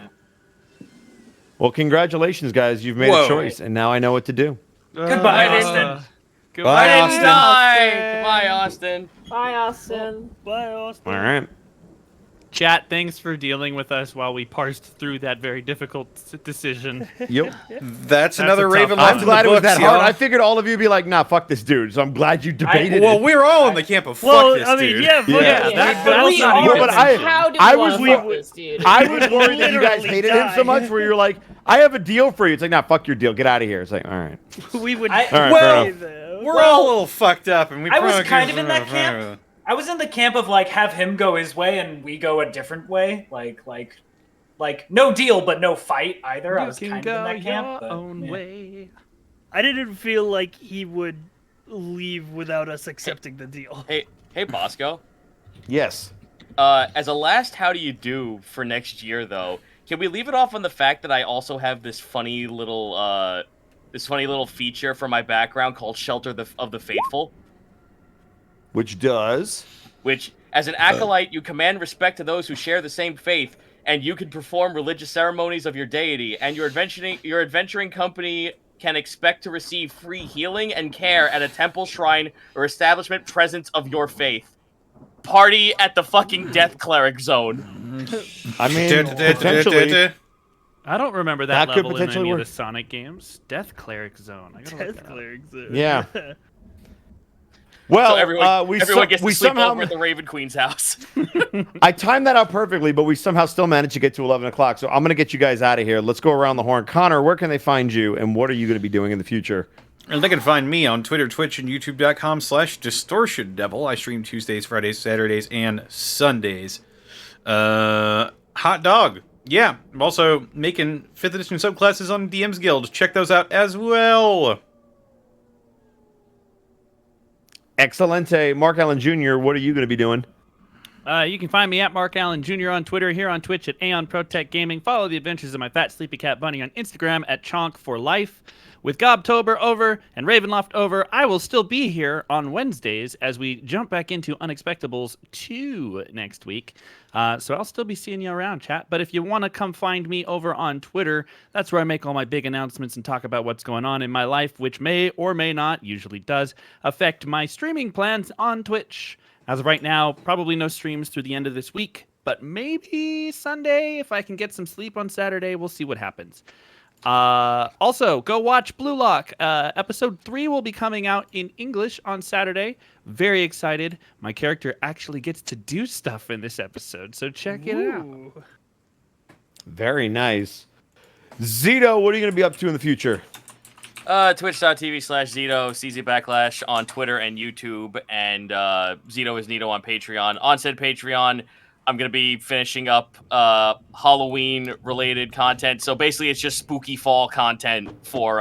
Well, congratulations, guys. You've made Whoa. a choice, and now I know what to do. Goodbye, Austin. Goodbye, Bye, I Austin. didn't die! Goodbye, Austin. Bye, Austin. Bye, Austin. All right. Chat, thanks for dealing with us while we parsed through that very difficult decision. Yep. That's another a tough Ravenloft one. I'm in glad the it was books, that hard. y'all. I figured all of you would be like, nah, fuck this dude. So I'm glad you debated Well, it. we're all in the camp of fuck Well, this I mean, dude. yeah, fuck Yeah, it. that- But that's we not are- even- but I- How do I you was want to we- fuck this dude? I was worried that you guys Literally hated him so die. much where you're like, I have a deal for you. It's like, nah, fuck your deal. Get out of here. It's like, all right. we would. All right, fair well, enough. we're all a little fucked up, and we. I was probably- kind of in that camp. I was in the camp of like have him go his way and we go a different way. Like no deal, but no fight either. I was You kind can of in go that camp. your But, own yeah. way. I didn't feel like he would leave without us accepting the deal. Hey, Bosco. Yes. As a last how do you do for next year, though, can we leave it off on the fact that I also have this funny little feature for my background called Shelter of the Faithful? Which does. Which, as an acolyte, you command respect to those who share the same faith, and you can perform religious ceremonies of your deity, and your adventuring company can expect to receive free healing and care at a temple, shrine, or establishment presence of your faith. Party at the fucking Death Cleric Zone. I mean, potentially. I don't remember that, That could level in potentially any of work. the Sonic games. Death Cleric Zone. I gotta look Death that up. clerics. Yeah. Well, So everyone we gets to we sleep somehow over at the Raven Queen's house. I timed that out perfectly, but we somehow still managed to get to 11 o'clock. So I'm going to get you guys out of here. Let's go around the horn. Connor, where can they find you, and what are you going to be doing in the future? And they can find me on Twitter, Twitch, and YouTube.com/Distortion Devil. I stream Tuesdays, Fridays, Saturdays, and Sundays. Hot dog. Yeah, I'm also making 5th edition subclasses on DM's Guild. Check those out as well. Excelente. Mark Allen Jr., what are you going to be doing? You can find me at Mark Allen Jr. on Twitter, here on Twitch at Aeon Protect Gaming. Follow the adventures of my fat sleepy cat bunny on Instagram at Chonk4Life. With Gobtober over and Ravenloft over, I will still be here on Wednesdays as we jump back into Unexpectables 2 next week. So I'll still be seeing you around, chat. But if you want to come find me over on Twitter, that's where I make all my big announcements and talk about what's going on in my life, which may or may not, usually does, affect my streaming plans on Twitch. As of right now, probably no streams through the end of this week, but maybe Sunday, if I can get some sleep on Saturday, we'll see what happens. Also, go watch Blue Lock. Episode 3 will be coming out in English on Saturday. Very excited. My character actually gets to do stuff in this episode, so check it out. Very nice. Zito, what are you going to be up to in the future? Twitch.tv/Zito, CZ Backlash on Twitter and YouTube, and Zito is Nito on Patreon. On said Patreon, I'm going to be finishing up Halloween-related content. So basically, it's just spooky fall content for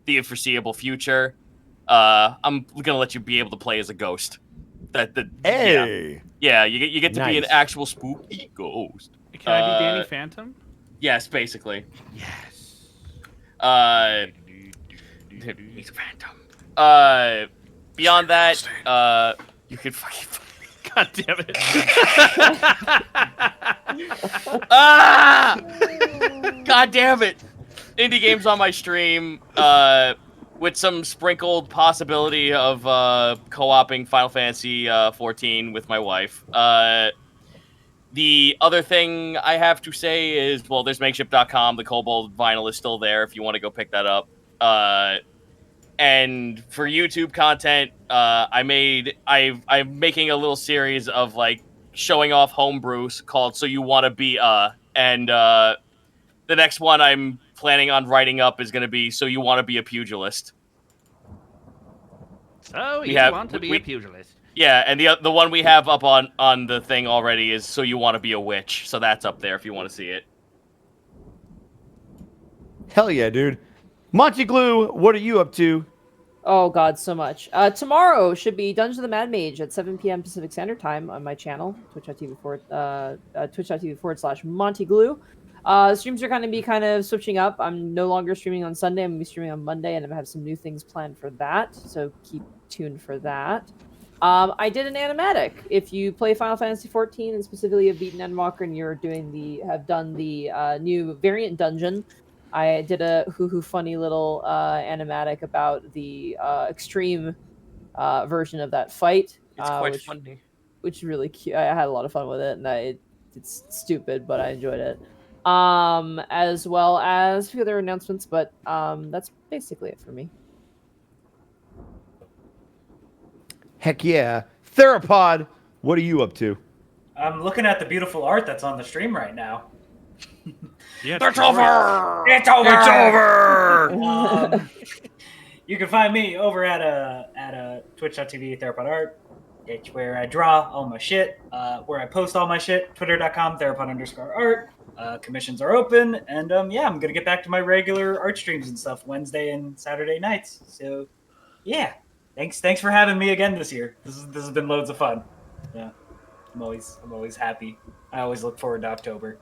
the foreseeable future. I'm going to let you be able to play as a ghost. Hey! Yeah, you get to be an Nice. actual spooky ghost. Can I be Danny Phantom? Yes, basically. Yes. He's a phantom. Beyond that, you could fucking. God damn it. Ah! God damn it! Indie games on my stream. with some sprinkled possibility of co-oping Final Fantasy 14 with my wife. The other thing I have to say is, well, there's makeshift.com. The Kobold vinyl is still there if you want to go pick that up. And for YouTube content, I'm making a little series of like showing off homebrews called "So You Want to Be and the next one I'm planning on writing up is going to be "So You Want to Be a Pugilist." So We you have- want to be we- a pugilist? Yeah, and the one we have up on the thing already is "So You Want to Be a Witch." So that's up there if you want to see it. Hell yeah, dude. Monty Glue, what are you up to? Oh god, so much. Tomorrow should be Dungeon of the Mad Mage at 7 p.m. Pacific Standard Time on my channel, twitch.tv/MontyGlue. Streams are going to be kind of switching up. I'm no longer streaming on Sunday. I'm going to be streaming on Monday, and I have some new things planned for that, so keep tuned for that. I did an animatic. If you play Final Fantasy 14 and specifically have beaten Endwalker and you're have done the new variant dungeon, I did a hoo-hoo funny little animatic about the extreme version of that fight. It's quite funny. Which is really cute. I had a lot of fun with it, and it's stupid, but I enjoyed it. As well as a few other announcements, but that's basically it for me. Heck yeah. Theropod, what are you up to? I'm looking at the beautiful art that's on the stream right now. Yeah, It's over. It's over. It's over. You can find me over at twitch.tv Theropod Art. It's where I draw all my shit, where I post all my shit. Twitter.com Theropod_art. Commissions are open, and yeah, I'm gonna get back to my regular art streams and stuff Wednesday and Saturday nights. So yeah, thanks for having me again this year. This has been loads of fun. Yeah, I'm always happy. I always look forward to October.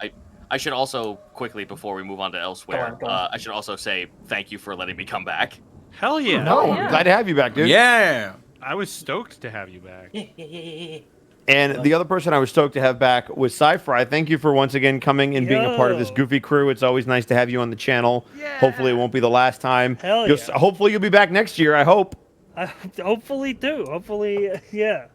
I should also quickly, before we move on to elsewhere, Go on. I should also say thank you for letting me come back. Hell yeah. No, yeah. glad to have you back, dude. Yeah. I was stoked to have you back. And the other person I was stoked to have back was Sci-Fi. Thank you for once again coming and being a part of this goofy crew. It's always nice to have you on the channel. Yeah. Hopefully it won't be the last time. Hell yeah. Hopefully you'll be back next year, I hope. Hopefully too. Hopefully, yeah.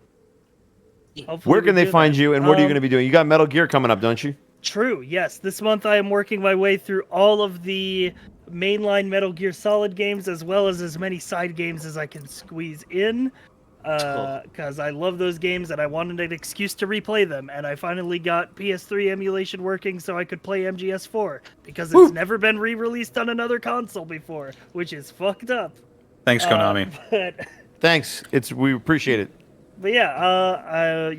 Hopefully Where can we they do find that. you, and what are you going to be doing? You got Metal Gear coming up, don't you? True, yes. This month I am working my way through all of the mainline Metal Gear Solid games, as well as many side games as I can squeeze in. Because I love those games and I wanted an excuse to replay them. And I finally got PS3 emulation working so I could play MGS4. Because it's never been re-released on another console before, which is fucked up. Thanks, Konami. Thanks. We appreciate it. But yeah,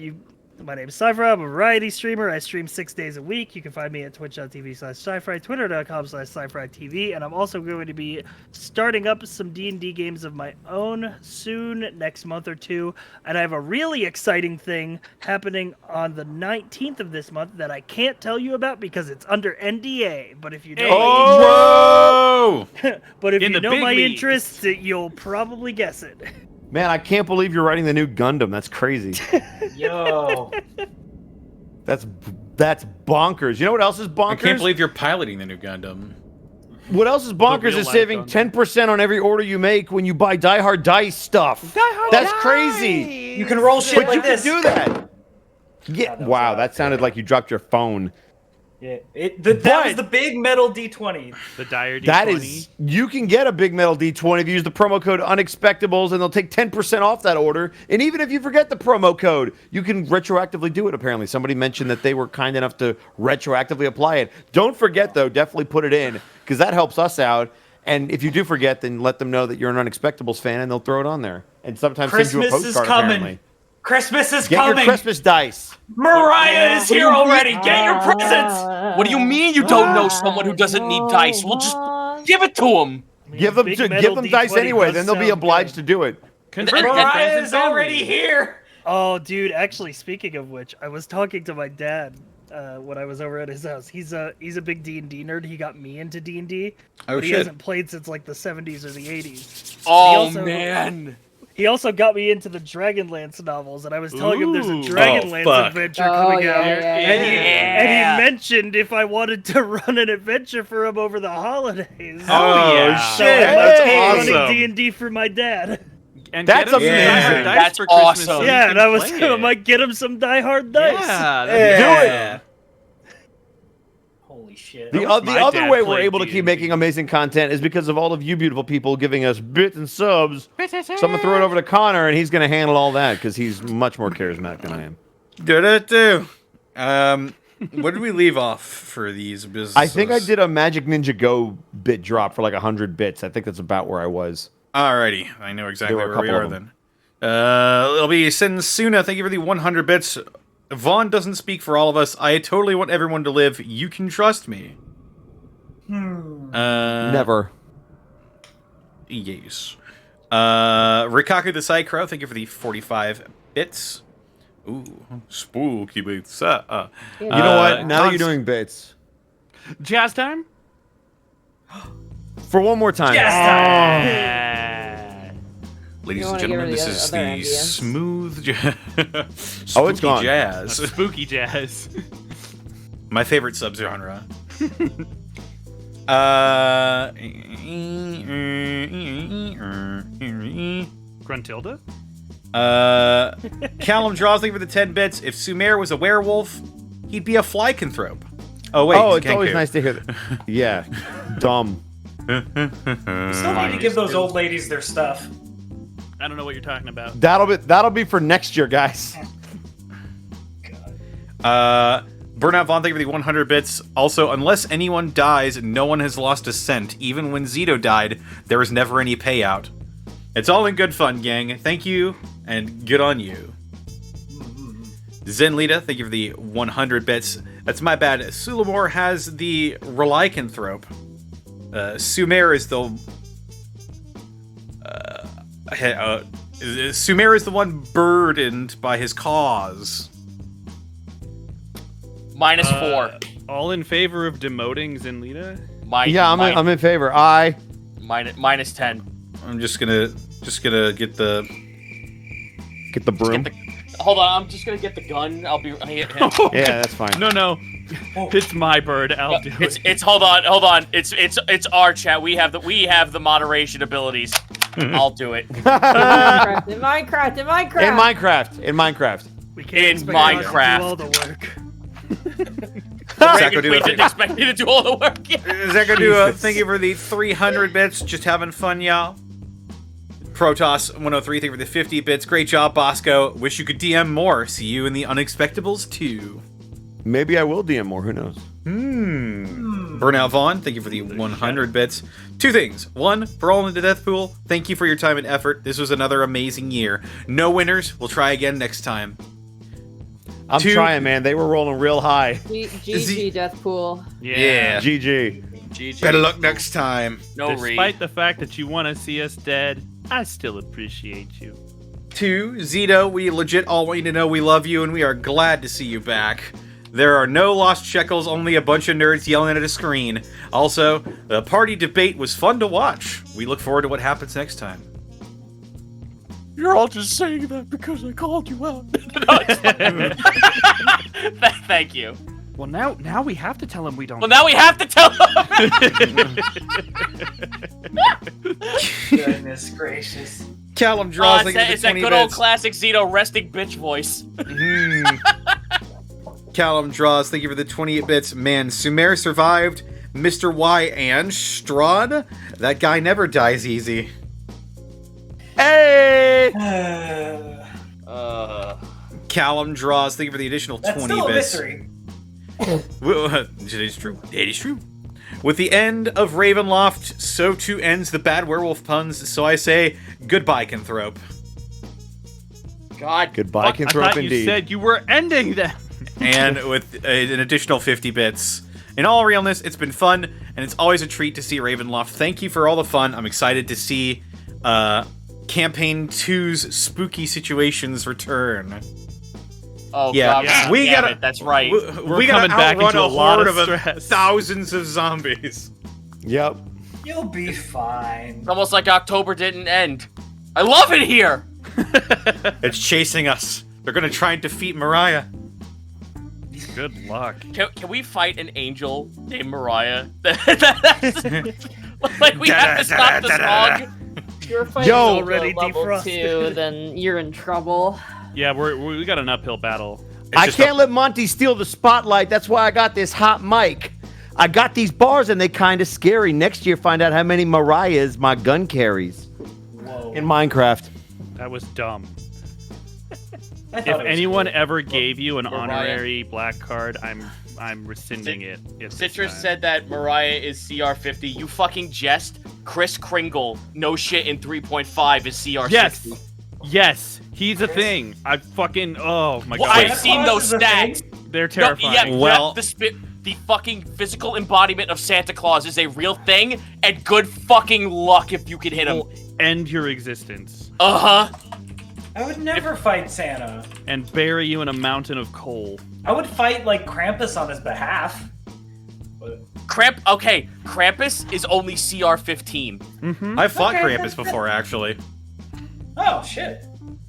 my name is Cypher. I'm a variety streamer. I stream 6 days a week. You can find me at twitch.tv/Cypher, twitter.com/CypherTV, and I'm also going to be starting up some D&D games of my own soon, next month or two. And I have a really exciting thing happening on the 19th of this month that I can't tell you about because it's under NDA. But if you know Whoa! but if In you the know big my leagues. interests, you'll probably guess it. Man, I can't believe you're writing the new Gundam. That's crazy. Yo, That's bonkers. You know what else is bonkers? I can't believe you're piloting the new Gundam. What else is bonkers real is life saving Gundam. 10% on every order you make when you buy Die Hard Dice stuff. That's crazy. you can roll shit But like you this. can do that. Yeah. that was Wow, loud. that sounded like you dropped your phone. Yeah, that But- was the big metal D20. The dire D20. That is, you can get a big metal D20 if you use the promo code Unexpectables, and they'll take 10% off that order. And even if you forget the promo code, you can retroactively do it. Apparently, somebody mentioned that they were kind enough to retroactively apply it. Don't forget though, definitely put it in because that helps us out. And if you do forget, then let them know that you're an Unexpectables fan, and they'll throw it on there. And sometimes send you a Christmas is postcard. coming. Apparently, Christmas is get coming. your Christmas dice. Mariah is here already. Get your presents. What do you mean you don't know someone who doesn't need dice? We'll just give it to them. Give them dice anyway. Then they'll be obliged to do it. Convert Mariah friends is and family. already here. Oh, dude! Actually, speaking of which, I was talking to my dad when I was over at his house. He's a big D&D nerd. He got me into D&D. Oh, but he shit. hasn't played since like the 70s or the 80s. Oh, also- man. He also got me into the Dragonlance novels, and I was telling him there's a Ooh. Dragonlance fuck. adventure Oh, coming yeah, out. yeah, And, he, yeah. and he mentioned if I wanted to run an adventure for him over the holidays. Oh, yeah. So shit! I'm That's running awesome. Die for my dad. And That's get him some amazing. Die Hard dice That's for Christmas. awesome. so he Yeah, can and I was play I it. might get him some Die Hard dice. Yeah, Do Yeah. it. Holy shit. The my other dad way we're played able to D&D. keep making amazing content is because of all of you beautiful people giving us bits and subs. So I'm gonna throw it over to Connor, and he's gonna handle all that because he's much more charismatic than I am. Do. Where did we leave off for these businesses? I think I did a Magic Ninja Go bit drop for like 100 bits. I think that's about where I was. Alrighty, I know exactly There were a where we couple are of then. It'll be Sensuna. Thank you for the 100 bits. Vaughn doesn't speak for all of us. I totally want everyone to live. You can trust me. Never. Yes. Rikaku the Side Crow, thank you for the 45 bits. Ooh, spooky bits. You know what? Now that you're Cons- doing bits, Jazz time? for one more time. Ladies You and wanna get gentlemen, rid of this the is other the ambience? smooth Oh, it's spooky gone. jazz. Spooky jazz. My favorite subgenre. Gruntilda? Callum Drosley for the 10 bits. If Sumer was a werewolf, he'd be a flycanthrope. Oh, wait. Oh, he's it's always Kenku. nice to hear that. Yeah. Dumb. We still need to give those old ladies their stuff. I don't know what you're talking about. That'll be for next year, guys. Burnout Vaughn, thank you for the 100 bits. Also, unless anyone dies, no one has lost a cent. Even when Zito died, there was never any payout. It's all in good fun, gang. Thank you, and good on you. Zenlita, thank you for the 100 bits. That's my bad. Sulamore has the Relicanthrope. Sumer is the... Sumer is the one burdened by his cause. -4. All in favor of demoting Zenlita? Yeah, I'm in favor. I -10. I'm just gonna get the broom. Hold on, I'm just gonna get the gun. I'll be. Yeah, that's fine. No. It's my bird. I'll do it. It's hold on. It's our chat. We have the moderation abilities. I'll do it. In Minecraft. In Minecraft. We can't In expect us to Minecraft. do all the work. Zach will do We a didn't expect me to do all the work. Zach will do a thank you for the 300 bits. Just having fun, y'all. Protoss 103, thank you for the 50 bits. Great job, Bosco. Wish you could DM more. See you in the Unexpectables too. Maybe I will DM more. Who knows? Burnout Vaughn, thank you for the 100 bits. Two things. One, for all in the death pool, thank you for your time and effort. This was another amazing year. No winners. We'll try again next time. I'm trying, man. They were rolling real high. GG Death Pool. Yeah. GG. GG. Better luck next time. No read. Despite the fact that you want to see us dead, I still appreciate you. 2, Zito, we legit all want you to know we love you and we are glad to see you back. There are no lost shekels, only a bunch of nerds yelling at a screen. Also, the party debate was fun to watch. We look forward to what happens next time. You're all just saying that because I called you out. Thank you. Well, now we have to tell him we don't. Well, now we have to tell them. Goodness gracious. Callum draws like it's that good old classic Zito resting bitch voice. Callum draws, thank you for the 28 bits. Man, Sumer survived. Mr. Y and Strahd? That guy never dies easy. Hey! Callum draws, thank you for the additional 20 That's still a bits. mystery. It is true. It is true. With the end of Ravenloft, so too ends the bad werewolf puns, so I say goodbye, Canthrope. God. Goodbye, I Canthrope, thought indeed. you said you were ending them. And with an additional 50 bits. In all realness, it's been fun, and it's always a treat to see Ravenloft. Thank you for all the fun. I'm excited to see Campaign 2's spooky situations return. Oh, Yeah, God, we damn gotta- it, that's right. We gotta coming back outrun into a a lot horde of of stress. thousands of zombies. Yep. You'll be fine. It's almost like October didn't end. I love it here. It's chasing us. They're gonna try and defeat Mariah. Good luck. Can we fight an angel named Mariah? Like we have to stop this hog. If you're fighting Yo, Angel already at level defrosted. 2, then you're in trouble. Yeah, we got an uphill battle. I can't let Monty steal the spotlight. That's why I got this hot mic. I got these bars and they kind of scary. Next year, find out how many Mariahs my gun carries. Whoa. In Minecraft. That was dumb. I thought If it was anyone cool. ever gave you an Mariah. honorary black card, I'm rescinding it. If this Citrus time. said that Mariah is CR50. You fucking jest. Chris Kringle, no shit in 3.5 is CR60. Yes, he's a thing. I fucking oh my Well, god. I've seen those stats. They're No, terrifying. Well- the fucking physical embodiment of Santa Claus is a real thing, and good fucking luck if you can hit him. Will end your existence Uh-huh. I would never fight Santa. and bury you in a mountain of coal. I would fight like Krampus on his behalf. But Krampus is only CR15. Mm-hmm. I fought Okay. Krampus before, actually. oh shit.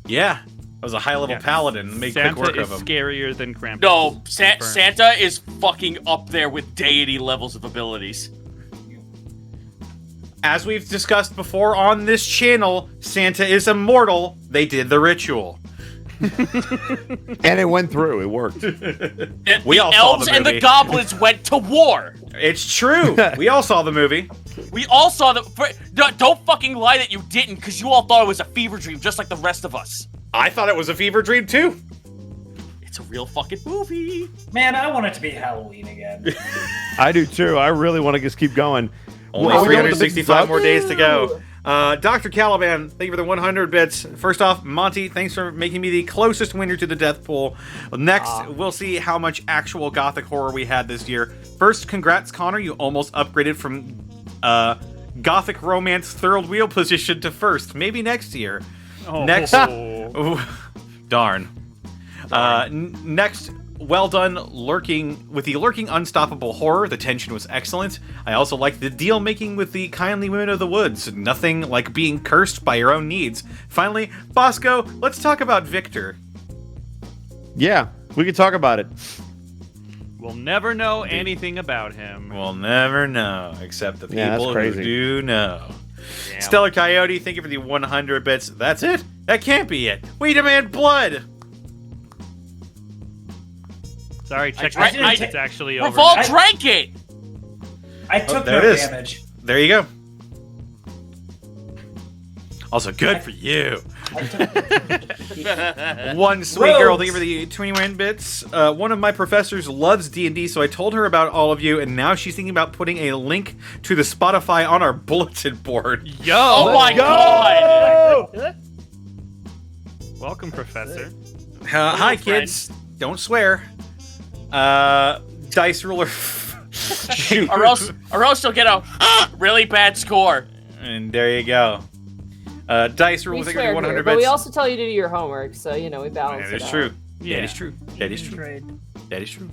Yeah, I was a high-level paladin. Made Santa quick work is of him. scarier than Krampus. No, Confirmed. Santa is fucking up there with deity levels of abilities. As we've discussed before on this channel, Santa is immortal. They did the ritual. And it went through. It worked. We the all saw elves the and the movie. goblins went to war. It's true. We all saw the movie. We all saw don't fucking lie that you didn't, because you all thought it was a fever dream, just like the rest of us. I thought it was a fever dream too. It's a real fucking movie. Man, I want it to be Halloween again. I do too. I really want to just keep going. Only Well, we got the big 365 more dub? days to go. Dr. Caliban, thank you for the 100 bits. First off, Monty, thanks for making me the closest winner to the death pool. Next, we'll see how much actual gothic horror we had this year. First, congrats, Connor. You almost upgraded from gothic romance third wheel position to first. Maybe next year. Oh. Next, darn. Next, well done with the lurking unstoppable horror. The tension was excellent. I also liked the deal making with the kindly women of the woods. Nothing like being cursed by your own needs. Finally, Bosco, let's talk about Victor. Yeah, we can talk about it. We'll never know anything about him. We'll never know, except the Yeah, that's people who crazy. do know. Damn. Stellar Coyote, thank you for the 100 bits. That's it? That can't be it. We demand blood. Sorry, check drank- my it's actually over. Revolt drank it. I took there no it is. damage. There you go. Also, good for you. One sweet girl, thank you for the 21 bits. One of my professors loves D&D, so I told her about all of you, and now she's thinking about putting a link to the Spotify on our bulletin board. Yo! Oh my god. Welcome, Professor. Hi, friend. kids. Don't swear. Dice ruler. Shoot. Or else you'll get a really bad score. And there you go. Dice We ruler, thank you for swear the 100 here, bits. but we also tell you to do your homework, so we balance That it is out. true. Yeah. That is true. That is true. Trade. That is true.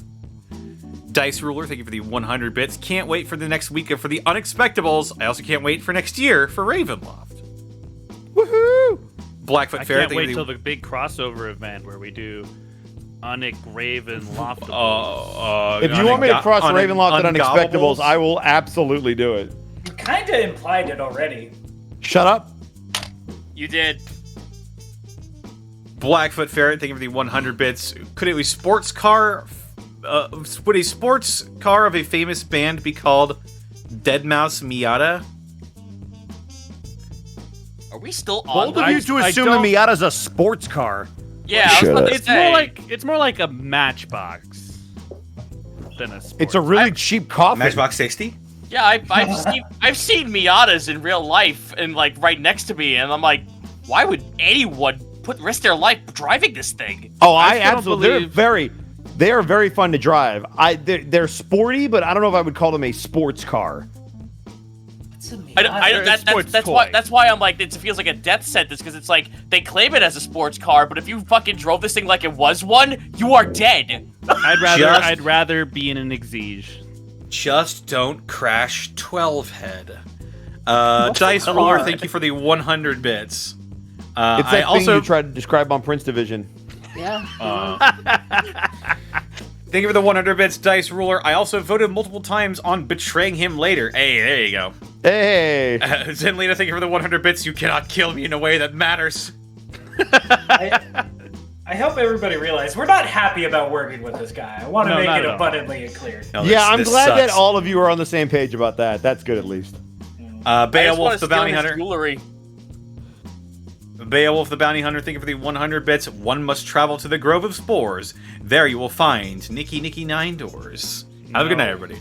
Dice Ruler, thank you for the 100 bits. Can't wait for the next week for the Unexpectables. I also can't wait for next year for Ravenloft. Woohoo! Blackfoot I Ferret, can't thank wait you till for the big crossover event where we do Ravenloft. If you want me to cross Ravenloft and Unexpectables, Ungobbles. I will absolutely do it. You kind of implied it already. Shut up. You did. Blackfoot Ferret, thank you for the 100 bits. Could a sports car would a sports car of a famous band be called Deadmau5 Miata? Are we still on? Bold of you to I assume don't- the Miata's a sports car. Yeah, I was about to It's say. more like a Matchbox than a. It's a really cheap coffin. Matchbox 60? Yeah, I've seen Miatas in real life and like right next to me, and I'm like, why would anyone risk their life driving this thing? Oh, I I still don't absolutely. believe- They are very fun to drive. They're sporty, but I don't know if I would call them a sports car. That's why I'm like, it feels like a death sentence, because it's like they claim it as a sports car, but if you fucking drove this thing like it was one, you are dead. I'd rather be in an Exige. Just don't crash 12 head. Dice Ruler, thank you for the 100 bits. It's that thing you tried to describe on Prince Division. Yeah. Thank you for the 100 bits, Dice Ruler. I also voted multiple times on betraying him later. Hey, there you go. Hey. Zenlina, thank you for the 100 bits. You cannot kill me in a way that matters. I hope everybody realizes we're not happy about working with this guy. I want to make it abundantly clear. No, yeah, I'm glad sucks. that all of you are on the same page about that. That's good, at least. Beowulf the Bounty Hunter. Jewelry. Beowulf the Bounty Hunter, thank you for the 100 bits. One must travel to the Grove of Spores. There you will find Nicky 9 Doors. Have a good night, everybody.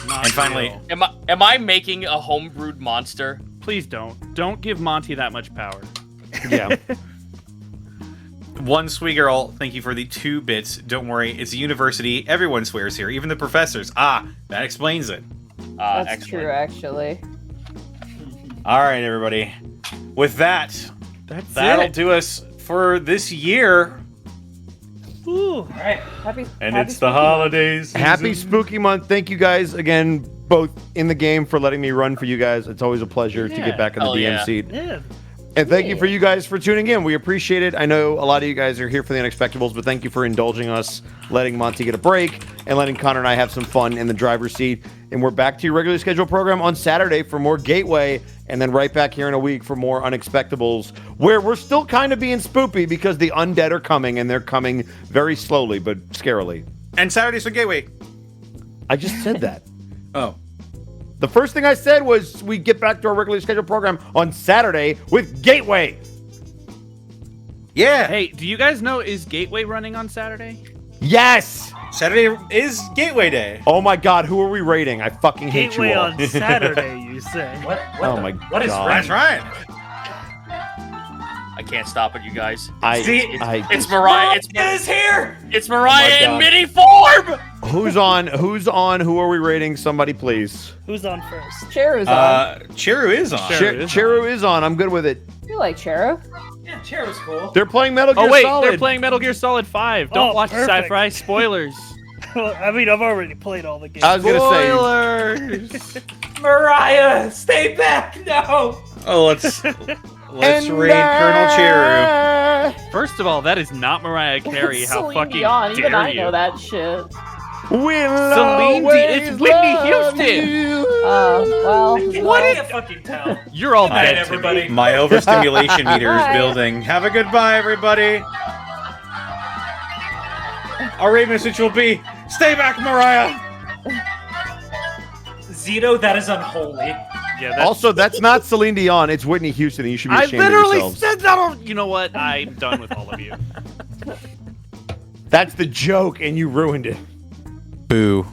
And finally, am I making a homebrewed monster? Please don't. Don't give Monty that much power. Yeah. One Sweet Girl, thank you for the 2 bits. Don't worry, it's a university. Everyone swears here, even the professors. Ah, that explains it. That's Excellent. true, actually. All right, everybody. With that'll do us for this year. Ooh. All right. Happy It's the holidays. Happy Spooky Month. Thank you guys again, both in the game, for letting me run for you guys. It's always a pleasure to get back in the DM seat. Yeah. And thank you for you guys for tuning in. We appreciate it. I know a lot of you guys are here for the Unexpectables, but thank you for indulging us, letting Monty get a break, and letting Connor and I have some fun in the driver's seat. And we're back to your regularly scheduled program on Saturday for more Gateway, and then right back here in a week for more Unexpectables, where we're still kind of being spoopy because the undead are coming, and they're coming very slowly but scarily. And Saturdays for Gateway. I just said that. Oh. The first thing I said was we get back to our regularly scheduled program on Saturday with Gateway. Yeah. Hey, do you guys know, is Gateway running on Saturday? Yes. Saturday is Gateway Day. Oh my God, who are we rating? I fucking hate Gateway you all. on Saturday, you say? What Oh the- my what is God. That's right. I can't stop it, you guys. It's Mariah. It is here. It's Mariah God. in mini form. Who's on? Who's on? Who are we rating? Somebody, please. Who's on first? Cheru's on. Cheru is on. Cheru is on. I'm good with it. You like Cheru? Yeah, Cheru's cool. They're playing Metal Gear Oh wait, Solid. they're playing Metal Gear Solid 5. Don't Oh, watch perfect. Sci-Fi spoilers. Well, I mean, I've already played all the games. I was gonna say. Spoilers. Mariah, stay back. No. Oh, let's raid Colonel Cheru. First of all, that is not Mariah Carey. How Celine fucking Dion, dare even I you? know that shit. We'll Celine always it's Whitney love Houston. you. Well, What is fucking tell? You're all Good night, dead to everybody. me. My overstimulation meter is Bye. building. Have a good bye, everybody. Our raid message will be, stay back, Mariah. Zito, that is unholy. Yeah, that's, Also, that's not Celine Dion. It's Whitney Houston. And you should be I ashamed of literally yourselves. said that on. You know what? I'm done with all of you. That's the joke, and you ruined it. Boo.